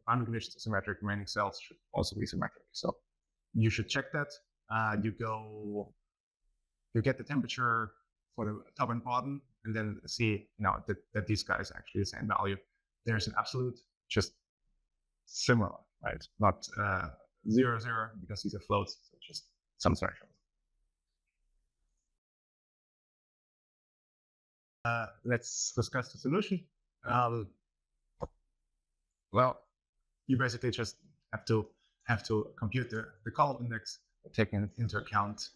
boundary conditions are symmetric, remaining cells should also be symmetric. So you should check that. You get the temperature for the top and bottom, and then see that these guys are actually the same value. There's an absolute, just similar, right? Not 0, 0, because these are floats, so just some threshold. Let's discuss the solution. Well, you basically just have to compute the column index, taking into account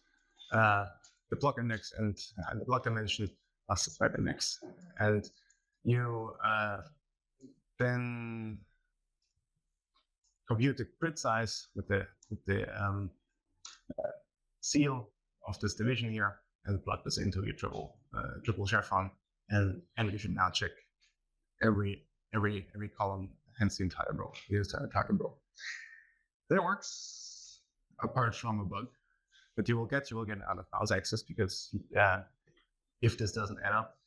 the block index and the block dimension plus the thread index, and you then compute the grid size with the seal of this division here, and plug this into your triple chevron, and you should now check every column, hence the entire row, the entire target row. That works, apart from a bug, but you will get an out of bounds access, because if this doesn't add up,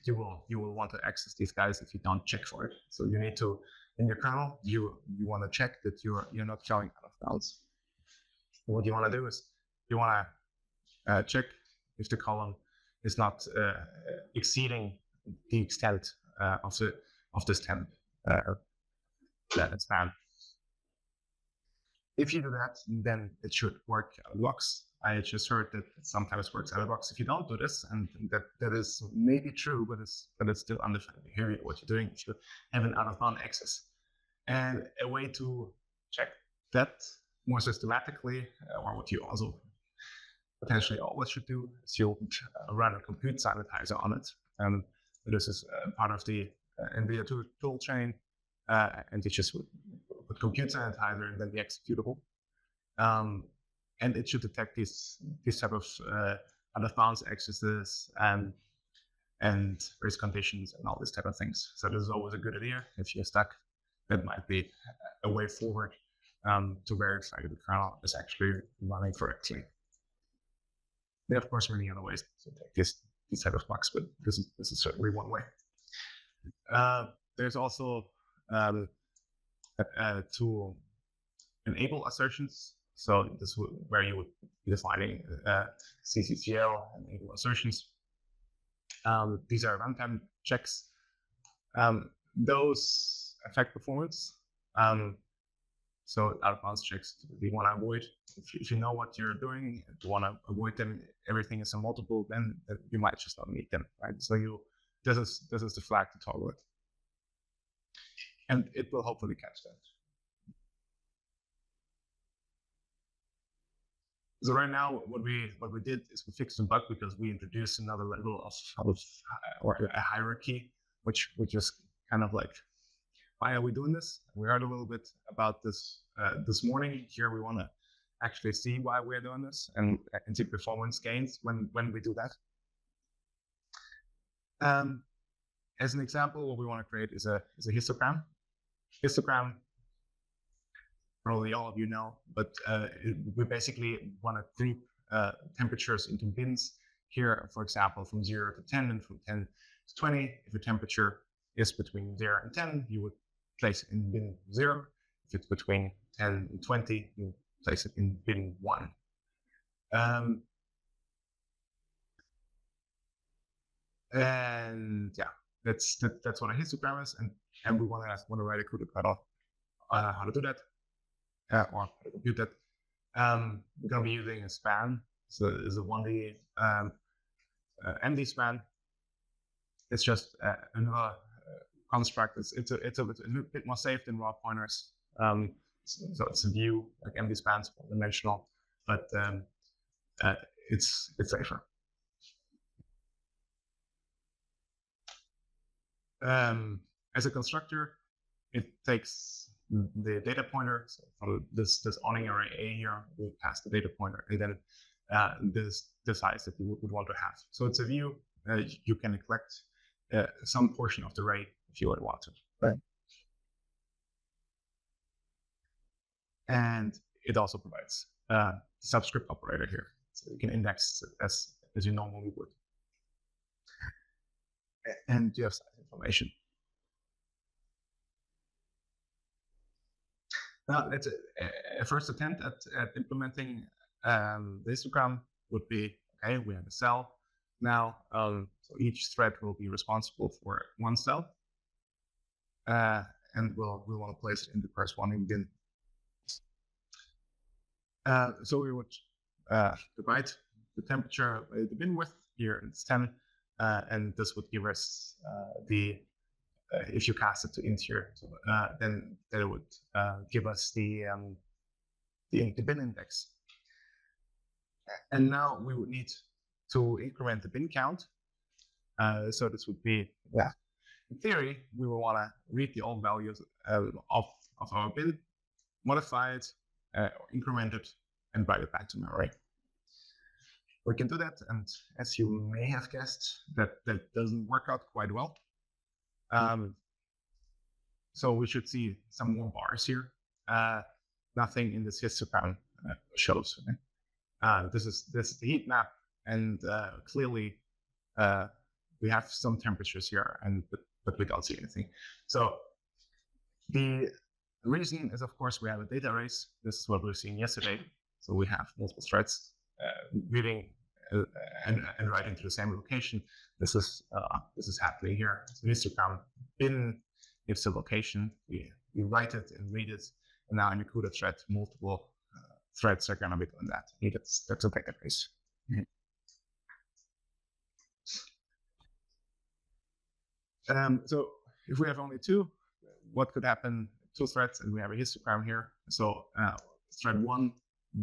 you will want to access these guys if you don't check for it. So you need to, in your kernel, you want to check that you're not showing out of bounds. What you want to do is you want to check if the column is not exceeding the extent of this temp span. If you do that, then it should work out of the box. I just heard that it sometimes works out of the box if you don't do this, and that is maybe true, but it's still undefined. Here, what you're doing, you should have an out-of-bound access. And a way to check that more systematically, or what you also potentially always should do, is you run a compute sanitizer on it. This is part of the NVIDIA tool chain, and you just put compute sanitizer and then the executable. And it should detect these type of out of bounds accesses and race conditions and all these type of things. So this is always a good idea. If you're stuck, that might be a way forward to verify the kernel is actually running correctly. There are, of course, many other ways to detect these type of bugs, but this is certainly one way. There's also to enable assertions. So this is where you would be defining CCCL and enable assertions. These are runtime checks. Those affect performance. So out of bounds checks we want to avoid. If you know what you're doing and you want to avoid them, everything is a multiple, then you might just not need them, right? So this is the flag to toggle it. and it will hopefully catch that. So right now, what we did is we fixed a bug because we introduced another level of or a hierarchy, which is kind of like, why are we doing this? We heard a little bit about this this morning. Here we want to actually see why we're doing this and see performance gains when we do that. As an example, what we want to create is a histogram. Histogram, probably all of you know, but we basically want to group temperatures into bins. Here, for example, from 0 to 10 and from 10 to 20. If the temperature is between 0 and 10, you would place it in bin 0. If it's between 10 and 20, you place it in bin 1. And yeah, that's what a histogram is, and we want to write a CUDA cutoff how to do that or how to compute that. We're going to be using a span, so it's a 1D MD span. It's just another construct. It's a bit more safe than raw pointers. So it's a view like MD spans, dimensional, but it's safer. As a constructor, it takes the data pointer. So from this awning array A here, we pass the data pointer, and then the size that you would want to have. So it's a view. You can collect some portion of the array if you would want to. Right. And it also provides subscript operator here, so you can index it as you normally would. And you have size information. Now, that's a first attempt at implementing the histogram would be, okay, we have a cell. Now, so each thread will be responsible for one cell. And we'll want to place it in the corresponding bin. So we would divide the temperature by the bin width. Here it's 10. And this would give us if you cast it to int here, then it would give us the bin index. And now we would need to increment the bin count. So this would be, in theory, we will want to read the old values of our bin, modify it, increment it, and write it back to memory. We can do that, and as you may have guessed, that doesn't work out quite well. So we should see some more bars here. Nothing in this histogram shows. This is the heat map, and clearly we have some temperatures here, but we don't see anything. So the reason is, of course, we have a data race. This is what we were seeing yesterday. So we have multiple threads reading and writing to the same location. This is happening here. So histogram bin gives the location. We write it and read it. And now in the CUDA thread, multiple threads are going to be doing that. That's a database. So if we have only two, what could happen? Two threads, and we have a histogram here. So thread 1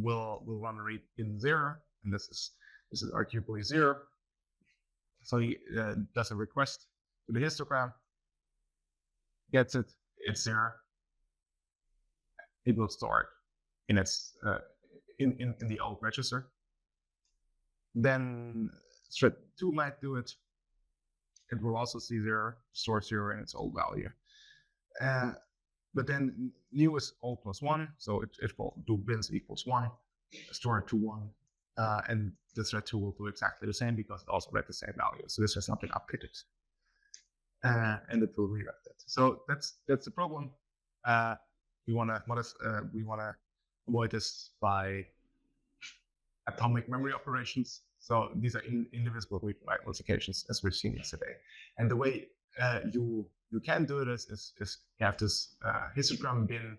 will run a read in 0, and this is arguably 0. So he does a request to the histogram, gets it, it's 0. It will store it in its in the old register. Then thread 2 might do it. It will also see 0, store 0 in its old value. But then new is old plus 1, so it will do bins equals 1, store it to 1, and the thread 2 will do exactly the same because it also read the same value. So this has not been updated, and it will rewrite that. So that's the problem. We want to avoid this by atomic memory operations. So these are indivisible read-write modifications, as we've seen yesterday. And the way you can do this is you have this histogram bin,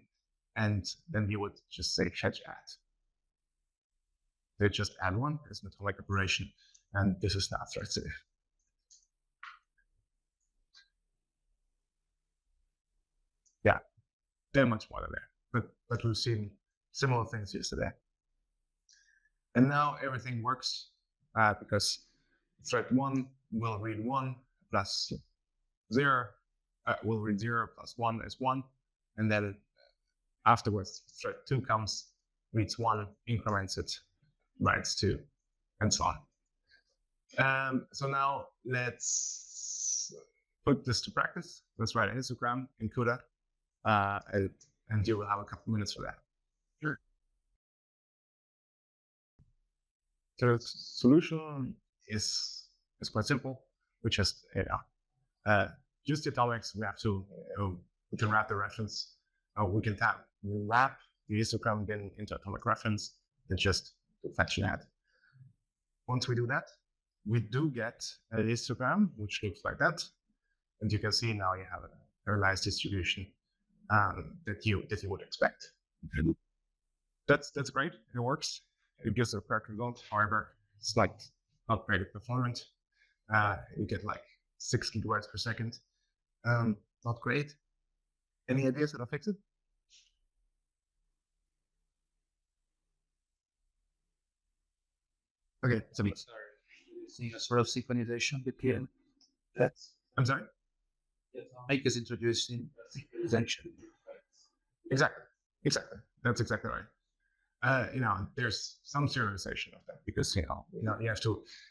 and then you would just say fetch add. They just add one as an atomic operation, and this is not thread safe. they're much smaller there. But we've seen similar things yesterday. And now everything works because thread 1 will read 1 plus 0, will read 0 plus 1 is 1, and then afterwards thread 2 comes, reads 1, increments it, writes 2, and so on. So now let's put this to practice. Let's write a histogram in CUDA, and you will have a couple minutes for that. Sure. The solution is quite simple. We just use the atomics. We have to we can wrap the reference. We can wrap the histogram then into atomic reference and just fetch that. Once we do that, we do get a histogram which looks like that, and you can see now you have a parallelized distribution that you would expect. That's great. It works. It gives a correct result. However, it's like not very performant. You get like 6 gigabytes per second. Not great. Any ideas how to fix it? Okay, so Seeing a sort of synchronization between that. I'm sorry? Make us introducing synchronization. Exactly. That's exactly right. There's some serialization of that because you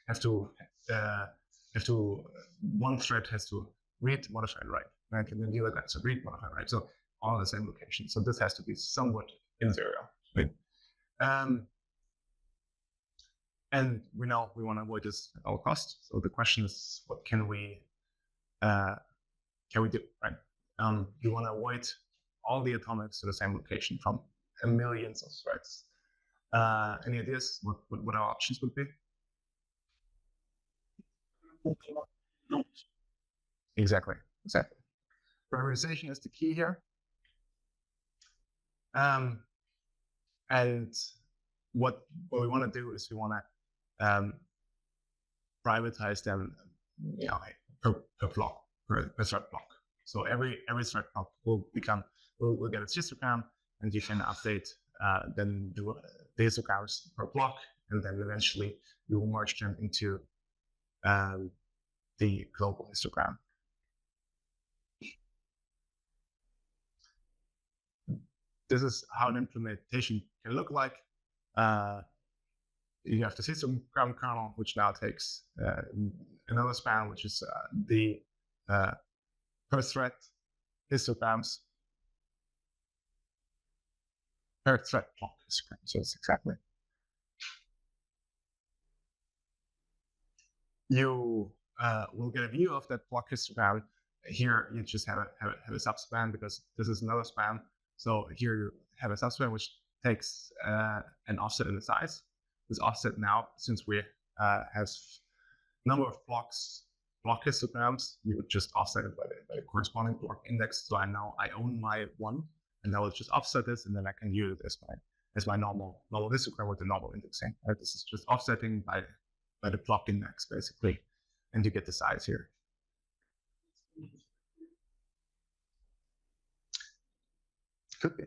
have to one thread has to read, modify, and write, right? And then the other guy has to read, modify, write. So all the same location. So this has to be somewhat in serial, right? And we know we want to avoid this at all costs. So the question is, what can we do, right? You want to avoid all the atomics to the same location from millions of threads. Any ideas what our options would be? Exactly. Prioritization is the key here. And what we want to do is we want to privatize them, per block, per thread block. So every thread block will get its histogram, and you can update then the histograms per block, and then eventually you will merge them into the global histogram. This is how an implementation can look like. You have the histogram kernel, which now takes another span, which is the per thread histograms per thread block histogram. So it's exactly. You will get a view of that block histogram. Here you just have a subspan because this is another span. So here you have a subspan which takes an offset in the size. This offset now, since we have number of block histograms, you would just offset it by the corresponding block index. So I own my one, and I will just offset this, and then I can use it as my normal histogram with the normal indexing. Right? This is just offsetting by the block index basically, and you get the size here. Could be.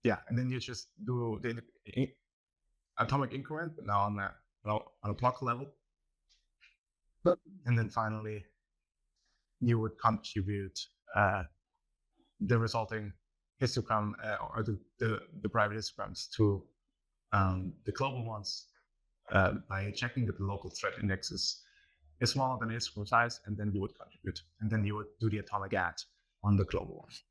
Yeah, and then you just do the atomic increment, but now on a block level. And then finally, you would contribute the resulting histogram or the private histograms to the global ones by checking that the local thread index is smaller than the histogram size, and then you would contribute, and then you would do the atomic add on the global ones.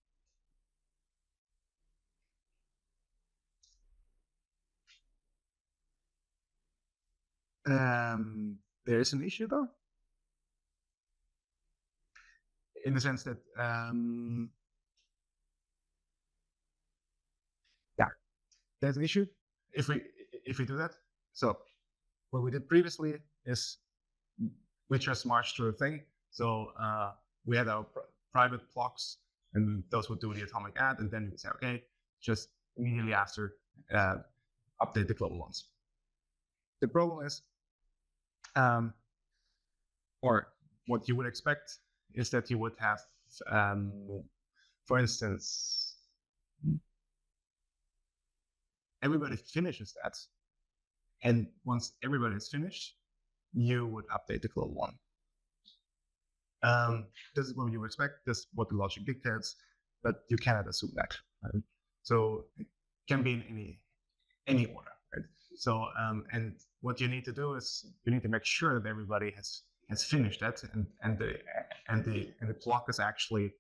There is an issue though, in the sense that there's an issue if we do that. So what we did previously is we just marched through a thing. So we had our private blocks, and those would do the atomic add, and then you would say, okay, just immediately after update the global ones. The problem is, or what you would expect is that you would have, for instance, everybody finishes that. And once everybody is finished, you would update the global one. This is what you expect. This is what the logic dictates, but you cannot assume that. Right? So it can be in any order. Right? So and what you need to do is you need to make sure that everybody has finished that, and the block is actually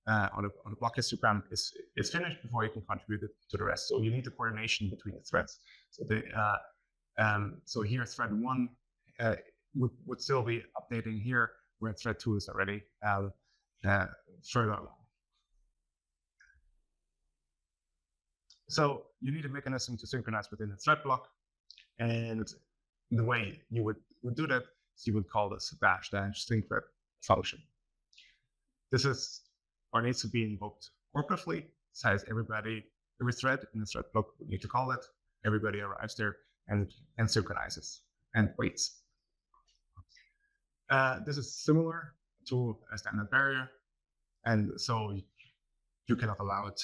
on the block histogram is finished before you can contribute it to the rest. So you need the coordination between the threads. So so here thread 1 would still be updating here, where thread 2 is already further along. So you need a mechanism to synchronize within the thread block, and the way you would do that is you would call this dash sync thread function. This is or needs to be invoked cooperatively. Says every thread in the thread block would need to call it. Everybody arrives there and synchronizes and waits. This is similar to a standard barrier, and so you cannot allow it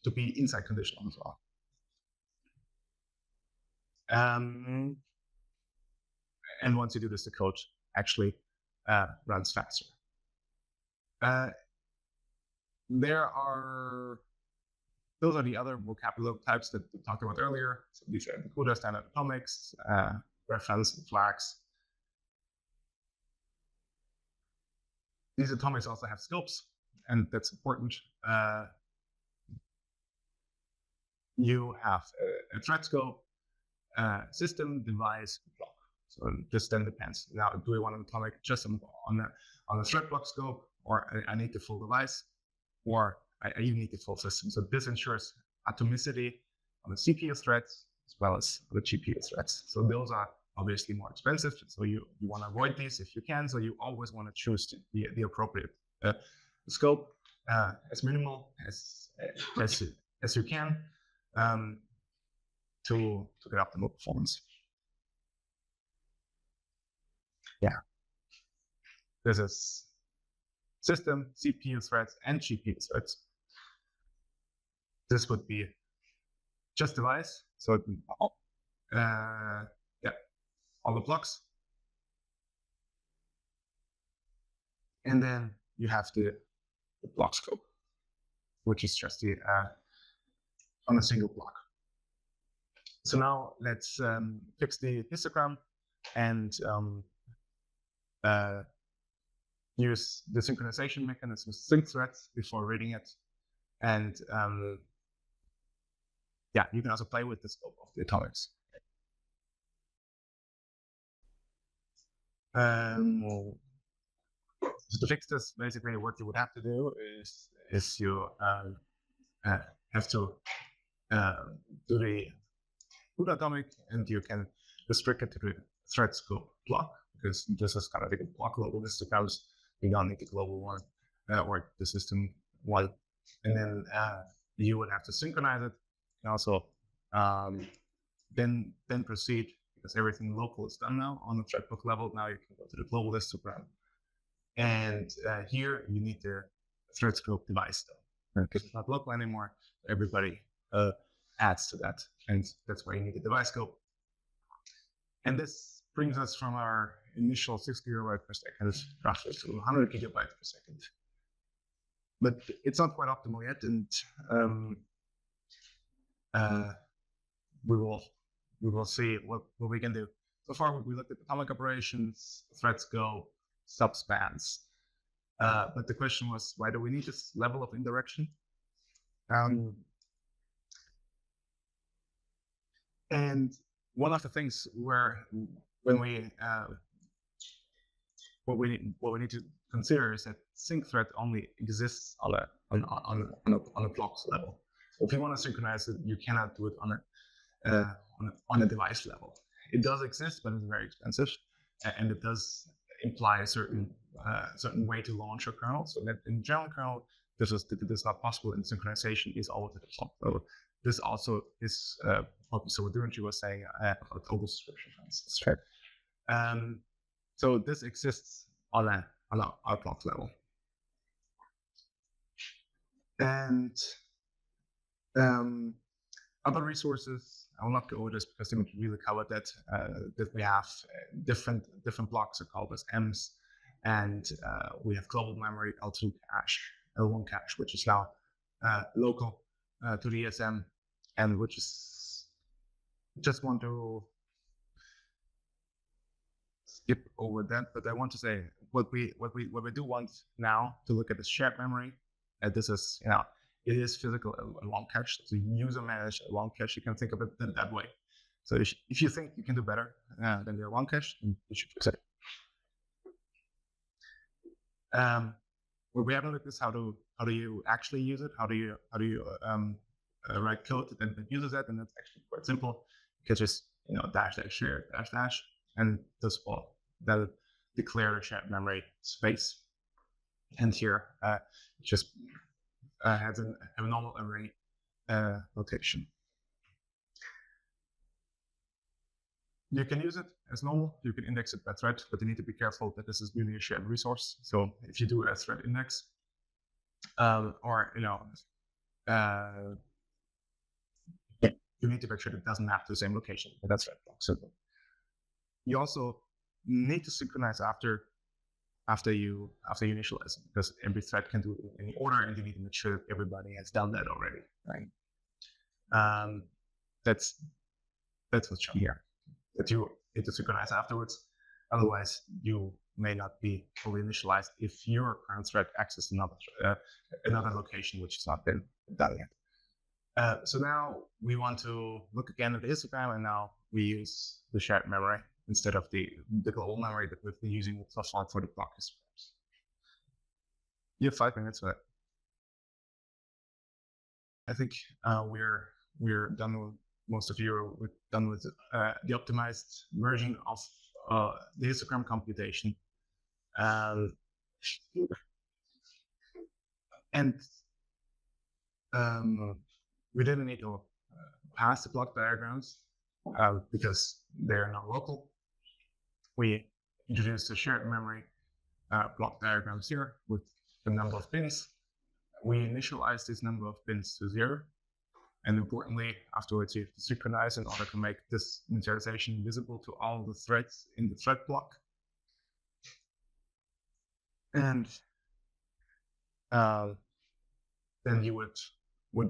to be inside conditional as well. And once you do this, the code actually runs faster. Those are the other vocabulary types that we talked about earlier. So these are the CUDA standard atomics, reference, and flags. These atomics also have scopes, and that's important. You have a thread scope, system, device, block. So this then depends. Now, do we want an atomic just on the thread block scope, or I need the full device, or I even need the full system? So this ensures atomicity on the CPU threads as well as the GPU threads. So those are obviously more expensive. So you want to avoid these if you can. So you always want to choose the appropriate scope as minimal as you can to get optimal performance. Yeah, this is system, CPU threads, and GPU threads. This would be just device. So all the blocks. And then you have the block scope, which is just the on a single block. So now let's fix the histogram and use the synchronization mechanism sync threads before reading it. And you can also play with the scope of the atomics. So to fix this, basically what you would have to do is you have to do the CUDA atomic, and you can restrict it to the thread scope block, because this is kind of the block global histograms. You don't need the global one or the system one. And then you would have to synchronize it, and also then proceed, because everything local is done now on the thread block level. Now you can go to the global histogram, and here you need the thread scope device though, because it's not local anymore. Everybody adds to that, and that's why you need the device scope. And this brings us from our initial 6 gigabyte per second roughly to 100 gigabytes per second. But it's not quite optimal yet, and we will see what we can do. So far, we looked at atomic operations, thread scope, subspans. But the question was, why do we need this level of indirection? And one of the things what we need to consider is that sync thread only exists on a blocks level. So if you want to synchronize it, you cannot do it on a device level. It does exist, but it's very expensive, and it does imply a certain way to launch a kernel. So that in general kernel, this is not possible, and synchronization is always at the top level. This also is so what Durandji was saying about oversubscription, for instance, right? So this exists on on our block level. And other resources, I will not go over this because we really covered that. That we have different blocks are called as M's, and we have global memory, L2 cache, L1 cache, which is now local to the ESM, and which is just want to skip over that, but I want to say what we do want now to look at is shared memory. This is, it is physical long cache. So user managed long cache. You can think of it that way. So if you think you can do better than your long cache, then you should fix it. Well, we haven't looked at this. How do you actually use it? How do you write code that uses that? And that's actually quite simple. You can just dash share dash, and this will that'll declare a shared memory space. And here just has a normal array notation. You can use it as normal. You can index it by thread, but you need to be careful that this is really a shared resource. So if you do a thread index, or you need to make sure that it doesn't map to the same location. But that's thread block. So you also need to synchronize after you initialize it, because every thread can do it in order, and you need to make sure that everybody has done that already, right? That's what's shown here. That you need to synchronize afterwards. Otherwise, you may not be fully initialized if your current thread accesses another location which has not been done yet. So now we want to look again at the histogram, and now we use the shared memory instead of the global memory that we've been using so far for the block histograms. You have 5 minutes for that. I think we're done with. Most of you are done with the optimized version of the histogram computation. And we didn't need to pass the block diagrams because they're not local. We introduced the shared memory block diagrams here with the number of pins. We initialize this number of pins to 0. And importantly, afterwards, you have to synchronize in order to make this initialization visible to all the threads in the thread block. And then you would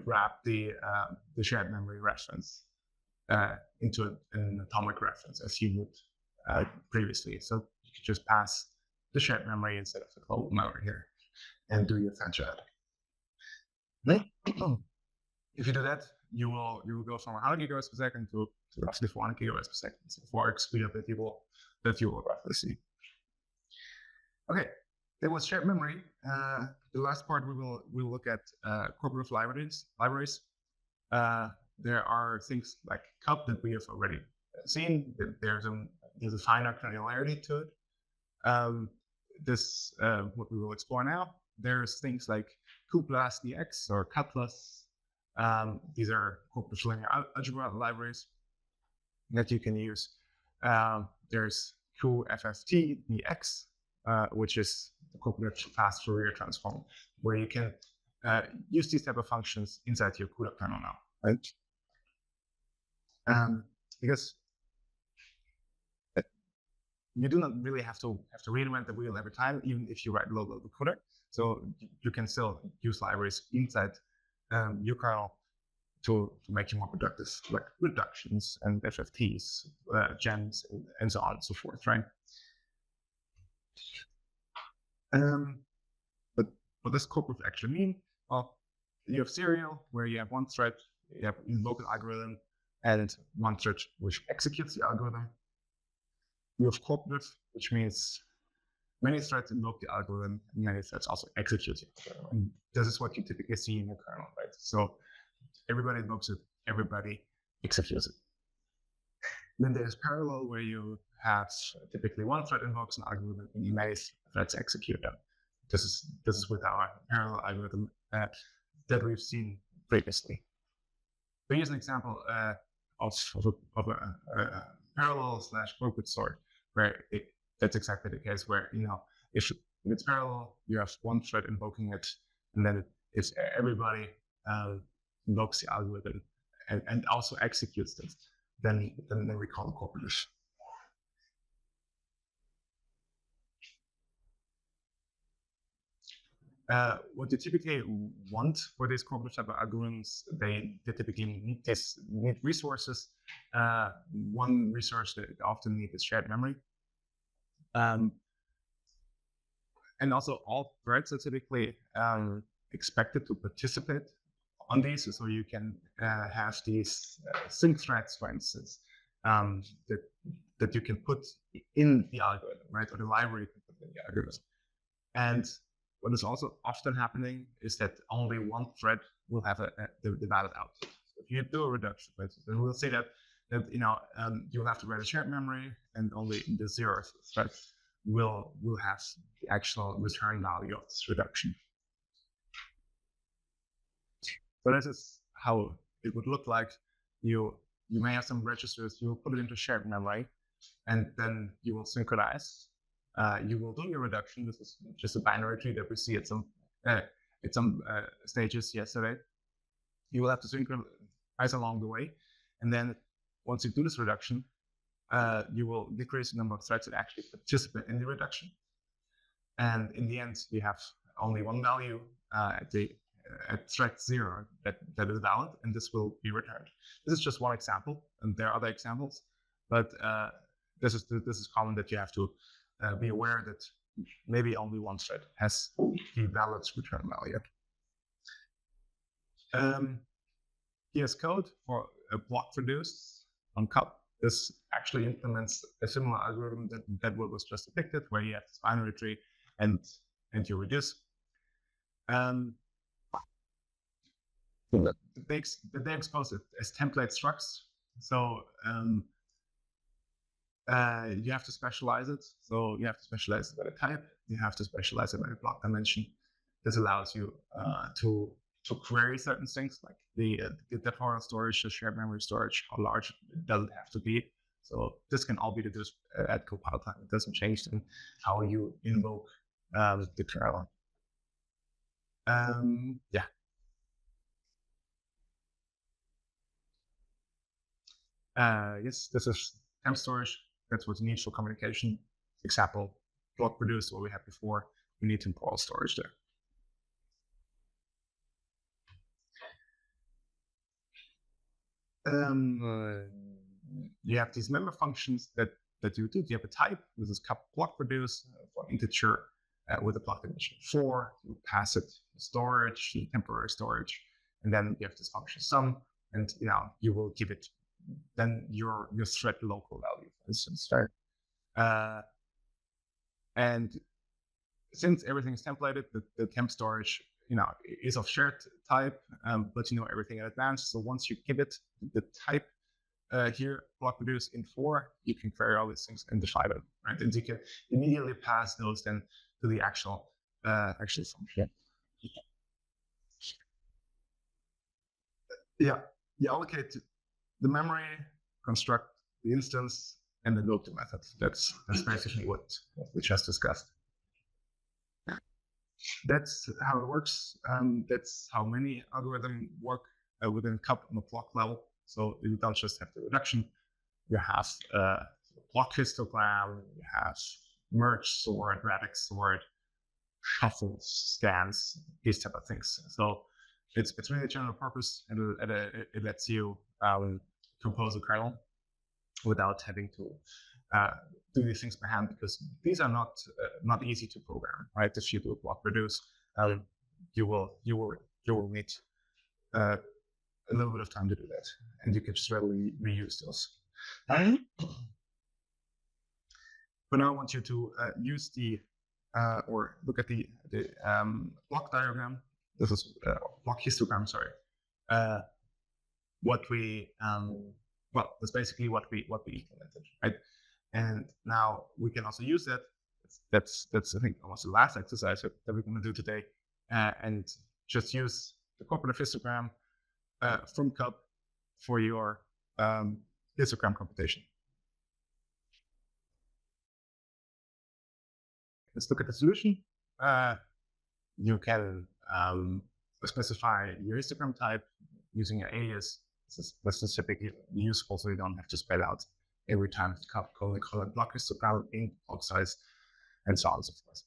wrap the shared memory reference into an atomic reference as you would previously. So you could just pass the shared memory instead of the global memory here and do your fetch add. If you do that, you will go from 100 gigabytes per second to roughly 400 gigabytes per second. So 4x speed up that you will roughly see. Okay, that was shared memory. The last part we'll look at cooperative libraries. There are things like CUDA that we have already seen. There's a finer granularity to it. This what we will explore now. There's things like CUDA DX or CUDA. These are cooperative linear algebra libraries that you can use. There's QFFT DX, which is the cooperative fast Fourier transform, where you can use these type of functions inside your CUDA kernel now, right? Because you do not really have to reinvent the wheel every time, even if you write low-level CUDA. So you can still use libraries inside your kernel to make you more productive, like reductions and FFTs, gens, and so on and so forth, right? But what does cooperative actually mean? Well, you have serial, where you have one thread, you have a local algorithm, and one thread which executes the algorithm. You have cooperative, which means many threads invoke the algorithm, and many threads also execute it. And this is what you typically see in your kernel, right? So everybody invokes it, everybody executes it. Then there's parallel, where you have typically one thread invokes an algorithm, and many threads execute them. This is with our parallel algorithm that we've seen previously. So here's an example of a parallel / cooperative sort, where that's exactly the case, where if If it's parallel, you have one thread invoking it, and then if everybody invokes the algorithm and also executes it, then we call it cooperative. What you typically want for these cooperative type of algorithms, they typically need resources. One resource that they often need is shared memory. And also all threads are typically expected to participate on these, so you can have these sync threads, for instance, that you can put in the algorithm, right, or the library you can put in the algorithm. And what is also often happening is that only one thread will have the valid output. So if you do a reduction, for instance, then we'll say that you'll have to write a shared memory, and only the 0th thread will have the actual return value of this reduction. So this is how it would look like. You may have some registers, you will put it into shared memory, and then you will synchronize. You will do your reduction. This is just a binary tree that we see at some stages yesterday. You will have to synchronize along the way, and then once you do this reduction, you will decrease the number of threads that actually participate in the reduction. And in the end, you have only one value at thread 0 that is valid, and this will be returned. This is just one example, and there are other examples, but this is common that you have to be aware that maybe only one thread has the valid return value. Here's code for a block reduce on CUDA. This actually implements a similar algorithm that was just depicted, where you have this binary tree and you reduce. They expose it as template structs. So you have to specialize it. So you have to specialize it by the type. You have to specialize it by the block dimension. This allows you to query certain things like the temporal storage, the shared memory storage, how large it doesn't have to be. So this can all be deduced at compile time. It doesn't change in how you invoke the kernel. Yeah. Yes, this is temp storage. That's what you need for communication. Example, block reduce, what we had before. We need temporal storage there. You have these member functions that you do. You have a type. This is block reduce for integer with a block dimension 4. You pass it storage, temporary storage, and then you have this function sum, and you will give it then your thread local value, for instance. And since everything is templated, the temp storage is of shared type, but you know everything in advance. So once you give it the type here, block reduce in 4, you can query all these things and define them, right? And you can immediately pass those then to the actual function. Yeah, you allocate the memory, construct the instance, and then loop the method. That's basically what we just discussed. That's how it works. That's how many algorithms work within CUDA on the block level. So you don't just have the reduction. You have block histogram, you have merge sort, radix sort, shuffle scans, these type of things. So it's really general purpose, and it lets you compose a kernel without having to do these things by hand, because these are not easy to program, right? If you do a block reduce, you will need a little bit of time to do that, and you can just readily reuse those. But now I want you to use the or look at the block diagram. This is block histogram. Sorry. What we well, that's basically what we implemented, right? And now we can also use that. That's I think almost the last exercise that we're going to do today, and just use the cooperative histogram from CUDA for your histogram computation. let's look at the solution. You can specify your histogram type using an alias. This is typically useful so you don't have to spell out every time the color block histogram, ink, block size, and so on and so forth.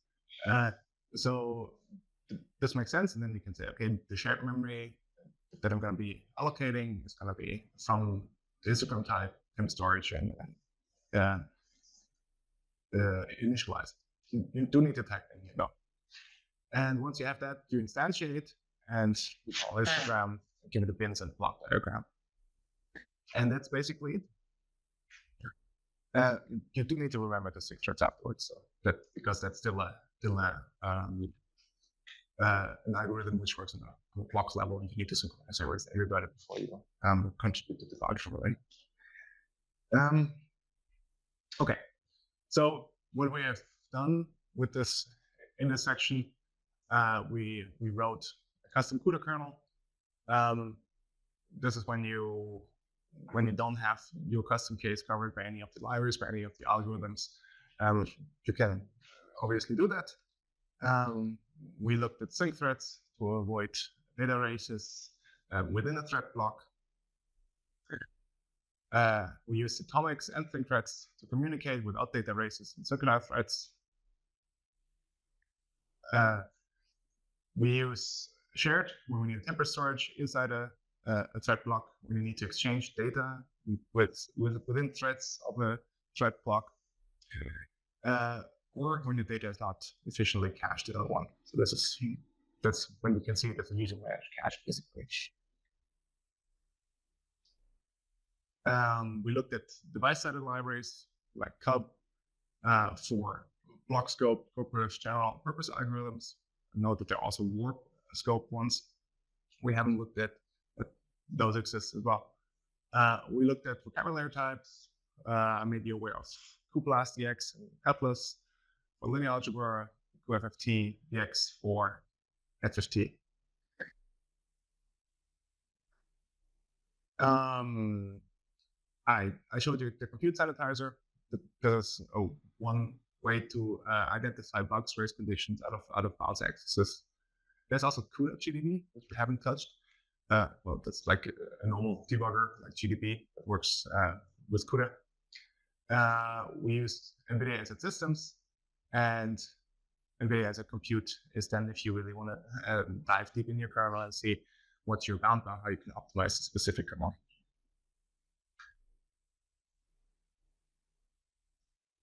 So this makes sense, and then you can say, okay, the shared memory that I'm going to be allocating is going to be from the histogram type, from storage, and initialize. You do need to tag them, you know. And once you have that, you instantiate and you call histogram, give it a bins and block diagram. And that's basically it. You do need to remember the 6 threads afterwards, so that because that's still an algorithm which works on a blocks level, and you need to synchronize everybody before you contribute to the algorithm. Okay, so what we have done with this in this section, we wrote a custom CUDA kernel. This is when you don't have your custom case covered by any of the libraries, by any of the algorithms. You can obviously do that. We looked at sync threads to avoid data races within a thread block. We used atomics and sync threads to communicate without data races and circular threads. We use shared when we need temporary storage inside a thread block when you need to exchange data within threads of a thread block, or when the data is not efficiently cached in L1. So that's when you can see that the user managed cache basically. We looked at device-sided libraries like CUB for block scope, cooperative general purpose algorithms. Note that there are also warp scope ones. We haven't looked at, but those exist as well. We looked at vocabulary types. I made you aware of cuPLAS DX and CUPLAS for linear algebra, QFFT DX for FFT. I showed you the compute sanitizer. There's one way to identify bugs, race conditions out of bounds accesses. There's also CUDA GDB, which we haven't touched. Well, that's like a normal debugger like GDB that works with CUDA. We used NVIDIA Asset Systems, and NVIDIA Asset Compute is then if you really want to dive deep in your kernel and see what you're bound by, how you can optimize the specific kernel.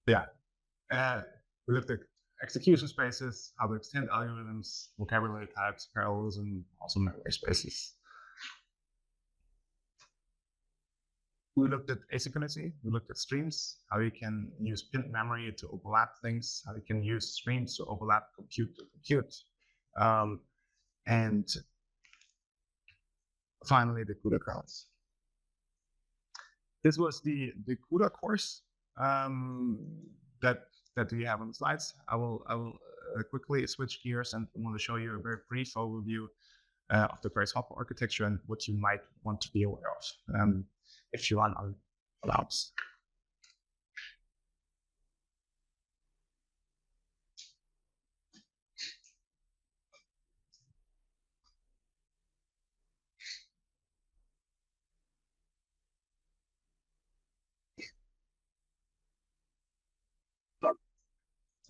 Yeah. We looked at execution spaces, how to extend algorithms, vocabulary types, parallelism, also memory spaces. We looked at asynchronicity. We looked at streams, how you can use pinned memory to overlap things, how you can use streams to overlap compute to compute. And finally, the CUDA kernels. This was the CUDA course that we have on the slides. I will quickly switch gears and want to show you a very brief overview of the Grace Hopper architecture and what you might want to be aware of if you run on labs.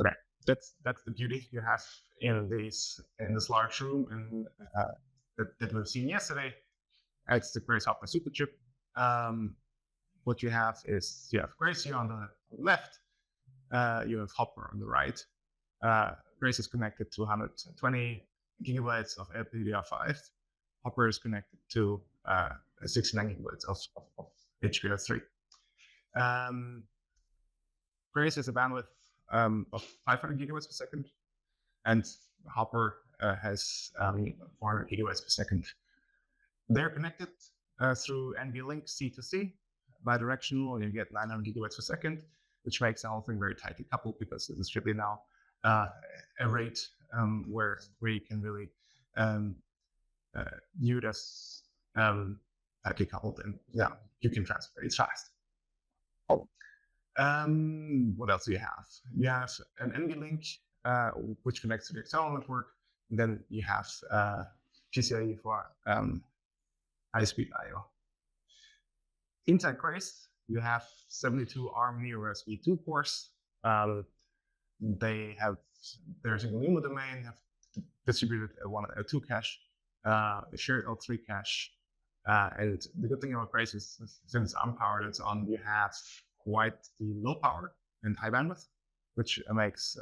Okay, that's the beauty you have in this large room and that we've seen yesterday. It's the Grace Hopper superchip. What you have is you have Grace here on the left, you have Hopper on the right. Grace is connected to 120 gigabytes of LPDDR5. Hopper is connected to 69 gigabytes of HBR3. Grace has a bandwidth of 500 gigabytes per second, and Hopper has 400 gigabytes per second. They're connected through NVLink C2C bidirectional. You get 900 gigabytes per second, which makes the whole thing very tightly coupled because this is really now a rate where you can really view it as tightly coupled, and yeah, you can transfer it fast. What else do you have? You have an NVLink which connects to the external network. And then you have PCIe for high-speed I/O. Inside Grace, you have 72 ARM Neo USB 2 cores. Their single NUMA domain, have distributed L2 cache, a shared L3 cache. And the good thing about Grace is, since unpowered it's on, you have quite the low power and high bandwidth, which makes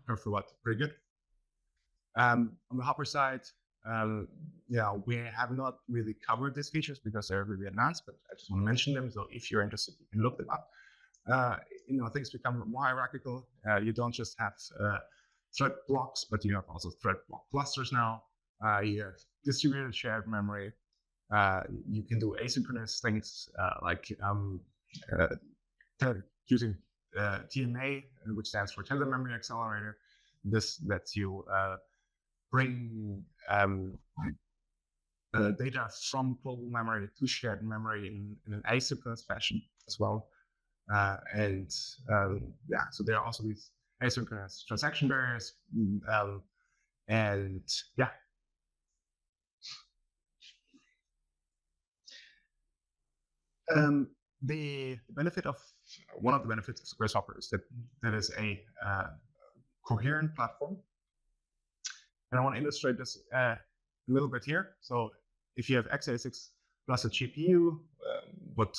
performance pretty good. On the Hopper side, we have not really covered these features because they're really advanced, but I just want to mention them. So if you're interested, you can look them up. Things become more hierarchical. You don't just have thread blocks, but you have also thread block clusters now. You have distributed shared memory. You can do asynchronous things like using TMA, which stands for Tensor Memory Accelerator. This lets you bring data from global memory to shared memory in an asynchronous fashion as well. So there are also these asynchronous transaction barriers. The benefit of one of the benefits of Grace Hopper is that is a coherent platform. And I want to illustrate this a little bit here. So if you have x86 plus a GPU, what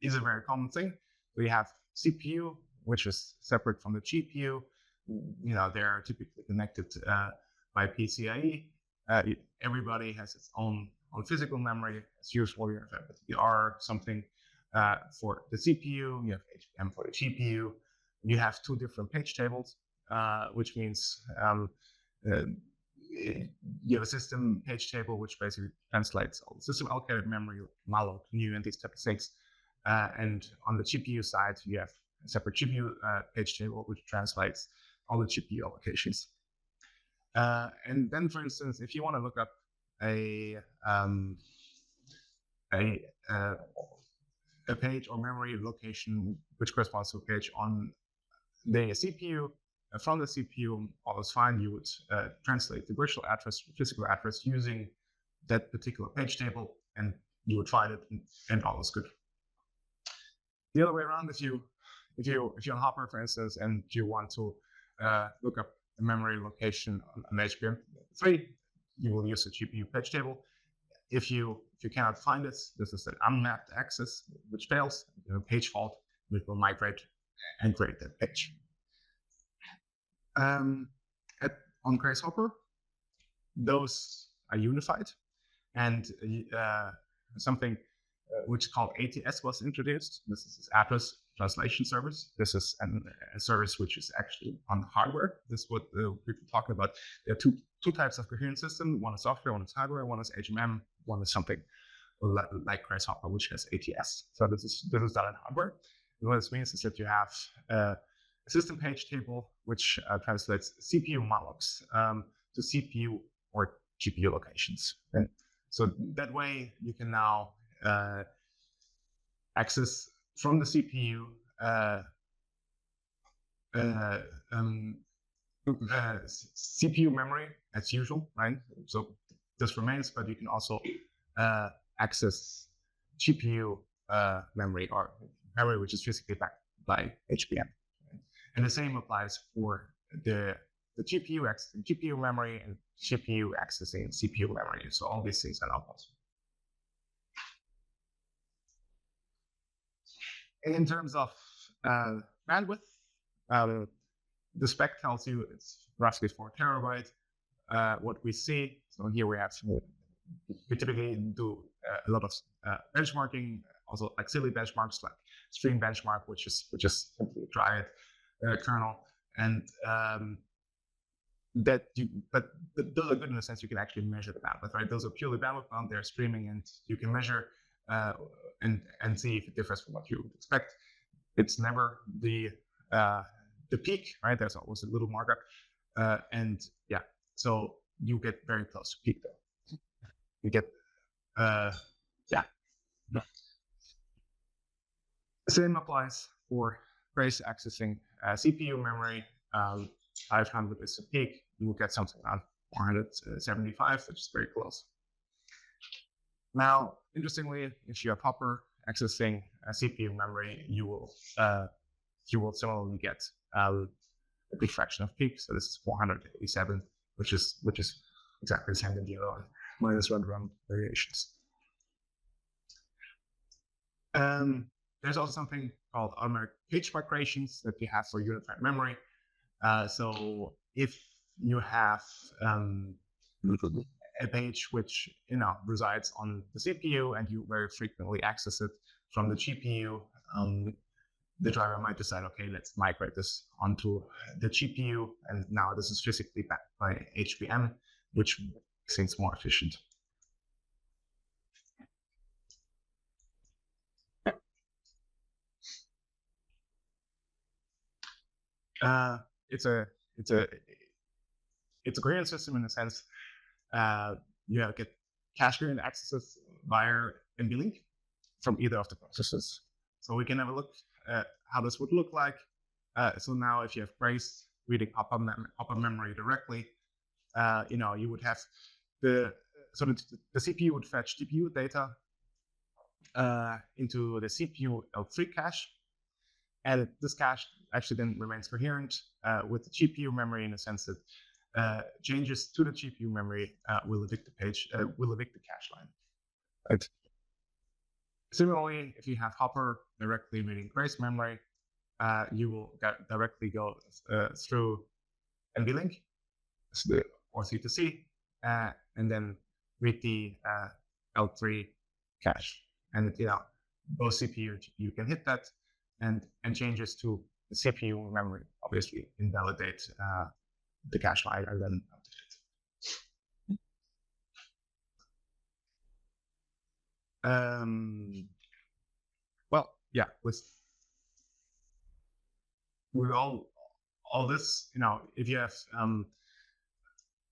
is a very common thing. So you have CPU, which is separate from the GPU. They're typically connected by PCIe. Everybody has its own physical memory. As usual, you have FTDR, something for the CPU. You have HBM for the GPU. You have two different page tables, which means you have a system page table, which basically translates all the system allocated memory, malloc, new, and these type of things. And on the GPU side, you have a separate GPU page table, which translates all the GPU allocations. And then, for instance, if you want to look up a page or memory location which corresponds to a page on the CPU, from the CPU, all is fine. You would translate the virtual address, physical address, using that particular page table, and you would find it, and all is good. The other way around, if you're on Hopper, for instance, and you want to look up a memory location on HBM3, you will use the GPU page table. If you cannot find it, this is an unmapped access which fails, page fault, which will migrate and create that page. On Grace Hopper, those are unified, and something which is called ATS was introduced. This is address translation service. This is a service which is actually on hardware. This is what we've been talking about. There are two types of coherent system. One is software, one is hardware, one is HMM, one is something like Grace Hopper, which has ATS. So this is done in hardware. And what this means is that you have a system page table which translates CPU mallocs to CPU or GPU locations. And so that way you can now access from the CPU CPU memory as usual, right? So this remains, but you can also access GPU memory or memory which is physically backed by HBM. And the same applies for the GPU accessing GPU memory and GPU accessing CPU memory. So all these things are now possible. In terms of bandwidth, the spec tells you it's roughly 4 terabyte. What we see, so here we typically do a lot of benchmarking, also like silly benchmarks like stream benchmark, which is simply a dry kernel, and but those are good in the sense you can actually measure the bandwidth, right? Those are purely bandwidth bound. They're streaming, and you can measure and see if it differs from what you would expect. It's never the peak, right? There's always a little markup, and yeah, so you get very close to peak though. You get The same applies for Grace accessing CPU memory 500 is the peak, you will get something around 475, which is very close. Now, interestingly, if you have Hopper accessing a CPU memory, you will similarly get a big fraction of peak. So this is 487, which is exactly the same as the other one, minus run variations. There's also something called automatic page migrations that you have for unified memory. So if you have a page which resides on the CPU and you very frequently access it from the GPU, the driver might decide, okay, let's migrate this onto the GPU, and now this is physically backed by HBM, which seems more efficient. It's a coherent system in the sense you get cache coherent accesses via NVLink from either of the processes. So we can have a look at how this would look like. So now, if you have Grace reading Hopper memory directly, you would have the CPU would fetch GPU data into the CPU L3 cache, and this cache actually then remains coherent with the GPU memory in the sense that changes to the GPU memory will evict the cache line. Right. Similarly, if you have Hopper directly reading Grace memory, you will directly go through NVLink or C2C, and then read the L3 cache. And both CPU and GPU can hit that, and changes to the CPU memory obviously invalidate the cache line and then well, yeah, with all this, if you have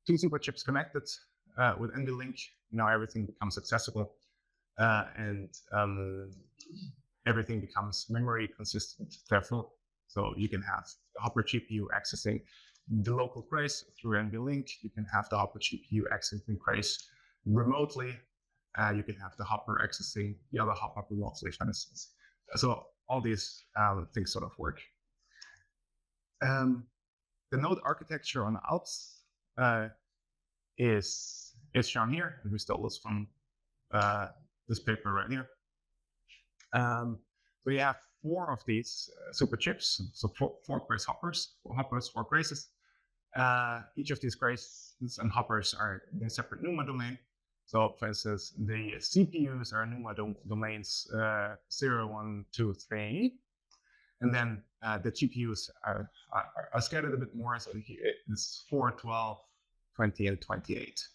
two super chips connected with NVLink, everything becomes accessible and everything becomes memory consistent, therefore. So you can have the Hopper GPU accessing the local Grace through NVLink. You can have the Hopper GPU accessing Grace remotely. You can have the Hopper accessing the other Hopper remotely, for instance. So all these things sort of work. The node architecture on Alps is shown here, and we stole this from this paper right here. So you have 4 of these super chips, so 4 Grace Hoppers, 4 Hoppers, 4 Graces. Each of these Graces and Hoppers are in a separate NUMA domain. So, for instance, the CPUs are NUMA domains 0, 1, 2, 3, and then the GPUs are scattered a bit more. So it's 4, 12, 20, and 28.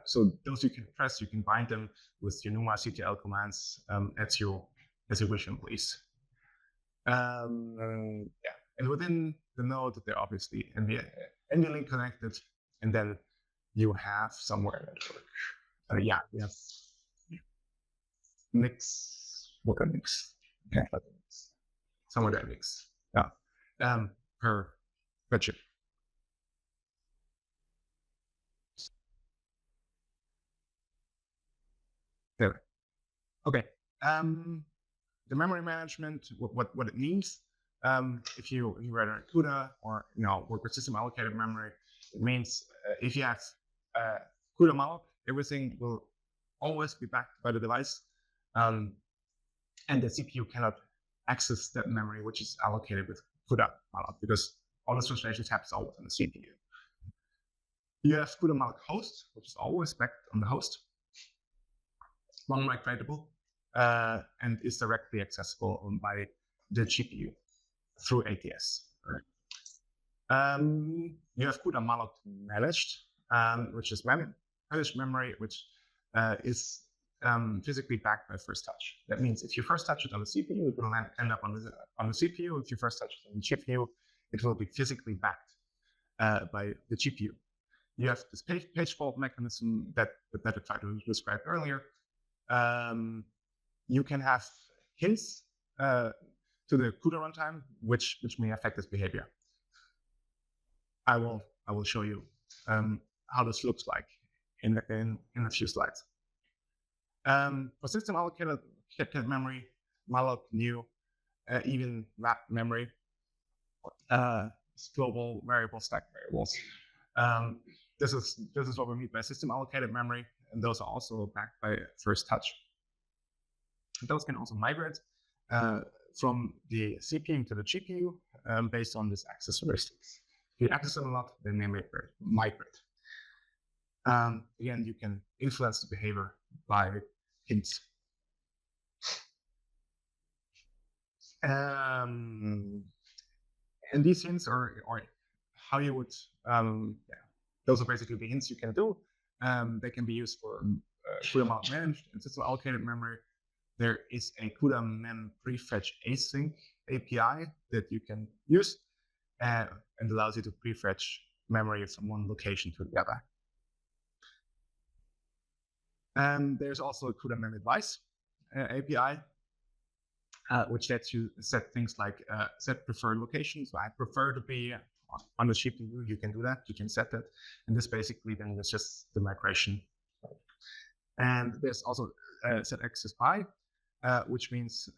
So those you can press, you can bind them with your NUMA CTL commands as you wish and please. Yeah, and within the node, they're obviously NVLink connected, and then you have somewhere network. Yeah, we have NICs. What are NICs? Okay, somewhere there NICs. Yeah, per chip. There. Okay. The memory management, what it means. If you write a CUDA or work with system allocated memory, it means if you have CUDA malloc, everything will always be backed by the device, and the CPU cannot access that memory which is allocated with CUDA malloc because all the translations happens always on the CPU. You have CUDA malloc host, which is always backed on the host, non-migratable, and is directly accessible by the GPU through ATS. Right? You have CUDA malloc managed, which is managed memory, which is physically backed by first touch. That means if you first touch it on the CPU, it will end up on the CPU. If you first touch it on the GPU, it will be physically backed by the GPU. You have this page fault mechanism that I tried to describe earlier. You can have hints to the CUDA runtime, which may affect this behavior. I will show you how this looks like in a few slides. For system allocated memory, malloc, new, even wrap memory, global variable, stack variables. This is what we mean by system allocated memory, and those are also backed by first touch. Those can also migrate from the CPU to the GPU based on this access heuristics. If you access them a lot, they may migrate. Again, you can influence the behavior by hints. And these hints are how you would, those are basically the hints you can do. They can be used for CUDA malloc managed and system allocated memory. There is a CUDA mem prefetch async API that you can use and allows you to prefetch memory from one location to the other. And there's also a CUDA mem advice API, which lets you set things like set preferred locations. So I prefer to be on the CPU. You can do that. You can set that. And this basically then is just the migration. And there's also set access by, which means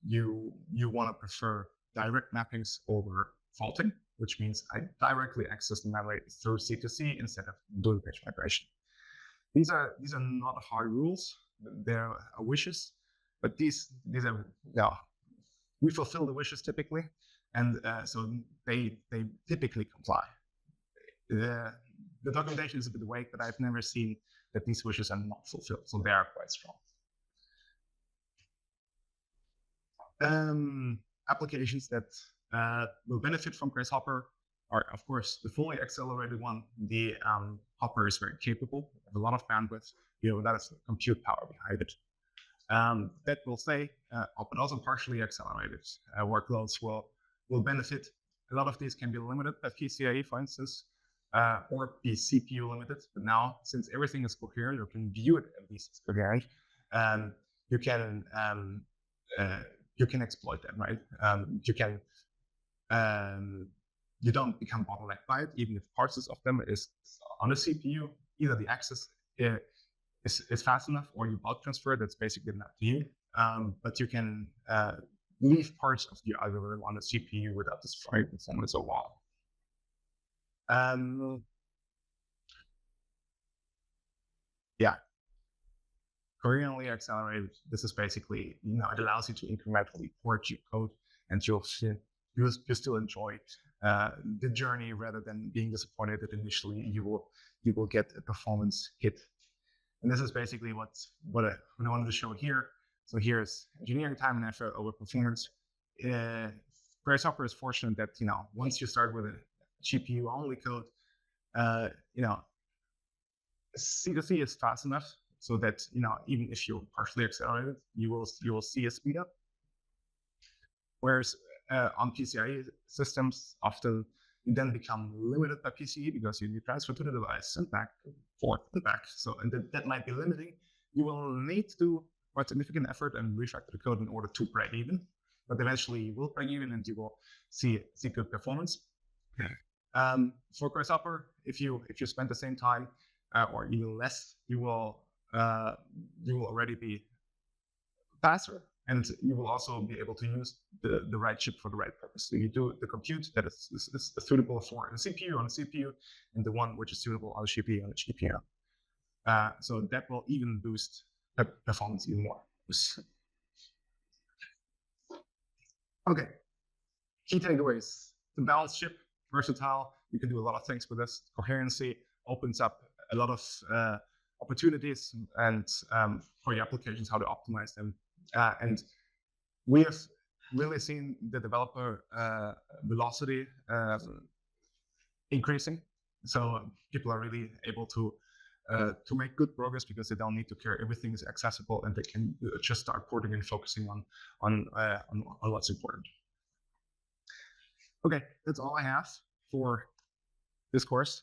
you want to prefer direct mappings over faulting, which means I directly access the memory through C2C instead of dual page migration. These are not hard rules. They're wishes, but these are, we fulfill the wishes typically, and so they typically comply. The documentation is a bit vague, but I've never seen that these wishes are not fulfilled, so they are quite strong. Applications that will benefit from Grace Hopper are, of course, the fully accelerated one. The Hopper is very capable, have a lot of bandwidth, that is compute power behind it. That will say, but also partially accelerated workloads will benefit. A lot of these can be limited by PCIe, for instance, or be CPU limited. But now, since everything is coherent, or can view it at least as coherent, you can exploit them, right? You don't become bottlenecked by it, even if parts of them is on the CPU. Either the access is fast enough, or you bulk transfer. That's basically not to you. But you can leave parts of the algorithm on the CPU without destroying performance overall. Coherently accelerated. This is basically, it allows you to incrementally port your code, and you'll still enjoy the journey rather than being disappointed that initially you will get a performance hit. And this is basically what I wanted to show here. So here's engineering time and effort over performance. Grace Hopper is fortunate that once you start with a GPU only code, C2C is fast enough so that even if you're partially accelerated, you will see a speed up. Whereas on PCIe systems, often you then become limited by PCIe because you need transfer to the device and back, forth and back. So, and that might be limiting. You will need to do quite significant effort and refactor the code in order to break even. But eventually you will break even and you will see good performance. For Grace Hopper, if you spend the same time or even less, you will already be faster, and you will also be able to use the right chip for the right purpose. So you do the compute that is suitable for the CPU on the CPU, and the one which is suitable on the GPU on the GPU. So that will even boost performance even more. Okay, key takeaways. The balanced chip, versatile. You can do a lot of things with this. Coherency opens up a lot of opportunities and for your applications, how to optimize them. And we have really seen the developer velocity increasing. So people are really able to make good progress because they don't need to care. Everything is accessible, and they can just start porting and focusing on what's important. Okay, that's all I have for this course.